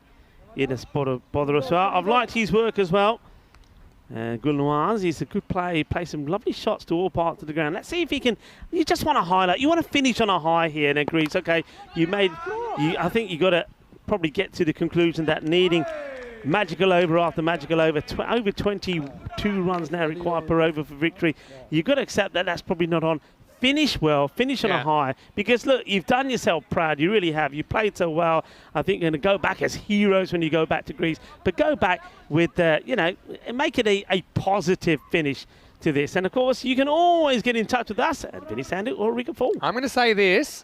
in a spot of bother as well. I've liked his work as well. Gulnawaz, he's a good player. He plays some lovely shots to all parts of the ground. Let's see if he can. You just want to highlight. You want to finish on a high here, and Greece. Okay, I think you got to probably get to the conclusion that needing magical over after magical over, over 22 runs now required per over for victory. You've got to accept that that's probably not on. Finish well, finish on a high, because look, you've done yourself proud. You really have. You played so well. I think you're going to go back as heroes when you go back to Greece, but go back with, make it a positive finish to this. And of course, you can always get in touch with us at Vinny Sandu or Rico Fall. I'm going to say this,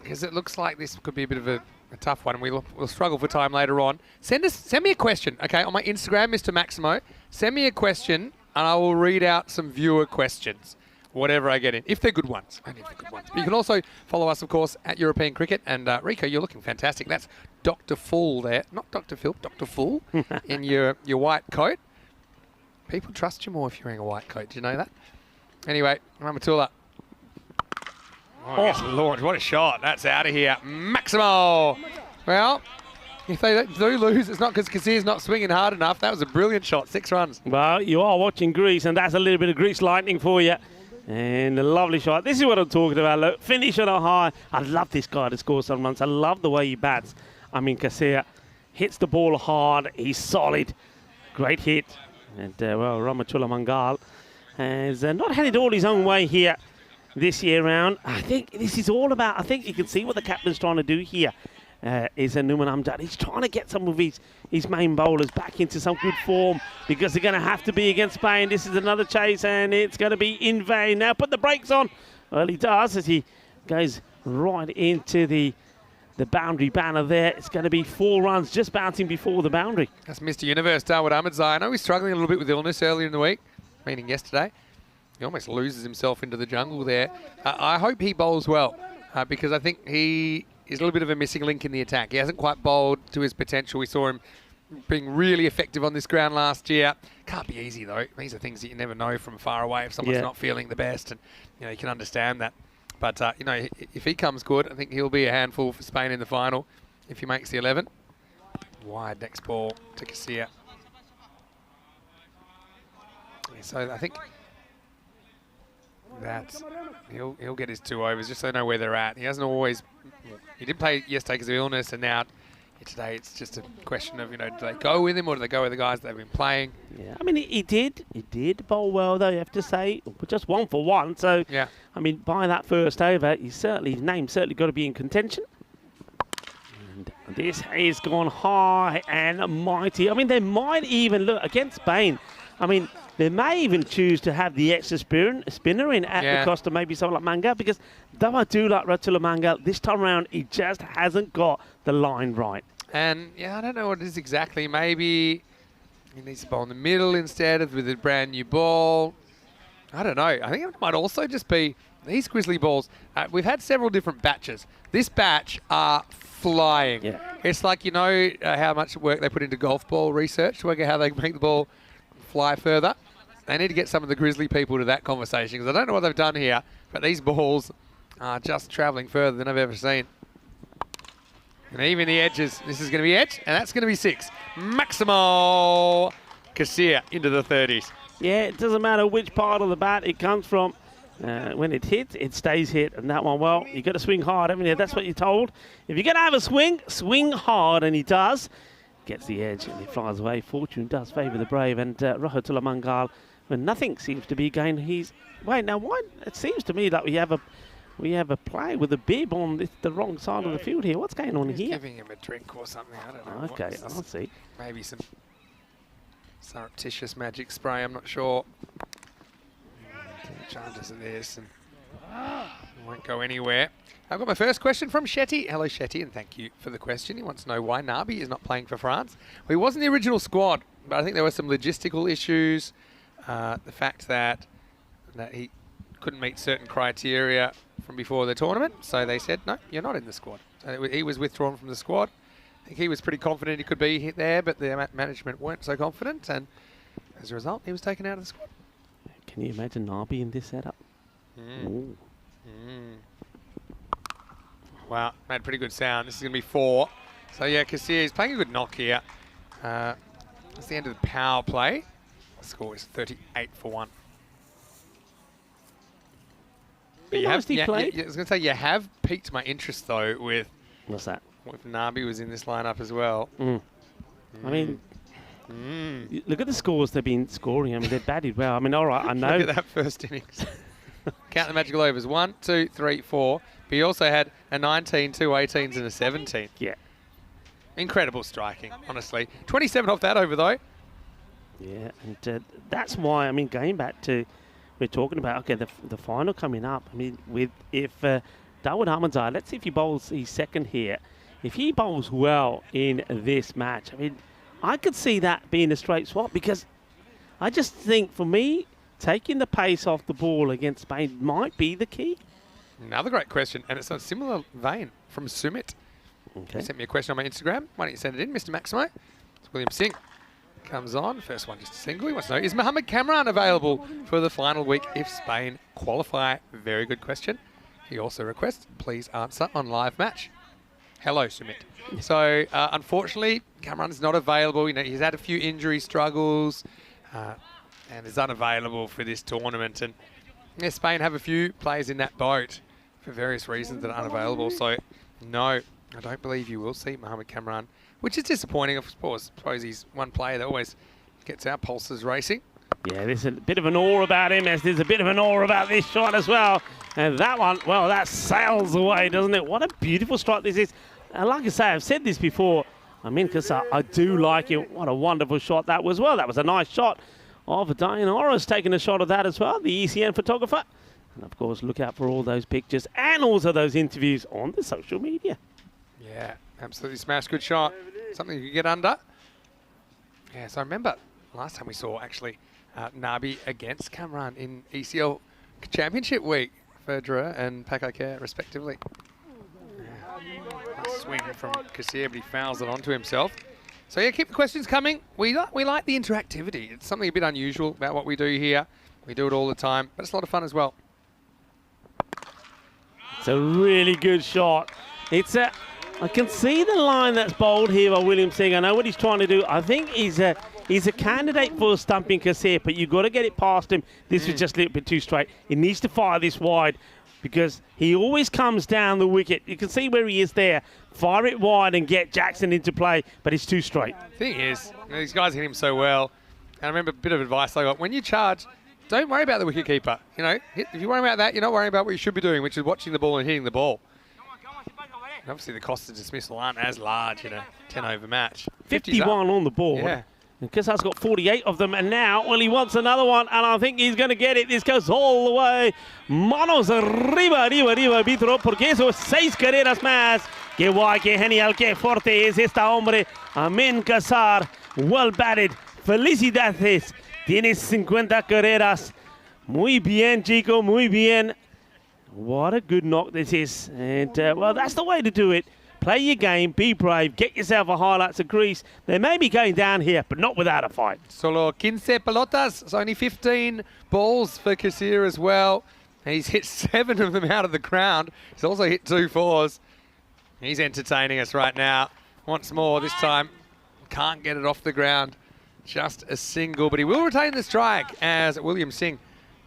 because it looks like this could be a bit of a tough one, and we'll struggle for time later on. Send me a question, okay, on my Instagram, Mr. Maximo. Send me a question, and I will read out some viewer questions. Whatever I get in, if they're good ones. Only if they're good ones. But you can also follow us, of course, at European Cricket. And Rico, you're looking fantastic. That's Dr. Fool there. Not Dr. Phil, Dr. Fool in your white coat. People trust you more if you're wearing a white coat. Do you know that? Anyway, Ramatullah. Oh, Lord, what a shot. That's out of here. Maximo. Well, if they do lose, it's not because Kasir's not swinging hard enough. That was a brilliant shot. 6 runs. Well, you are watching Greece, and that's a little bit of Greece lightning for you. And a lovely shot. This is what I'm talking about. Look, finish on a high. I love this guy to score some runs. I love the way he bats. I mean, Kasir hits the ball hard. He's solid. Great hit. And, well, Ramachula Mangal has not had it all his own way here this year round. I think this is all about, I think you can see what the captain's trying to do here. is Numan Amjad. He's trying to get some of his main bowlers back into some good form because they're going to have to be against Spain. This is another chase, and it's going to be in vain. Now put the brakes on. Well, he does as he goes right into the boundary banner there. It's going to be 4 runs just bouncing before the boundary. That's Mr. Universe, Dawood Ahmedzai. I know he's struggling a little bit with illness earlier in the week, meaning yesterday. He almost loses himself into the jungle there. I hope he bowls well because I think he is a little bit of a missing link in the attack. He hasn't quite bowled to his potential. We saw him being really effective on this ground last year. Can't be easy, though. These are things that you never know from far away if someone's not feeling the best, and you can understand that. But, if he comes good, I think he'll be a handful for Spain in the final if he makes the 11. Wide next ball to Casilla. Yeah, so I think that he'll get his 2 overs just so they know where they're at. He hasn't always... He did play yesterday because of illness, and now today it's just a question of, do they go with him or do they go with the guys that have been playing? Yeah, I mean, he did bowl well, though, you have to say. Just 1 for 1. So, yeah. I mean, by that first over, his name's certainly got to be in contention. And this has gone high and mighty. I mean, they might even look against Spain. I mean, they may even choose to have the extra spinner in at the cost of maybe someone like Manga, because though I do like Ratula Manga, this time around he just hasn't got the line right. And, I don't know what it is exactly. Maybe he needs to bowl in the middle instead of with a brand new ball. I don't know. I think it might also just be these Grizzly balls. We've had several different batches. This batch are flying. Yeah. It's like, how much work they put into golf ball research to work out how they make the ball fly further. They need to get some of the Grizzly people to that conversation, because I don't know what they've done here, but these balls are just travelling further than I've ever seen. And even the edges, this is going to be edge, and that's going to be 6. Maximo Casilla into the 30s. Yeah, it doesn't matter which part of the bat it comes from. When it hits, it stays hit. And that one, well, you've got to swing hard, haven't you? That's what you're told. If you're going to have a swing hard, and he does. Gets the edge, and he flies away. Fortune does favour the brave, and Rahmatullah Mangal, when nothing seems to be going, he's... Wait, now, why? It seems to me that we have a play with a bib on the wrong side of the field here. What's going on here? Giving him a drink or something. I don't know. Okay, I'll see. Maybe some surreptitious magic spray. I'm not sure. Chances of this, and won't go anywhere. I've got my first question from Shetty. Hello, Shetty, and thank you for the question. He wants to know why Nabi is not playing for France. Well, he wasn't the original squad, but I think there were some logistical issues. The fact that he couldn't meet certain criteria from before the tournament, so they said, no, you're not in the squad. So he was withdrawn from the squad. I think he was pretty confident he could be there, but the management weren't so confident, and as a result, he was taken out of the squad. Can you imagine Nabi in this setup? Wow, made a pretty good sound. This is going to be 4. So, yeah, Casilla is playing a good knock here. That's the end of the power play. The score is 38 for 1. But I was going to say, you have piqued my interest, though, with... What's that? If Nabi was in this lineup as well. I mean... Look at the scores they've been scoring. I mean, they've batted well. I mean, all right, I know. Look at that first innings. Count the magical overs. 1, 2, 3, 4. But he also had a 19, 2 18s and a 17. Yeah. Incredible striking, honestly. 27 off that over, though. Yeah, and that's why, I mean, going back to, we're talking about, okay, the final coming up. I mean, if Dawood Ahmedzai, let's see if he bowls his second here. If he bowls well in this match, I mean, I could see that being a straight swap, because I just think, for me, taking the pace off the ball against Spain might be the key. Another great question, and it's a similar vein from Sumit. Okay. He sent me a question on my Instagram. Why don't you send it in, Mr. Maximo? It's William Singh. Comes on. First one just a single. He wants to know, is Mohamed Kamran available for the final week if Spain qualify? Very good question. He also requests, please answer on live match. Hello, Sumit. So, unfortunately, Kamran is not available. He's had a few injury struggles and is unavailable for this tournament. And Spain have a few players in that boat for various reasons that are unavailable. So, no, I don't believe you will see Mohamed Kamran, which is disappointing. Of course, I suppose he's one player that always gets our pulses racing. Yeah, there's a bit of an awe about him, as there's a bit of an awe about this shot as well. And that one, well, that sails away, doesn't it? What a beautiful strike this is. like I say, I've said this before. I mean, because I do like it. What a wonderful shot that was. Well, that was a nice shot of Diane Ora's taking a shot of that as well, the ECN photographer. And, of course, look out for all those pictures and also those interviews on the social media. Yeah, absolutely smashed. Good shot. Something you could get under. Yeah, so I remember last time we saw, actually, Nabi against Cameron in ECL Championship Week. Ferdra and Pakake, respectively. Nice swing from Kassir, but he fouls it onto himself. So yeah, keep the questions coming. We like the interactivity. It's something a bit unusual about what we do here. We do it all the time, but it's a lot of fun as well. It's a really good shot. I can see the line that's bowled here by William Singh. I know what he's trying to do. I think he's a candidate for stumping Kassir, but you've got to get it past him. This was just a little bit too straight. He needs to fire this wide because he always comes down the wicket. You can see where he is there. Fire it wide and get Jackson into play, but it's too straight. The thing is, these guys hit him so well. And I remember a bit of advice I got. When you charge, don't worry about the wicketkeeper. You know, if you worry about that, you're not worrying about what you should be doing, which is watching the ball and hitting the ball. And obviously, the costs of dismissal aren't as large in a 10-over match. 51 on the board. Yeah. And Kassar's got 48 of them, and now, well, he wants another one, and I think he's going to get it. This goes all the way. Manos arriba, arbitro, porque eso es 6 carreras más. Qué guay, qué genial, qué fuerte es esta hombre. Amin Kassar, well batted. Felicidades. Tienes 50 carreras. Muy bien, chico, muy bien. What a good knock this is. And, well, that's the way to do it. Play your game, be brave, get yourself a highlights of Greece. They may be going down here, but not without a fight. Solo 15 pelotas. It's only 15 balls for Kassir as well. And he's hit 7 of them out of the ground. He's also hit 2 fours. He's entertaining us right now. Once more, this time, can't get it off the ground. Just a single, but he will retain the strike as William Singh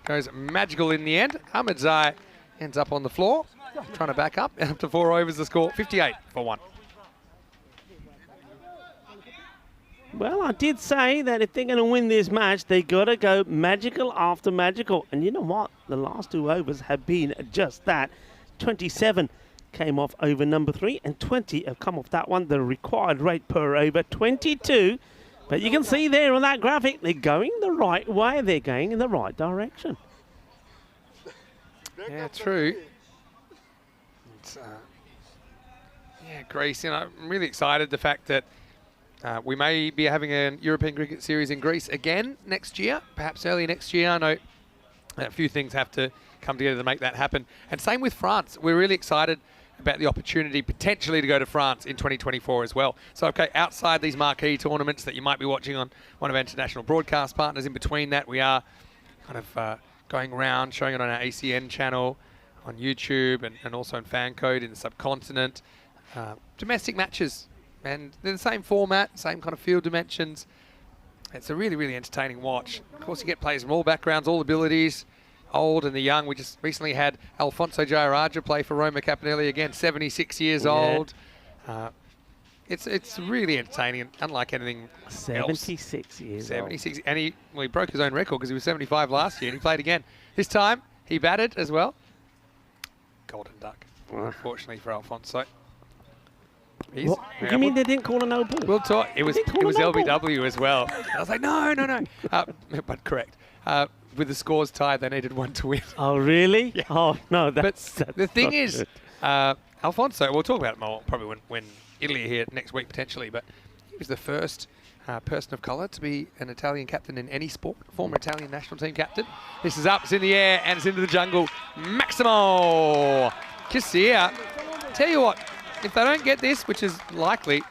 goes magical in the end. Ahmedzai ends up on the floor, trying to back up. Up to 4 overs the score, 58 for 1. Well, I did say that if they're going to win this match, they got to go magical after magical. And you know what? The last 2 overs have been just that. 27 came off over number 3, and 20 have come off that one. The required rate per over, 22. But you can see there on that graphic, they're going the right way. They're going in the right direction. Yeah, true. It's, yeah, Greece. You know, I'm really excited the fact that we may be having a European Cricket Series in Greece again next year, perhaps early next year. I know a few things have to come together to make that happen. And same with France. We're really excited about the opportunity potentially to go to France in 2024 as well. So, okay, outside these marquee tournaments that you might be watching on one of our international broadcast partners, in between that, we are kind of going around, showing it on our ACN channel, on YouTube, and also in Fan Code in the subcontinent. Domestic matches, and they're the same format, same kind of field dimensions. It's a really, really entertaining watch. Of course, you get players from all backgrounds, all abilities, old and the young. We just recently had Alfonso Jayaraja play for Roma Capinelli again, 76 years old. It's really entertaining, and unlike anything 76 years 76, old. And he broke his own record because he was 75 last year, and he played again. This time, he batted as well. Golden duck, unfortunately for Alfonso. You mean they didn't call a no ball? We'll talk. It was LBW as well. I was like, no. But correct. With the scores tied, they needed 1 to win. Oh, really? Yeah. Oh, no. But the thing is, Alfonso, we'll talk about it more probably when Italy are here next week potentially, but he was the first person of colour to be an Italian captain in any sport, former Italian national team captain. This is up, it's in the air, and it's into the jungle. Maximo Kassir. Tell you what, if they don't get this, which is likely,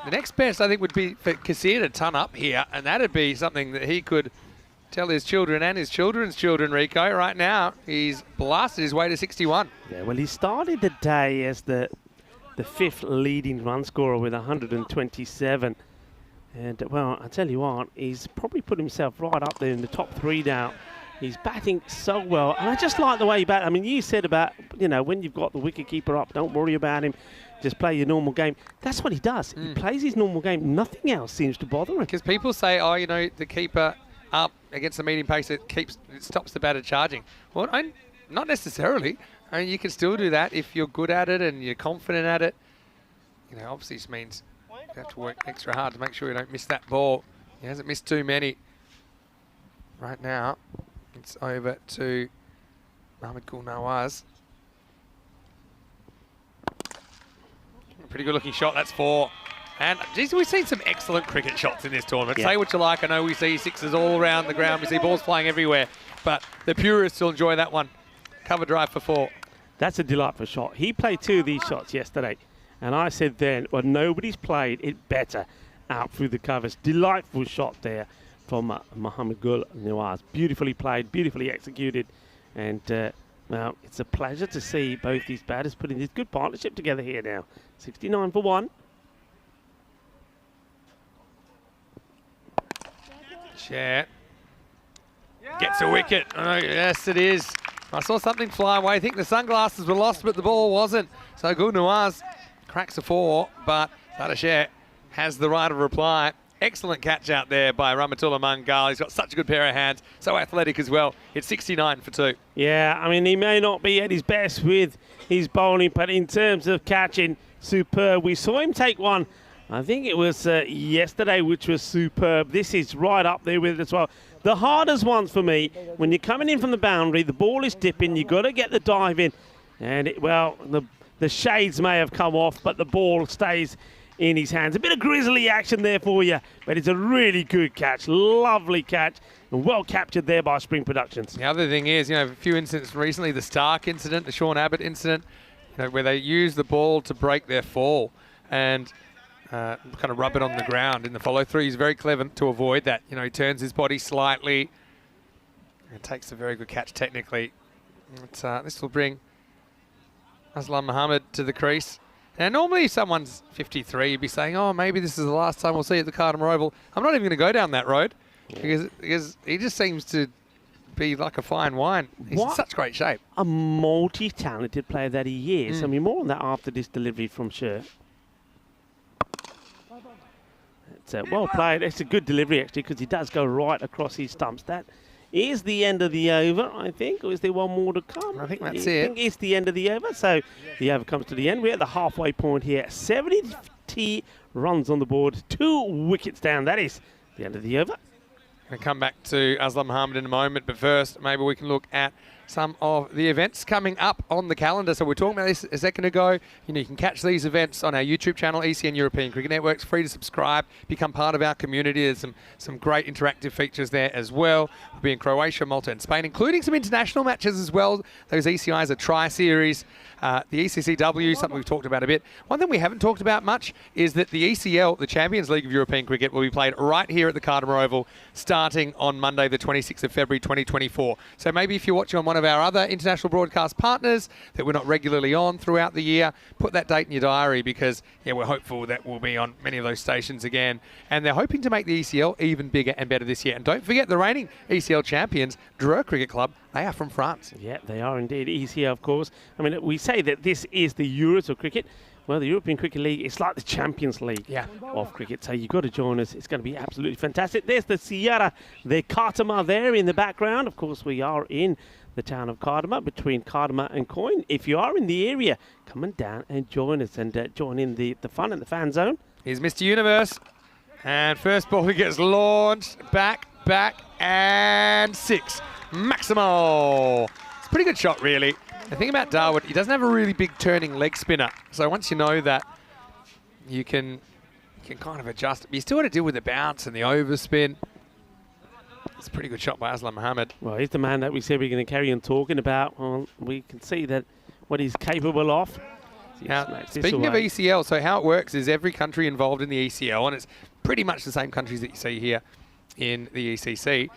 the next best I think would be for Kassir to ton up here, and that'd be something that he could tell his children and his children's children, Rico. Right now, he's blasted his way to 61. Yeah, well, he started the day as the 5th leading run scorer with 127. And, well, I tell you what, he's probably put himself right up there in the top 3 now. He's batting so well. And I just like the way he bat. I mean, you said about, when you've got the wicketkeeper up, don't worry about him. Just play your normal game. That's what he does. He plays his normal game. Nothing else seems to bother him. Because people say, the keeper up against the medium pace, it stops the batter charging. Well, not necessarily. I mean, you can still do that if you're good at it and you're confident at it. you know, obviously this means you have to work extra hard to make sure you don't miss that ball. He hasn't missed too many. Right now, it's over to Mohamed Gul Nawaz. Pretty good looking shot, that's 4. And geez, we've seen some excellent cricket shots in this tournament. Say what you like, I know we see sixes all around the ground, we see balls flying everywhere, but the purists will enjoy that one. Cover drive for 4. That's a delightful shot. He played 2 of these shots yesterday, and I said then, well, nobody's played it better out through the covers. Delightful shot there from Mohamed Gul Nawaz. Beautifully played, beautifully executed, and well, it's a pleasure to see both these batters putting this good partnership together here now. 69 for 1. Share. Gets a wicket. Oh, yes, it is. I saw something fly away. I think the sunglasses were lost, but the ball wasn't. So Gul Nawaz cracks a 4, but Share has the right of reply. Excellent catch out there by Rahmatullah Mangal. He's got such a good pair of hands. So athletic as well. It's 69 for 2. Yeah, I mean, he may not be at his best with his bowling, but in terms of catching, superb. We saw him take one, I think it was yesterday, which was superb. This is right up there with it as well. The hardest ones for me, when you're coming in from the boundary, the ball is dipping, you've got to get the dive in. And, the shades may have come off, but the ball stays in his hands. A bit of grizzly action there for you, but it's a really good catch. Lovely catch, and well captured there by Spring Productions. The other thing is, you know, a few incidents recently, the Stark incident, the Sean Abbott incident, you know, where they use the ball to break their fall and kind of rub it on the ground in the follow-through. He's very clever to avoid that. You know, he turns his body slightly and takes a very good catch technically. This will bring Aslam Mohammed to the crease. Now, normally if someone's 53, you'd be saying, oh, maybe this is the last time we'll see at the Cardamom Oval. I'm not even going to go down that road because he just seems to be like a fine wine. He's in such great shape. A multi-talented player that he is. I mean, more on that after this delivery from Sher. It's well played. It's a good delivery, actually, because he does go right across his stumps. That is the end of the over, I think, or is there one more to come? I think that's it. I think it's the end of the over, so the over comes to the end. We're at the halfway point here. 70 runs on the board, 2 wickets down. That is the end of the over. Going to come back to Aslam Mohammed in a moment, but first, maybe we can look at some of the events coming up on the calendar. So we're talking about this a second ago. You know, you can catch these events on our YouTube channel, ECN European Cricket Network. It's free to subscribe, become part of our community. There's some great interactive features there as well. We'll be in Croatia, Malta and Spain, including some international matches as well. Those ECIs are tri-series. The ECCW, something we've talked about a bit. One thing we haven't talked about much is that the ECL, the Champions League of European Cricket, will be played right here at the Cardamom Oval starting on Monday, the 26th of February, 2024. So maybe if you're watching on one of our other international broadcast partners that we're not regularly on throughout the year, put that date in your diary because, yeah, we're hopeful that we'll be on many of those stations again. And they're hoping to make the ECL even bigger and better this year. And don't forget the reigning ECL champions, Dreux Cricket Club. They are from France. Yeah, they are indeed. ECL, of course. I mean, we say that this is the Euros of cricket. Well, the European Cricket League, it's like the Champions League of cricket. So you've got to join us. It's going to be absolutely fantastic. There's the Sierra de Cardamom there in the background. Of course, we are in the town of Cardamom, between Cardamom and Coin. If you are in the area, come on down and join us and join in the fun and the fan zone. Here's Mr. Universe. And first ball, he gets launched. Back, and 6. Maximo. It's a pretty good shot, really. The thing about Darwood, he doesn't have a really big turning leg spinner. So once you know that, you can kind of adjust it. But you still got to deal with the bounce and the overspin. It's a pretty good shot by Aslam Mohammed. Well, he's the man that we said we're going to carry on talking about. Well, we can see that what he's capable of. Now, speaking of ECL, so how it works is every country involved in the ECL, and it's pretty much the same countries that you see here in the ECC,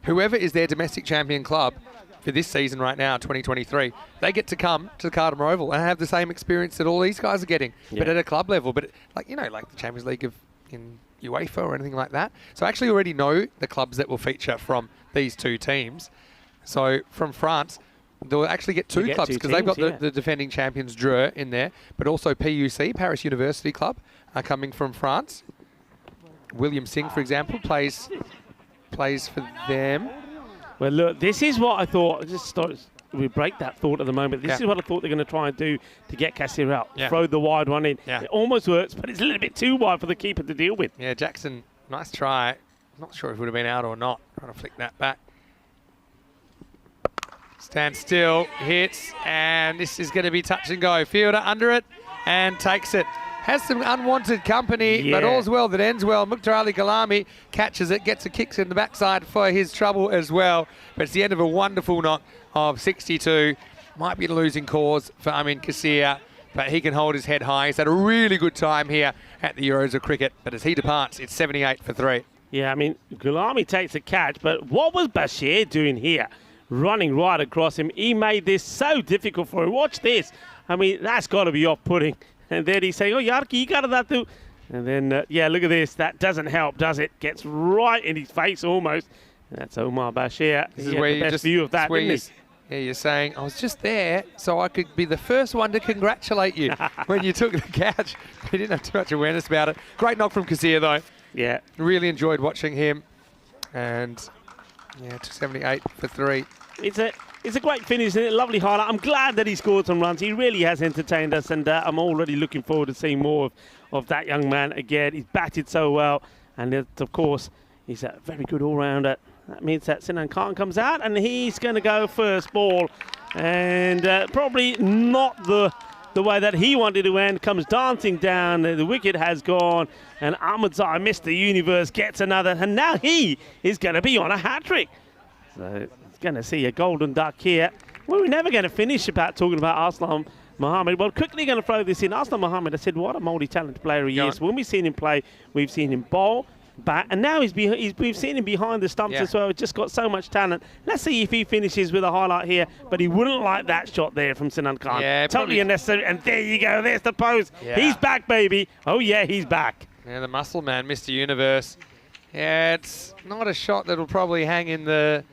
whoever is their domestic champion club for this season right now, 2023, they get to come to the Cardamom Oval and have the same experience that all these guys are getting, but at a club level. But like the Champions League in UEFA or anything like that. So I actually already know the clubs that will feature from these 2 teams. So from France, they'll actually get 2 clubs because they've got the defending champions Dreux in there, but also PUC, Paris University Club, are coming from France. William Singh, for example, plays for them. Well, look, this is what I thought. we break that thought at the moment. This is what I thought they're going to try and do to get Cassia out. Yeah. Throw the wide one in. Yeah. It almost works, but it's a little bit too wide for the keeper to deal with. Yeah, Jackson, nice try. Not sure if it would have been out or not. Trying to flick that back. Stand still, hits, and this is going to be touch and go. Fielder under it and takes it. Has some unwanted company, but all's well that ends well. Mukhtar Ali Kalami catches it, gets a kicks in the backside for his trouble as well. But it's the end of a wonderful knock of 62. Might be the losing cause for Amin Kassir, but he can hold his head high. He's had a really good time here at the Euros of Cricket. But as he departs, it's 78 for 3. Yeah, I mean, Gulami takes a catch, but what was Bashir doing here? Running right across him. He made this so difficult for him. Watch this. I mean, that's got to be off-putting. And then he's saying, oh, Yarki, you got that too. And then, yeah, look at this. That doesn't help, does it? Gets right in his face almost. And that's Omar Bashir. This is where you best view of that, isn't yeah, you're saying, I was just there so I could be the first one to congratulate you when you took the catch. He didn't have too much awareness about it. Great knock from Kassir, though. Yeah. Really enjoyed watching him. And, yeah, 78 for 3. It's a great finish, isn't it? Lovely highlight. I'm glad that he scored some runs. He really has entertained us, and I'm already looking forward to seeing more of that young man again. He's batted so well, and of course, he's a very good all-rounder. That means that Sinan Khan comes out, and he's going to go first ball, and probably not the way that he wanted to end. Comes dancing down. The wicket has gone, and Ahmed Zahir, Mr. Universe, gets another, and now he is going to be on a hat-trick. So going to see a golden duck here. Well, we're never going to finish about talking about Aslam Mohammed. Well, quickly going to throw this in. Aslam Mohammed, I said, what a multi-talented player he is. When we've seen him play, we've seen him bowl, bat, and now we've seen him behind the stumps as well. He's just got so much talent. Let's see if he finishes with a highlight here, but he wouldn't like that shot there from Sinan Khan. Yeah, totally unnecessary, and there you go. There's the pose. Yeah. He's back, baby. Oh, yeah, he's back. Yeah, the muscle man, Mr. Universe. Yeah, it's not a shot that'll probably hang in the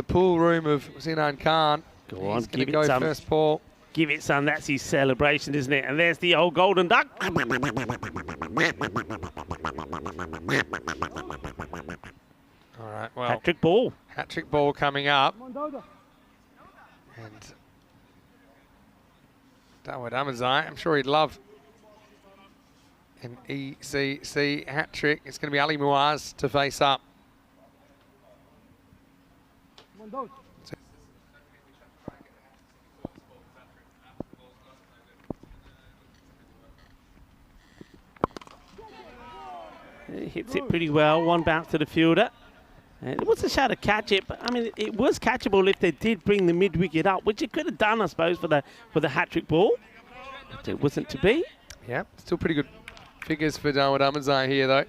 pool room of Sinan Khan. Go on, give it some. First ball. Give it some. That's his celebration, isn't it? And there's the old golden duck. All right, well. Hat-trick ball. Hat-trick ball coming up. And Dawud Ahmadzai, I'm sure he'd love an ECC hat-trick. It's going to be Ali Muaz to face up. He hits it pretty well. One bounce to the fielder. And it was a shot to catch it, but I mean, it was catchable if they did bring the mid-wicket up, which it could have done, I suppose, for the hat-trick ball. But it wasn't to be. Yeah, still pretty good figures for Dawud Ahmadzai here, though.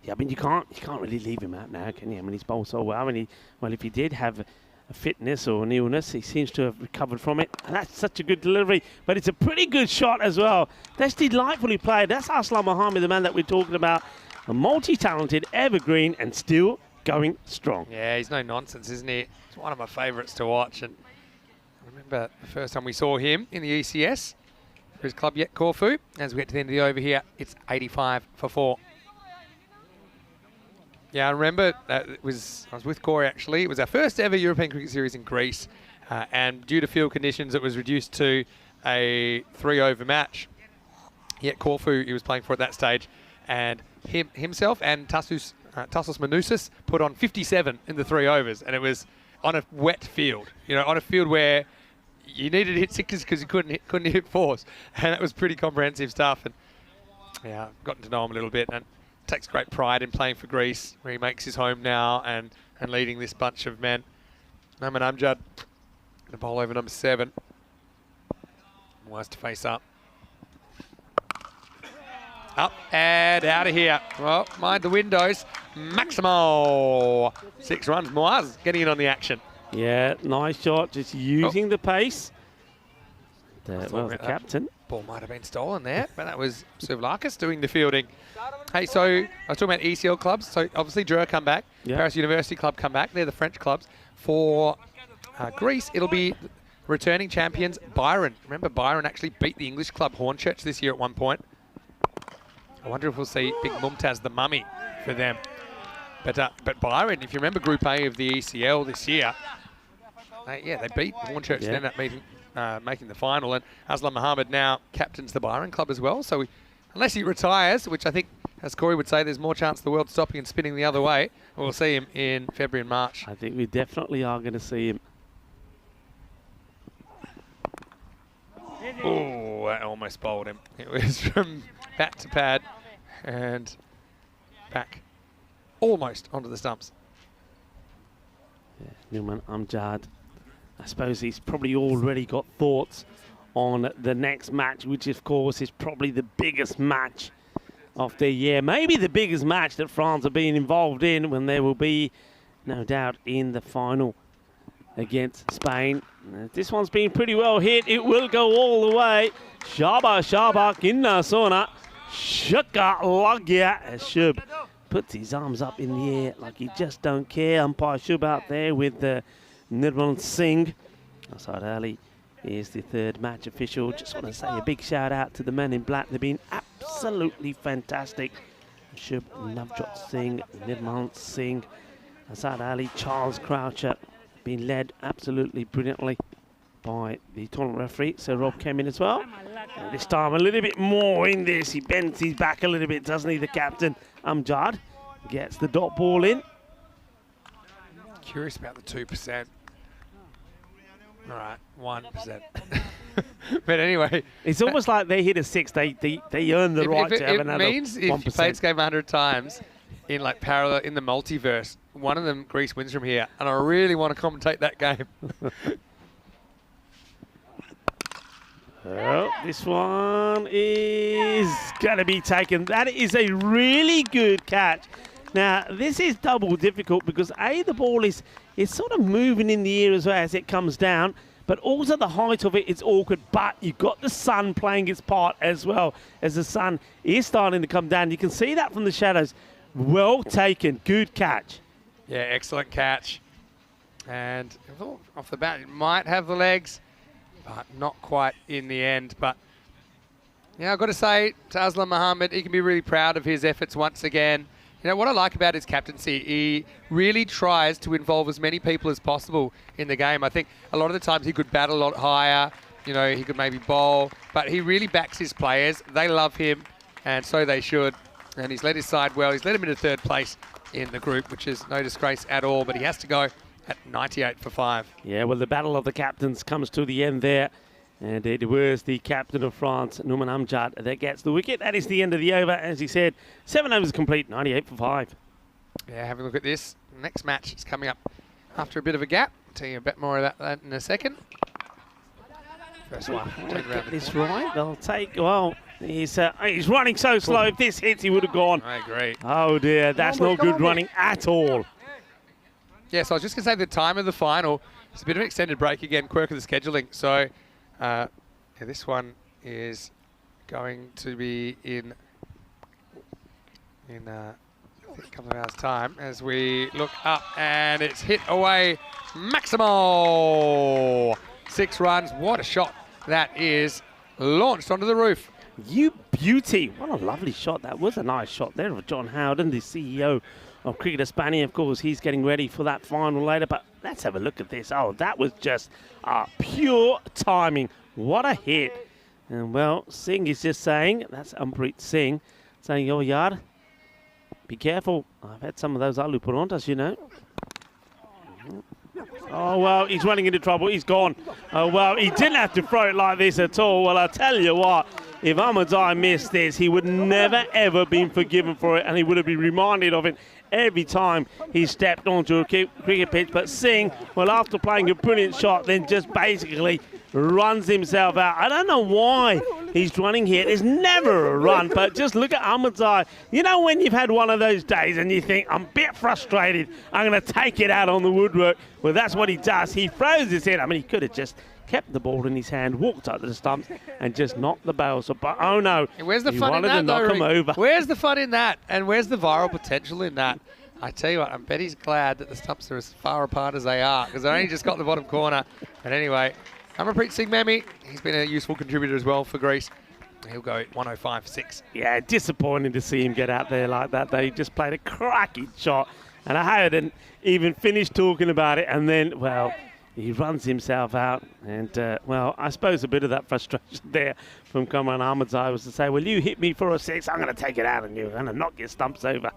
Yeah, I mean, you can't really leave him out now, can you? I mean, he's bowled so well. I mean, if he did have a fitness or an illness, he seems to have recovered from it. And that's such a good delivery. But it's a pretty good shot as well. That's delightfully played. That's Aslam Mohammed, the man that we're talking about. A multi-talented, evergreen, and still going strong. Yeah, he's no nonsense, isn't he? It's one of my favourites to watch. And I remember the first time we saw him in the ECS for his club yet Corfu. As we get to the end of the over here, it's 85 for 4. Yeah, I remember I was with Corey actually. It was our first ever European Cricket Series in Greece, and due to field conditions, it was reduced to a 3-over match. Yet Corfu, he was playing for at that stage, and himself and Tassos Manousis put on 57 in the 3 overs, and it was on a wet field. You know, on a field where you needed to hit sixes because you couldn't hit fours, and that was pretty comprehensive stuff. And yeah, I've gotten to know him a little bit, and takes great pride in playing for Greece, where he makes his home now and leading this bunch of men. Naman Amjad, the bowl over number 7. Wants to face up. Up and out of here. Well, mind the windows. Maximo. 6 runs. Moaz getting in on the action. Yeah, nice shot. Just using the pace. Well, the captain. Ball might have been stolen there, but that was Suvlakis doing the fielding. Hey, so I was talking about ECL clubs. So obviously Dreux come back. Yep. Paris University Club come back. They're the French clubs. For Greece, it'll be returning champions Byron. Remember, Byron actually beat the English club Hornchurch this year at one point. I wonder if we'll see Big Mumtaz the Mummy for them. But Byron, if you remember Group A of the ECL this year, they beat Hornchurch and ended up making the final. And Aslam Mohammed now captains the Byron Club as well. So unless he retires, which I think, as Corey would say, there's more chance of the world stopping and spinning the other way, we'll see him in February and March. I think we definitely are going to see him. Oh, that almost bowled him. It was from bat to pad and back almost onto the stumps. Yeah, Numan Amjad. I suppose he's probably already got thoughts on the next match, which of course is probably the biggest match of the year. Maybe the biggest match that France have been involved in, when there will be, no doubt, in the final against Spain. This one's been pretty well hit. It will go all the way. Shaba Kinna Sona. Shaka Lagya. Shub puts his arms up in the air like he just don't care. Umpire Shub out there with Nirmal Singh. Asad Ali is the third match official. Just want to say a big shout out to the men in black. They've been absolutely fantastic. Shub, Navjot Singh, Nirmal Singh, Asad Ali, Charles Croucher, being led absolutely brilliantly by the tournament referee. So Rob came in as well. And this time a little bit more in this. He bends his back a little bit, doesn't he, the captain? Amjad gets the dot ball in. Curious about the 2%. All right, 1%. But anyway, it's almost like they hit a 6. They earn the right to have another 1%. It means if you play this game 100 times in like parallel in the multiverse, one of them Greece wins from here, and I really want to commentate that game. Well, this one is going to be taken. That is a really good catch. Now, this is double difficult because the ball is sort of moving in the air as well as it comes down, but also the height of it is awkward. But you've got the sun playing its part as well, as the sun is starting to come down. You can see that from the shadows. Well taken. Good catch. Yeah, excellent catch. And off the bat, it might have the legs, but not quite in the end. But yeah, I've got to say to Aslam Mohammed, he can be really proud of his efforts once again. You know, what I like about his captaincy, he really tries to involve as many people as possible in the game. I think a lot of the times he could bat a lot higher, you know, he could maybe bowl, but he really backs his players. They love him, and so they should. And he's led his side well. He's led him into third place in the group, which is no disgrace at all, but he has to go at 98 for 5. Yeah, well, the battle of the captains comes to the end there. And it was the captain of France, Numan Amjad, that gets the wicket. That is the end of the over. As he said, 7 overs complete, 98 for 5. Yeah, having a look at this. Next match is coming up after a bit of a gap. I'll tell you a bit more about that in a second. First one. Get this right. They'll take, well, he's running so slow. If this hits, he would have gone. I agree. Oh, dear. That's not good running at all. Yeah, so I was just going to say the time of the final. It's a bit of an extended break again, quirk of the scheduling. So yeah, this one is going to be in a couple of hours' time as we look up, and it's hit away. Maximo! 6 runs. What a shot that is. Launched onto the roof. You beauty. What a lovely shot. That was a nice shot there of John Howden, the CEO of Cricket Hispania. Of course, he's getting ready for that final later, but let's have a look at this. Oh, that was just pure timing. What a hit. And, well, Singh is just saying, that's Ampreet Singh, saying, oh, Yar, be careful. I've had some of those aloo parantas, you know. Oh, well, he's running into trouble. He's gone. Oh, well, he didn't have to throw it like this at all. Well, I'll tell you what, if Ahmadzai missed this, he would never, ever been forgiven for it, and he would have been reminded of it every time he stepped onto a cricket pitch. But Singh, well, after playing a brilliant shot, then just basically runs himself out. I don't know why he's running here. There's never a run, but just look at Ahmadzai. You know when you've had one of those days and you think, I'm a bit frustrated, I'm going to take it out on the woodwork. Well, that's what he does. He throws his head. I mean, he could have just kept the ball in his hand, walked up to the stumps, and just knocked the bails up. But oh no, where's the fun in that, though, Rick? Where's the fun in that? And where's the viral potential in that? I tell you what, I bet he's glad that the stumps are as far apart as they are, because they only just got the bottom corner. But anyway, Ampreet Singh Memi, he's been a useful contributor as well for Greece. He'll go at 105 for 6. Yeah, disappointing to see him get out there like that. They just played a cracking shot, and I hadn't even finished talking about it, and then, well, he runs himself out. And, well, I suppose a bit of that frustration there from Kamran Ahmedzai was to say, well, you hit me for a 6, I'm going to take it out on you. I'm going to knock your stumps over.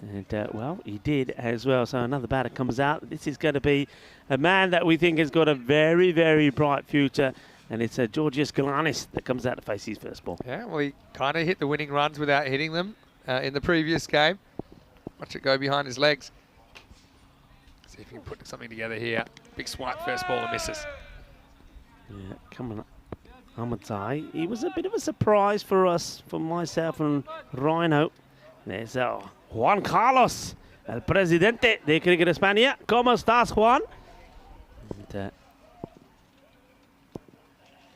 And, well, he did as well. So another batter comes out. This is going to be a man that we think has got a very, very bright future. And it's Georgios Galanis that comes out to face his first ball. Yeah, well, he kind of hit the winning runs without hitting them in the previous game. Watch it go behind his legs. See if he can put something together here. Big swipe, first ball and misses. Yeah, coming up. Ahmedzai, he was a bit of a surprise for us, for myself and Rhino. There's Juan Carlos, el presidente de Cricket España. ¿Cómo estás, Juan? And,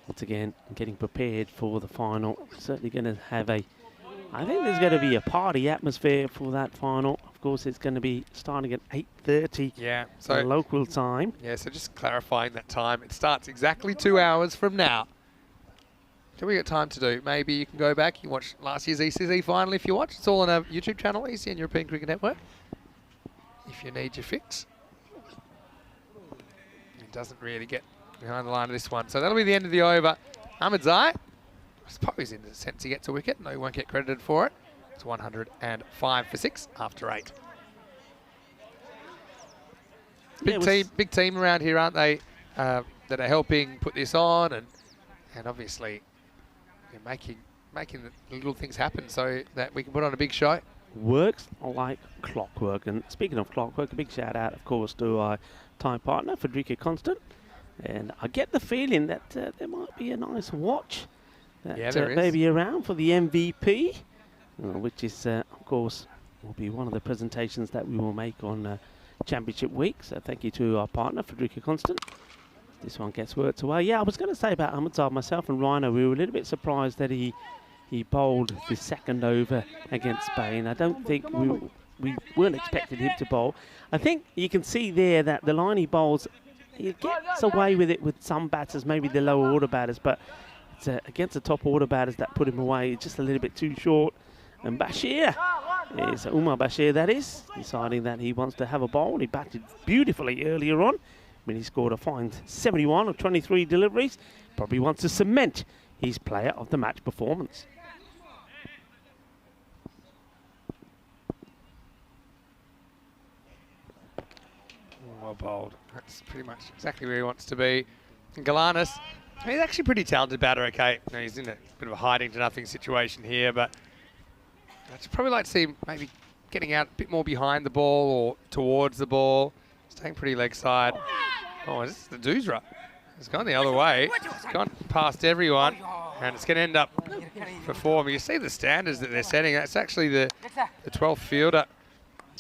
once again, getting prepared for the final. Certainly going to have I think there's going to be a party atmosphere for that final. Of course, it's going to be starting at 8:30 so local time. Yeah, so just clarifying that time. It starts exactly 2 hours from now. So we got time to do. Maybe you can go back, you can watch last year's ECC final if you watch. It's all on our YouTube channel, ECN European Cricket Network. If you need your fix. It doesn't really get behind the line of this one. So that'll be the end of the over. Ahmedzai, I suppose in the sense he gets a wicket. No, he won't get credited for it. It's 105 for 6 after 8. Big team around here, aren't they? That are helping put this on and obviously making the little things happen so that we can put on a big show. Works like clockwork. And speaking of clockwork, a big shout out, of course, to our time partner, Frederica Constant. And I get the feeling that there might be a nice watch that may be around for the MVP, which is, of course, will be one of the presentations that we will make on Championship Week. So thank you to our partner, Frederica Constant. This one gets worked away. Yeah, I was going to say about Ahmedzai, myself and Rhino, we were a little bit surprised that he bowled the second over against Spain. I don't think we weren't expecting him to bowl. I think you can see there that the line he bowls, he gets away with it with some batters, maybe the lower order batters, but it's against the top order batters that put him away just a little bit too short. And Bashir, is Umar Bashir that is, deciding that he wants to have a bowl. He batted beautifully earlier on when he scored a fine 71 of 23 deliveries. Probably wants to cement his player of the match performance. Well bowled. That's pretty much exactly where he wants to be. And Galanis, he's actually a pretty talented batter, okay. No, he's in a bit of a hiding to nothing situation here, but I'd probably like to see him maybe getting out a bit more behind the ball or towards the ball. Staying pretty leg side. Oh, this is the Doosra. It's gone the other way. It's gone past everyone, and it's going to end up for 4. You see the standards that they're setting. That's actually the 12th fielder.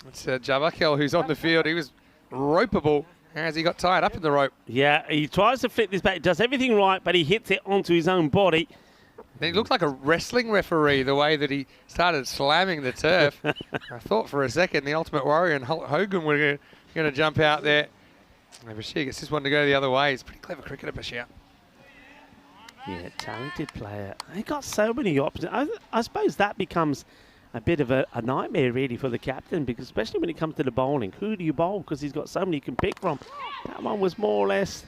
It's Javakel who's on the field. He was ropeable as he got tied up in the rope. Yeah, he tries to flip this back, does everything right, but he hits it onto his own body. Then he looked like a wrestling referee the way that he started slamming the turf. I thought for a second the Ultimate Warrior and Hulk Hogan were going to jump out there. And Bashir gets this one to go the other way. He's a pretty clever cricketer, Bashir. Yeah, talented player. He got so many options. I suppose that becomes a bit of a nightmare really for the captain, because especially when it comes to the bowling, who do you bowl? Because he's got so many you can pick from. That one was more or less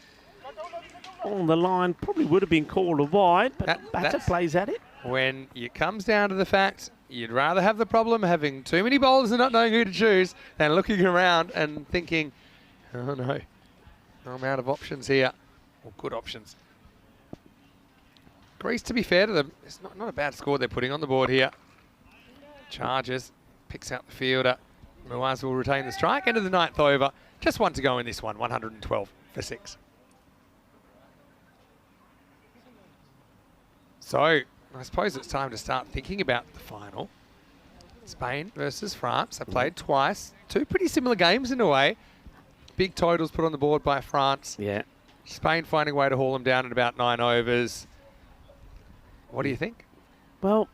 on the line. Probably would have been called a wide, but batter plays at it. When it comes down to the fact you'd rather have the problem having too many bowlers and not knowing who to choose than looking around and thinking, oh no, I'm out of options here, or good options. Greece, to be fair to them, it's not a bad score they're putting on the board here. Charges, picks out the fielder. Muaz will retain the strike. End of the 9th over. Just one to go in this one, 112 for 6. So, I suppose it's time to start thinking about the final. Spain versus France. They played twice. 2 pretty similar games in a way. Big totals put on the board by France. Yeah. Spain finding a way to haul them down in about 9 overs. What do you think? Well,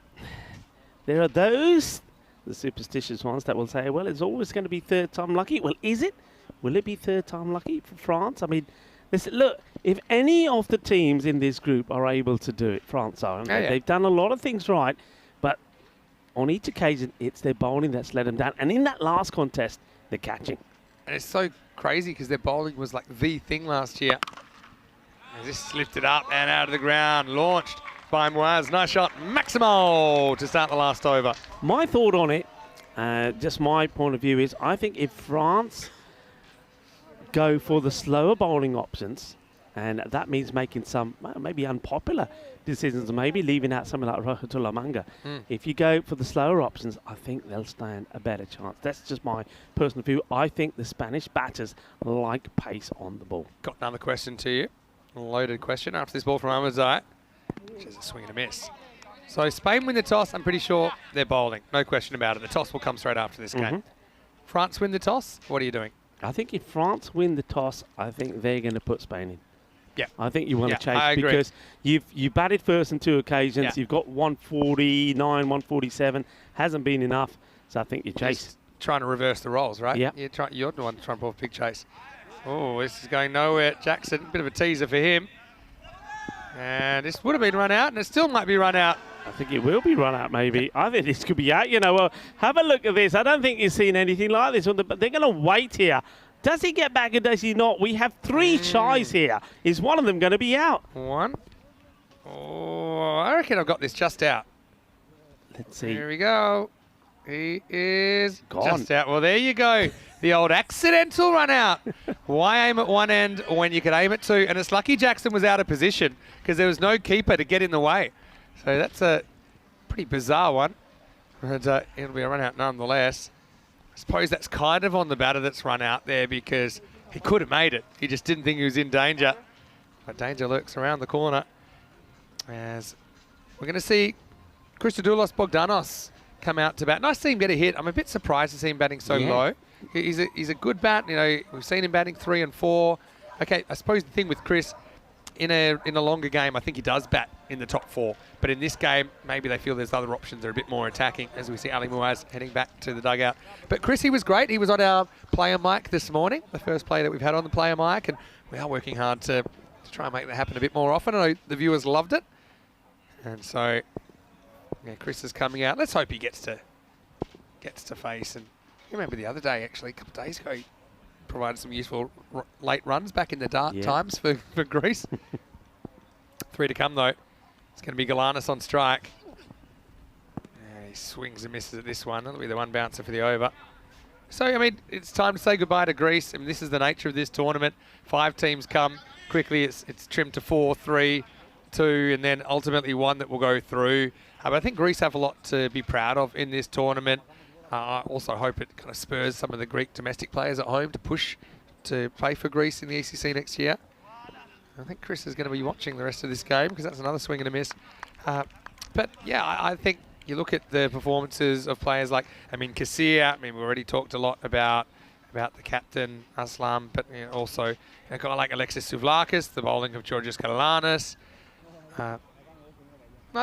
there are those, the superstitious ones, that will say, well, it's always going to be third time lucky. Well, is it? Will it be third time lucky for France? I mean, listen, look, if any of the teams in this group are able to do it, France are. They've done a lot of things right, but on each occasion, it's their bowling that's let them down. And in that last contest, the catching. And it's so crazy because their bowling was like the thing last year. They just lifted up and out of the ground, launched by Moaz. Nice shot, Maximo to start the last over. My thought on it, just my point of view is, I think if France go for the slower bowling options, and that means making some maybe unpopular decisions, maybe leaving out someone like Rahmatullah Manga. If you go for the slower options, I think they'll stand a better chance. That's just my personal view. I think the Spanish batters like pace on the ball. Got another question to you. A loaded question after this ball from Ahmadzai, which is a swing and a miss. So Spain win the toss. I'm pretty sure they're bowling. No question about it. The toss will come straight after this game. France win the toss. What are you doing? I think if France win the toss, I think they're going to put Spain in. Yeah. I think you want to chase I agree. because you batted first on 2 occasions. Yeah. You've got 149, 147. Hasn't been enough. So I think you chase. Just trying to reverse the roles, right? Yeah. You're the one trying to pull a big chase. Oh, this is going nowhere. Jackson, bit of a teaser for him. And this would have been run out, and it still might be run out. I think it will be run out, maybe. I think this could be out. Well, have a look at this. I don't think you've seen anything like this. But they're going to wait here. Does he get back or does he not? We have 3 tries here. Is one of them going to be out? One. Oh, I reckon I've got this just out. Let's see. Here we go. He is Gone. just out. Well, there you go. The old accidental run out. Why aim at one end when you could aim at 2? And it's lucky Jackson was out of position because there was no keeper to get in the way. So that's a pretty bizarre one. But it'll be a run out nonetheless. I suppose that's kind of on the batter that's run out there because he could have made it. He just didn't think he was in danger. But danger lurks around the corner. As we're going to see Christodoulos Bogdanos come out to bat. Nice to see him get a hit. I'm a bit surprised to see him batting so low. He's a good bat. We've seen him batting 3 and 4. Okay, I suppose the thing with Chris, in a longer game, I think he does bat in the top 4. But in this game, maybe they feel there's other options that are a bit more attacking, as we see Ali Muaz heading back to the dugout. But Chris, he was great. He was on our player mic this morning, the first player that we've had on the player mic, and we are working hard to try and make that happen a bit more often. I know the viewers loved it. And so, yeah, Chris is coming out. Let's hope he gets to face. And I remember the other day, actually, a couple of days ago, he provided some useful late runs back in the times for Greece. 3 to come, though. It's going to be Galanis on strike. And he swings and misses at this one. That'll be the one bouncer for the over. So, I mean, it's time to say goodbye to Greece. I mean, this is the nature of this tournament. 5 teams come quickly. It's trimmed to 4, 3, 2, and then ultimately 1 that will go through. But I think Greece have a lot to be proud of in this tournament. I also hope it kind of spurs some of the Greek domestic players at home to push to play for Greece in the ECC next year. I think Chris is going to be watching the rest of this game because that's another swing and a miss. But yeah, I think you look at the performances of players like, Kassir. We already talked a lot about the captain, Aslam, but also a guy like Alexis Souvlakis, the bowling of Georgios Kalanis. I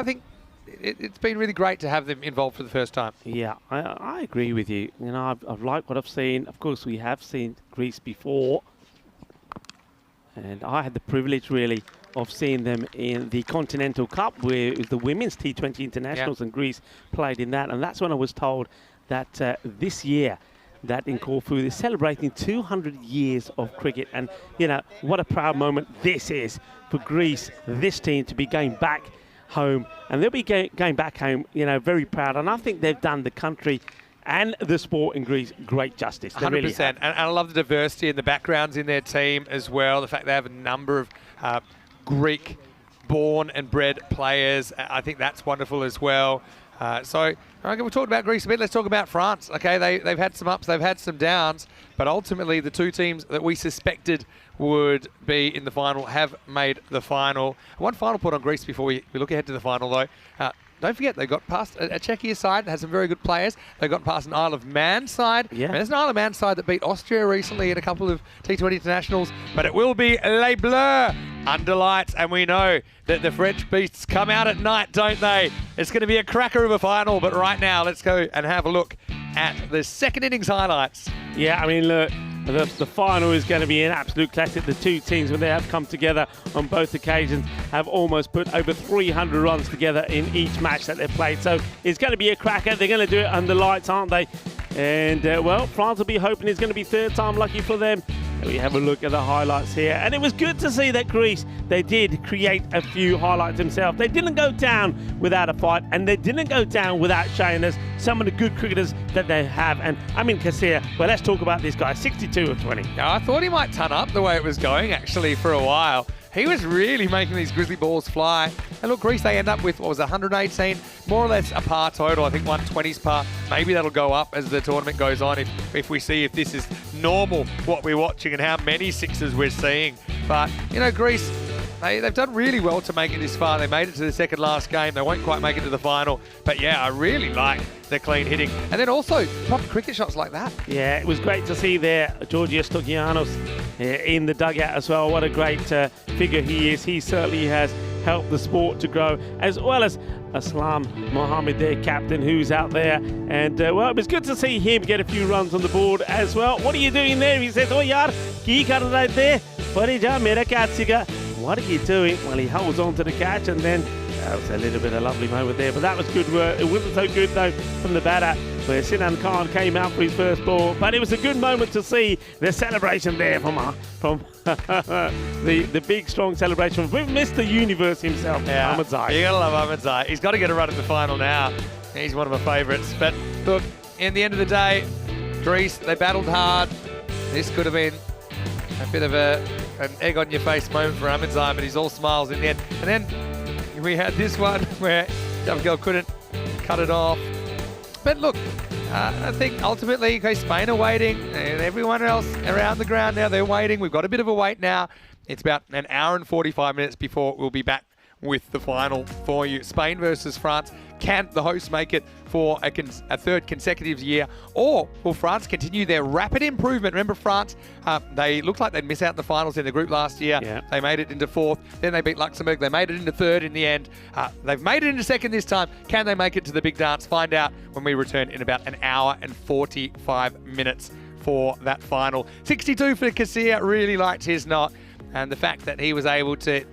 think it's been really great to have them involved for the first time. Yeah, I agree with you. I've liked what I've seen. Of course, we have seen Greece before. And I had the privilege, really, of seeing them in the Continental Cup, where it was the women's T20 internationals, and Greece played in that. And that's when I was told that this year, that in Corfu, they're celebrating 200 years of cricket. And, what a proud moment this is for Greece, this team, to be going back home. And they'll be going back home, very proud. And I think they've done the country and the sport in Greece great justice. They 100%. Really have. And I love the diversity and the backgrounds in their team as well. The fact they have a number of Greek-born and bred players. I think that's wonderful as well. So we'll talk about Greece a bit. Let's talk about France. Okay, they've had some ups, they've had some downs, but ultimately the 2 teams that we suspected would be in the final have made the final. One final put on Greece before we look ahead to the final, though. Don't forget, they got past a Czechia side that has some very good players. They got past an Isle of Man side. Yeah. There's an Isle of Man side that beat Austria recently in a couple of T20 internationals, but it will be Les Bleus under lights, and we know that the French beasts come out at night, don't they? It's going to be a cracker of a final, but right now, let's go and have a look at the second innings highlights. Yeah, look, the final is going to be an absolute classic. The 2 teams, when they have come together on both occasions, have almost put over 300 runs together in each match that they've played. So it's going to be a cracker. They're going to do it under lights, aren't they? And, well, France will be hoping it's going to be third time lucky for them. And we have a look at the highlights here. And it was good to see that Greece, they did create a few highlights themselves. They didn't go down without a fight, and they didn't go down without showing us some of the good cricketers that they have. And Amin Kassir, well, let's talk about this guy, 62 of 20. Yeah, I thought he might ton up the way it was going, actually, for a while. He was really making these grizzly balls fly. And look, Greece, they end up with, what was it, 118? More or less a par total. I think 120's par. Maybe that'll go up as the tournament goes on if we see if this is normal, what we're watching and how many sixes we're seeing. But, you know, Greece, they've done really well to make it this far. They made it to the second last game. They won't quite make it to the final. But, yeah, I really like the clean hitting. And then also, proper cricket shots like that. Yeah, it was great to see there Georgios Stokianos in the dugout as well. What a great figure he is. He certainly has helped the sport to grow, as well as Aslam Mohammed, their captain, who's out there. And, well, it was good to see him get a few runs on the board as well. What are you doing there? He says, oh, yaar, ki kar rahe the? Pare ja, mera catch siga. What are you doing? Well, he holds on to the catch, and then that was a little bit of lovely moment there. But that was good work. It wasn't so good, though, from the batter, where Sinan Khan came out for his first ball. But it was a good moment to see the celebration there from the big, strong celebration from Mr. Universe himself, Ahmed Zai. You gotta love Ahmed Zai. He's got to get a run at the final now. He's one of my favourites. But look, in the end of the day, Greece, they battled hard. This could have been a bit of an egg on your face moment for Ahmed Zai, but he's all smiles in the end. And then we had this one where Dovgel couldn't cut it off. But look, I think ultimately, okay, Spain are waiting, and everyone else around the ground now, they're waiting. We've got a bit of a wait now. It's about an hour and 45 minutes before we'll be back with the final for you. Spain versus France. Can the hosts make it for a third consecutive year? Or will France continue their rapid improvement? Remember, France, they looked like they'd miss out in the finals in the group last year. Yeah. They made it into fourth. Then they beat Luxembourg. They made it into third in the end. They've made it into second this time. Can they make it to the big dance? Find out when we return in about an hour and 45 minutes for that final. 62 for Kassir. Really liked his knot. And the fact that he was able to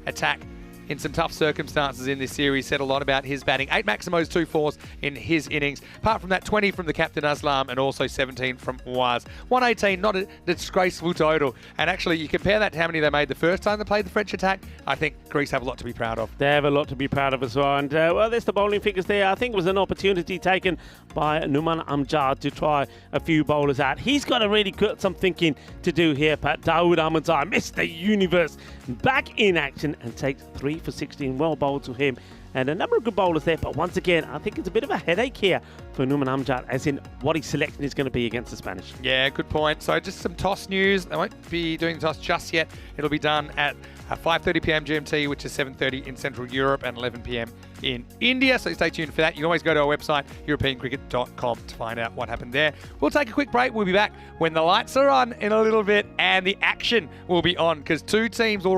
attack in some tough circumstances in this series said a lot about his batting. 8 Maximos, 2 fours in his innings. Apart from that, 20 from the captain Aslam and also 17 from Waz. 118, not a disgraceful total. And actually, you compare that to how many they made the first time they played the French attack, I think Greece have a lot to be proud of. They have a lot to be proud of as well. And, well, there's the bowling figures there. I think it was an opportunity taken by Numan Amjad to try a few bowlers out. He's got to really got some thinking to do here, but Dawood Ahmedzai, Mr. Universe, back in action and takes 3 for 16. Well bowled to him. And a number of good bowlers there, but once again, I think it's a bit of a headache here for Numan Amjad, as in what his selection is going to be against the Spanish. Yeah, good point. So just some toss news. They won't be doing the toss just yet. It'll be done at 5:30 p.m. GMT, which is 7:30 in Central Europe, and 11 p.m. in India. So stay tuned for that. You can always go to our website, europeancricket.com, to find out what happened there. We'll take a quick break. We'll be back when the lights are on in a little bit, and the action will be on, because 2 teams will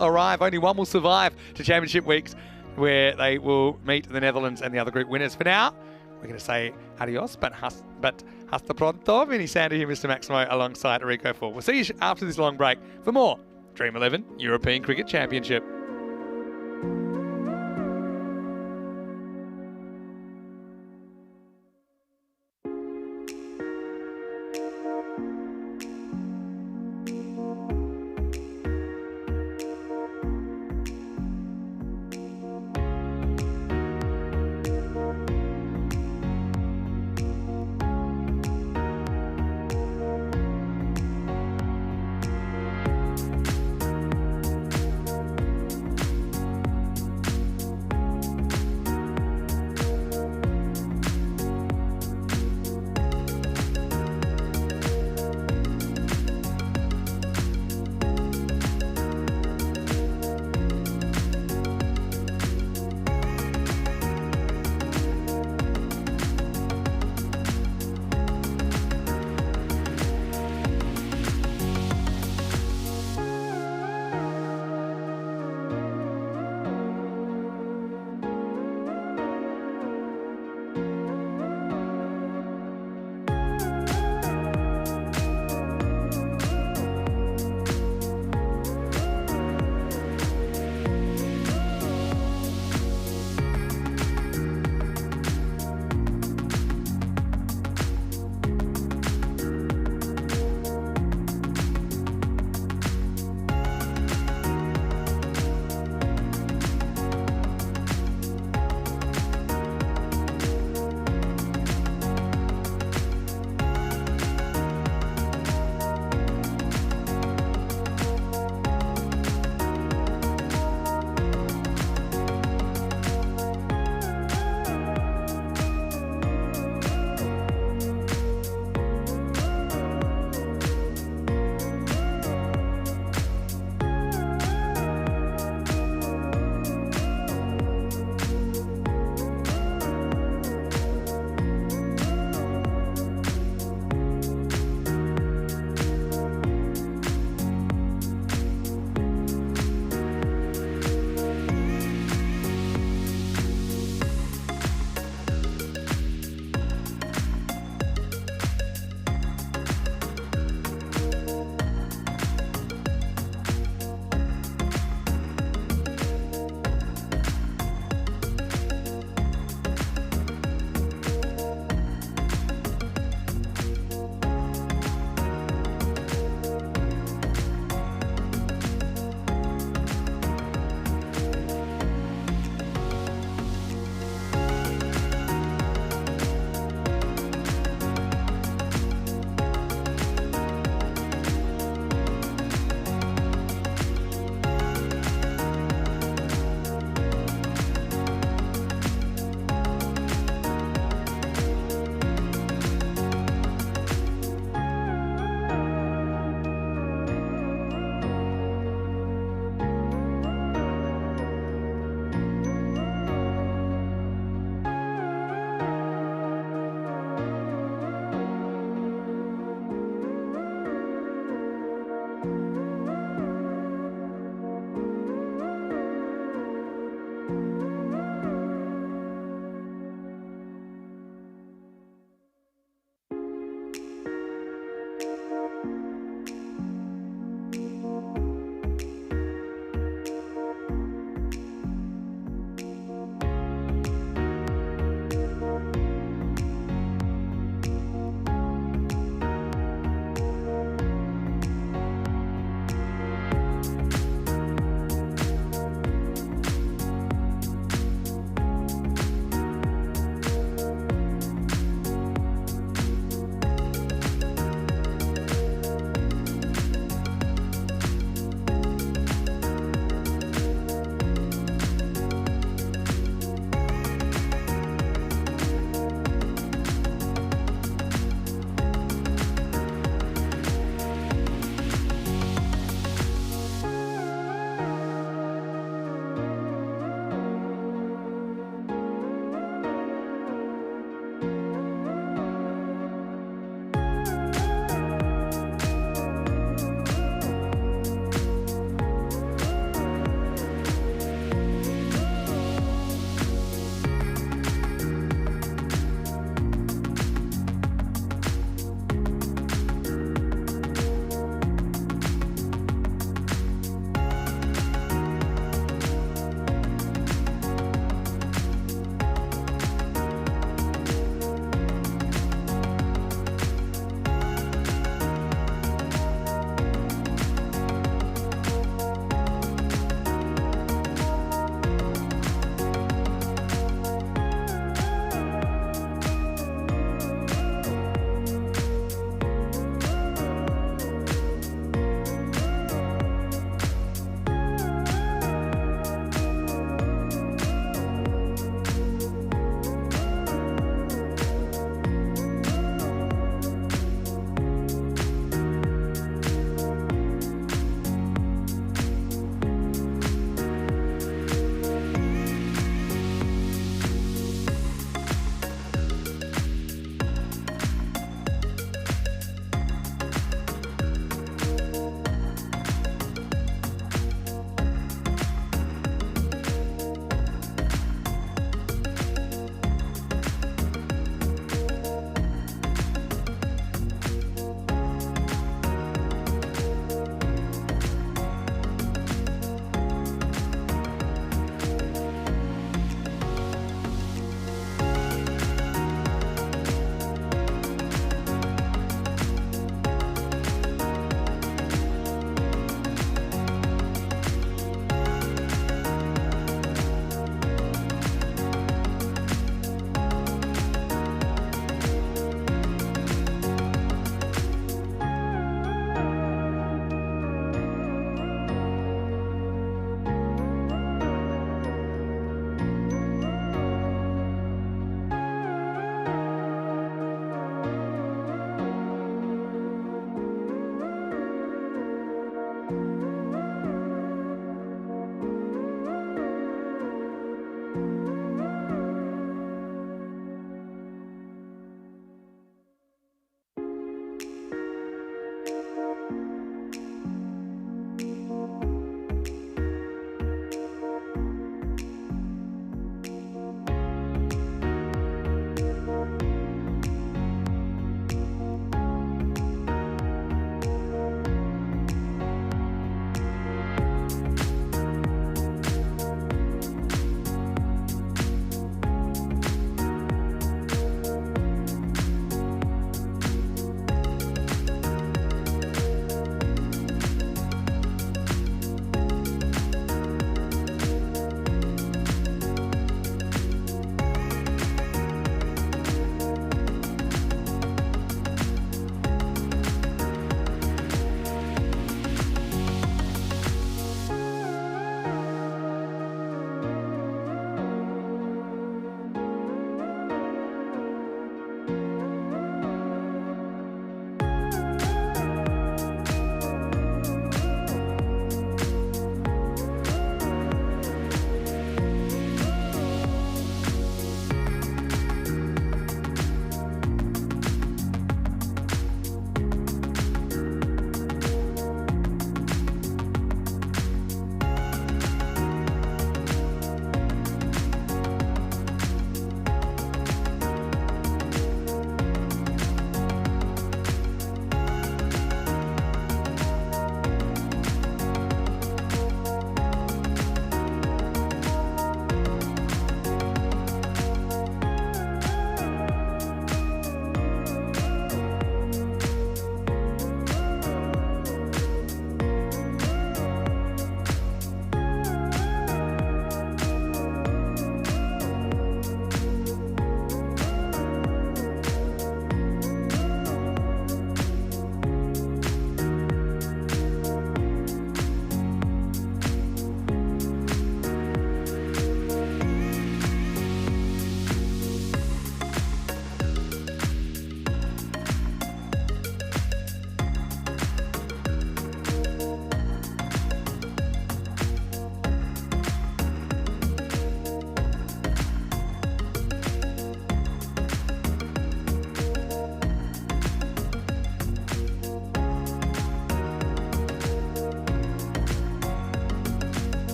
arrive. Only one will survive to championship weeks, where they will meet the Netherlands and the other group winners. For now, we're going to say adios, but hasta pronto. Vinny Sander here, Mr. Maximo, alongside Rico Full. We'll see you after this long break for more Dream11 European Cricket Championship.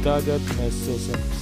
tagad mēs esam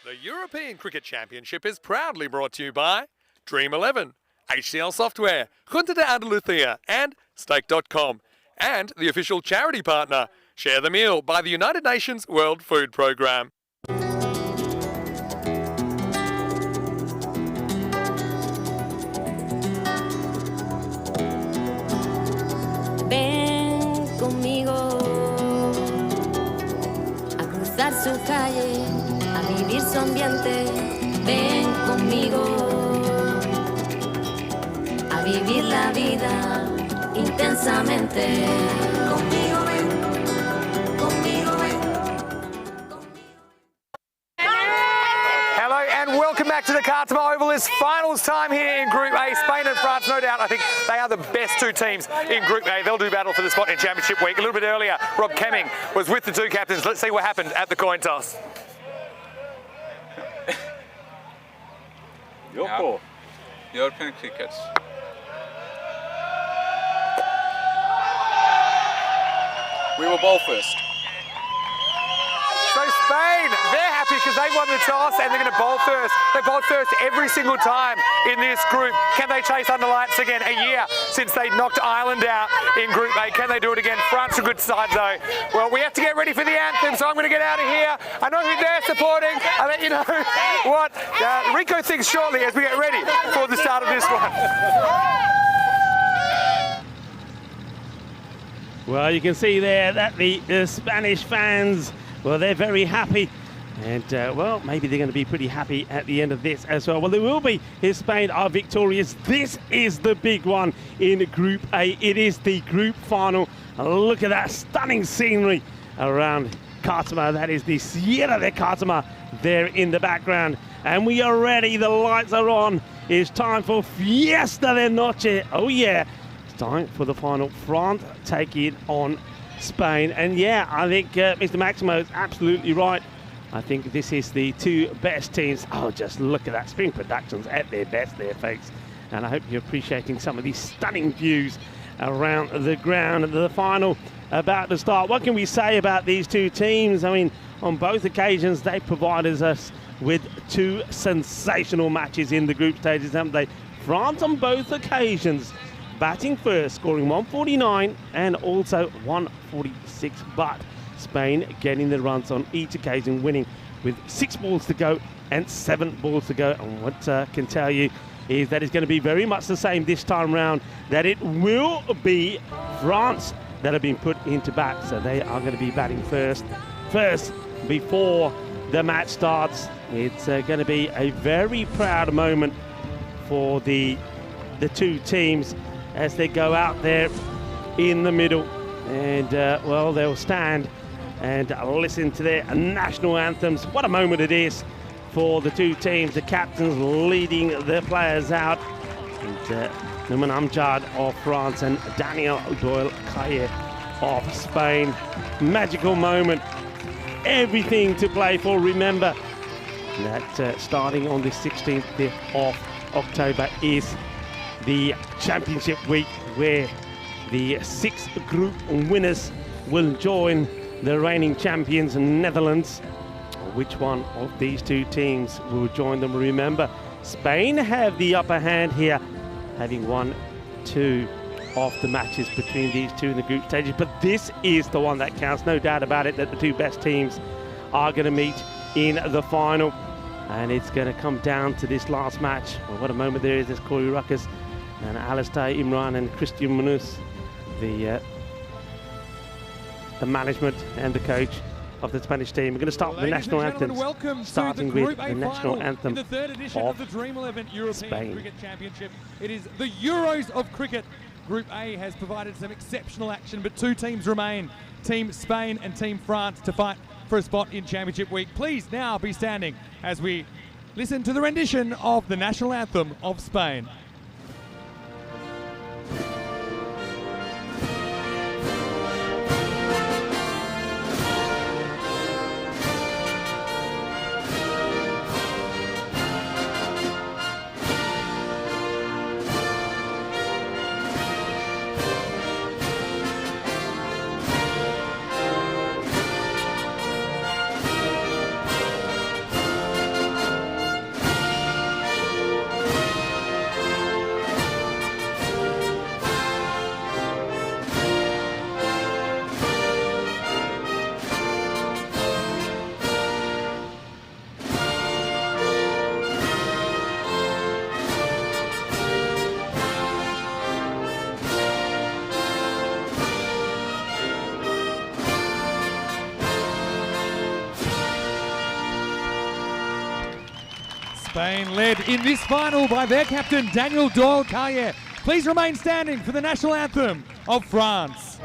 The European Cricket Championship is proudly brought to you by Dream11, HCL Software, Junta de Andalucía and Stake.com, and the official charity partner, Share the Meal by the United Nations World Food Programme. Ven conmigo a cruzar su calle, a vivir su ambiente. Ven conmigo a vivir la vida intensamente. Conmigo ven, conmigo ven. Hello and welcome back to the Cartama Oval. It's finals time here in Group A. Spain and France, no doubt, I think they are the best two teams in Group A. They'll do battle for the spot in Championship Week. A little bit earlier, Rob Kemming was with the two captains. Let's see what happened at the coin toss. Yoko. European crickets. We will bowl first. So Spain, they're happy because they won the toss and they're going to bowl first. They bowled first every single time in this group. Can they chase under lights again? A year since they knocked Ireland out in Group A. Can they do it again? France a good side though. Well, we have to get ready for the anthem, so I'm going to get out of here. I know who they're supporting. I'll let you know what Rico thinks shortly as we get ready for the start of this one. Well, you can see there that the Spanish fans, well, they're very happy. And, well, maybe they're going to be pretty happy at the end of this as well. Well, they will be if Spain are victorious. This is the big one in Group A. It is the group final. Look at that stunning scenery around Cartama. That is the Sierra de Cartama there in the background. And we are ready. The lights are on. It's time for Fiesta de Noche. Oh, yeah. It's time for the final. France take it on Spain. And, yeah, I think Mr. Maximo is absolutely right. I think this is the two best teams. Oh, just look at that. Spring Productions at their best there, folks. And I hope you're appreciating some of these stunning views around the ground. The final about to start. What can we say about these two teams? I mean, on both occasions, they provided us with two sensational matches in the group stages, haven't they? France on both occasions, batting first, scoring 149 and also 146. But Spain getting the runs on each occasion, winning with 6 balls to go and 7 balls to go. And what can tell you is that it's going to be very much the same this time round, that it will be France that have been put into bat. So they are going to be batting first before the match starts. It's going to be a very proud moment for the two teams as they go out there in the middle. And, well, they'll stand and listen to their national anthems. What a moment it is for the two teams, the captains leading the players out. And Nouman Amjad of France and Daniel Doyle-Kaye of Spain. Magical moment, everything to play for. Remember that starting on the 16th of October is the championship week, where the 6 group winners will join the reigning champions Netherlands. Which one of these two teams will join them? Remember, Spain have the upper hand here, having won 2 of the matches between these two in the group stages. But this is the one that counts, no doubt about it, that the two best teams are going to meet in the final. And it's going to come down to this last match. Well, what a moment there is. There's Corey Ruckus and Alistair Imran and Christian Munoz, the management and the coach of the Spanish team. We're going to start with the national anthems, starting with the national anthem in the third edition of the Dream11 European Spain. Cricket Championship. It is the Euros of cricket. Group A has provided some exceptional action, but 2 teams remain, Team Spain and Team France, to fight for a spot in Championship Week. Please now be standing as we listen to the rendition of the national anthem of Spain. Spain led in this final by their captain, Daniel Doyle-Carrier. Please remain standing for the national anthem of France.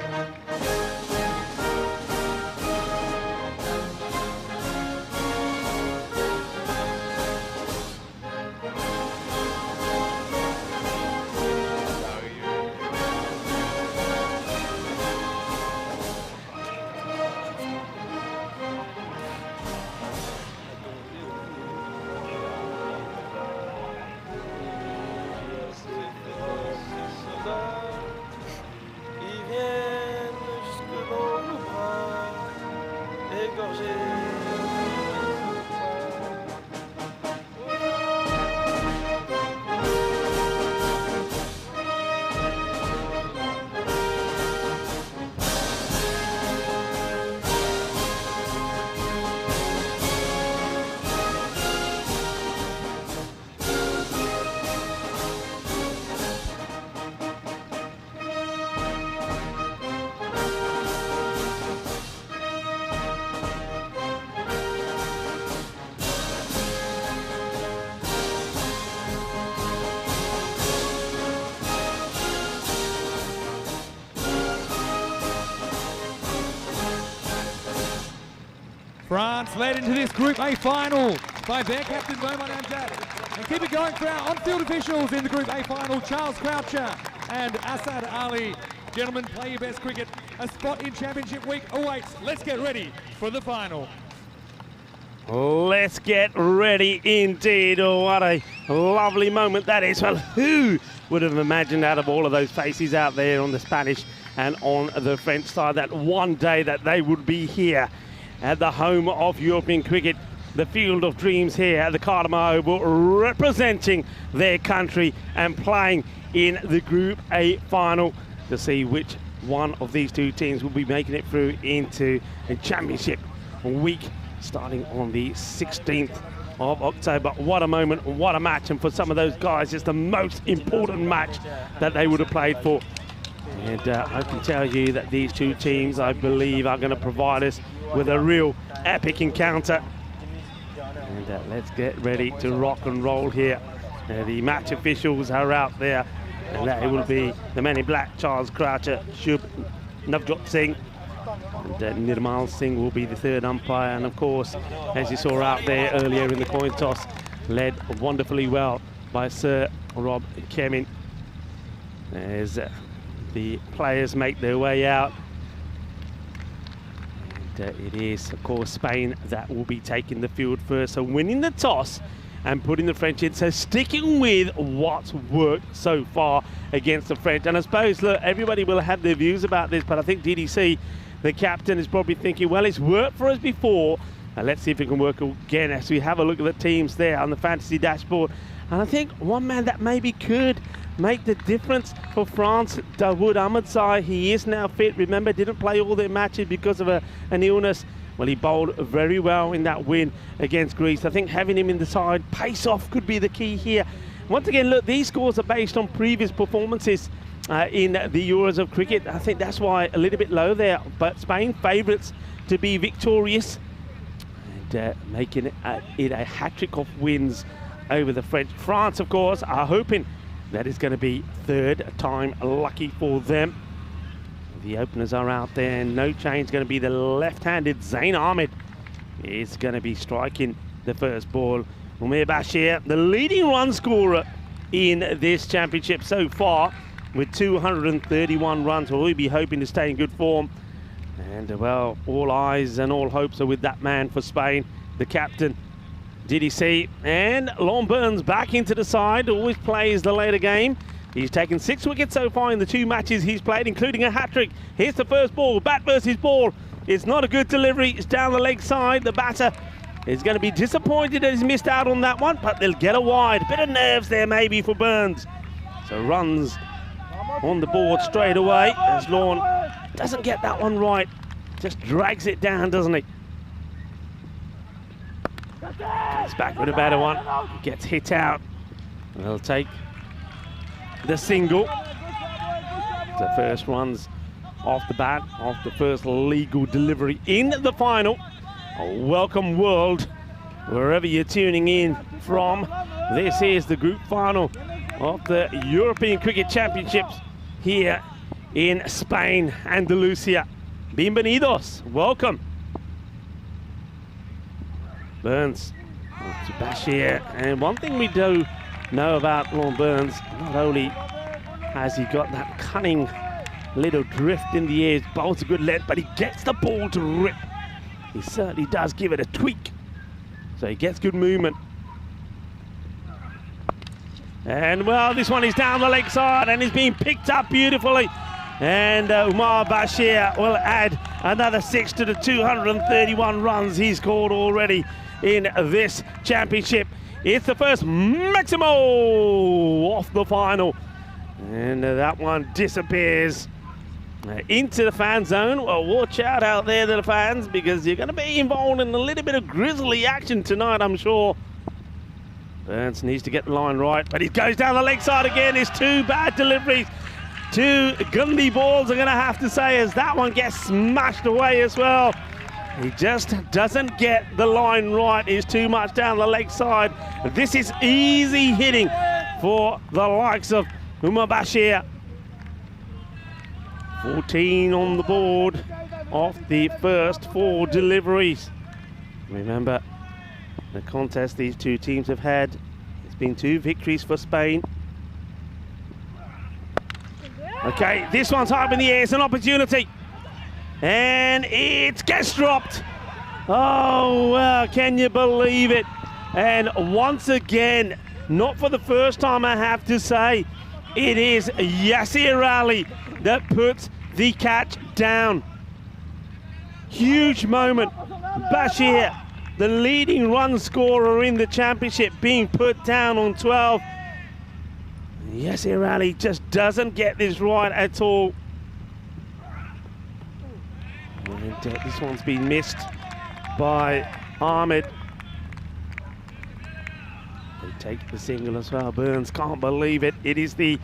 France led into this Group A final by their captain, Roman Amjad. And keep it going for our on-field officials in the Group A final, Charles Croucher and Asad Ali. Gentlemen, play your best cricket. A spot in Championship Week awaits. Let's get ready for the final. Let's get ready indeed. Oh, what a lovely moment that is. Well, who would have imagined out of all of those faces out there on the Spanish and on the French side that one day that they would be here at the home of European cricket, the field of dreams here at the Timeout Oval, representing their country and playing in the Group A final to see which one of these two teams will be making it through into a Championship Week starting on the 16th of October. What a moment, what a match, and for some of those guys it's the most important match that they would have played for. And I can tell you that these two teams, I believe, are going to provide us with a real epic encounter. And let's get ready to rock and roll here. The match officials are out there, and that will be the man in black, Charles Croucher, Shubh Navjot Singh, and Nirmal Singh will be the third umpire. And of course, as you saw out there earlier in the coin toss, led wonderfully well by Sir Rob Kemin, as the players make their way out. And it is, of course, Spain that will be taking the field first. So winning the toss and putting the French in. So sticking with what's worked so far against the French. And I suppose, look, everybody will have their views about this, but I think DDC, the captain, is probably thinking, well, it's worked for us before. Let's see if it can work again as we have a look at the teams there on the fantasy dashboard. And I think one man that maybe could make the difference for France, Dawood Ahmedzai. He is now fit. Remember, didn't play all their matches because of an illness. Well, he bowled very well in that win against Greece. I think having him in the side, pace off could be the key here. Once again, look, these scores are based on previous performances in the Euros of cricket. I think that's why a little bit low there. But Spain favourites to be victorious and making it a hat-trick of wins over the French. France, of course, are hoping that is going to be third time lucky for them. The openers are out there. No change, going to be the left-handed Zain Ahmed is going to be striking the first ball. Umair Bashir, the leading run scorer in this championship so far, with 231 runs. We'll be hoping to stay in good form. And well, all eyes and all hopes are with that man for Spain, the captain, DDC. And Lon Burns back into the side, always plays the later game. He's taken 6 wickets so far in the 2 matches he's played, including a hat-trick. Here's the first ball, bat versus ball. It's not a good delivery, it's down the leg side. The batter is going to be disappointed that he's missed out on that one, but they'll get a wide. Bit of nerves there maybe for Burns. So runs on the board straight away as Lon doesn't get that one right. Just drags it down, doesn't he? Gets back with a better one. Gets hit out. They'll take the single. The first runs off the bat, off the first legal delivery in the final. A welcome world wherever you're tuning in from. This is the group final of the European Cricket Championships here in Spain, Andalusia. Bienvenidos, welcome. Burns to Bashir, and one thing we do know about Lon Burns, not only has he got that cunning little drift in the air, his bowl's a good length, but he gets the ball to rip. He certainly does give it a tweak, so he gets good movement. And well, this one is down the leg side and is being picked up beautifully. And Umar Bashir will add another 6 to the 231 runs he's scored already in this championship. It's the first Maximo off the final. And that one disappears into the fan zone. Well, watch out there, the fans, because you're going to be involved in a little bit of grisly action tonight, I'm sure. Burns needs to get the line right, but he goes down the leg side again. It's two bad deliveries. Two Gundy balls, I'm going to have to say, as that one gets smashed away as well. He just doesn't get the line right. It's too much down the leg side. This is easy hitting for the likes of Umar Bashir. 14 on the board off the first 4 deliveries. Remember, the contest these two teams have had, it's been 2 victories for Spain. Okay, this one's high up in the air, it's an opportunity. And it gets dropped. Oh, well, can you believe it? And once again, not for the first time, I have to say, it is Yasir Ali that puts the catch down. Huge moment. Bashir, the leading run scorer in the championship, being put down on 12. Yasir Ali just doesn't get this right at all. And this one's been missed by Ahmed. They take the single as well. Burns can't believe it. It is the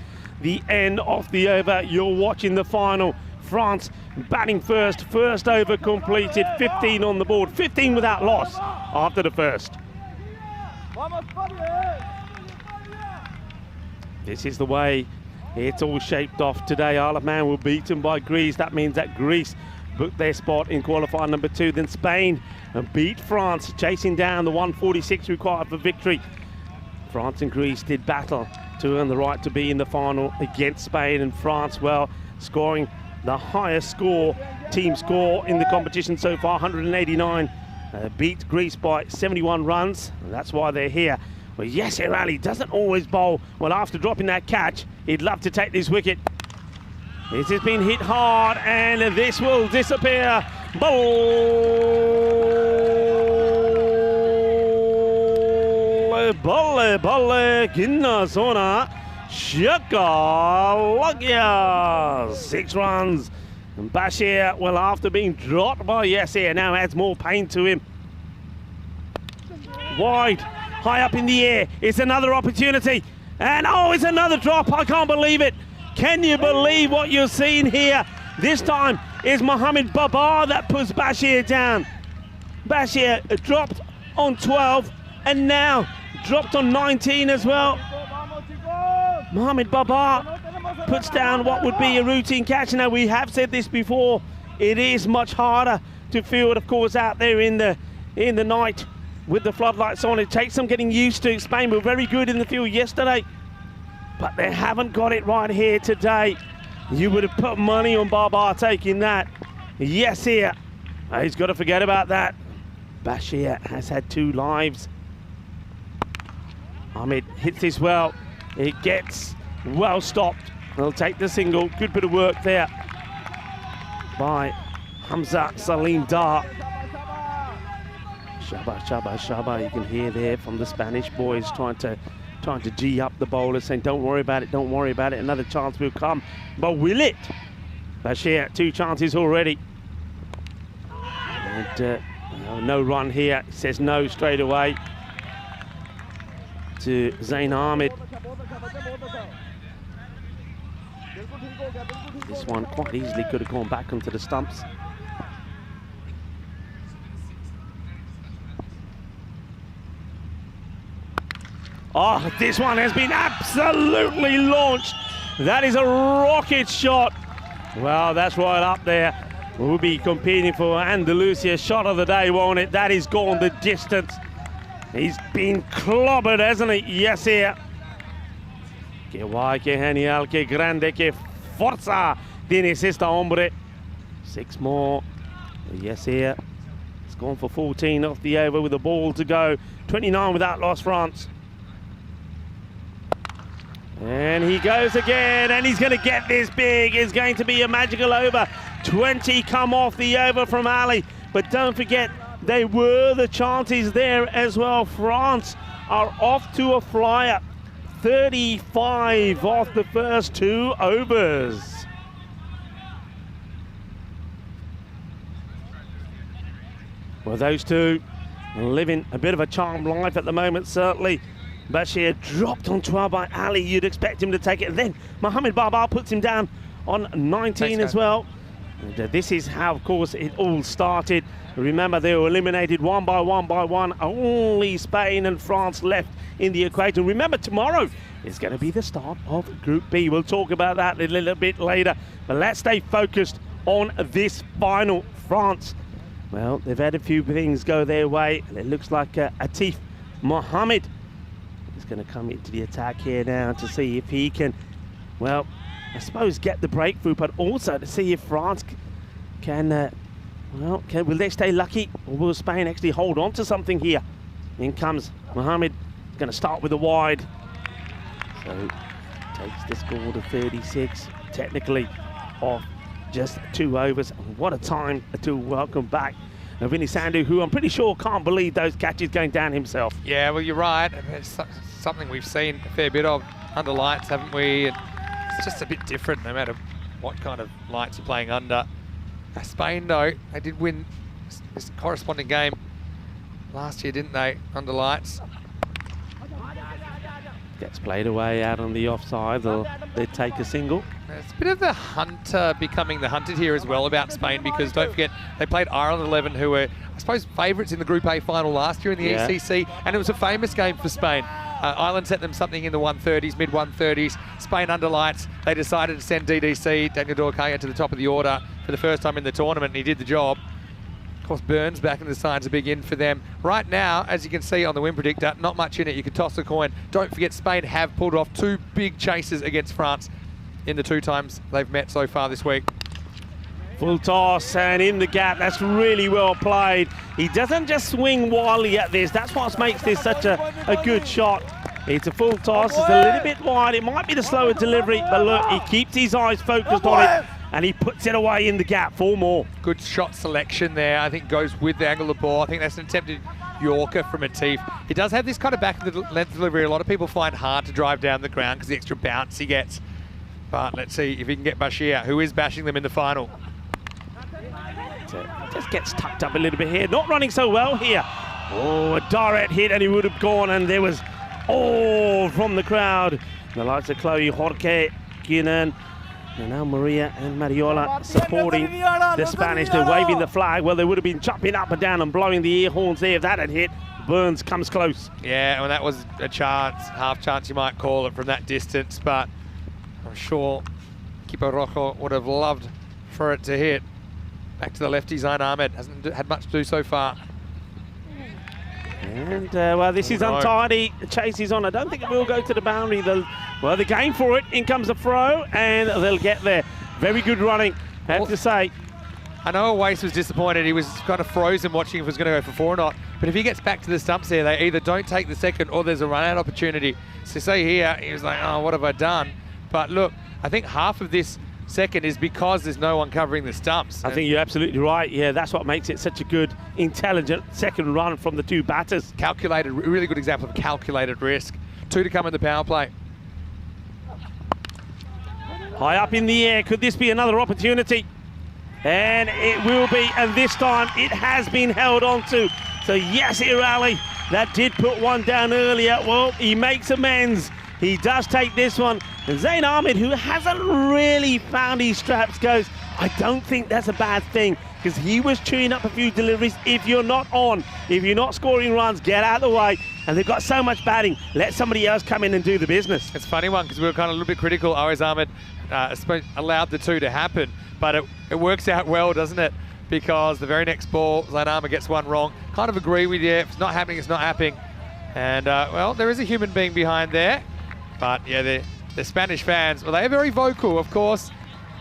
end of the over. You're watching the final. France batting first. First over completed. 15 on the board. 15 without loss after the first. This is the way it's all shaped off today. Isle of Man were beaten by Greece. That means that Greece booked their spot in qualifier number 2. Then Spain beat France, chasing down the 146 required for victory. France and Greece did battle to earn the right to be in the final against Spain, and France, well, scoring the highest team score in the competition so far, 189. Beat Greece by 71 runs, and that's why they're here. Well, Yasir Ali doesn't always bowl. Well, after dropping that catch, he'd love to take this wicket. This has been hit hard, and this will disappear. Balle, Ginna Sona, Shaka, 6 runs. And Bashir, well, after being dropped by Yasir, now adds more pain to him. Wide, high up in the air, it's another opportunity. And oh, it's another drop, I can't believe it. Can you believe what you're seeing here? This time it's Mohamed Babar that puts Bashir down. Bashir dropped on 12 and now dropped on 19 as well. Mohamed Babar puts down what would be a routine catch. Now, we have said this before, it is much harder to field, of course, out there in the night with the floodlights on. It takes some getting used to. Spain were very good in the field yesterday, but they haven't got it right here today. You would have put money on Babar taking that. Yes, here. He's got to forget about that. Bashir has had 2 lives. Ahmed hits this well. It gets well stopped. They'll take the single. Good bit of work there by Hamza Salim Dar. Shaba. You can hear there from the Spanish boys trying to G up the bowlers, saying, don't worry about it, don't worry about it. Another chance will come. But will it? Bashir, 2 chances already. And no run here. He says no straight away to Zain Ahmed. This one quite easily could have gone back onto the stumps. Oh, this one has been absolutely launched. That is a rocket shot. Well, that's right up there. We'll be competing for Andalusia shot of the day, won't it? That is gone the distance. He's been clobbered, hasn't he? Yes, here. Que guay, que genial, que grande, que fuerza tienes esta hombre. 6 more. Yes, here. It's gone for 14 off the over with a ball to go. 29 without loss, France. And he goes again, and he's going to get this big. It's going to be a magical over. 20 come off the over from Ali. But don't forget, they were the chances there as well. France are off to a flyer. 35 off the first 2 overs. Well, those two are living a bit of a charmed life at the moment, certainly. Bashir dropped on 12 by Ali. You'd expect him to take it. And then Mohamed Barbar puts him down on 19 as well. And this is how, of course, it all started. Remember, they were eliminated one by one. Only Spain and France left in the equation. Remember, tomorrow is going to be the start of Group B. We'll talk about that a little bit later. But let's stay focused on this final. France, well, they've had a few things go their way. And it looks like Atif Mohamed is going to come into the attack here now to see if he can, well, I suppose get the breakthrough, but also to see if France can, will they stay lucky, or will Spain actually hold on to something here? In comes Mohamed, going to start with a wide. So takes the score to 36, technically off just 2 overs. What a time to welcome back Vinny Sandhu, who I'm pretty sure can't believe those catches going down himself. Yeah, well, you're right. It's something we've seen a fair bit of under lights, haven't we? And it's just a bit different no matter what kind of lights you're playing under. Spain, though, they did win this corresponding game last year, didn't they, under lights? Gets played away out on the offside. They take a single. It's a bit of the hunter becoming the hunted here as well about Spain, because don't forget, they played Ireland 11, who were, I suppose, favourites in the Group A final last year in the ECC, and it was a famous game for Spain. Ireland sent them something in the 130s, mid-130s. Spain under lights, they decided to send DDC, Daniel Dorcaya, to the top of the order for the first time in the tournament, and he did the job. Of course, Burns back in the side's a big in for them. Right now, as you can see on the win predictor, not much in it. You can toss a coin. Don't forget, Spain have pulled off 2 big chases against France in the 2 times they've met so far this week. Full toss and in the gap. That's really well played. He doesn't just swing wildly at this. That's what makes this such a good shot. It's a full toss. It's a little bit wide. It might be the slower delivery, but look, he keeps his eyes focused on it, and he puts it away in the gap. 4 more. Good shot selection there. I think goes with the angle of the ball. I think that's an attempted Yorker from Atif. He does have this kind of back of the length delivery. A lot of people find hard to drive down the ground because the extra bounce he gets. But let's see if he can get Bashir, who is bashing them in the final. Just gets tucked up a little bit here. Not running so well here. Oh, a direct hit, and he would have gone, and there was all from the crowd. The likes of Chloe, Jorge, Guinan, and now Maria and Mariola supporting the Spanish. They're waving the flag. Well, they would have been jumping up and down and blowing the air horns there if that had hit. Burns comes close. Yeah, well, that was a chance, half chance you might call it from that distance, but I'm sure Kipo Rojo would have loved for it to hit. Back to the lefty, Zain Ahmed hasn't had much to do so far. And, well, this is untidy. The chase is on. I don't think it will go to the boundary. They're going for it. In comes a throw, and they'll get there. Very good running, I have to say. I know Wace was disappointed. He was kind of frozen watching if it was going to go for 4 or not. But if he gets back to the stumps here, they either don't take the second or there's a run-out opportunity. So see here, he was like, oh, what have I done? But look, I think half of this second is because there's no one covering the stumps. I think you're absolutely right. Yeah, that's what makes it such a good, intelligent second run from the 2 batters. Calculated, really good example of calculated risk. 2 to come in the power play. High up in the air. Could this be another opportunity? And it will be, and this time it has been held on to. So yes, Irali, that did put one down earlier. Well, he makes amends. He does take this one. And Zain Ahmed, who hasn't really found his straps, goes, I don't think that's a bad thing. because he was chewing up a few deliveries. If you're not on, if you're not scoring runs, get out of the way. And they've got so much batting. Let somebody else come in and do the business. It's a funny one because we were kind of a little bit critical. Always Ahmed allowed the two to happen, but it works out well, doesn't it? Because the very next ball, Zaid Ahmed gets one wrong. Kind of agree with you. If it's not happening, it's not happening. And, well, there is a human being behind there. But, yeah, the Spanish fans, well, they are very vocal, of course.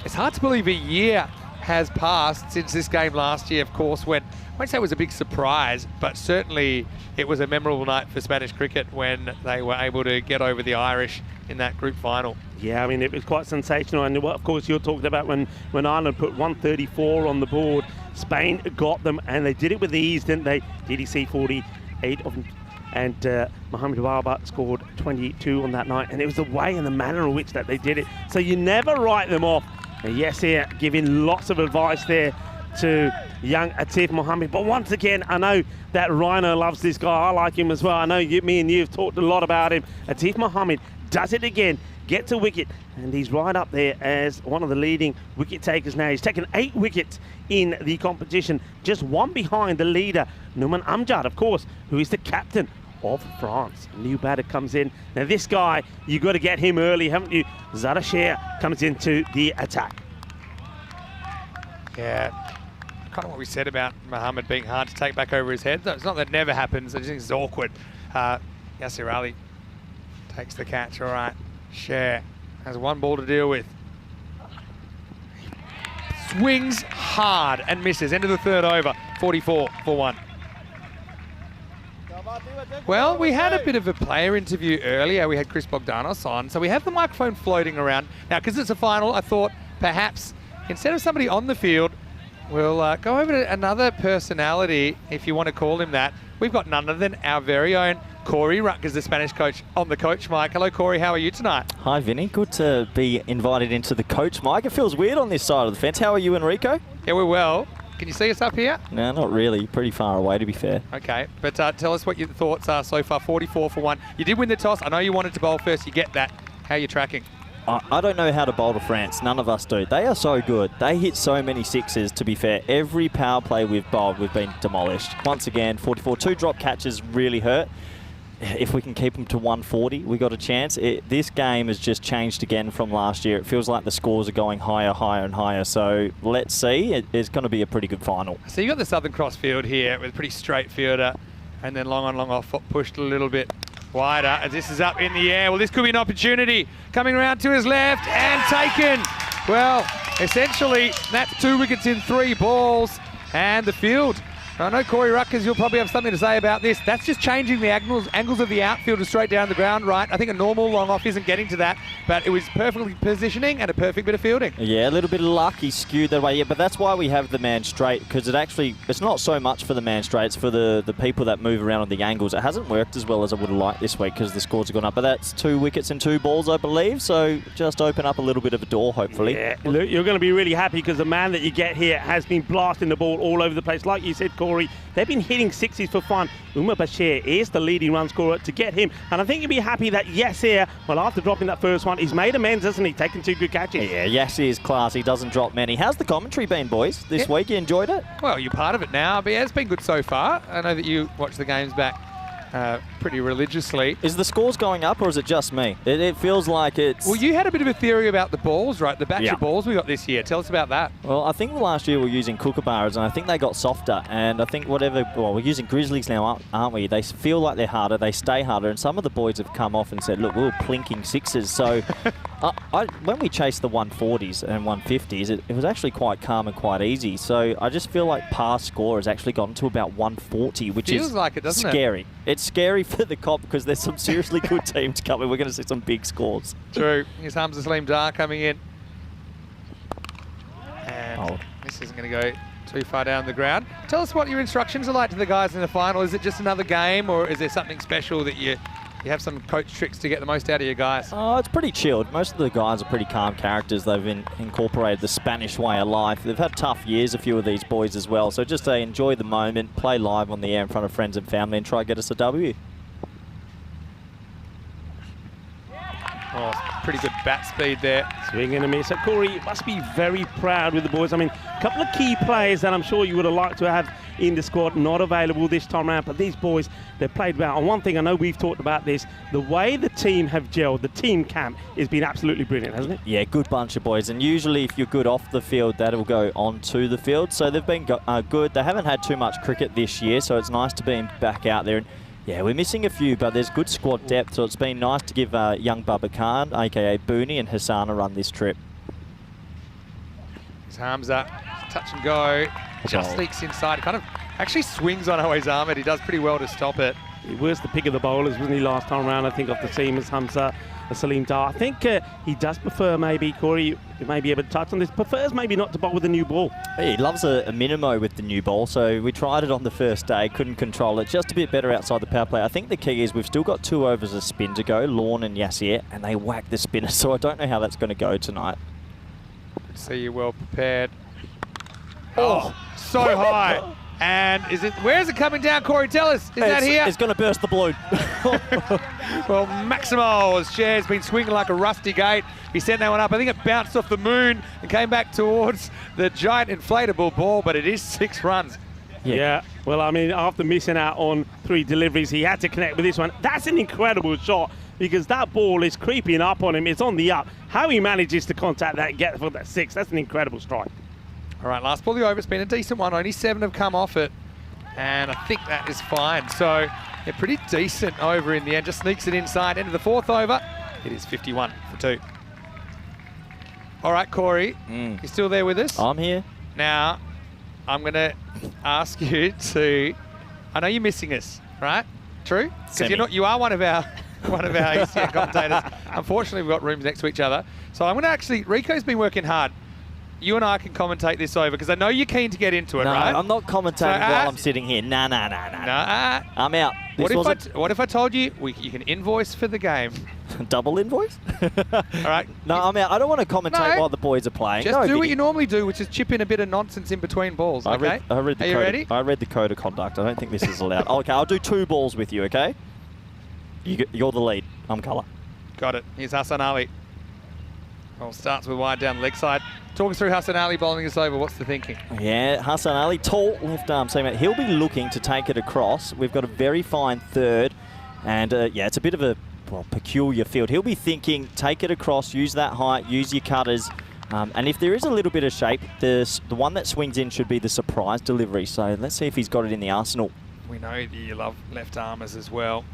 It's hard to believe a year has passed since this game last year, of course, when, I won't say it was a big surprise, but certainly it was a memorable night for Spanish cricket when they were able to get over the Irish in that group final. Yeah, I mean, it was quite sensational. And, of course, you're talking about when Ireland put 134 on the board, Spain got them, and they did it with ease, didn't they? DDC 48 of them. And Mohamed Baba scored 22 on that night. And it was the way and the manner in which that they did it. So you never write them off. And yes, here, giving lots of advice there to young Atif Mohammed. But once again, I know that Rhino loves this guy. I like him as well. I know me and you have talked a lot about him. Atif Mohammed does it again, gets a wicket, and he's right up there as one of the leading wicket takers now. He's taken 8 wickets in the competition, just one behind the leader, Nouman Amjad, of course, who is the captain of France. A new batter comes in. Now this guy, you've got to get him early, haven't you? Zara Sher comes into the attack. Yeah, kind of what we said about Mohammed being hard to take back over his head. It's not that it never happens, I just think it's awkward. Yasir Ali takes the catch, all right. Sher has one ball to deal with. Swings hard and misses. End of the third over, 44 for 1. Well, we had a bit of a player interview earlier. We had Chris Bogdanos on, so we have the microphone floating around. Now, because it's a final, I thought perhaps instead of somebody on the field, we'll go over to another personality, if you want to call him that. We've got none other than our very own Corey Rutgers, the Spanish coach, on the coach mic. Hello, Corey. How are you tonight? Hi, Vinny. Good to be invited into the coach mic. It feels weird on this side of the fence. How are you, Enrico? Yeah, we're well. Can you see us up here? No, not really. Pretty far away, to be fair. Okay, but tell us what your thoughts are so far. 44 for 1. You did win the toss. I know you wanted to bowl first. You get that. How are you tracking? I don't know how to bowl to France. None of us do. They are so good. They hit so many sixes, to be fair. Every power play we've bowled, we've been demolished. Once again, 44. 2 drop catches really hurt. If we can keep them to 140, we got a chance. This game has just changed again from last year. It feels like the scores are going higher, higher and higher. So let's see. It's going to be a pretty good final. So you got the Southern Cross field here with a pretty straight fielder, and then long on, long off, pushed a little bit wider as this is up in the air. Well, this could be an opportunity. Coming around to his left and taken. Well, essentially, that's 2 wickets in 3 balls, and the field. I know, Corey Rutgers, you'll probably have something to say about this. That's just changing the angles of the outfield to straight down the ground, right? I think a normal long off isn't getting to that, but it was perfectly positioning and a perfect bit of fielding. Yeah, a little bit of luck. He skewed that way. Yeah, but that's why we have the man straight, because it's not so much for the man straight, it's for the people that move around on the angles. It hasn't worked as well as I would have liked this week because the scores have gone up, but that's 2 wickets and 2 balls, I believe, so just open up a little bit of a door, hopefully. Yeah, look, you're going to be really happy because the man that you get here has been blasting the ball all over the place. Like you said, Corey, they've been hitting 60s for fun. Umar Bashir is the leading run scorer to get him. And I think you'll be happy that Yasir, well, after dropping that first one, he's made amends, hasn't he? Taking 2 good catches. Yeah, Yasir's class. He doesn't drop many. How's the commentary been, boys, this week? You enjoyed it? Well, you're part of it now, but yeah, it's been good so far. I know that you watch the games back pretty religiously. Is the scores going up or is it just me? It feels like it's... Well, you had a bit of a theory about the balls, right? The batch of balls we got this year. Tell us about that. Well, I think last year we were using kookaburras and I think they got softer. And I think we're using grizzlies now, aren't we? They feel like they're harder, they stay harder. And some of the boys have come off and said, look, we were plinking 6s. So when we chased the 140s and 150s, it was actually quite calm and quite easy. So I just feel like past score has actually gotten to about 140, which feels like it, doesn't scary. It's scary for the comp because there's some seriously good teams coming. We're going to see some big scores. True. Here's Hamza Saleem Dar coming in. And this isn't going to go too far down the ground. Tell us what your instructions are like to the guys in the final. Is it just another game or is there something special that you have some coach tricks to get the most out of your guys? Oh, it's pretty chilled. Most of the guys are pretty calm characters. They've incorporated the Spanish way of life. They've had tough years, a few of these boys as well. So just enjoy the moment, play live on the air in front of friends and family and try to get us a W. Oh, pretty good bat speed there. Swing and a miss. So, Corey, you must be very proud with the boys. I mean, a couple of key players that I'm sure you would have liked to have in the squad, not available this time around, but these boys, they've played well. And one thing I know we've talked about this, the way the team have gelled, the team camp has been absolutely brilliant, hasn't it? Yeah, good bunch of boys. And usually if you're good off the field, that'll go onto the field. So they've been good. They haven't had too much cricket this year, so it's nice to be back out there. And yeah, we're missing a few, but there's good squad depth, so it's been nice to give young Bubba Khan, a.k.a. Booney, and Hassan a run this trip. His arms up, touch and go, just sneaks inside. Kind of actually swings on Awais Ahmed. He does pretty well to stop it. He was the pick of the bowlers, wasn't he, last time around, I think, off the team as Hamza, Salim Dar. I think he does prefer, maybe, Corey, you may be able to touch on this, prefers maybe not to bowl with a new ball. He loves a minimo with the new ball, so we tried it on the first day, couldn't control it, just a bit better outside the power play. I think the key is we've still got 2 overs of spin to go, Lorne and Yassir, and they whack the spinner, so I don't know how that's going to go tonight. See you well prepared. Oh, so high. And where is it coming down, Corey? Tell us. Is that here? It's going to burst the balloon. Well, Maximo's chair's been swinging like a rusty gate. He sent that one up. I think it bounced off the moon and came back towards the giant inflatable ball, but it is 6 runs. Yeah, well, I mean, after missing out on 3 deliveries, he had to connect with this one. That's an incredible shot because that ball is creeping up on him. It's on the up. How he manages to contact that and get for that 6, that's an incredible strike. All right, last ball of the over. It's been a decent one. Only 7 have come off it, and I think that is fine. So, yeah, pretty decent over in the end. Just sneaks it inside. End of the 4th over. It is 51 for 2. All right, Corey, you still there with us? I'm here. Now, I'm going to ask you to. I know you're missing us, right? True? Because you are one of our ECN commentators. Unfortunately, we've got rooms next to each other. So I'm going to actually. Rico's been working hard. You and I can commentate this over because I know you're keen to get into it, right? No, I'm not commentating while I'm sitting here. Nah. I'm out. What if I told you you can invoice for the game? Double invoice? All right. No, I'm out. I don't want to commentate while the boys are playing. Just do what you normally do, which is chip in a bit of nonsense in between balls, okay? Are you ready? I read the code of conduct. I don't think this is allowed. Okay, I'll do 2 balls with you, okay? You're the lead. I'm colour. Got it. Here's Hassan Ali. Well, starts with wide down leg side. Talk us through Hassan Ali bowling us over. What's the thinking? Yeah, Hassan Ali, tall left arm seamer. He'll be looking to take it across. We've got a very fine third. And, yeah, it's a bit of a peculiar field. He'll be thinking, take it across, use that height, use your cutters. And if there is a little bit of shape, the one that swings in should be the surprise delivery. So let's see if he's got it in the arsenal. We know that you love left armers as well.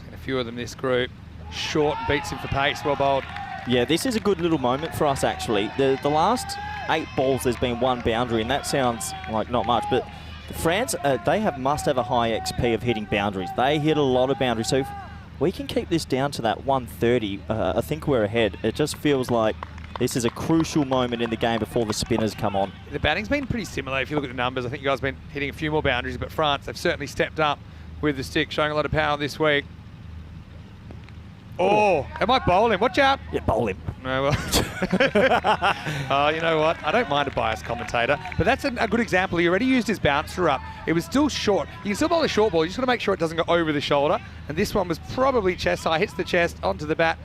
And a few of them this group. Short beats him for pace. Well bowled. Yeah, this is a good little moment for us, actually. The last 8 balls, there's been 1 boundary, and that sounds like not much, but France, they must have a high XP of hitting boundaries. They hit a lot of boundaries, so if we can keep this down to that 130, I think we're ahead. It just feels like this is a crucial moment in the game before the spinners come on. The batting's been pretty similar. If you look at the numbers, I think you guys have been hitting a few more boundaries, but France, they've certainly stepped up with the stick, showing a lot of power this week. Oh, am I bowling? Watch out. Yeah, bowl him. No, well. Oh, you know what? I don't mind a biased commentator, but that's a good example. He already used his bouncer up. It was still short. You can still bowl a short ball. You just got to make sure it doesn't go over the shoulder. And this one was probably chest high, hits the chest onto the bat,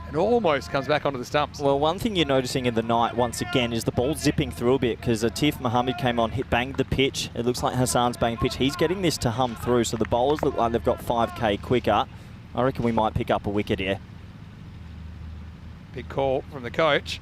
and almost comes back onto the stumps. Well, one thing you're noticing in the night, once again, is the ball zipping through a bit because Atif Mohammed came on, banged the pitch. It looks like Hassan's banged pitch. He's getting this to hum through, so the bowlers look like they've got 5K quicker. I reckon we might pick up a wicket here. Big call from the coach.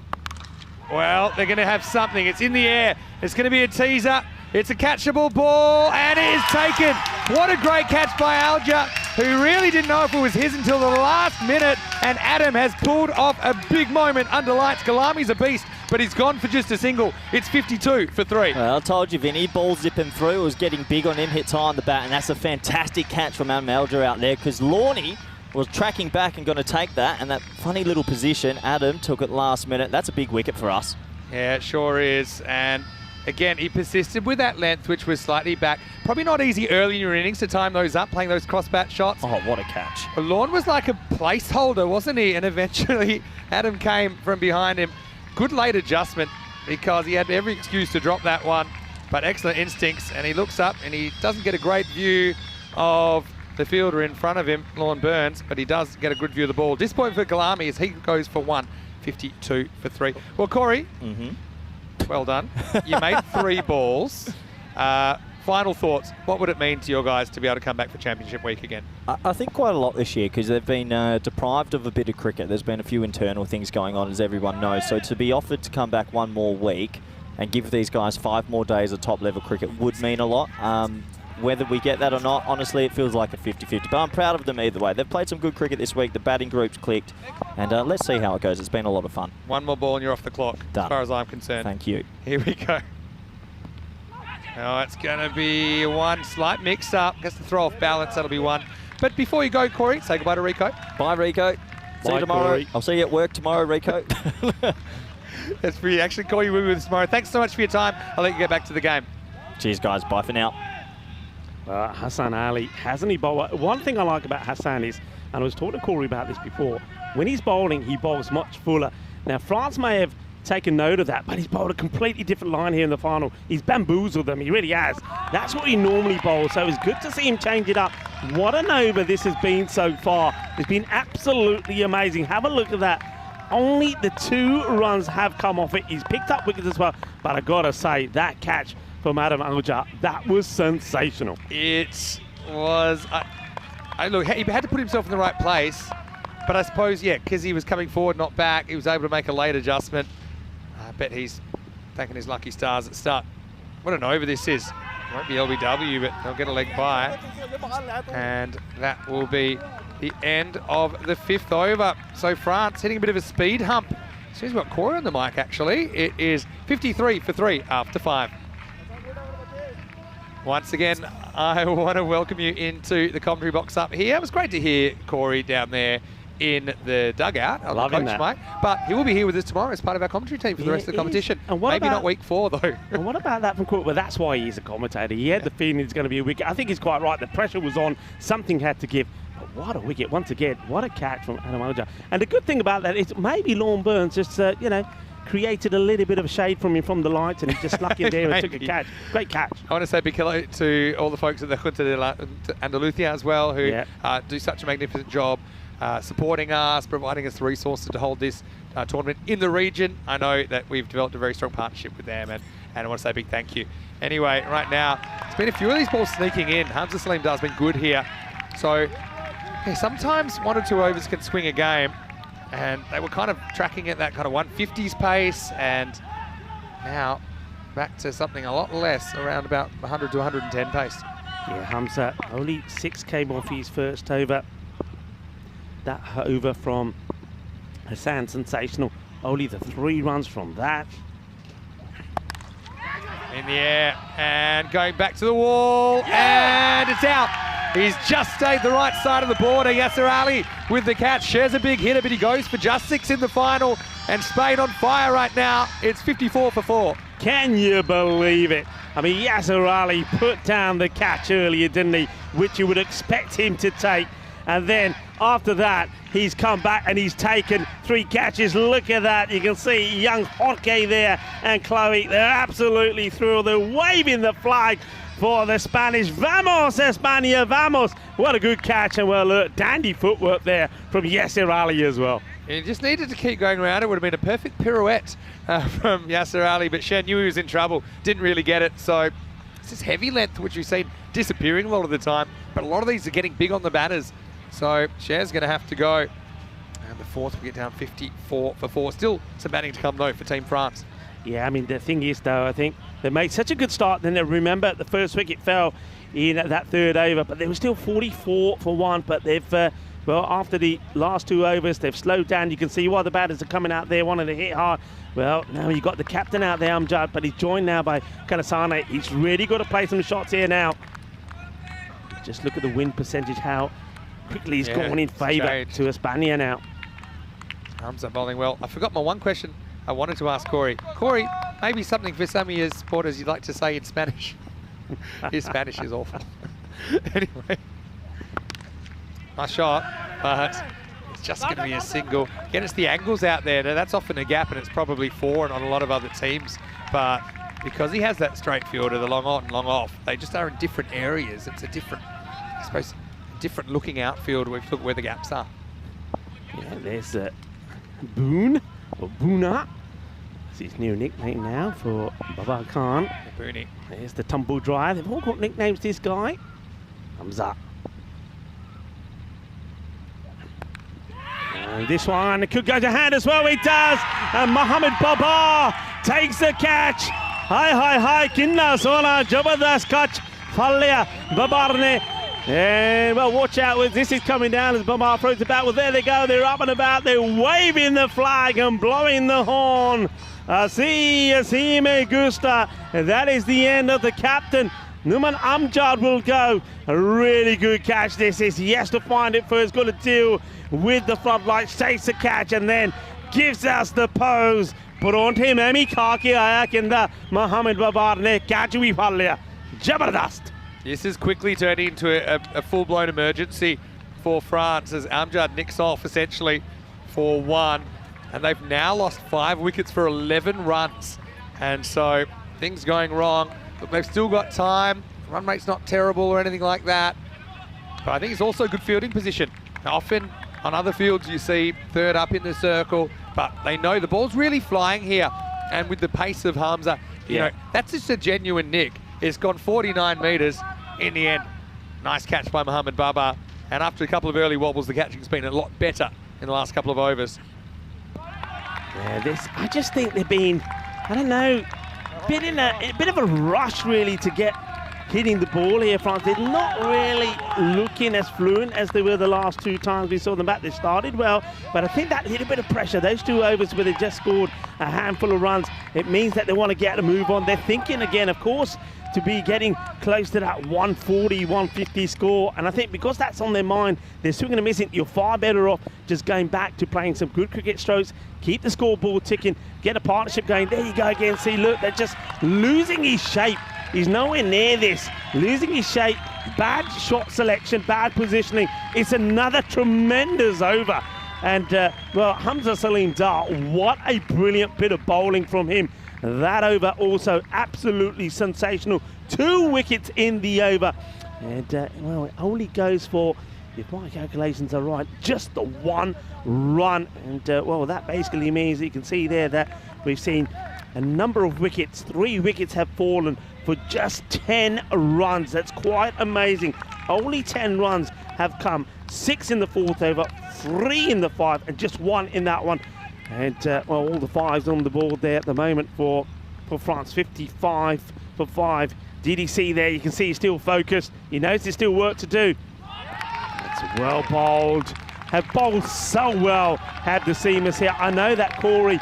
Well, they're going to have something. It's in the air. It's going to be a teaser. It's a catchable ball, and it is taken. What a great catch by Alja, who really didn't know if it was his until the last minute, and Adam has pulled off a big moment under lights. Galami's a beast, but he's gone for just a single. It's 52 for 3. Well, I told you, Vinny, ball zipping through. It was getting big on him, hits high on the bat, and that's a fantastic catch from Adam Alja out there because Lorne was tracking back and going to take that, and that funny little position, Adam took it last minute. That's a big wicket for us. Yeah, it sure is. And again, he persisted with that length, which was slightly back. Probably not easy early in your innings to time those up, playing those cross-bat shots. Oh, what a catch. Lorne was like a placeholder, wasn't he? And eventually, Adam came from behind him. Good late adjustment because he had every excuse to drop that one, but excellent instincts. And he looks up and he doesn't get a great view of the fielder in front of him, Lorne Burns, but he does get a good view of the ball. Disappointing for Galami as he goes for 1, 52 for 3. Well, Corey, well done. You made 3 balls. Final thoughts. What would it mean to your guys to be able to come back for Championship Week again? I think quite a lot this year because they've been deprived of a bit of cricket. There's been a few internal things going on, as everyone knows. So to be offered to come back 1 more week and give these guys 5 more days of top-level cricket would mean a lot. Whether we get that or not, honestly, it feels like a 50-50. But I'm proud of them either way. They've played some good cricket this week. The batting group's clicked. And let's see how it goes. It's been a lot of fun. 1 more ball and you're off the clock, Done. as far as I'm concerned. Thank you. Here we go. Oh, it's going to be 1 slight mix-up. Gets to throw off balance. That'll be 1. But before you go, Corey, say goodbye to Rico. Bye, Rico. See you tomorrow. Corey. I'll see you at work tomorrow, Rico. That's for you. Actually, call you with tomorrow. Thanks so much for your time. I'll let you get back to the game. Cheers, guys. Bye for now. Hassan Ali, hasn't he bowled? One thing I like about Hassan is, and I was talking to Corey about this before, when he's bowling, he bowls much fuller. Now, France may have taken note of that, but he's bowled a completely different line here in the final. He's bamboozled them, he really has. That's what he normally bowls, so it's good to see him change it up. What an over this has been so far. It's been absolutely amazing. Have a look at that. Only the 2 runs have come off it. He's picked up wickets as well, but I gotta say, that catch from Adam Alja, that was sensational. It was, look, he had to put himself in the right place, but I suppose, yeah, because he was coming forward, not back, he was able to make a late adjustment. I bet he's thanking his lucky stars at start. What an over this is. It won't be LBW, but they'll get a leg by. And that will be the end of the 5th over. So France hitting a bit of a speed hump. She's got Corey on the mic, actually. It is 53 for 3 after 5. Once again, I want to welcome you into the commentary box up here. It was great to hear Corey down there in the dugout on the coach mic, but he will be here with us tomorrow as part of our commentary team for the rest of the competition. And maybe not week 4 though. And what about that from Corey? Well, that's why he's a commentator. He had the feeling he's going to be a wicket. I think he's quite right. The pressure was on. Something had to give. But what a wicket once again. What a catch from Adam Alja. And the good thing about that is maybe Lorne Burns just, created a little bit of a shade from him from the lights, and he just snuck in there and took a catch. Great catch. I want to say big hello to all the folks at the Junta de Andalucía as well, who do such a magnificent job supporting us, providing us the resources to hold this tournament in the region. I know that we've developed a very strong partnership with them, and I want to say a big thank you. Anyway, right now, it's been a few of these balls sneaking in. Hamza Salim has been good here. So, yeah, sometimes 1 or 2 overs can swing a game, and they were kind of tracking at that kind of 150s pace, and now back to something a lot less, around about 100 to 110 pace. Yeah, Hamza only 6 came off his first over. That over from Hassan, sensational. Only the 3 runs from that. In the air, and going back to the wall, and it's out. He's just stayed the right side of the border. Yasser Ali with the catch, shares a big hitter, but he goes for just 6 in the final, and Spain on fire right now. It's 54 for 4. Can you believe it? I mean, Yasser Ali put down the catch earlier, didn't he? Which you would expect him to take. And then after that, he's come back and he's taken 3 catches. Look at that. You can see young Jorge there and Chloe. They're absolutely through. They're waving the flag for the Spanish. Vamos, España, vamos. What a good catch. And well, dandy footwork there from Yasser Ali as well. He just needed to keep going around. It would have been a perfect pirouette from Yasser Ali, but Shen knew he was in trouble. Didn't really get it. So it's this heavy length, which we've seen disappearing a lot of the time, but a lot of these are getting big on the batters. So Cher's going to have to go. And the 4th will get down 54 for 4. Still some batting to come though for Team France. Yeah, I mean, the thing is though, I think they made such a good start. Then they remember the first wicket fell in that 3rd over, but they were still 44 for 1. But they've, well, after the last 2 overs, they've slowed down. You can see why the batters are coming out there wanting to hit hard. Well, now you've got the captain out there, Amjad, but he's joined now by Kanasane. He's really got to play some shots here now. Just look at the win percentage, how quickly he's gone in favour to España now. Hamza bowling well. I forgot my one question I wanted to ask Corey. Corey, maybe something for some of your supporters you'd like to say in Spanish. His Spanish is awful. Anyway, nice shot, but it's just going to be a single. Again, it's the angles out there. Now, that's often a gap, and it's probably 4 on a lot of other teams. But because he has that straight fielder, the long on, long off, they just are in different areas. It's a different, I suppose, different looking outfield. We've looked where the gaps are. Yeah, there's Boone, or Boona. That's his new nickname now for Baba Khan. Booney. There's the tumble dryer. They've all got nicknames, this guy. Thumbs up. And this one, it could go to hand as well. It does. And Mohamed Baba takes the catch. Hi, Kinna Sona, Jabardast catch. Fallia, Babarne. And well, watch out, this is coming down as Babar throws it back. Well, there they go, they're up and about, they're waving the flag and blowing the horn. Así me gusta. And that is the end of the captain. Numan Amjad will go. A really good catch this is. He has to find it first, got to deal with the front lights, takes the catch and then gives us the pose. Pronte Memi Kaki Ayakinda Mohamed Babar ne Kajui Fallia. Jabardast. This has quickly turned into a full-blown emergency for France as Amjad nicks off essentially for 1. And they've now lost 5 wickets for 11 runs. And so things going wrong, but they've still got time. Run rate's not terrible or anything like that. But I think it's also a good fielding position. Often on other fields you see third up in the circle, but they know the ball's really flying here. And with the pace of Hamza, you know, that's just a genuine nick. It's gone 49 metres in the end. Nice catch by Mohamed Baba. And after a couple of early wobbles, the catching's been a lot better in the last couple of overs. Yeah, I just think they've been, I don't know, a bit of a rush really to get hitting the ball here, France. They're not really looking as fluent as they were the last 2 times we saw them back. They started well, but I think that little bit of pressure, those 2 overs where they just scored a handful of runs, it means that they want to get a move on. They're thinking again, of course, to be getting close to that 140, 150 score. And I think because that's on their mind, they're swinging and missing. You're far better off just going back to playing some good cricket strokes, keep the scoreboard ticking, get a partnership going. There you go again. See, look, they're just losing his shape. He's nowhere near this. Losing his shape, bad shot selection, bad positioning. It's another tremendous over. And, well, Hamza Salim Dar, what a brilliant bit of bowling from him. That over also absolutely sensational. 2 wickets in the over. And, well, it only goes for, if my calculations are right, just the 1 run. And, well, that basically means you can see there that we've seen a number of wickets. 3 wickets have fallen for just 10 runs. That's quite amazing. Only 10 runs have come. 6 in the 4th over, 3 in the 5, and just 1 in that one. And, well, all the 5s on the board there at the moment for France. 55 for 5. DDC there, you can see he's still focused. He knows there's still work to do. It's well bowled. Have bowled so well, had the seamers here. I know that Corey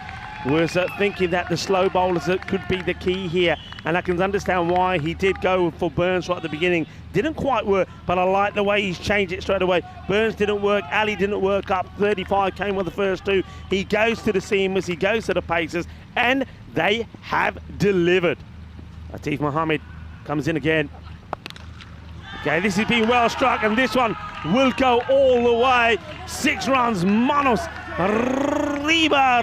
was thinking that the slow bowlers could be the key here, and I can understand why he did go for Burns right at the beginning. Didn't quite work, but I like the way he's changed it straight away. Burns didn't work, Ali didn't work up, 35 came with the first 2. He goes to the seamers, he goes to the pacers, and they have delivered. Latif Mohammed comes in again. Okay, this has been well struck, and this one will go all the way. 6 runs, Manos. Riba,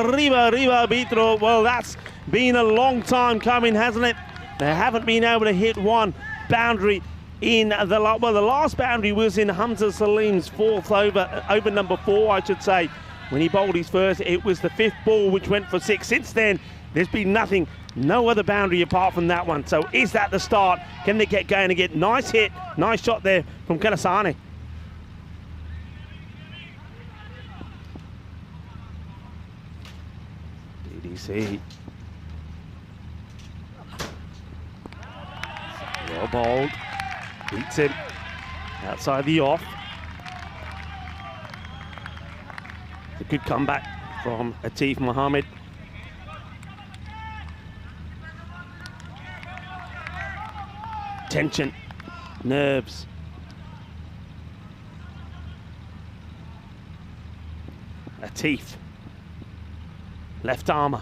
Vitro. Well, that's been a long time coming, hasn't it? They haven't been able to hit 1 boundary in the last boundary was in Hamza Salim's 4th over number 4, I should say. When he bowled his first, it was the 5th ball which went for 6. Since then, there's been nothing, no other boundary apart from that one. So is that the start? Can they get going again? Nice hit, nice shot there from Kalasani. DDC. Well bowled. Beats him. Outside the off. It's a good comeback from Atif Mohammed. Tension. Nerves. Atif. Left armour.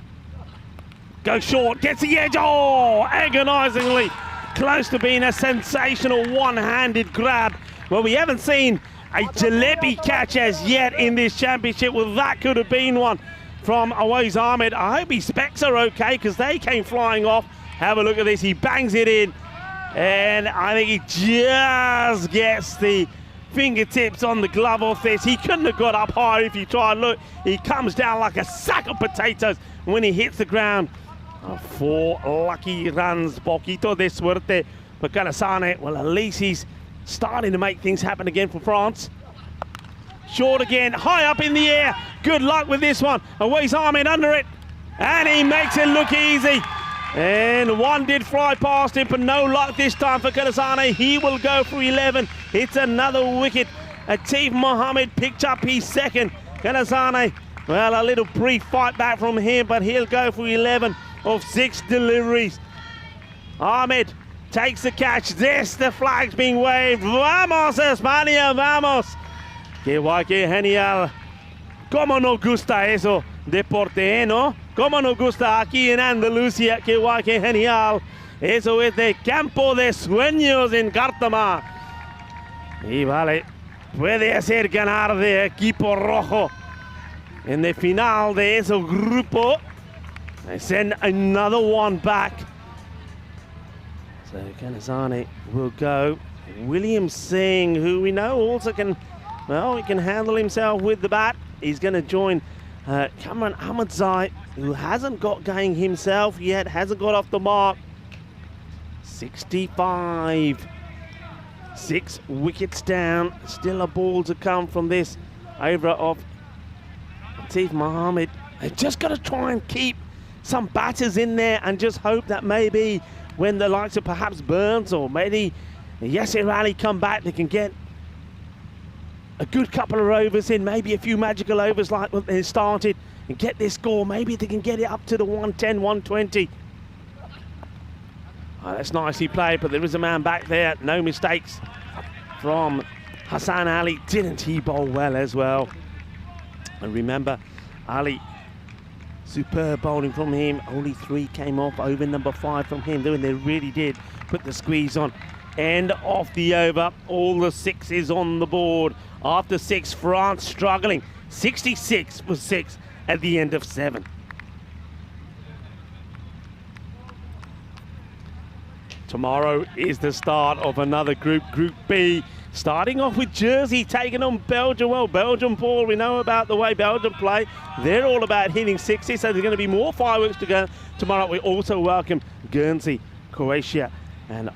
Goes short, gets the edge. Oh, agonisingly close to being a sensational one-handed grab. Well, we haven't seen a jalebi catch as yet in this championship. Well, that could have been one from Awais Ahmed. I hope his specs are okay because they came flying off. Have a look at this. He bangs it in. And I think he just gets the fingertips on the glove off this. He couldn't have got up higher if he tried. Look, he comes down like a sack of potatoes when he hits the ground. 4 lucky runs, poquito de suerte for Calasane. Well, at least he's starting to make things happen again for France. Short again, high up in the air. Good luck with this one. Away's Ahmed under it, and he makes it look easy. And one did fly past him, but no luck this time for Calasane. He will go for 11. It's another wicket. Atif Mohammed picked up his second. Calasane, well, a little brief fight back from him, but he'll go for 11 of 6 deliveries. Ahmed takes the catch. This, the flag's being waved. Vamos, España, vamos. Que guay, que genial. Como nos gusta eso, deporte, ¿no? Como nos gusta aquí en Andalucía. Que guay, que genial. Eso es de campo de sueños en Cártama. Y vale, puede hacer ganar de equipo rojo en the final de ese grupo. They send another one back. So Calasane will go. William Singh, who we know also can, well, he can handle himself with the bat. He's going to join Cameron Ahmadzai, who hasn't got going himself yet, hasn't got off the mark. 65. 6 wickets down. Still a ball to come from this over of Atif Mohammed. They've just got to try and keep some batters in there and just hope that maybe when the likes of perhaps Burns or maybe Yasir Ali come back, they can get a good couple of overs in, maybe a few magical overs like what they started, and get this score. Maybe they can get it up to the 110, 120. Oh, that's nicely played, but there is a man back there. No mistakes from Hassan Ali. Didn't he bowl well as well? And remember, Ali, superb bowling from him. Only 3 came off. Over number 5 from him. They really did put the squeeze on. End of the over. All the 6s on the board. After 6, France struggling. 66 for 6 at the end of 7. Tomorrow is the start of another group, Group B. Starting off with Jersey, taking on Belgium. Well, Belgium, Paul, we know about the way Belgium play. They're all about hitting 60, so there's going to be more fireworks to go tomorrow. We also welcome Guernsey, Croatia, and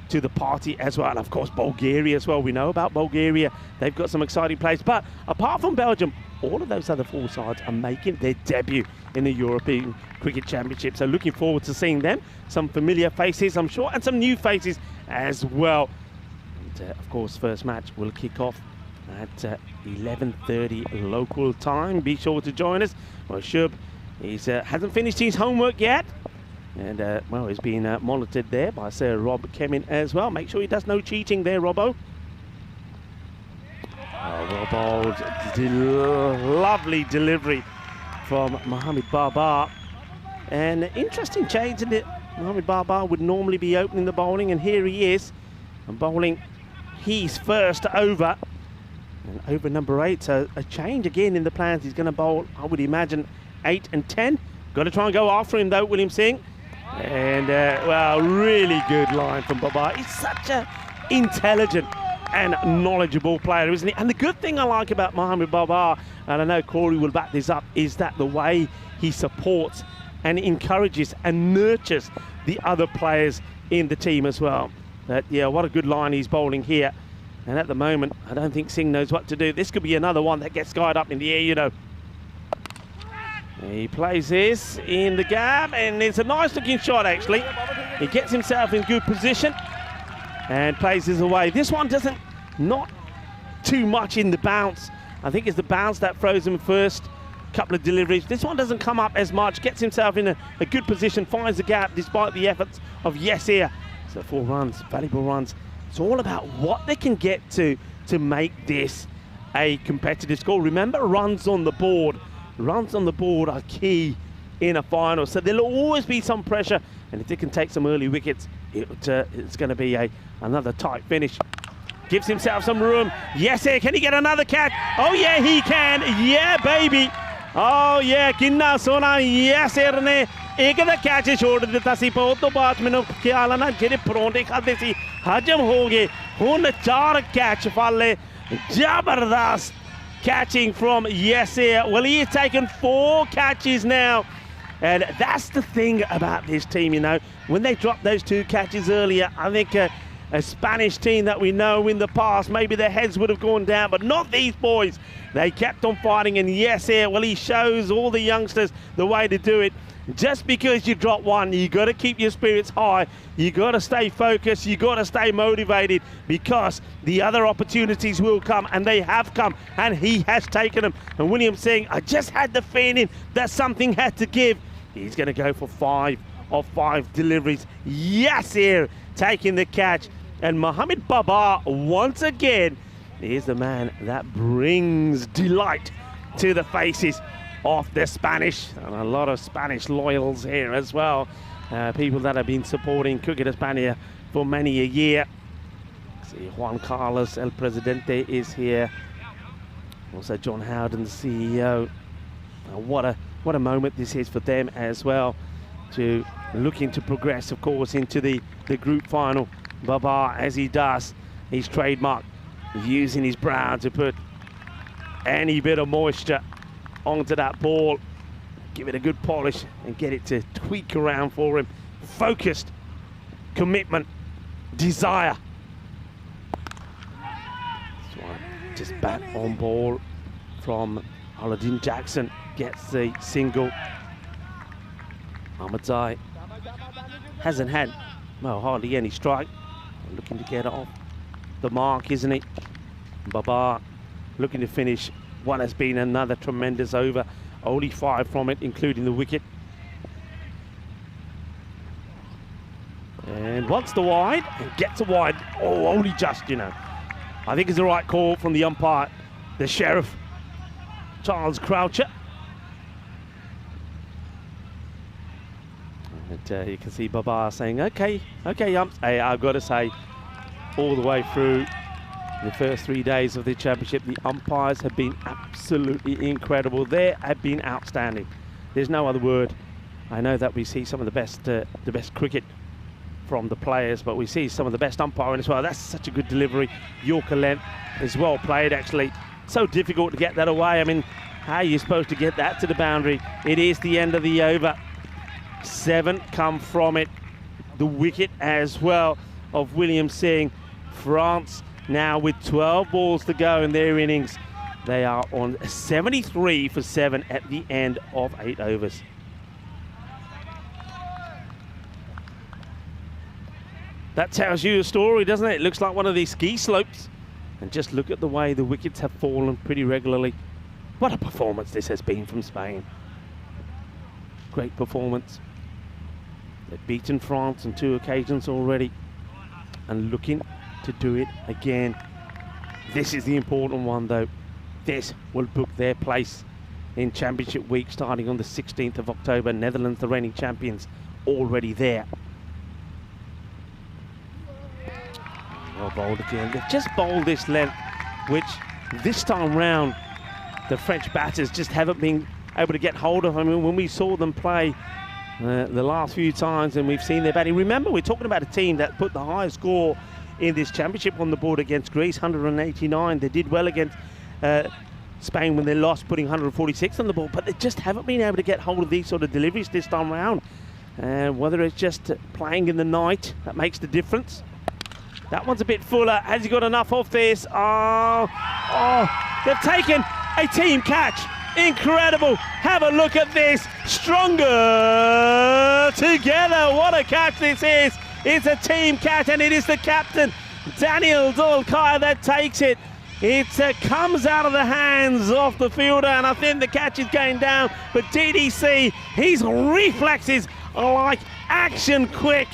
to the party as well. And of course, Bulgaria as well. We know about Bulgaria. They've got some exciting plays. But apart from Belgium, all of those other 4 sides are making their debut in the European Cricket Championship. So looking forward to seeing them. Some familiar faces, I'm sure, and some new faces as well. And, of course, first match will kick off at 11:30 local time. Be sure to join us. Well, Shub hasn't finished his homework yet. And, well, he's been monitored there by Sir Rob Kemin as well. Make sure he does no cheating there, Robbo. Well bowled. Lovely delivery from Mohamed Babar. And interesting change, isn't it? Mohamed Babar would normally be opening the bowling, and here he is bowling his first over. And over number 8, so a change again in the plans. He's going to bowl, I would imagine, 8 and 10. Got to try and go after him though, William Singh. And, well, really good line from Babar. He's such an intelligent and knowledgeable player, isn't he? And the good thing I like about Mohamed Babar, and I know Corey will back this up, is that the way he supports and encourages and nurtures the other players in the team as well. But yeah, what a good line he's bowling here. And at the moment, I don't think Singh knows what to do. This could be another one that gets skied up in the air, you know. He plays this in the gap, and it's a nice looking shot actually. He gets himself in good position and plays this away. This one doesn't, not too much in the bounce. I think it's the bounce that throws him first. Couple of deliveries. This one doesn't come up as much. Gets himself in a good position, finds the gap despite the efforts of Yasir. So 4 runs, valuable runs. It's all about what they can get to make this a competitive score. Remember, runs on the board. Runs on the board are key in a final. So there'll always be some pressure, and if they can take some early wickets, it's going to be another tight finish. Gives himself some room. Yasir, can he get another catch? Oh yeah, he can. Yeah, baby. Oh yeah, किन्ना सोना Yasir ने एक दा catch छोड़ दिता सी बहुत तो बाद मैंने ख्याल है ना जेरे परोंठे खाते सी हजम हो गए हुन 4 कैच फाले Jabardast catching from Yasser. Well, he has taken 4 catches now. And that's the thing about this team, you know. When they dropped those 2 catches earlier, I think a Spanish team that we know in the past, maybe their heads would have gone down, but not these boys. They kept on fighting, and Yasser, well, he shows all the youngsters the way to do it. Just because you drop 1, you got to keep your spirits high. You got to stay focused. You got to stay motivated, because the other opportunities will come, and they have come, and he has taken them. And William saying, I just had the feeling that something had to give. He's going to go for 5 of 5 deliveries. Yasser taking the catch, and Mohamed Babar once again is the man that brings delight to the faces of the Spanish, and a lot of Spanish loyals here as well. People that have been supporting Cricket España for many a year. See, Juan Carlos, El Presidente, is here. Also John Howden, the CEO. What a moment this is for them as well, to looking to progress, of course, into the group final. Babar, as he does, his trademark, using his brow to put any bit of moisture onto that ball, give it a good polish and get it to tweak around for him. Focused, commitment, desire. This one just back on ball from Aladdin Jackson, gets the single. Ahmadzai hasn't had, well, hardly any strike. Looking to get it off the mark, isn't he? Babar looking to finish what has been another tremendous over. Only 5 from it, including the wicket. And wants the wide, and gets a wide. Oh, only just, you know. I think it's the right call from the umpire, the sheriff, Charles Croucher. And you can see Babar saying, okay, umps. Hey, I've got to say, all the way through the first 3 days of the championship, the umpires have been absolutely incredible. They have been outstanding. There's no other word. I know that we see some of the best cricket from the players, but we see some of the best umpiring as well. That's such a good delivery. Yorker length is well played, actually. So difficult to get that away. I mean, how are you supposed to get that to the boundary? It is the end of the over. 7 come from it. The wicket as well of William Singh. France now with 12 balls to go in their innings. They are on 73 for 7 at the end of 8 overs. That tells you a story, doesn't it? It looks like one of these ski slopes. And just look at the way the wickets have fallen pretty regularly. What a performance this has been from Spain. Great performance. They've beaten France on 2 occasions already, and looking to do it again. This is the important one, though. This will book their place in Championship Week starting on the 16th of October. Netherlands, the reigning champions, already there. Well bowled again. They've just bowled this length, which this time round the French batters just haven't been able to get hold of. I mean, when we saw them play the last few times and we've seen their batting, remember, we're talking about a team that put the highest score in this championship on the board against Greece, 189. They did well against Spain when they lost, putting 146 on the board, but they just haven't been able to get hold of these sort of deliveries this time around. Whether it's just playing in the night that makes the difference. That one's a bit fuller. Has he got enough of this? Oh, they've taken a team catch. Incredible. Have a look at this. Stronger together. What a catch this is. It's a team catch, and it is the captain, Daniel Dolkar, that takes it. It comes out of the hands of the fielder, and I think the catch is going down. But DDC, his reflexes are like action quick.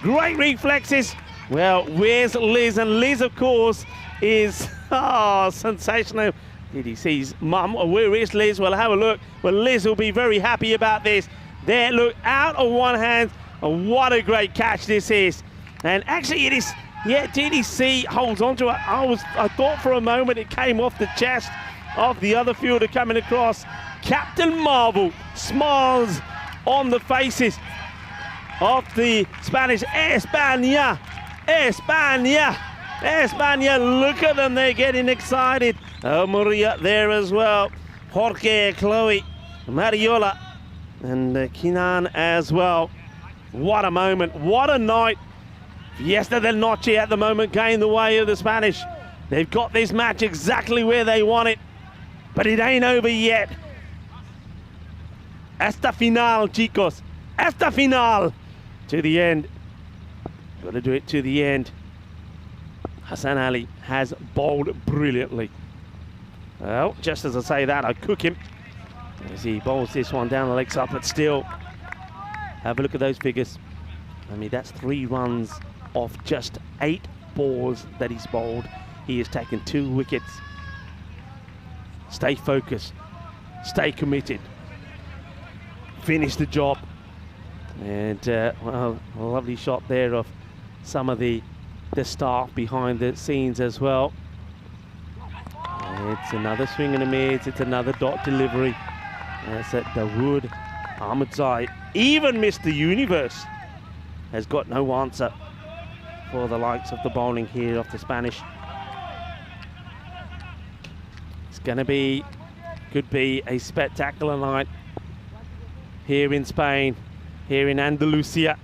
Great reflexes. Well, where's Liz? And Liz, of course, is sensational. DDC's mum. Where is Liz? Well, have a look. Well, Liz will be very happy about this. There, look, out of one hand. And what a great catch this is. And actually it is, yeah, DDC holds on to it. I thought for a moment it came off the chest of the other fielder coming across. Captain Marvel smiles on the faces of the Spanish. España. España, look at them, they're getting excited. Maria there as well. Jorge, Chloe, Mariola, and Kinan as well. What a moment, what a night. Fiesta del Noche at the moment going the way of the Spanish. They've got this match exactly where they want it, but it ain't over yet. Hasta final, chicos. Hasta final. To the end. Got to do it to the end. Hassan Ali has bowled brilliantly. Well, just as I say that, I cook him as he bowls this one down the leg side, but still, have a look at those figures. I mean, that's 3 runs off just 8 balls that he's bowled. He has taken 2 wickets. Stay focused. Stay committed. Finish the job. And, well, a lovely shot there of some of the staff behind the scenes as well. It's another swing and a miss. It's another dot delivery. That's at Dawood Ahmedzai. Even Mr. Universe has got no answer for the likes of the bowling here of the Spanish. It's going to be, could be a spectacular night here in Spain, here in Andalusia.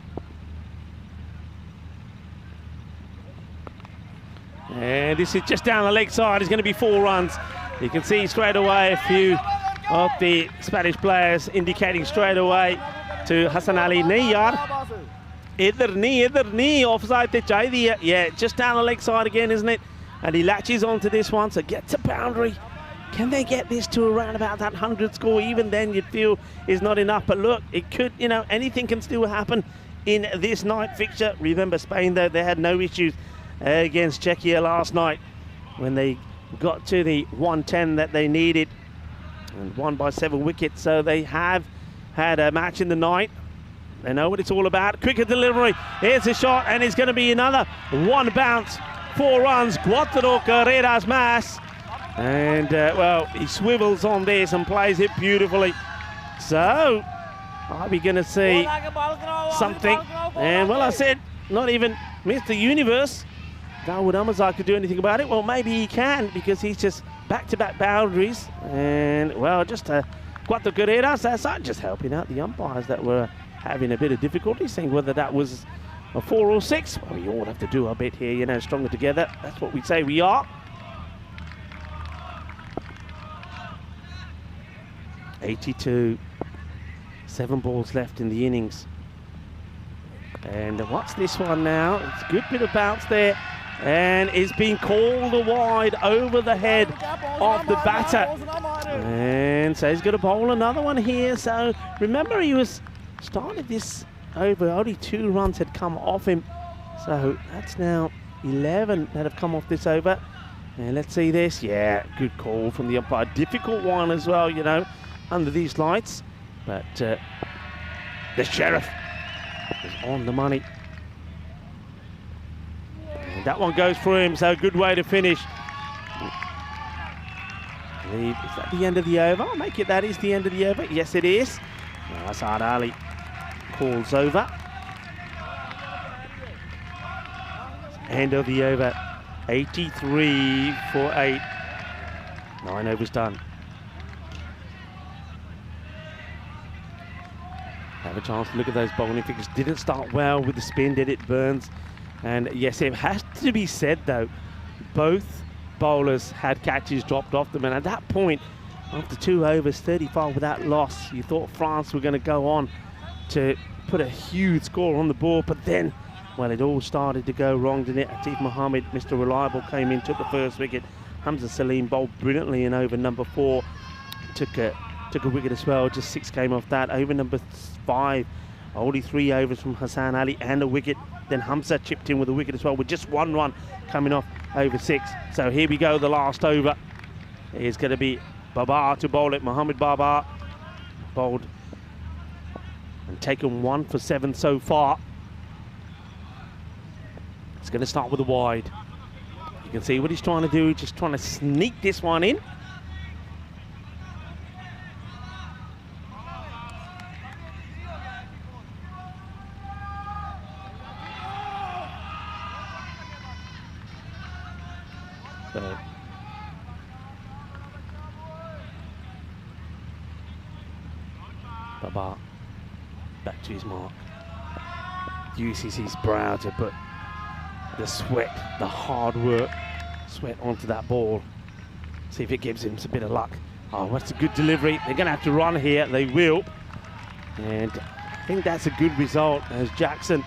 And this is just down the leg side. It's going to be 4 runs. You can see straight away a few of the Spanish players indicating straight away to Hassan Ali, nahi yaar, idhar nahi, offside te chahiye. Yeah, just down the leg side again, isn't it? And he latches onto this one, so gets a boundary. Can they get this to around about that 100 score? Even then, you'd feel is not enough. But look, it could, you know, anything can still happen in this night fixture. Remember, Spain, though, they had no issues against Czechia last night when they got to the 110 that they needed and won by 7 wickets. So they have had a match in the night. They know what it's all about. Cricket delivery. Here's a shot, and it's going to be another 1 bounce. 4 runs. Cuatro carreras más. And, well, he swivels on this and plays it beautifully. So, are we going to see something? And, well, I said, not even Mr. Universe, Dawood Ahmedzai, could do anything about it. Well, maybe he can, because he's just back-to-back boundaries. And, well, just Cuatro carreras, that's just helping out the umpires that were having a bit of difficulty, seeing whether that was a 4 or 6. Well, we all have to do our bit here, you know, stronger together. That's what we say we are. 82, 7 balls left in the innings. And what's this one now? It's a good bit of bounce there. And it's been called wide over the head of the batter. And so he's going to bowl another one here. So remember, he was started this over. Only 2 runs had come off him. So that's now 11 that have come off this over. And let's see this. Yeah, good call from the umpire. Difficult one as well, you know, under these lights. But the sheriff is on the money. And that one goes for him, so good way to finish. Is that the end of the over? I'll make it that is the end of the over. Yes, it is. Hassan Ali calls over. End of the over. 83 for 8. 9 overs done. Have a chance to look at those bowling figures. Didn't start well with the spin, did it, Burns? And yes, it has to be said, though, both bowlers had catches dropped off them. And at that point, after 2 overs, 35 without loss, you thought France were going to go on to put a huge score on the board. But then, well, it all started to go wrong, didn't it? Atif Mohammed, Mr. Reliable, came in, took the first wicket. Hamza Salim bowled brilliantly in over number 4. Took a wicket as well. Just 6 came off that. Over number 5. Only 3 overs from Hassan Ali and a wicket. Then Hamza chipped in with a wicket as well, with just 1 run coming off over 6. So here we go, the last over. It's going to be Babar to bowl it. Mohammed Babar bowled and taken 1 for 7 so far. It's going to start with a wide. You can see what he's trying to do. He's just trying to sneak this one in. Baba back to his mark. Uses his brow to put the sweat, the hard work, sweat onto that ball. See if it gives him a bit of luck. Oh, that's a good delivery. They're going to have to run here. They will. And I think that's a good result as Jackson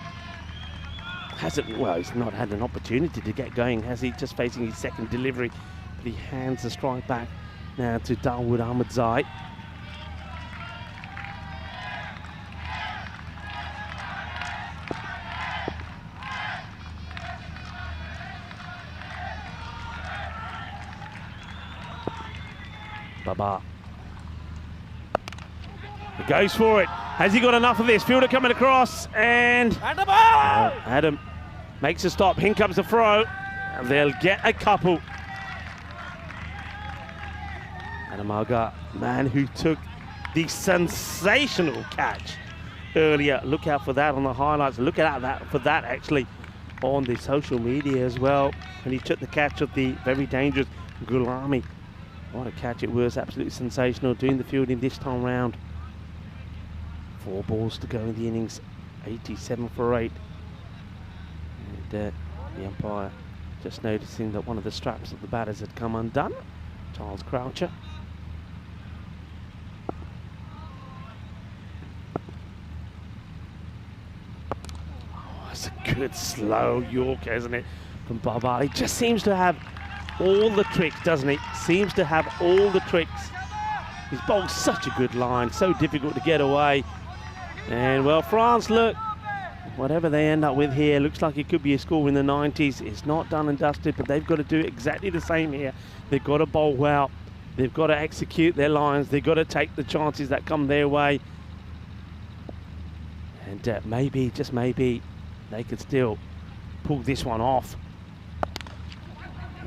hasn't, well, he's not had an opportunity to get going, has he? Just facing his second delivery. But he hands the strike back now to Dawood Ahmadzai. Baba. He goes for it. Has he got enough of this? Fielder coming across and Adam makes a stop. In comes the throw. And they'll get a couple. Adam Aga, man who took the sensational catch earlier. Look out for that on the highlights. Look out for that actually on the social media as well. And he took the catch of the very dangerous Gulami. What a catch it was, absolutely sensational, doing the fielding this time round. 4 balls to go in the innings, 87 for 8. And the umpire just noticing that one of the straps of the batters had come undone. Charles Croucher. Oh, it's a good slow Yorker, isn't it, from Baba. He just seems to have all the tricks, doesn't he? Seems to have all the tricks. He's bowled such a good line, so difficult to get away. And well, France, look, whatever they end up with here, looks like it could be a score in the 90s. It's not done and dusted, but they've got to do exactly the same here. They've got to bowl well. They've got to execute their lines. They've got to take the chances that come their way. And maybe, just maybe, they could still pull this one off.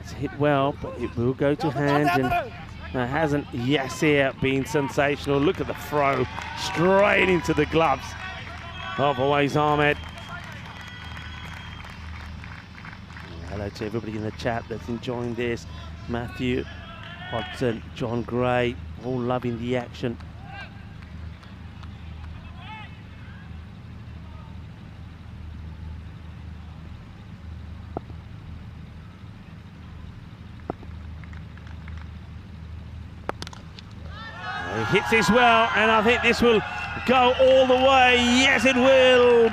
It's hit well, but it will go to hand, and hasn't Yasir been sensational? Look at the throw, straight into the gloves of Awais Ahmed. Hello to everybody in the chat that's enjoying this. Matthew, Hodson, John Gray, all loving the action. He hits this well, and I think this will go all the way. Yes, it will.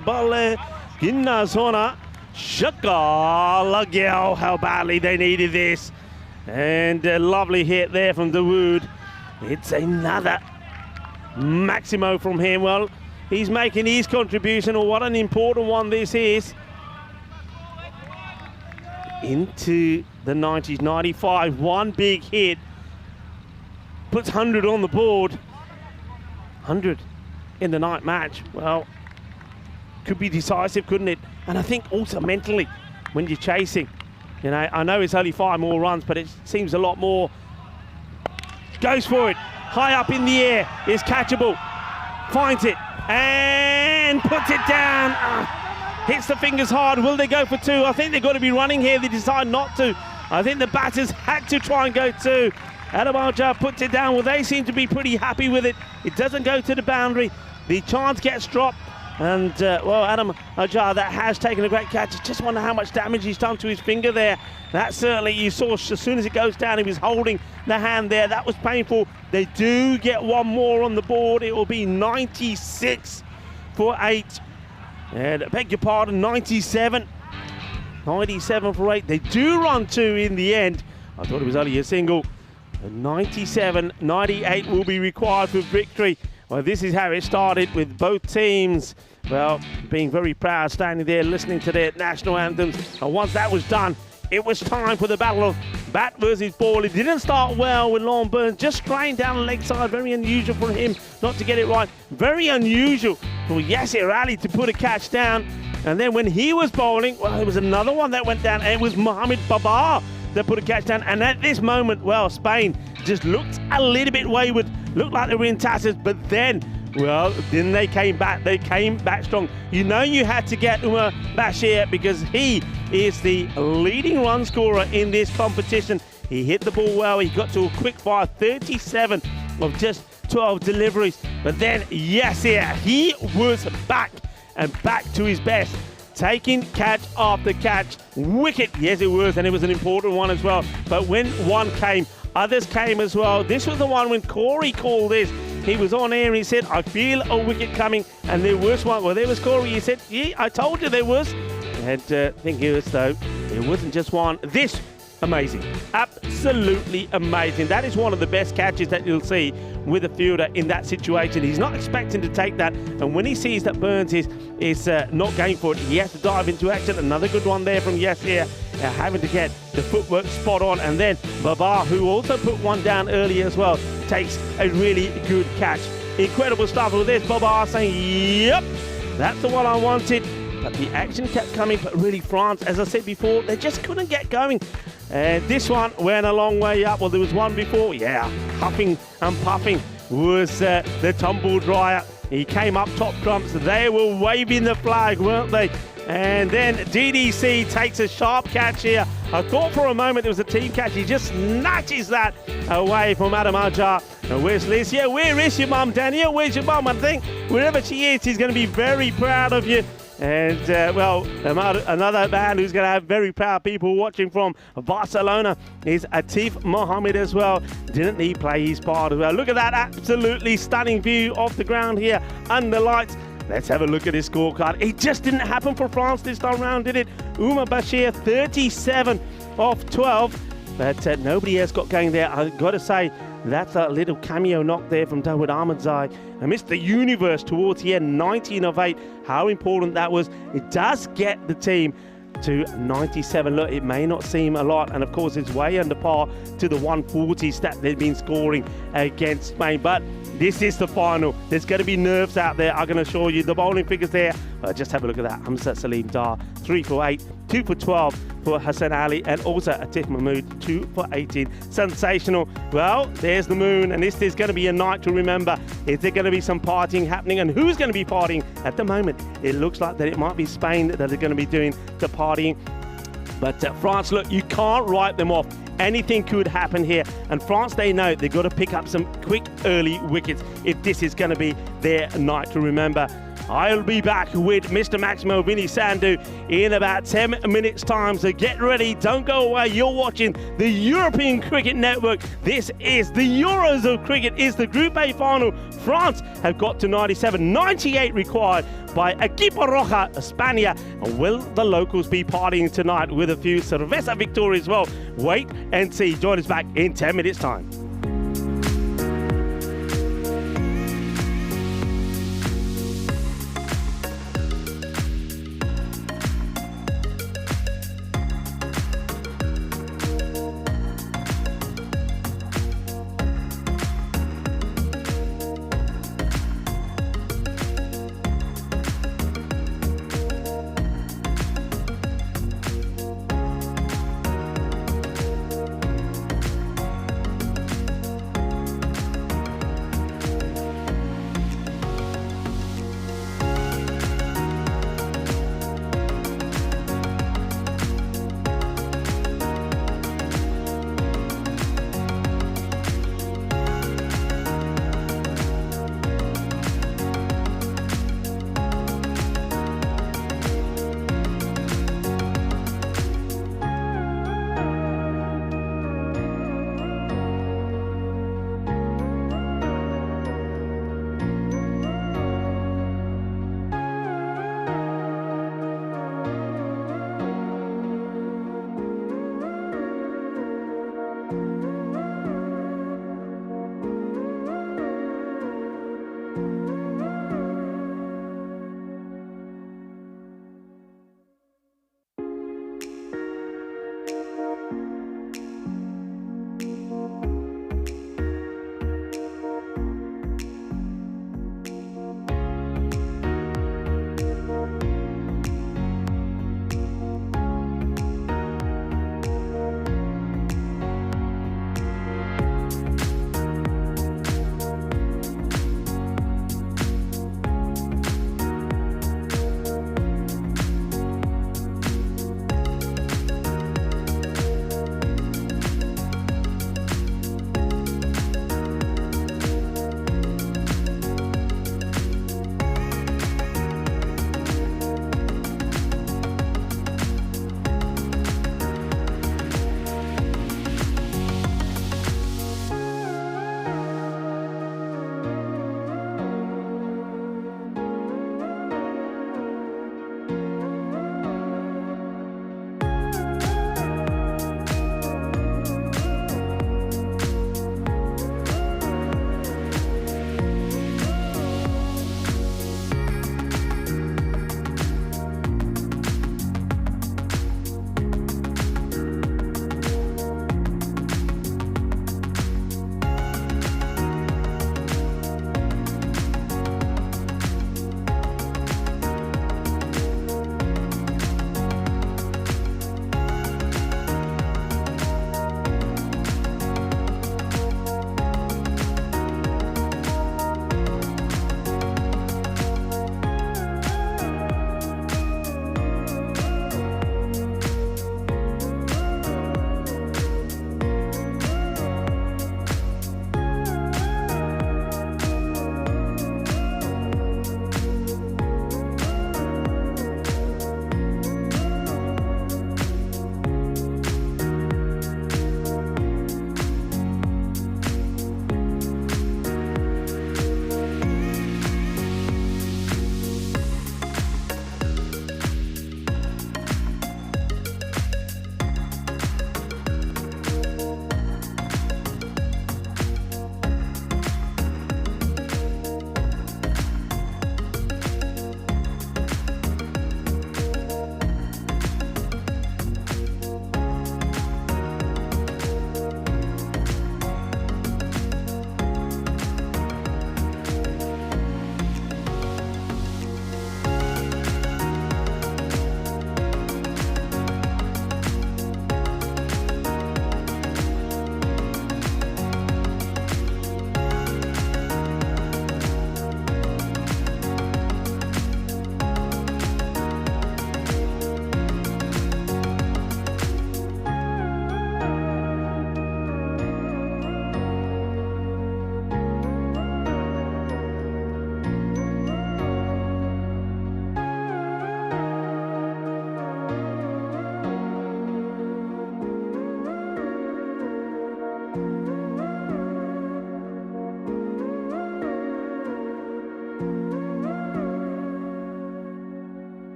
Balle, Ginna Sona, Shaka Lagyao. How badly they needed this. And a lovely hit there from Dawood. It's another Maximo from him. Well, he's making his contribution. Oh, what an important one this is. Into the 90s, 95, one big hit, puts 100 on the board, 100 in the night match. Well, could be decisive, couldn't it? And I think also mentally, when you're chasing, you know, I know it's only 5 more runs, but it seems a lot more. Goes for it, high up in the air, is catchable, finds it, and puts it down. Hits the fingers hard. Will they go for 2? I think they've got to be running here. They decide not to. I think the batters had to try and go 2. Adam Aja puts it down. Well, they seem to be pretty happy with it. It doesn't go to the boundary. The chance gets dropped. And, well, Adam Aja, that has taken a great catch. I just wonder how much damage he's done to his finger there. That certainly, you saw as soon as it goes down, he was holding the hand there. That was painful. They do get 1 more on the board. It will be 96 for 8. And I beg your pardon, 97. 97 for 8. They do run 2 in the end. I thought it was only a single. 97, 98 will be required for victory. Well, this is how it started with both teams, well, being very proud, standing there listening to their national anthems. And once that was done, it was time for the battle of bat versus ball. It didn't start well with Lon Burns, just straying down the leg side. Very unusual for him not to get it right. Very unusual for Yasir Ali to put a catch down. And then when he was bowling, well, there was another one that went down, and it was Mohamed Baba that put a catch down. And at this moment, well, Spain just looked a little bit wayward, looked like they were in tatters, but then Well, then they came back. They came back strong. You know you had to get Umar Bashir because he is the leading run scorer in this competition. He hit the ball well. He got to a quick fire, 37 of just 12 deliveries. But then, Yassir, he was back and back to his best. Taking catch after catch. Wicket, yes it was, and it was an important one as well. But when one came, others came as well. This was the one when Corey called this. He was on air and he said, I feel a wicket coming. And there was one. Well, there was Corey. He said, yeah, I told you there was. And think it was, though, it wasn't just one. This, amazing. Absolutely amazing. That is one of the best catches that you'll see with a fielder in that situation. He's not expecting to take that. And when he sees that Burns is not going for it, he has to dive into action. Another good one there from Yassir, having to get the footwork spot on. And then Babar, who also put one down early as well, takes a really good catch. Incredible stuff with this. Babar saying, yep, that's the one I wanted. But the action kept coming. But really, France, as I said before, they just couldn't get going. And this one went a long way up. Well, there was one before. Yeah, huffing and puffing was the tumble dryer. He came up top trumps. They were waving the flag, weren't they? And then DDC takes a sharp catch here. I thought for a moment it was a team catch. He just snatches that away from Adam Ajar. And where's Liz? Yeah, where is your mum, Daniel? Where's your mum? I think wherever she is, she's going to be very proud of you. And, well, another man who's going to have very proud people watching from Barcelona is Atif Mohammed as well. Didn't he play his part as well? Look at that absolutely stunning view of the ground here under lights. Let's have a look at his scorecard. It just didn't happen for France this time round, did it? Umar Bashir, 37 of 12. But nobody else got going there. I've got to say, that's a little cameo knock there from Dawud Ahmadzai. And Mr. Universe towards the end, 19 of 8. How important that was. It does get the team to 97. Look, it may not seem a lot, and of course it's way under par to the 140s that they've been scoring against Spain. But this is the final. There's going to be nerves out there, I'm going to show you. The bowling figures there, just have a look at that. Hamza Salim Dar, 3 for 8, 2 for 12 for Hassan Ali, and also Atif Mahmood, 2 for 18. Sensational. Well, there's the moon, and this is going to be a night to remember. Is there going to be some partying happening, and who's going to be partying? At the moment, it looks like that it might be Spain that are going to be doing the partying. But France, look, you can't write them off. Anything could happen here. And France, they know they've got to pick up some quick early wickets if this is going to be their night to remember. I'll be back with Mr. Maximo Vinny Sandhu in about 10 minutes' time. So get ready. Don't go away. You're watching the European Cricket Network. This is the Euros of Cricket. It's the Group A final. France have got to 97. 98 required by Equipa Roja, España. And will the locals be partying tonight with a few Cerveza Victoria as well? Wait and see. Join us back in 10 minutes' time.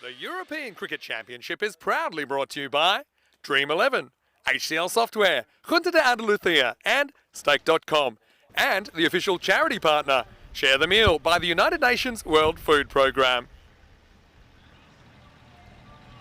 The European Cricket Championship is proudly brought to you by Dream11, HCL Software, Junta de Andalucía, and Stake.com, and the official charity partner, Share the Meal, by the United Nations World Food Programme.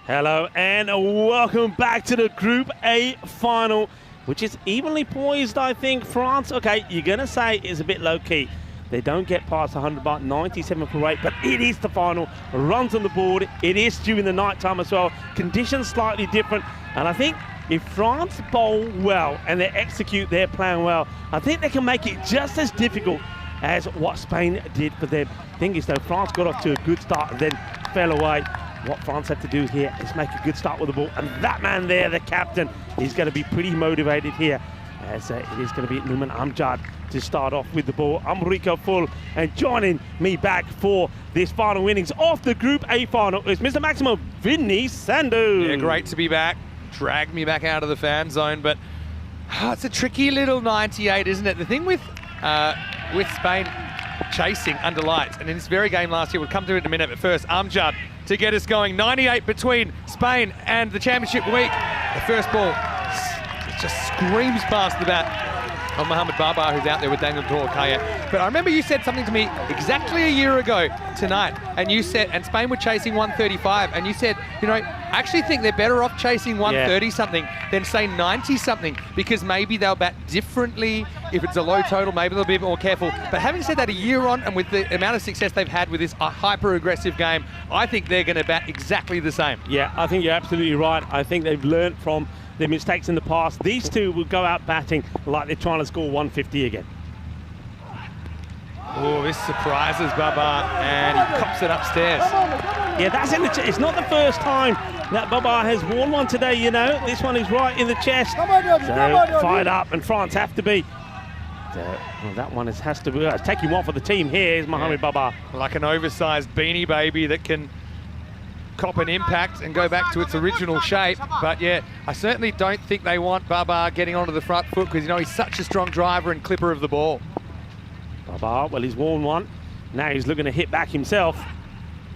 Hello and welcome back to the Group A final, which is evenly poised, I think. France, okay, you're going to say is a bit low-key. They don't get past 100 mark, 97 for 8, but it is the final. Runs on the board. It is during the night time as well. Conditions slightly different. And I think if France bowl well and they execute their plan well, I think they can make it just as difficult as what Spain did for them. Thing is, though, France got off to a good start and then fell away. What France have to do here is make a good start with the ball. And that man there, the captain, is going to be pretty motivated here, as it is going to be Nouman Amjad to start off with the ball. I'm Rico Full, and joining me back for this final innings of the Group A final is Mr. Maximo Vinny Sandu. Yeah, great to be back. Dragged me back out of the fan zone, but it's a tricky little 98, isn't it? The thing with Spain chasing under lights, and in this very game last year, we'll come to it in a minute, but first, Amjad to get us going. 98 between Spain and the championship week. The first ball just screams past the bat of Mohamed Babar, who's out there with Daniel Torkaya. But I remember you said something to me exactly a year ago tonight, and you said, and Spain were chasing 135, and you said, you know, I actually think they're better off chasing 130 something than say 90 something, because maybe they'll bat differently. If it's a low total, maybe they'll be a bit more careful. But having said that, a year on, and with the amount of success they've had with this hyper-aggressive game, I think they're going to bat exactly the same. Yeah, I think you're absolutely right. I think they've learned from their mistakes in the past. These two will go out batting like they're trying to score 150 again. Oh, this surprises Babar, and he cops it upstairs. Yeah, that's in the it's not the first time that Babar has worn one today, you know. This one is right in the chest. So fired up, and France have to be. Well, that one has to be. Taking one for the team here is Mohamed Babar. Like an oversized beanie baby that can cop an impact and go back to its original shape. But yeah, I certainly don't think they want Babar getting onto the front foot, because you know he's such a strong driver and clipper of the ball. Babar, well, he's worn one. Now he's looking to hit back himself.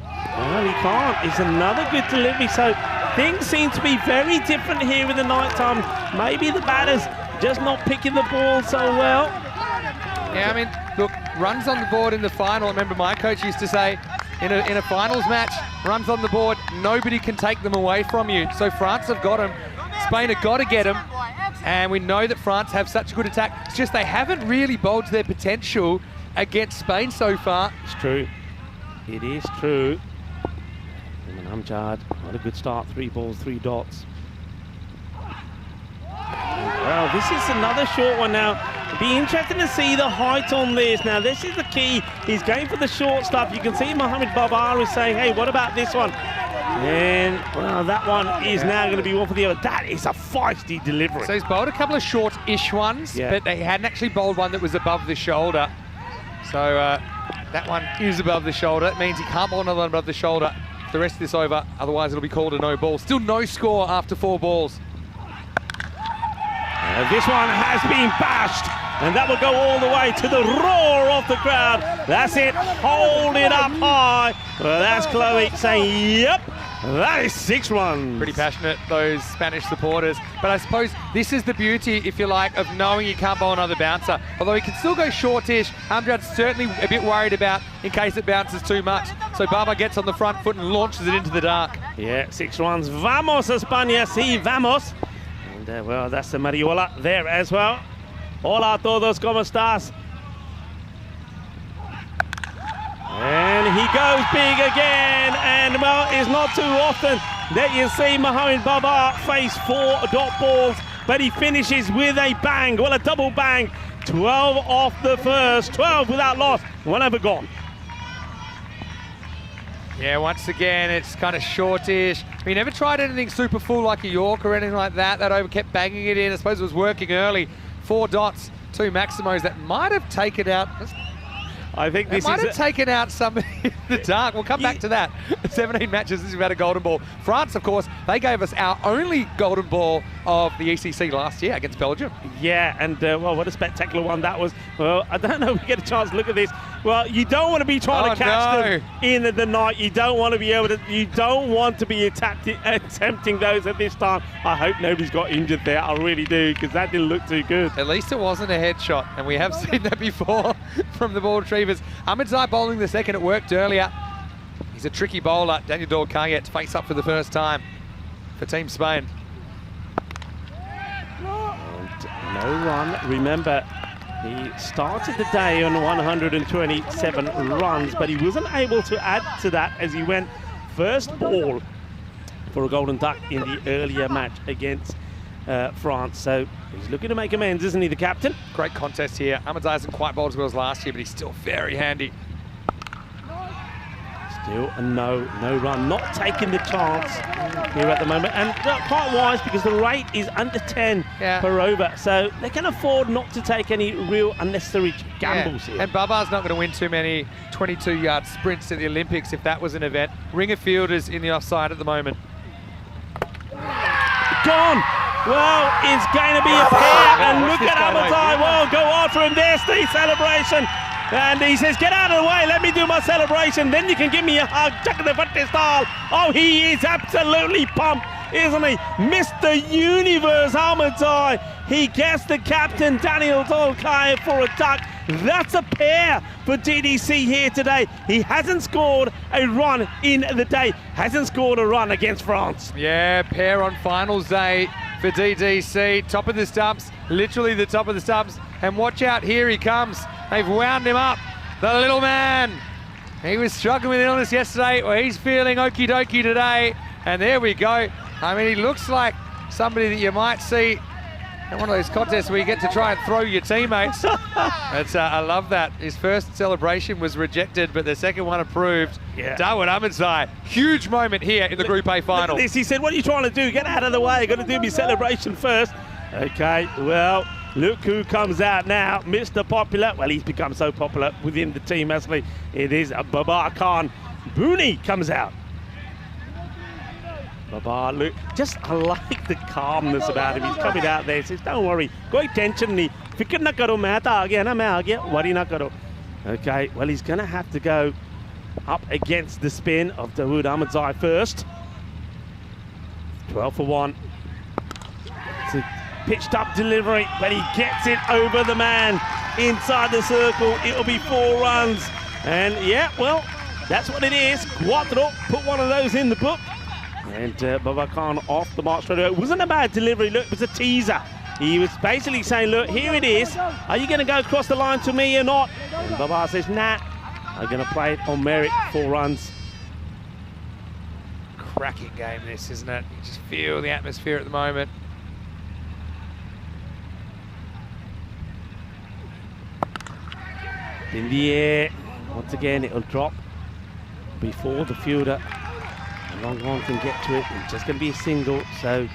Well, he can't. It's another good delivery. So things seem to be very different here in the night time. Maybe the batter's just not picking the ball so well. Yeah, I mean, look, runs on the board in the final. I remember my coach used to say, in a finals match, runs on the board, nobody can take them away from you. So France have got them. Spain have got to get them. And we know that France have such a good attack. It's just they haven't really bowled to their potential against Spain so far. It's true. It is true. Amjad, what a good start. 3 balls, 3 dots. Well, this is another short one now. It'll be interesting to see the height on this. Now, this is the key. He's going for the short stuff. You can see Mohamed Babar is saying, hey, what about this one? And, well, that one is now going to be one for the other. That is a feisty delivery. So he's bowled a couple of short-ish ones, but they hadn't actually bowled one that was above the shoulder. So that one is above the shoulder. It means he can't bowl another one above the shoulder for the rest of this over. Otherwise, it'll be called a no ball. Still no score after 4 balls. This one has been bashed, and that will go all the way to the roar of the crowd. That's it. Hold it up high. Well, that's Chloe saying, yep, that is 6 runs. Pretty passionate, those Spanish supporters. But I suppose this is the beauty, if you like, of knowing you can't bowl another bouncer. Although he can still go shortish, Amjad's certainly a bit worried about in case it bounces too much. So Babar gets on the front foot and launches it into the dark. Yeah, 6 runs. Vamos, España, sí, vamos. And, well, that's the Mariola there as well. Hola a todos, ¿cómo estás? And he goes big again, and well, it's not too often that you see Mohamed Babar face 4 dot balls, but he finishes with a bang, well, a double bang. 12 off the first, 12 without loss, 1 over gone. Yeah, once again, it's kind of shortish. We never tried anything super full like a York or anything like that. That over kept banging it in. I suppose it was working early. 4 dots, 2 Maximos that might have taken out I think They this might is have taken out somebody in the dark. We'll come back to that. 17 matches since we've had a golden ball. France, of course, they gave us our only golden ball of the ECC last year against Belgium. Yeah, and well, what a spectacular one that was. Well, I don't know if we get a chance to look at this. Well, you don't want to be trying to catch them in the night. You don't want to be able to. You don't want to be attempting those at this time. I hope nobody's got injured there. I really do, because that didn't look too good. At least it wasn't a headshot, and we have seen that before from the ball retrievers. Ahmedzai bowling the second. It worked earlier. He's a tricky bowler. Daniel Dorkayet face up for the first time for Team Spain. And no run. Remember, he started the day on 127 runs, but he wasn't able to add to that as he went first ball for a golden duck in the earlier match against France. So he's looking to make amends, isn't he, the captain? Great contest here. Ahmedzai hasn't quite bowled as well as last year, but he's still very handy. Still a no run. Not taking the chance here at the moment. And quite wise, because the rate is under 10 per over. So they can afford not to take any real unnecessary gambles here. And Babar's not going to win too many 22-yard sprints at the Olympics if that was an event. Ringer fielders in the offside at the moment. Gone! Well, it's going to be a pair. And look at Ahmedzai. Well, go on for him. There's the celebration. And he says, get out of the way, let me do my celebration, then you can give me a hug, Chakra style. Oh, he is absolutely pumped, isn't he? Mr. Universe, Ahmedzai. He gets the captain, Daniel Dorkayet, for a duck. That's a pair for DDC here today. He hasn't scored a run in the day, hasn't scored a run against France. Yeah, pair on finals day for DDC. Top of the stumps, literally the top of the stumps. And watch out, here he comes. They've wound him up, the little man. He was struggling with illness yesterday. Well, he's feeling okie dokie today. And there we go. I mean, he looks like somebody that you might see in one of those contests where you get to try and throw your teammates. I love that. His first celebration was rejected, but the second one approved. Yeah. Darwin Ahmedzai, huge moment here in the Group A final. Look at this. He said, what are you trying to do? Get out of the way. Got to do my celebration first. Okay, well, look who comes out now, Mr. Popular. Well, he's become so popular within the team, hasn't he? It is Babar Khan. Booney comes out. Babar, look, I like the calmness about him. He's coming out there, he says, don't worry, koi tension nahi. Fikr na karo, main aa gaya, worry na karo. Okay, well, he's going to have to go up against the spin of Dawood Ahmedzai first. 12 for 1. It's a pitched up delivery, but he gets it over the man inside the circle. It'll be 4 runs. And yeah, well, that's what it is. Cuatro, put one of those in the book. And Babar Khan off the mark straight away. It wasn't a bad delivery, look, it was a teaser. He was basically saying, look, here it is. Are you going to go across the line to me or not? And Babar says, nah, I'm going to play it on merit, 4 runs. Cracking game this, isn't it? You just feel the atmosphere at the moment. In the air, once again, it'll drop before the fielder. The long one can get to it. It's just going to be a single, so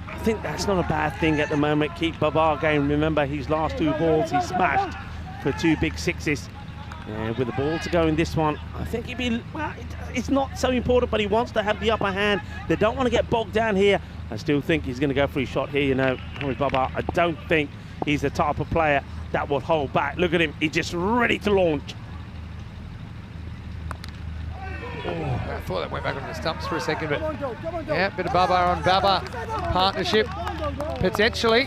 I think that's not a bad thing at the moment. Keep Babar going. Remember, his last 2 balls he smashed for 2 big 6s. And with the ball to go in this one, I think he'd be, well, it's not so important, but he wants to have the upper hand. They don't want to get bogged down here. I still think he's going to go for his shot here, you know. With Babar, I don't think he's the type of player that would hold back. Look at him, he's just ready to launch. Oh, I thought that went back on the stumps for a second, but yeah, bit of Babar on Babar partnership potentially.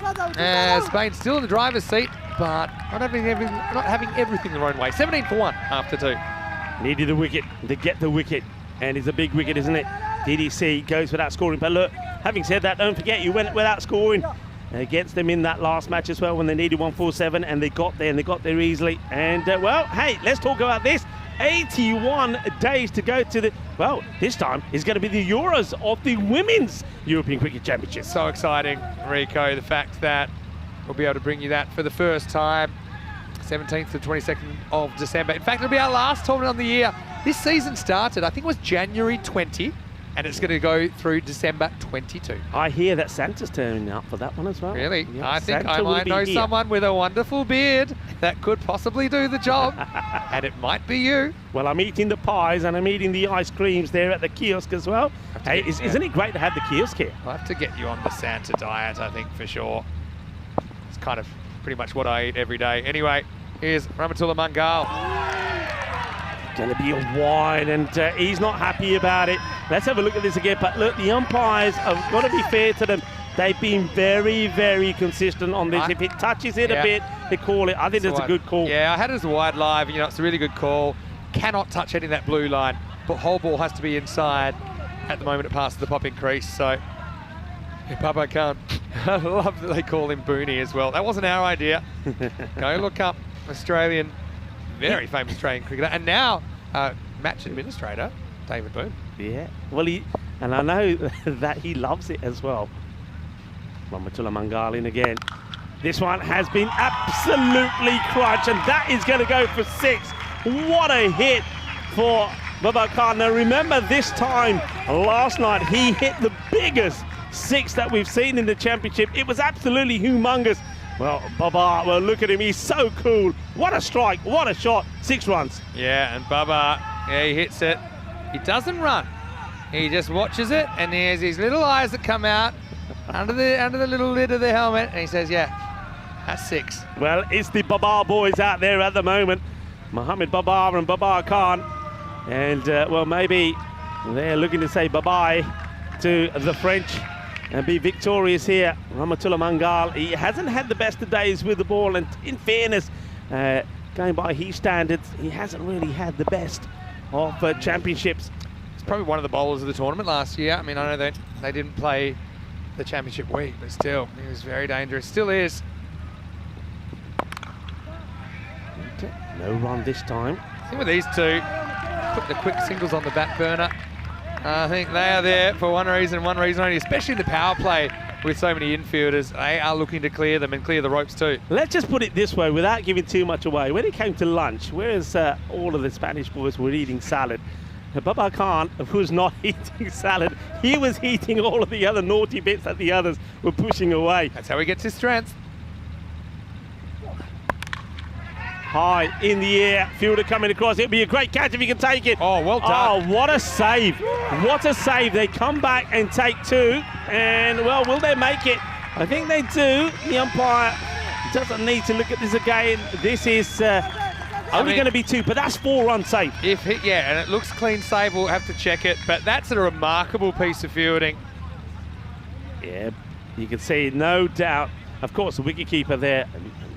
Spain still in the driver's seat, but not having everything their own way. 17 for 1 after 2. Needed the wicket to get the wicket, and it's a big wicket, isn't it? DDC goes without scoring, but look, having said that, don't forget you went without scoring against them in that last match as well when they needed 147, and they got there, and they got there easily. And well, hey, let's talk about this. 81 days to go to the, well, this time is going to be the Euros of the Women's European Cricket Championship. So exciting, Rico, the fact that we'll be able to bring you that for the first time, 17th to 22nd of December. In fact, it'll be our last tournament of the year. This season started, I think it was January 20, and it's going to go through December 22. I hear that Santa's turning up for that one as well. Really? Yeah, I think Santa I will might be know here. someone with a wonderful beard that could possibly do the job, and it might be you. Well, I'm eating the pies and I'm eating the ice creams there at the kiosk as well. Hey, isn't it great to have the kiosk here? I'll have to get you on the Santa diet, I think, for sure. It's kind of pretty much what I eat every day. Anyway, here's Rahmatullah Mangal. Going to be a wide, and he's not happy about it. Let's have a look at this again. But look, the umpires have got to be fair to them. They've been very, very consistent on this. If it touches it a bit, they call it. I think that's a good call. Yeah, I had it as a wide live. You know, it's a really good call. Cannot touch any of that blue line, but whole ball has to be inside at the moment it passes the popping crease. So, Papa can't. I love that they call him Booney as well. That wasn't our idea. Go look up Australian, very famous Australian cricketer, and now match administrator David Boone. Yeah, well, and I know that he loves it as well. Rahmatullah Mangal in again. This one has been absolutely crunched, and that is going to go for 6. What a hit for Baba Khan. Now remember, this time last night he hit the biggest 6 that we've seen in the championship. It was absolutely humongous. Well, Baba, well, look at him. He's so cool. What a strike. What a shot. 6 runs. Yeah, and Baba, yeah, he hits it. He doesn't run. He just watches it, and there's these little eyes that come out under the little lid of the helmet, and he says, yeah, that's 6. Well, it's the Baba boys out there at the moment. Mohammed Baba and Baba Khan. And, well, maybe they're looking to say bye-bye to the French and be victorious here. Rahmatullah Mangal, he hasn't had the best of days with the ball, and in fairness, going by his standards, he hasn't really had the best of championships. He's probably one of the bowlers of the tournament last year. I mean, I know that they didn't play the championship week, but still, he was very dangerous. Still is. No run this time. I think with these two, put the quick singles on the back burner. I think they are there for one reason only, especially in the power play with so many infielders. They are looking to clear them and clear the ropes too. Let's just put it this way, without giving too much away. When it came to lunch, whereas all of the Spanish boys were eating salad, Baba Khan was not eating salad. He was eating all of the other naughty bits that the others were pushing away. That's how he gets his strength. High in the air, fielder coming across. It'll be a great catch if he can take it. Oh, well done. Oh, what a save. What a save. They come back and take 2. And, well, will they make it? I think they do. The umpire doesn't need to look at this again. This is only going to be 2, but that's 4 runs safe. Yeah, and it looks clean save. We'll have to check it. But that's a remarkable piece of fielding. Yeah, you can see, no doubt. Of course, the wicketkeeper there,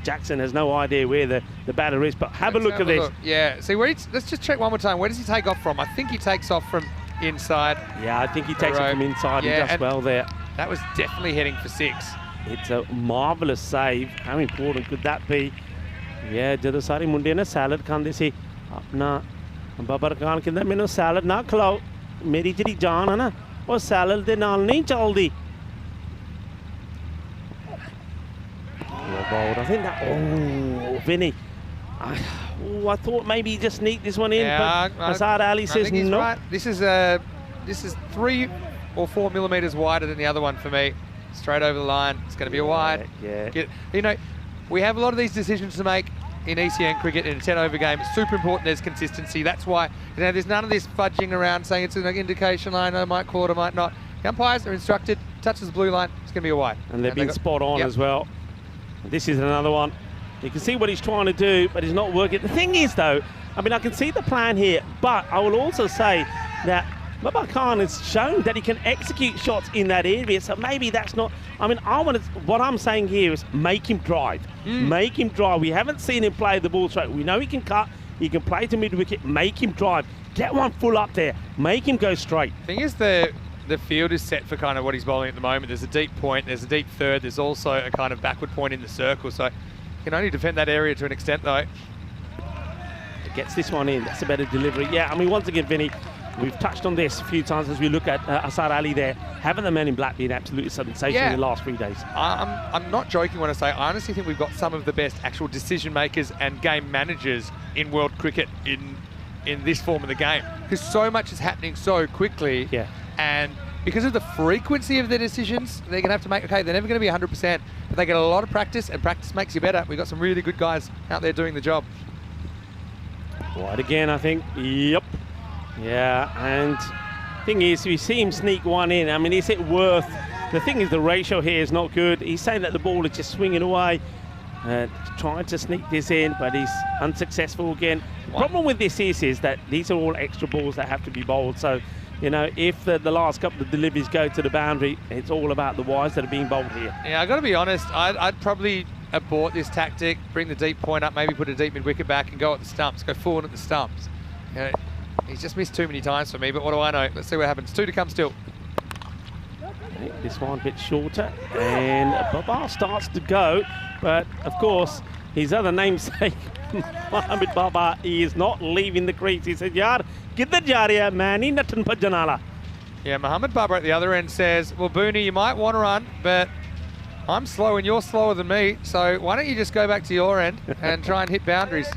Jackson, has no idea where the batter is, but have a look at this. Yeah, see, let's just check one more time. Where does he take off from? I think he takes off from inside. Yeah, I think he takes it from inside. Yeah, he does well there. That was definitely heading for 6. It's a marvellous save. How important could that be? Yeah, ਜਦੋਂ ਸਾਰੇ ਮੁੰਡੇ ਨਾ salad ਖਾਂਦੇ ਸੀ ਆਪਣਾ ਬਾਬਰ ਖਾਨ ਕਹਿੰਦਾ ਮੈਨੂੰ salad ਨਾ ਖਿਲਾਓ ਮੇਰੀ ਜਿਹੜੀ ਜਾਨ ਹੈ ਨਾ ਉਹ ਸੈਲਡ ਦੇ ਨਾਲ ਨਹੀਂ ਚੱਲਦੀ. Bowled. I think that. Oh, Vinny. I thought maybe he just sneaked this one in, but Azhar Ali says no. Right. This is 3 or 4 millimeters wider than the other one for me. Straight over the line. It's going to be a wide. Yeah. You know, we have a lot of these decisions to make in ECN cricket in a 10-over game. It's super important there's consistency. That's why, you know, there's none of this fudging around saying it's an indication line, I might call it, I might not. The umpires are instructed, touches the blue line, it's going to be a wide. And they've been spot on as well. This is another one. You can see what he's trying to do, but he's not working. The thing is, though, I mean, I can see the plan here, but I will also say that Baba Khan has shown that he can execute shots in that area, so maybe that's not... I mean, what I'm saying here is make him drive. Make him drive. We haven't seen him play the ball straight. We know he can cut, he can play to mid-wicket. Make him drive. Get one full up there. Make him go straight. The thing is, the field is set for kind of what he's bowling at the moment. There's a deep point, there's a deep third, there's also a kind of backward point in the circle, so you can only defend that area to an extent, though. It gets this one in. That's a better delivery. Yeah, I mean, once again, Vinny, we've touched on this a few times as we look at Azhar Ali there. Haven't the men in black been absolutely sensational in the last 3 days? I'm not joking when I say I honestly think we've got some of the best actual decision makers and game managers in world cricket in this form of the game, because so much is happening so quickly And because of the frequency of their decisions, they're going to have to make, okay, they're never going to be 100%, but they get a lot of practice, and practice makes you better. We've got some really good guys out there doing the job. Wide again, I think. Yep. Yeah, and thing is, we see him sneak one in. I mean, is it worth? The thing is, the ratio here is not good. He's saying that the ball is just swinging away, trying to sneak this in, but he's unsuccessful again. The problem with this is that these are all extra balls that have to be bowled. So, you know, if the last couple of deliveries go to the boundary, it's all about the wides that are being bowled here. Yeah, I got to be honest, I'd probably abort this tactic, bring the deep point up, maybe put a deep mid-wicket back and go at the stumps, go forward at the stumps. You know, he's just missed too many times for me, but what do I know? Let's see what happens. 2 to come still. Okay, this one a bit shorter, and Babar starts to go, but of course, his other namesake, Mohamed Babar, he is not leaving the crease. He said, "Yaar, kidhar ja raha hai, main nahi nattan bhajjan wala." Yeah, Mohamed Babar at the other end says, well, Booney, you might want to run, but I'm slow and you're slower than me, so why don't you just go back to your end and try and hit boundaries?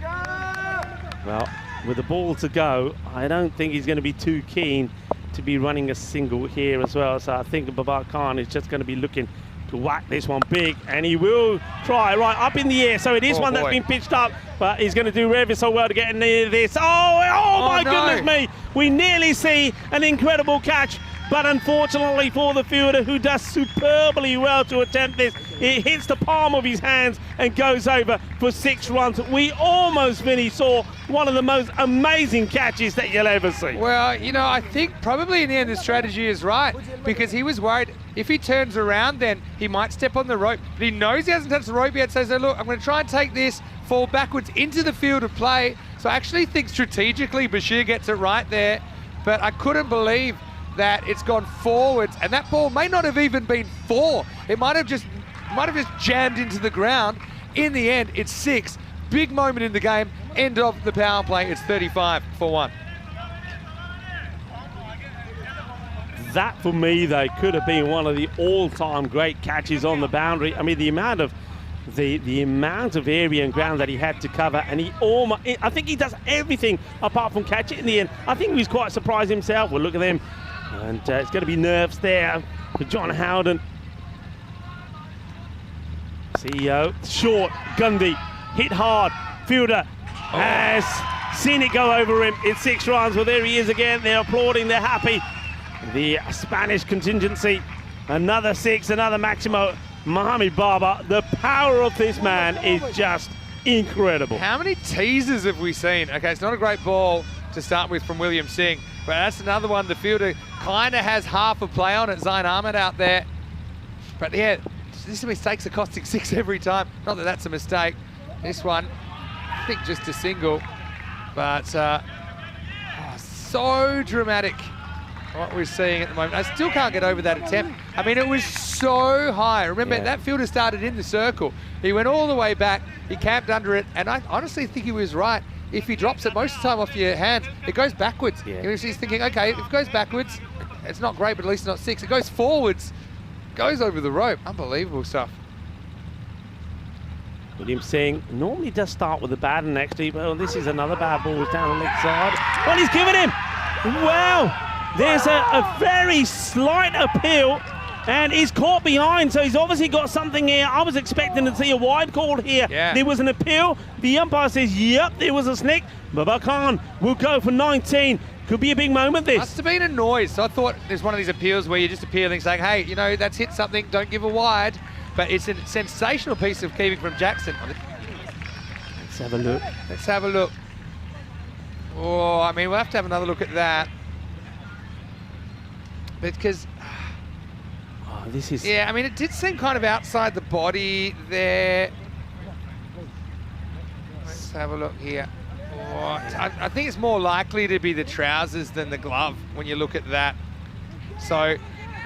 Well, with the ball to go, I don't think he's going to be too keen to be running a single here as well. So I think Babar Khan is just going to be looking to whack this one big, and he will try right up in the air. So it is one that's been pitched up, but he's going to do ever so well to get near this. Oh my goodness me! We nearly see an incredible catch, but unfortunately for the fielder, who does superbly well to attempt this, it hits the palm of his hands and goes over for 6 runs. We almost, Vinny, saw one of the most amazing catches that you'll ever see. Well, you know, I think probably in the end the strategy is right, because he was worried if he turns around then he might step on the rope, but he knows he hasn't touched the rope yet, so he says, look, I'm going to try and take this, fall backwards into the field of play. So I actually think strategically Bashir gets it right there, but I couldn't believe that it's gone forwards, and that ball may not have even been 4. It might have just jammed into the ground. In the end, it's 6. Big moment in the game. End of the power play. It's 35 for 1. That, for me, though, could have been one of the all-time great catches on the boundary. I mean, the amount of area and ground that he had to cover, and I think he does everything apart from catch it in the end. I think he was quite surprised himself. Well, look at them. And it's going to be nerves there for John Howden. CEO, short, Gundy, hit hard. Fielder has seen it go over him. It's 6 runs. Well, there he is again. They're applauding. They're happy. The Spanish contingency. Another 6, another Maximo. Mohamed Babar. The power of this man is just incredible. How many teasers have we seen? Okay, it's not a great ball to start with from William Singh, but that's another one. The fielder kind of has half a play on it. Zain Ahmed out there. But yeah, these mistakes are costing 6 every time. Not that that's a mistake. This one, I think just a single. But so dramatic what we're seeing at the moment. I still can't get over that attempt. I mean, it was so high. Remember, that fielder started in the circle. He went all the way back. He camped under it. And I honestly think he was right. If he drops it most of the time off your hands, it goes backwards. He's thinking, okay, if it goes backwards, it's not great, but at least it's not 6. It goes forwards, goes over the rope. Unbelievable stuff. William Singh normally does start with a bad one, actually. Well, this is another bad ball down the leg side. Well, he's given him. Wow. There's a very slight appeal, and he's caught behind, so he's obviously got something here. I was expecting to see a wide call here. There was an appeal. The umpire says, yep, there was a snick. Babar Khan will go for 19. Could be a big moment, this. Must have been a noise. So I thought there's one of these appeals where you're just appealing, saying, hey, you know, that's hit something, don't give a wide. But it's a sensational piece of keeping from Jackson. Let's have a look. Let's have a look. Oh, I mean, we'll have to have another look at that. Because... this is... Yeah, I mean, it did seem kind of outside the body there. Let's have a look here. Oh, I think it's more likely to be the trousers than the glove when you look at that. So,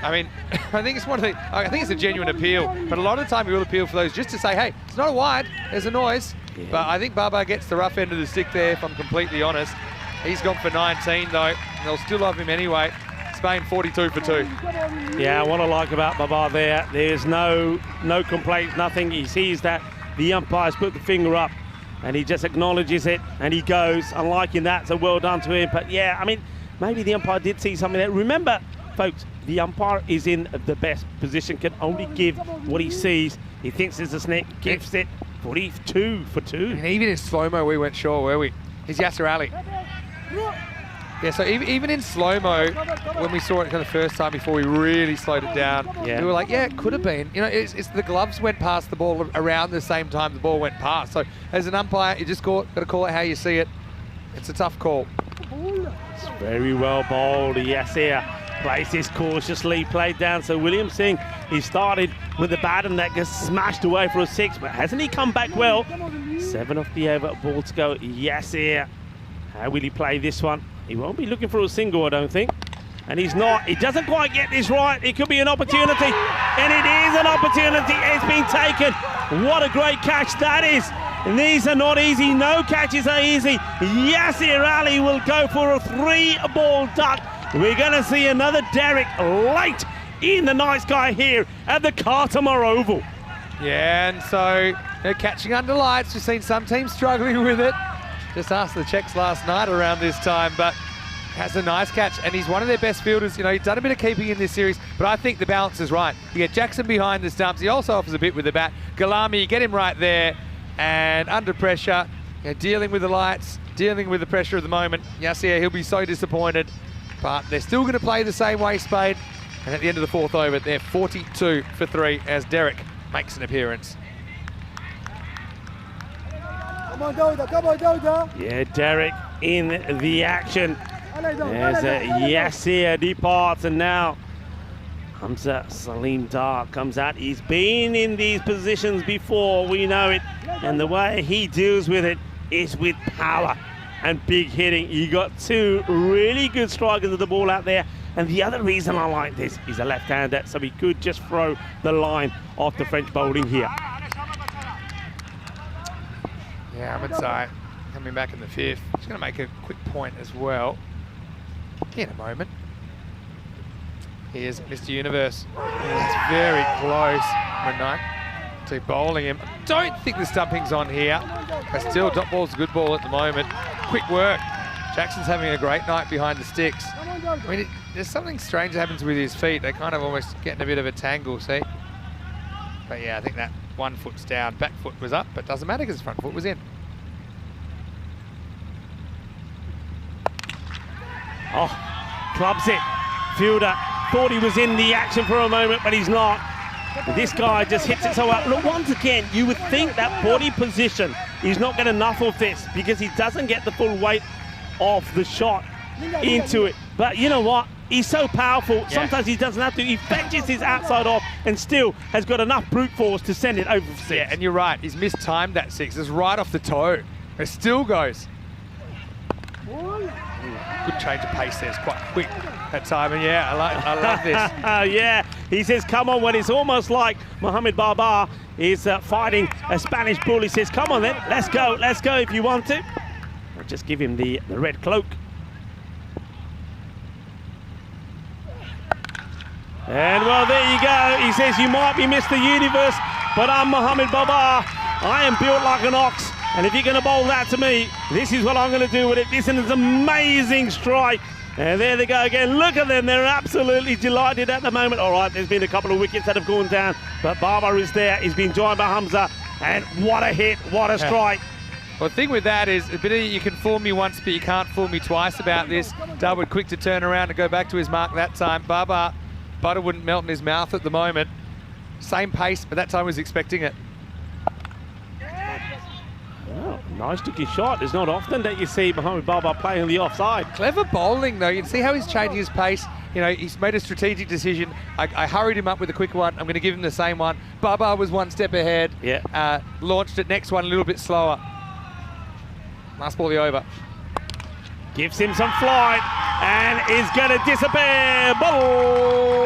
I mean, I think it's a genuine appeal, but a lot of the time we will appeal for those just to say, hey, it's not a wide, there's a noise. Yeah. But I think Babar gets the rough end of the stick there, if I'm completely honest. He's gone for 19 though, and they'll still love him anyway. Spain 42 for 2. Yeah, what I like about Babar there's no complaints, nothing. He sees that the umpire's put the finger up and he just acknowledges it and he goes. I'm liking that, so well done to him. But yeah, I mean, maybe the umpire did see something there. Remember, folks, the umpire is in the best position, can only give what he sees. He thinks there's a snake, gives it 42 for 2. And even in slow-mo, we weren't sure, were we? He's Yasser Ali. Yeah, so even in slow-mo, when we saw it kind of first time before we really slowed it down, we were like, yeah, it could have been. You know, it's the gloves went past the ball around the same time the ball went past. So as an umpire, you just got to call it how you see it. It's a tough call. It's very well bowled. Yasser plays this cautiously, played down. So William Singh, he started with the bat and that gets smashed away for a 6, but hasn't he come back well? 7 off the over, ball to go. Yasser, how will he play this one? He won't be looking for a single, I don't think. And he's not. He doesn't quite get this right. It could be an opportunity. And it is an opportunity. It's been taken. What a great catch that is. And these are not easy. No catches are easy. Yasser Ali will go for a 3-ball duck. We're going to see another Derek late in the night sky here at the Cartamar Oval. Yeah, and so catching under lights. We've seen some teams struggling with it. Just asked the Czechs last night around this time, but has a nice catch, and he's one of their best fielders. You know, he's done a bit of keeping in this series, but I think the balance is right. You get Jackson behind the stumps. He also offers a bit with the bat. Galami, you get him right there, and under pressure, dealing with the lights, dealing with the pressure of the moment. Yasser, he'll be so disappointed, but they're still going to play the same way, Spain. And at the end of the 4th over, they're 42 for 3 as Derek makes an appearance. Come on, Doda. Yeah, Derek in the action. There's Yasser departs, and now Hamza Salim Dar comes out. He's been in these positions before, we know it. And the way he deals with it is with power and big hitting. You got 2 really good strikers of the ball out there. And the other reason I like this, he's a left-hander, so he could just throw the line off the French bowling here. Yeah, Ahmed Sai coming back in the 5th. He's going to make a quick point as well in a moment. Here's Mr. Universe. He's very close, Renai, to bowling him. I don't think the stumping's on here, but still, dot ball's a good ball at the moment. Quick work. Jackson's having a great night behind the sticks. I mean, there's something strange that happens with his feet. They're kind of almost getting a bit of a tangle, see? But yeah, I think that 1 foot's down. Back foot was up, but doesn't matter because his front foot was in. Oh, clubs it. Fielder thought he was in the action for a moment, but he's not. This guy just hits it so well. Look, once again, you would think that body position, he's not getting enough of this because he doesn't get the full weight of the shot into it. But you know what? He's so powerful. Yeah. Sometimes he doesn't have to. He fetches his outside off and still has got enough brute force to send it over for 6. Yeah, and you're right. He's mistimed that 6. It's right off the toe. It still goes. Good change of pace there. It's quite quick that time. And yeah, I love this. Yeah, he says, come on, when it's almost like Mohamed Babar is fighting a Spanish bull. He says, come on then, let's go if you want to. I'll just give him the red cloak. And well, there you go. He says, you might be Mr. Universe, but I'm Mohamed Babar. I am built like an ox. And if you're going to bowl that to me, this is what I'm going to do with it. This is an amazing strike. And there they go again. Look at them. They're absolutely delighted at the moment. All right, there's been a couple of wickets that have gone down, but Barber is there. He's been joined by Hamza. And what a hit. What a strike. Well, the thing with that is, a bit of you can fool me once, but you can't fool me twice about this. Darwood quick to turn around and go back to his mark that time. Barber, butter wouldn't melt in his mouth at the moment. Same pace, but that time was expecting it. Well, nice tricky shot. It's not often that you see Mohamed Babar playing on the offside. Clever bowling, though. You can see how he's changing his pace. You know, he's made a strategic decision. I hurried him up with a quick one. I'm going to give him the same one. Babar was 1 step ahead. Yeah. Launched it. Next one a little bit slower. Last ball the over. Gives him some flight and is going to disappear. Bolle.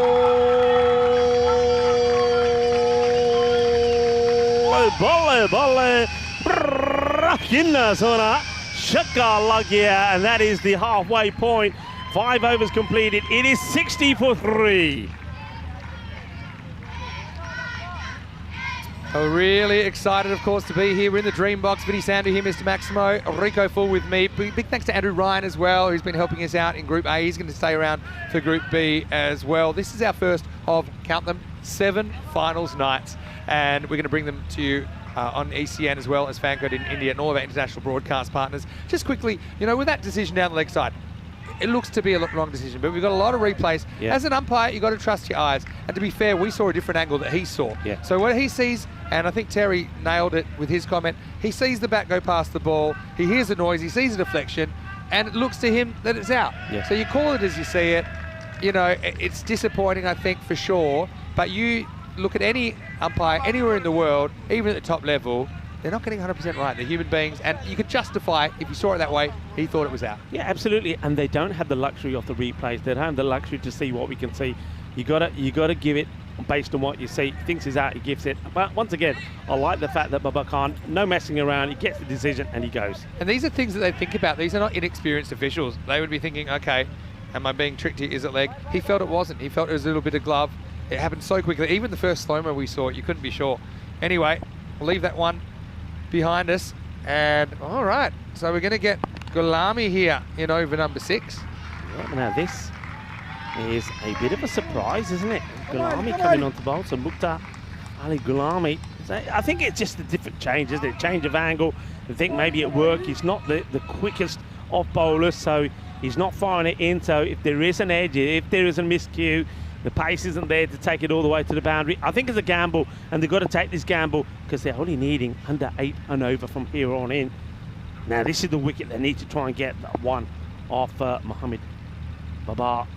And that is the halfway point. 5 overs completed. It is 60 for 3. We're really excited, of course, to be here. We're in the Dream Box. Vinny Sandu here, Mr. Maximo. Rico Full with me. Big thanks to Andrew Ryan as well, who's been helping us out in Group A. He's going to stay around for Group B as well. This is our first of, count them, 7 finals nights. And we're going to bring them to you on ECN as well as Fancode in India and all of our international broadcast partners. Just quickly, you know, with that decision down the leg side, it looks to be a wrong decision, but we've got a lot of replays. Yeah. As an umpire, you've got to trust your eyes. And to be fair, we saw a different angle that he saw. Yeah. So what he sees, and I think Terry nailed it with his comment, he sees the bat go past the ball, he hears the noise, he sees a deflection, and it looks to him that it's out. Yeah. So you call it as you see it. You know, it's disappointing, I think, for sure, but you look at any umpire anywhere in the world, even at the top level, they're not getting 100% right. They're human beings, and you could justify, if you saw it that way, he thought it was out. Yeah, absolutely. And they don't have the luxury of the replays. They don't have the luxury to see what we can see. You gotta give it based on what you see. Thinks he's out, he gives it. But once again, I like the fact that Baba Khan, no messing around, he gets the decision and he goes. And these are things that they think about. These are not inexperienced officials. They would be thinking, okay, am I being tricked here? Is it leg? He felt it wasn't. He felt it was a little bit of glove. It happened so quickly. Even the first slow-mo we saw, you couldn't be sure. Anyway, we'll leave that one behind us. And all right, so we're going to get Gulami here in over number 6. Yeah, now this is a bit of a surprise, isn't it? Gulami coming onto bowl, so Mukhtar Ali Gulami. So I think it's just a different change, isn't it? Change of angle. I think maybe it worked. He's not the quickest off bowlers, so he's not firing it in. So if there is an edge, if there is a miscue, the pace isn't there to take it all the way to the boundary. I think it's a gamble, and they've got to take this gamble because they're only needing under 8 and over from here on in. Now, this is the wicket they need to try and get that one off Mohammed Babar.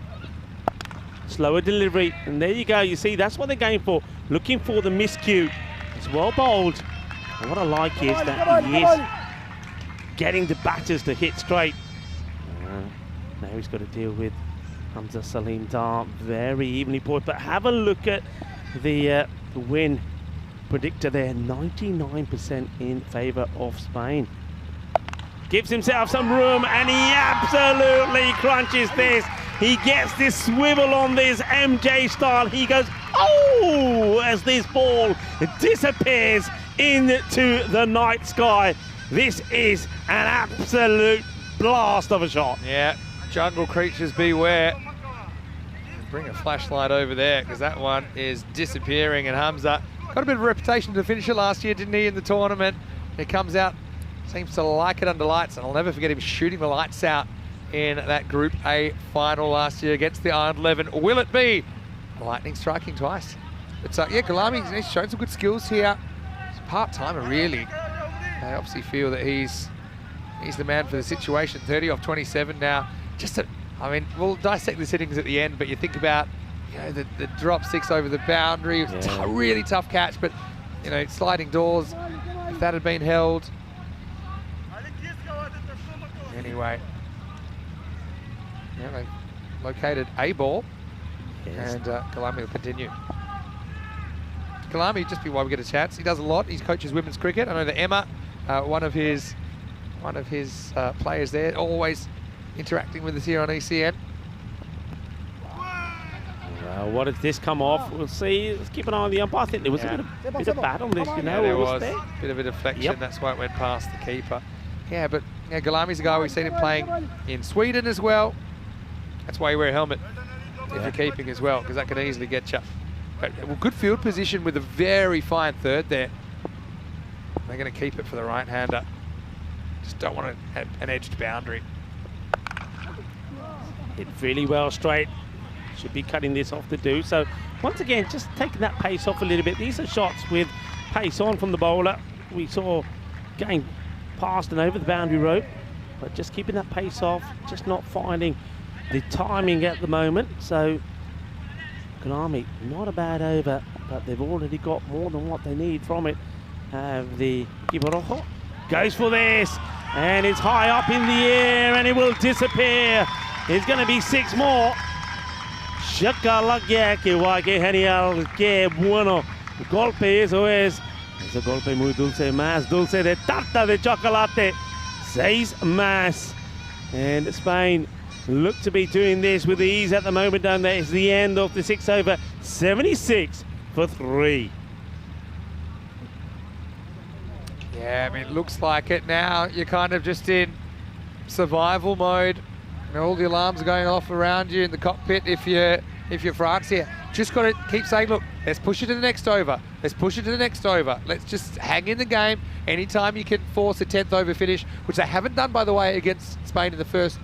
Slower delivery, and there you go. You see, that's what they're going for, looking for the miscue. It's well bowled. And what I like is that he is getting the batters to hit straight. Now he's got to deal with Hamza Salim Dar, very evenly poised. But have a look at the win predictor there, 99% in favour of Spain. Gives himself some room, and he absolutely crunches this. He gets this swivel on this MJ style. He goes, oh, as this ball disappears into the night sky. This is an absolute blast of a shot. Yeah, jungle creatures beware. Bring a flashlight over there because that one is disappearing, and Hamza got a bit of a reputation to finish it last year, didn't he, in the tournament? He comes out, seems to like it under lights, and I'll never forget him shooting the lights out in that Group A final last year against the Iron 11. Will it be? Lightning striking twice. It's yeah, Gulami, he's shown some good skills here. He's a part-timer, really. They obviously feel that he's the man for the situation. 30 off 27 now. I mean, we'll dissect the settings at the end, but you think about, you know, the drop 6 over the boundary. It was a really tough catch, but, you know, sliding doors, if that had been held. Anyway. Yeah, they located a ball, and Gulami will continue. Gulami, just be why we get a chance. He does a lot. He coaches women's cricket. I know that Emma, one of his players there, always interacting with us here on ECN. Well, what does this come off? We'll see. Let's keep an eye on the umpire. I think there was a bit of bat on this, you know. Yeah, there was a bit of a deflection. Yep. That's why it went past the keeper. Yeah, but yeah, Gulami's a guy we've seen him playing in Sweden as well. That's why you wear a helmet if you're keeping as well, because that can easily get you. But good field position with a very fine third there. They're going to keep it for the right-hander. Just don't want to have an edged boundary. Hit really well straight. Should be cutting this off to do. So once again, just taking that pace off a little bit. These are shots with pace on from the bowler. We saw going past and over the boundary rope, but just keeping that pace off, just not finding the timing at the moment. So Gulami, not a bad over, but they've already got more than what they need from it. The Kiborojo goes for this, and it's high up in the air, and it will disappear. It's going to be 6 more. Shakalaka, que guay, que genial, que bueno. Golpe, eso es. Ese golpe muy dulce, más dulce de tarta de chocolate. 6 más. And Spain look to be doing this with ease at the moment, don't they? It's the end of the 6 over, 76 for 3. Yeah, I mean, it looks like it now. You're kind of just in survival mode. You know, all the alarms are going off around you in the cockpit if you're France here. Just got to keep saying, look, let's push it to the next over. Let's push it to the next over. Let's just hang in the game. Anytime you can force a 10th over finish, which they haven't done, by the way, against Spain in the first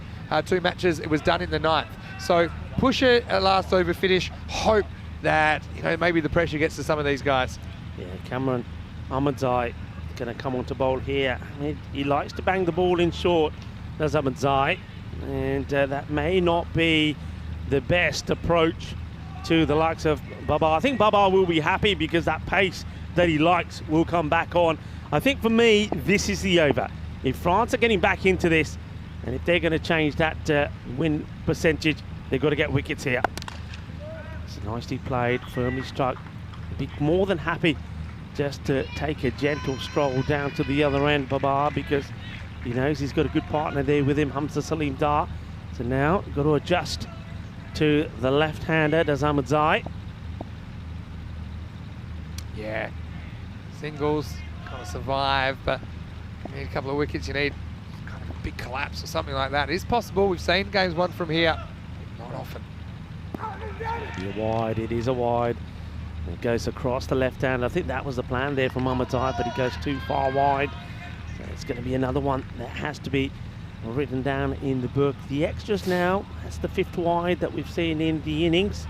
2 matches, it was done in the 9th. So push a last over finish. Hope that, you know, maybe the pressure gets to some of these guys. Yeah, Cameron Ahmadzai going to come on to bowl here. I mean, he likes to bang the ball in short, does Ahmadzai, and that may not be the best approach to the likes of Baba. I think Baba will be happy because that pace that he likes will come back on. I think for me, this is the over. If France are getting back into this, and if they're going to change that win percentage, they've got to get wickets here. It's nicely played, firmly struck. Be more than happy just to take a gentle stroll down to the other end, Baba, because he knows he's got a good partner there with him, Hamza Salim Dar. So now, got to adjust to the left-hander, does Ahmadzai. Yeah, singles kind of survive, but you need a couple of wickets. You need kind of a big collapse or something like that. It is possible. We've seen games won from here, not often. It'll be a wide, it is a wide. It goes across the left hand. I think that was the plan there from Ahmadzai, but he goes too far wide. So it's going to be another one that has to be written down in the book. The extras now, that's the 5th wide that we've seen in the innings.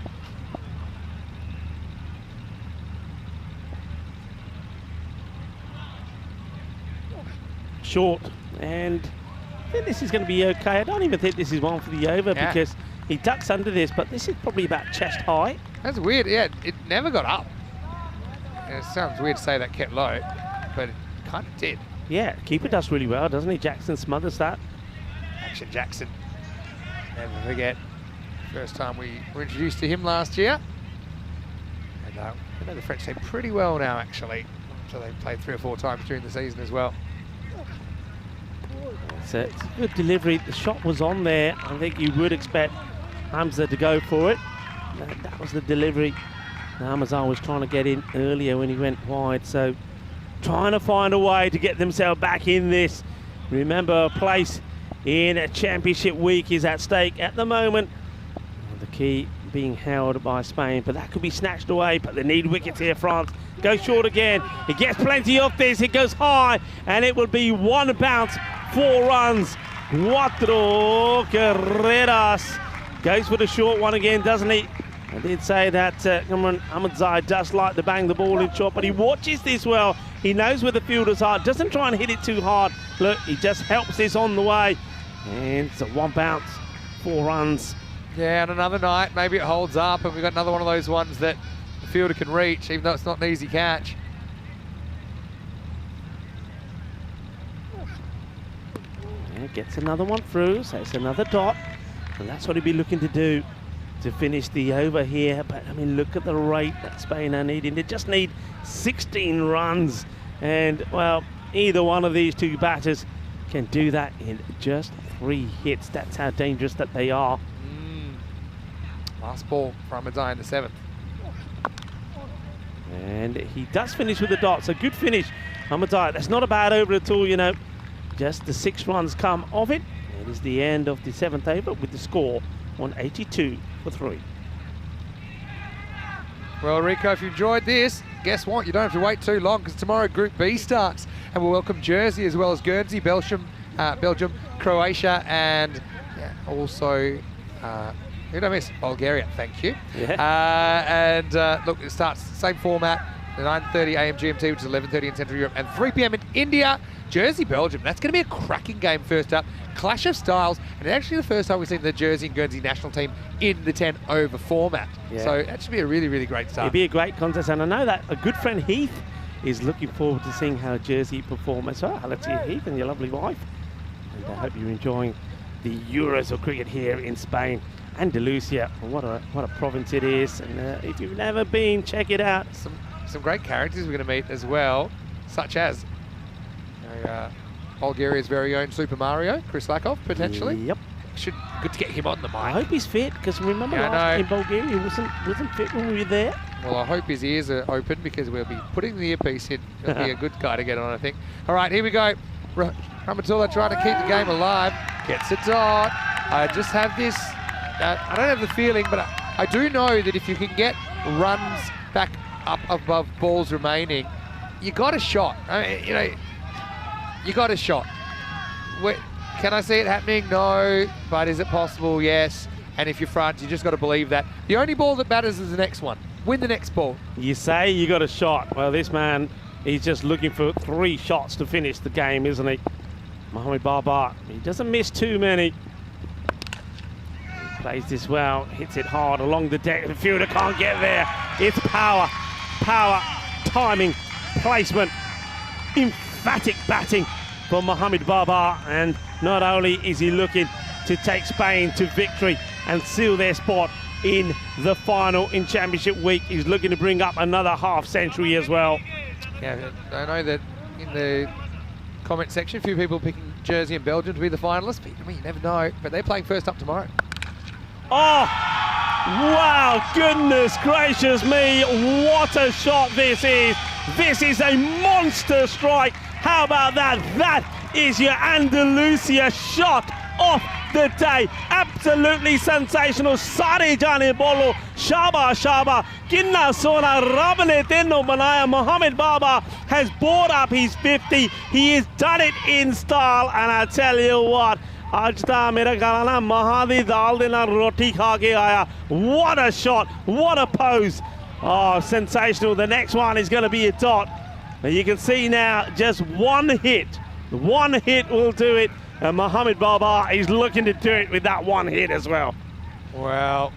Short, and I think this is going to be okay. I don't even think this is one for the over because he ducks under this, but this is probably about chest high. That's weird. Yeah, it never got up. And it sounds weird to say that kept low, but it kind of did. Yeah, keeper does really well, doesn't he? Jackson smothers that. Action Jackson. Never forget. First time we were introduced to him last year. And I know the French team pretty well now, actually. So they've played 3 or 4 times during the season as well. It's a good delivery. The shot was on there. I think you would expect Hamza to go for it. That was the delivery. Ahmadzai was trying to get in earlier when he went wide. So trying to find a way to get themselves back in this. Remember, a place in a championship week is at stake at the moment. The key being held by Spain, but that could be snatched away. But they need wickets here, France. Goes short again. He gets plenty of this. It goes high, and it will be 1 bounce, 4 runs. 4 carreras. Goes for the short one again, doesn't he? I did say that Cameron Ahmadzai does like to bang the ball in short, but he watches this well. He knows where the fielders are. Doesn't try and hit it too hard. Look, he just helps this on the way. And it's a 1 bounce, 4 runs. Yeah, and another night, maybe it holds up, and we've got another one of those ones that the fielder can reach, even though it's not an easy catch. Yeah, gets another one through, so it's another dot. And that's what he'd be looking to do to finish the over here. But, I mean, look at the rate that Spain are needing. They just need 16 runs. And, well, either one of these 2 batters can do that in just 3 hits. That's how dangerous that they are. Last ball for Ahmadzai in the 7th. And he does finish with a dot, so good finish. Ahmadzai, that's not a bad over at all, you know. Just the 6 runs come of it. It is the end of the 7th over with the score 182 for 3. Well, Rico, if you enjoyed this, guess what? You don't have to wait too long because tomorrow Group B starts and we'll welcome Jersey as well as Guernsey, Belgium, Croatia, and also, who did I miss? Bulgaria, thank you. Yeah. Look, it starts same format, 9:30 a.m. GMT, which is 11:30 in Central Europe, and 3 p.m. in India. Jersey, Belgium. That's going to be a cracking game first up. Clash of styles, and actually the first time we've seen the Jersey and Guernsey national team in the 10 over format. Yeah. So that should be a really, really great start. It'll be a great contest, and I know that a good friend Heath is looking forward to seeing how Jersey perform as well. Hello to you, Heath, and your lovely wife. And I hope you're enjoying the Euros of cricket here in Spain. Andalusia, what a province it is, and if you've never been, check it out. Some great characters we're going to meet as well, such as Bulgaria's very own Super Mario, Chris Lakov, potentially. Yep. good to get him on the mic. I hope he's fit, because remember Yeah, I last know. in Bulgaria, he wasn't fit when we were there. Well, I hope his ears are open, because we'll be putting the earpiece in. He'll be a good guy to get on, I think. All right, here we go. Ramatullah trying to keep the game alive. Gets a dot. I just have this. I don't have the feeling, but I do know that if you can get runs back up above balls remaining, you got a shot. I mean, you know, you got a shot. Can I see it happening? No. But is it possible? Yes. And if you're front, you just got to believe that. The only ball that matters is the next one. Win the next ball. You say you got a shot. Well, this man, he's just looking for 3 shots to finish the game, isn't he? Mohamed Barbar, he doesn't miss too many. He plays this well, hits it hard along the deck. The fielder can't get there. It's power, timing, placement, emphatic batting for Mohamed Barbar. And not only is he looking to take Spain to victory and seal their spot in the final in Championship Week, he's looking to bring up another half century as well. Yeah, I know that in the comment section, a few people picking Jersey and Belgium to be the finalists. But, I mean, you never know. But they're playing first up tomorrow. Oh, wow, goodness gracious me, what a shot this is. This is a monster strike. How about that? That is your Andalusia shot of the day. Absolutely sensational. Sare jane bolo, shaba, kinna sona rabne tenno banaya. Mohamed Barbar has brought up his 50. He has done it in style, and I tell you what, Ajta mera galana mahadi dal de na roti kha ke aaya. What a shot, what a pose. Oh, sensational. The next one is going to be a dot. And you can see now, just one hit will do it. And Mohamed Barbar is looking to do it with that one hit as well. Well,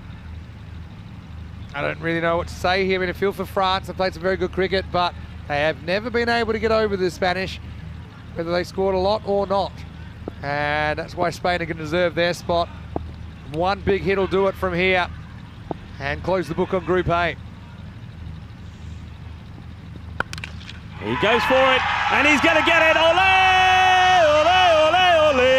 I don't really know what to say here. In a field for France, they played some very good cricket, but they have never been able to get over the Spanish, whether they scored a lot or not. And that's why Spain are going to deserve their spot. One big hit will do it from here and close the book on Group A. He goes for it, and he's going to get it. Ole, ole, ole, ole.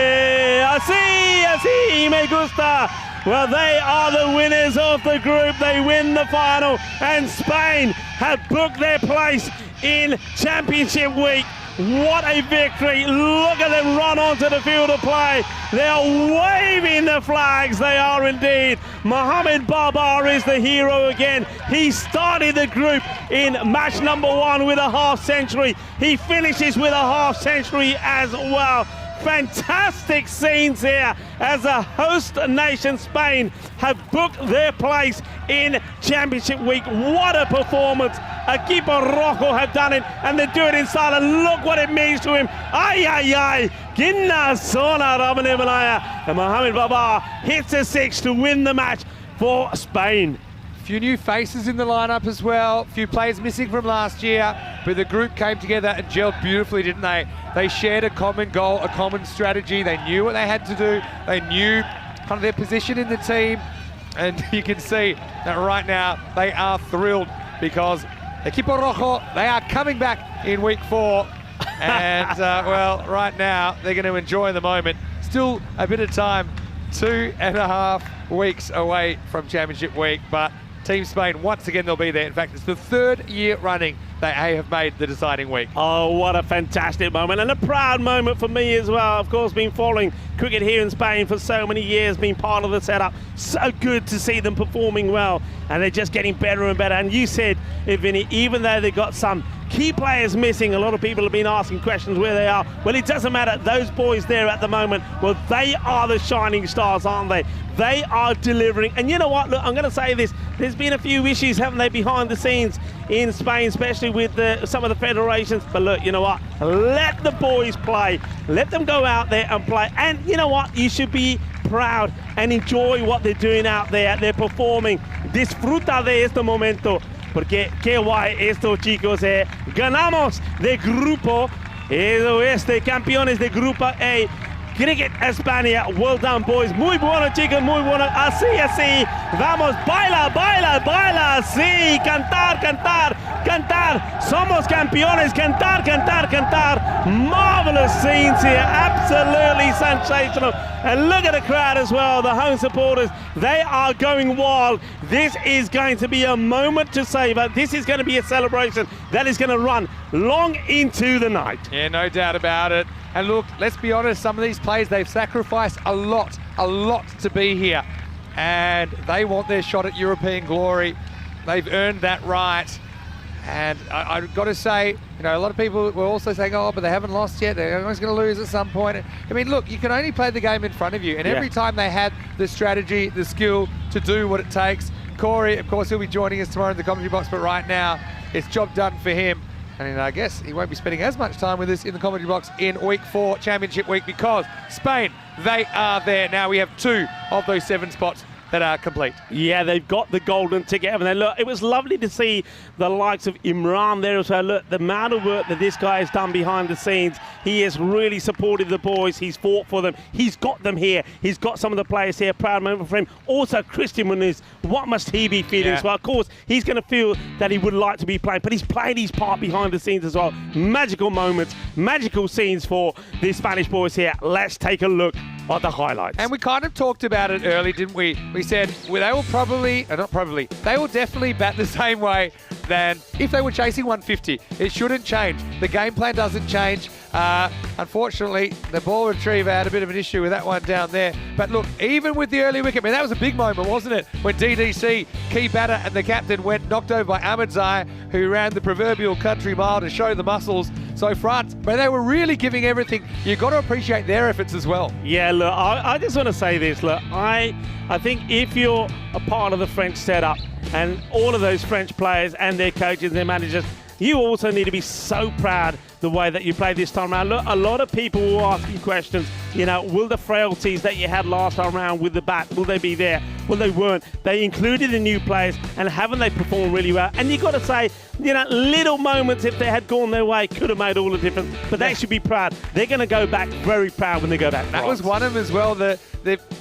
Así, me gusta. Well, they are the winners of the group. They win the final, and Spain have booked their place in Championship Week. What a victory. Look at them run onto the field of play. They are waving the flags. They are indeed. Mohamed Barbar is the hero again. He started the group in match number 1 with a half century. He finishes with a half century as well. Fantastic scenes here as a host nation. Spain have booked their place in Championship Week. What a performance. Equipo Rojo have done it, and they do it in style, and look what it means to him. Ay. Ginna Sona Rabane Malaya. And Mohamed Barbar hits a 6 to win the match for Spain. Few new faces in the lineup as well. Few players missing from last year, but the group came together and gelled beautifully, didn't they? They shared a common goal, a common strategy. They knew what they had to do. They knew kind of their position in the team, and you can see that right now they are thrilled because Equipo Rojo, they are coming back in week 4, and well, right now they're going to enjoy the moment. Still a bit of time, 2.5 weeks away from Championship Week, but Team Spain, once again, they'll be there. In fact, it's the 3rd year running they have made the deciding week. Oh, what a fantastic moment, and a proud moment for me as well. Of course, been following cricket here in Spain for so many years, been part of the setup. So good to see them performing well, and they're just getting better and better. And you said, Vinny, even though they've got some key players missing, a lot of people have been asking questions where they are. Well, it doesn't matter. Those boys there at the moment, well, they are the shining stars, aren't they? They are delivering. And you know what? Look, I'm going to say this. There's been a few issues, haven't they, behind the scenes in Spain, especially with some of the federations. But look, you know what? Let the boys play. Let them go out there and play. And you know what? You should be proud and enjoy what they're doing out there. They're performing. Disfruta de este momento. Porque qué guay esto, chicos. Ganamos de grupo oeste, campeones de grupo A. Cricket España, well done, boys. Muy bueno, chicos, muy bueno. Así. Vamos, baila, así. Cantar. cantar, somos campeones, cantar, cantar, cantar. Marvelous scenes here, absolutely sensational. And look at the crowd as well, the home supporters, they are going wild. This is going to be a moment to savor. This is going to be a celebration that is going to run long into the night. Yeah, no doubt about it. And look, let's be honest, some of these players, they've sacrificed a lot to be here. And they want their shot at European glory. They've earned that right. And I've got to say, you know, a lot of people were also saying, oh, but they haven't lost yet. They're always going to lose at some point. I mean, look, you can only play the game in front of you. And every time they had the strategy, the skill to do what it takes. Corey, of course, he'll be joining us tomorrow in the commentary box, but right now, it's job done for him. And I guess he won't be spending as much time with us in the commentary box in week 4, championship week, because Spain, they are there. Now we have 2 of those 7 spots that are complete. Yeah, they've got the golden ticket, haven't they? Look, it was lovely to see the likes of Imran there as well. Look, the amount of work that this guy has done behind the scenes. He has really supported the boys. He's fought for them. He's got them here. He's got some of the players here. Proud moment for him. Also, Christian Muniz, what must he be feeling as well? Of course, he's going to feel that he would like to be playing, but he's played his part behind the scenes as well. Magical moments, magical scenes for the Spanish boys here. Let's take a look at the highlights. And we kind of talked about it early, didn't we? We said, well, they will they will definitely bat the same way than if they were chasing 150. It shouldn't change. The game plan doesn't change. Unfortunately, the ball retriever had a bit of an issue with that one down there. But look, even with the early wicket, I mean, that was a big moment, wasn't it? When DDC, key batter and the captain went knocked over by Ahmedzai, who ran the proverbial country mile to show the muscles. So France, but they were really giving everything. You've got to appreciate their efforts as well. Yeah, look, I just want to say this. Look, I think if you're a part of the French setup and all of those French players and their coaches and their managers, you also need to be so proud the way that you played this time around. Look, a lot of people will ask you questions, you know, will the frailties that you had last time around with the bat, will they be there? Well, they weren't. They included the new players, and haven't they performed really well? And you've got to say, you know, little moments, if they had gone their way, could have made all the difference. But they should be proud. They're going to go back very proud when they go back. That was one of them as well. The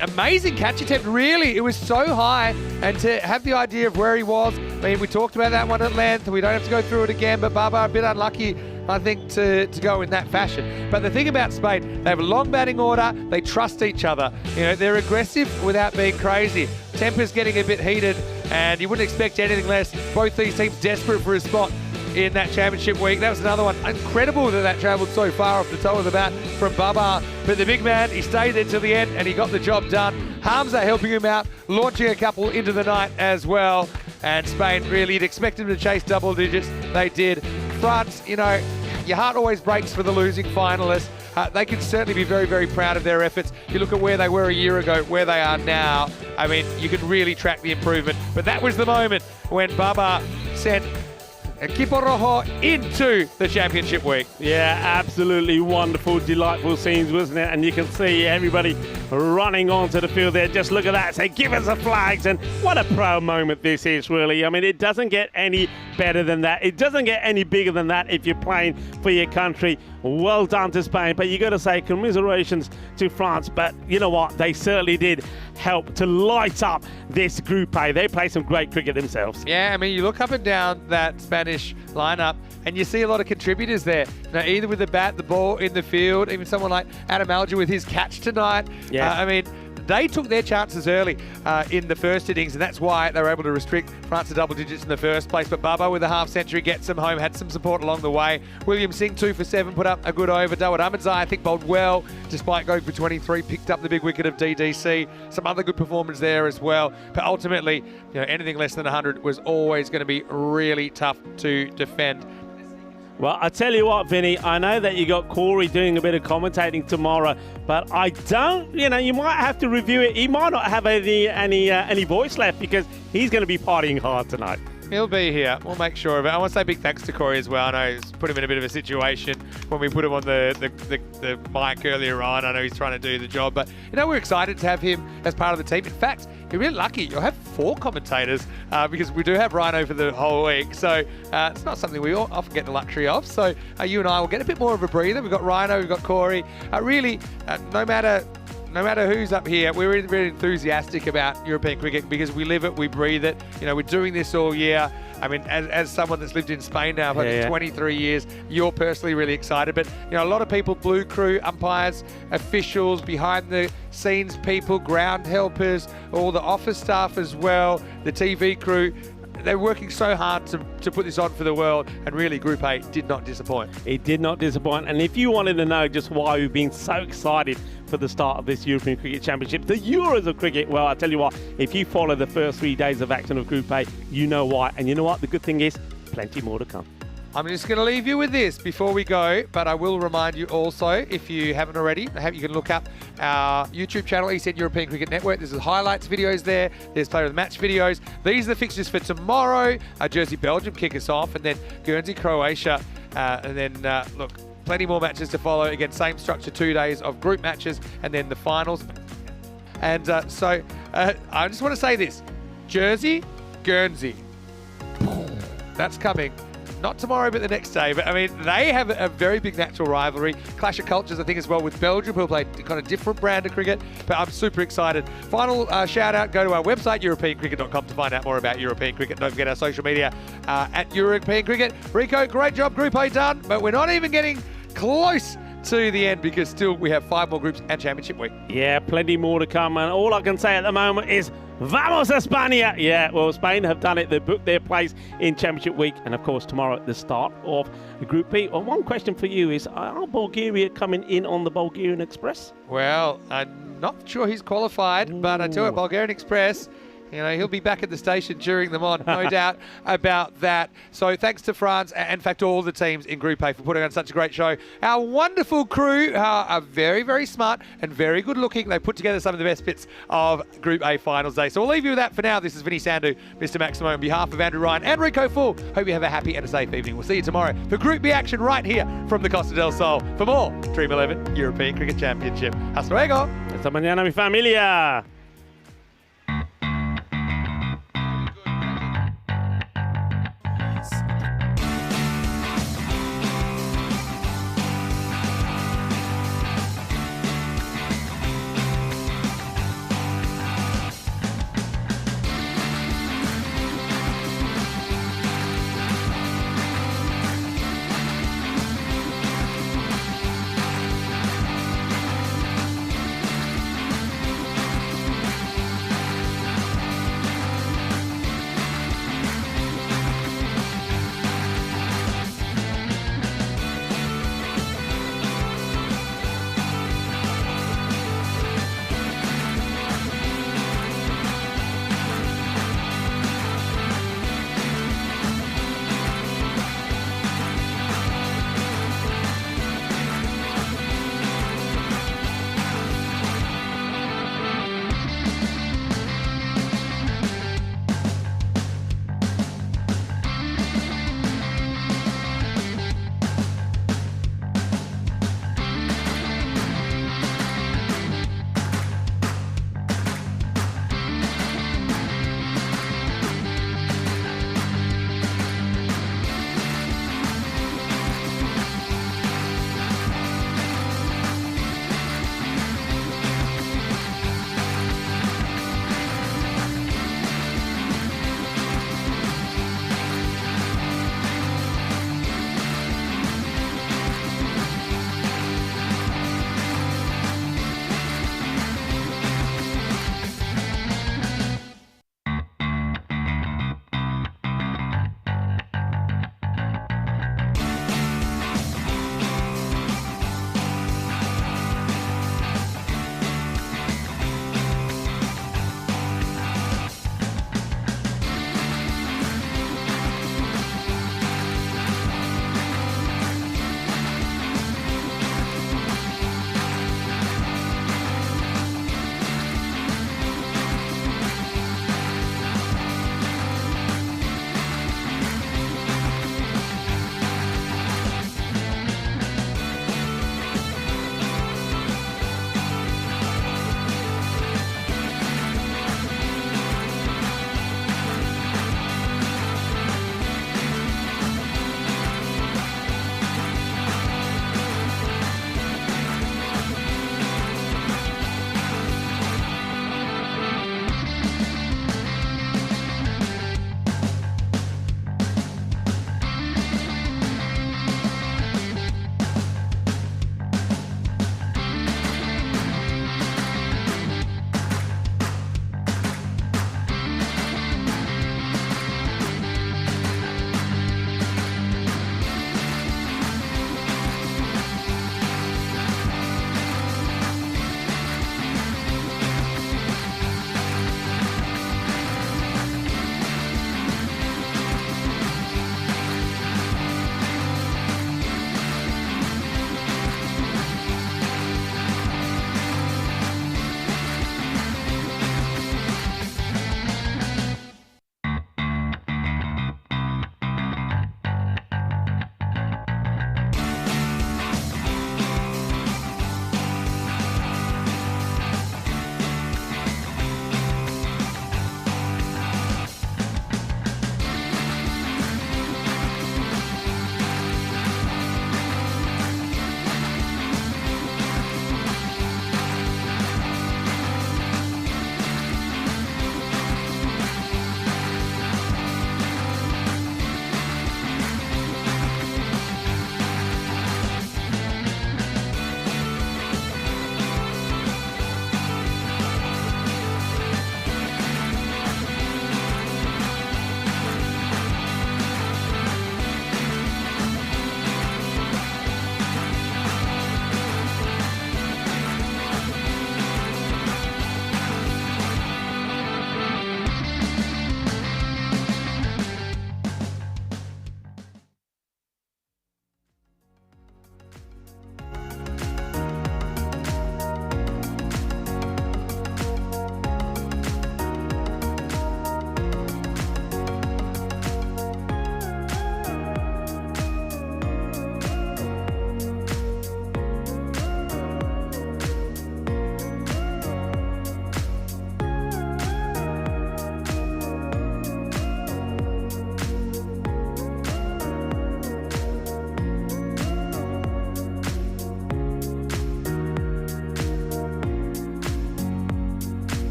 amazing catch attempt, really. It was so high, and to have the idea of where he was. I mean, we talked about that one at length. We don't have to go through it again, but Baba a bit unlucky, I think, to go in that fashion. But the thing about Spain, they have a long batting order. They trust each other. You know, they're aggressive without being crazy. Temper's getting a bit heated, and you wouldn't expect anything less. Both these teams desperate for a spot in that championship week. That was another one. Incredible that travelled so far off the toe of the bat from Baba. But the big man, he stayed there till the end, and he got the job done. Hamza helping him out, launching a couple into the night as well. And Spain, really, you'd expect them to chase double digits. They did. France, you know, your heart always breaks for the losing finalists. They can certainly be very, very proud of their efforts. You look at where they were a year ago, where they are now. I mean, you can really track the improvement. But that was the moment when Baba sent Equipo Rojo into the championship week. Yeah, absolutely wonderful, delightful scenes, wasn't it? And you can see everybody running onto the field there. Just look at that. Say, give us the flags. And what a proud moment this is, really. I mean, it doesn't get any better than that. It doesn't get any bigger than that if you're playing for your country. Well done to Spain. But you got to say commiserations to France. But you know what? They certainly did help to light up this Group A. They play some great cricket themselves. Yeah, I mean, you look up and down that Spanish lineup and you see a lot of contributors there. Now, either with the bat, the ball in the field, even someone like Adam Alger with his catch tonight. Yeah. I mean, they took their chances early in the first innings, and that's why they were able to restrict France to double digits in the first place. But Baba with a half century gets them home, had some support along the way. William Singh, 2 for 7, put up a good over. Dawud Ahmedzai, I think, bowled well, despite going for 23, picked up the big wicket of DDC. Some other good performance there as well. But ultimately, you know, anything less than 100 was always going to be really tough to defend. Well, I tell you what, Vinny, I know that you got Corey doing a bit of commentating tomorrow, but I don't, you know, you might have to review it. He might not have any voice left because he's going to be partying hard tonight. He'll be here. We'll make sure of it. I want to say big thanks to Corey as well. I know it's put him in a bit of a situation when we put him on the mic earlier on. I know he's trying to do the job, but you know, we're excited to have him as part of the team. In fact, you're really lucky. You'll have 4 commentators because we do have Rhino for the whole week. So it's not something we often get the luxury of. So you and I will get a bit more of a breather. We've got Rhino, we've got Corey. Really, no matter no matter who's up here, we're really, really enthusiastic about European cricket because we live it, we breathe it. You know, we're doing this all year. I mean, as someone that's lived in Spain now for 23 years, you're personally really excited. But, you know, a lot of people, blue crew, umpires, officials, behind the scenes people, ground helpers, all the office staff as well, the TV crew, they're working so hard to put this on for the world, and really Group A did not disappoint. It did not disappoint, and if you wanted to know just why we've been so excited for the start of this European Cricket Championship, the Euros of cricket, well, I tell you what, if you follow the first 3 days of action of Group A, you know why. And you know what? The good thing is, plenty more to come. I'm just going to leave you with this before we go, but I will remind you also, if you haven't already, you can look up our YouTube channel, ECN European Cricket Network. There's the highlights videos there. There's player of the match videos. These are the fixtures for tomorrow. Jersey, Belgium kick us off, and then Guernsey, Croatia, and then, look, plenty more matches to follow. Again, same structure, 2 days of group matches, and then the finals. And I just want to say this. Jersey, Guernsey. That's coming. Not tomorrow, but the next day. But, I mean, they have a very big natural rivalry. Clash of cultures, I think, as well, with Belgium, who play kind of different brand of cricket. But I'm super excited. Final shout-out, go to our website, europeancricket.com, to find out more about European cricket. Don't forget our social media at European Cricket. Rico, great job. Group A done. But we're not even getting close to the end because still we have 5 more groups and Championship week. Yeah, plenty more to come. And all I can say at the moment is, Vamos España! Yeah, well, Spain have done it. They've booked their place in Championship week. And, of course, tomorrow at the start of Group B. Well, one question for you is, are Bulgaria coming in on the Bulgarian Express? Well, I'm not sure he's qualified, but I tell you what, Bulgarian Express, you know, he'll be back at the station cheering them on, no doubt about that. So thanks to France and, in fact, all the teams in Group A for putting on such a great show. Our wonderful crew are very, very smart and very good looking. They put together some of the best bits of Group A Finals Day. So we'll leave you with that for now. This is Vinny Sandhu, Mr. Maximo, on behalf of Andrew Ryan and Rico Full. Hope you have a happy and a safe evening. We'll see you tomorrow for Group B action right here from the Costa del Sol. For more Dream11 European Cricket Championship. Hasta luego. Hasta mañana, mi familia.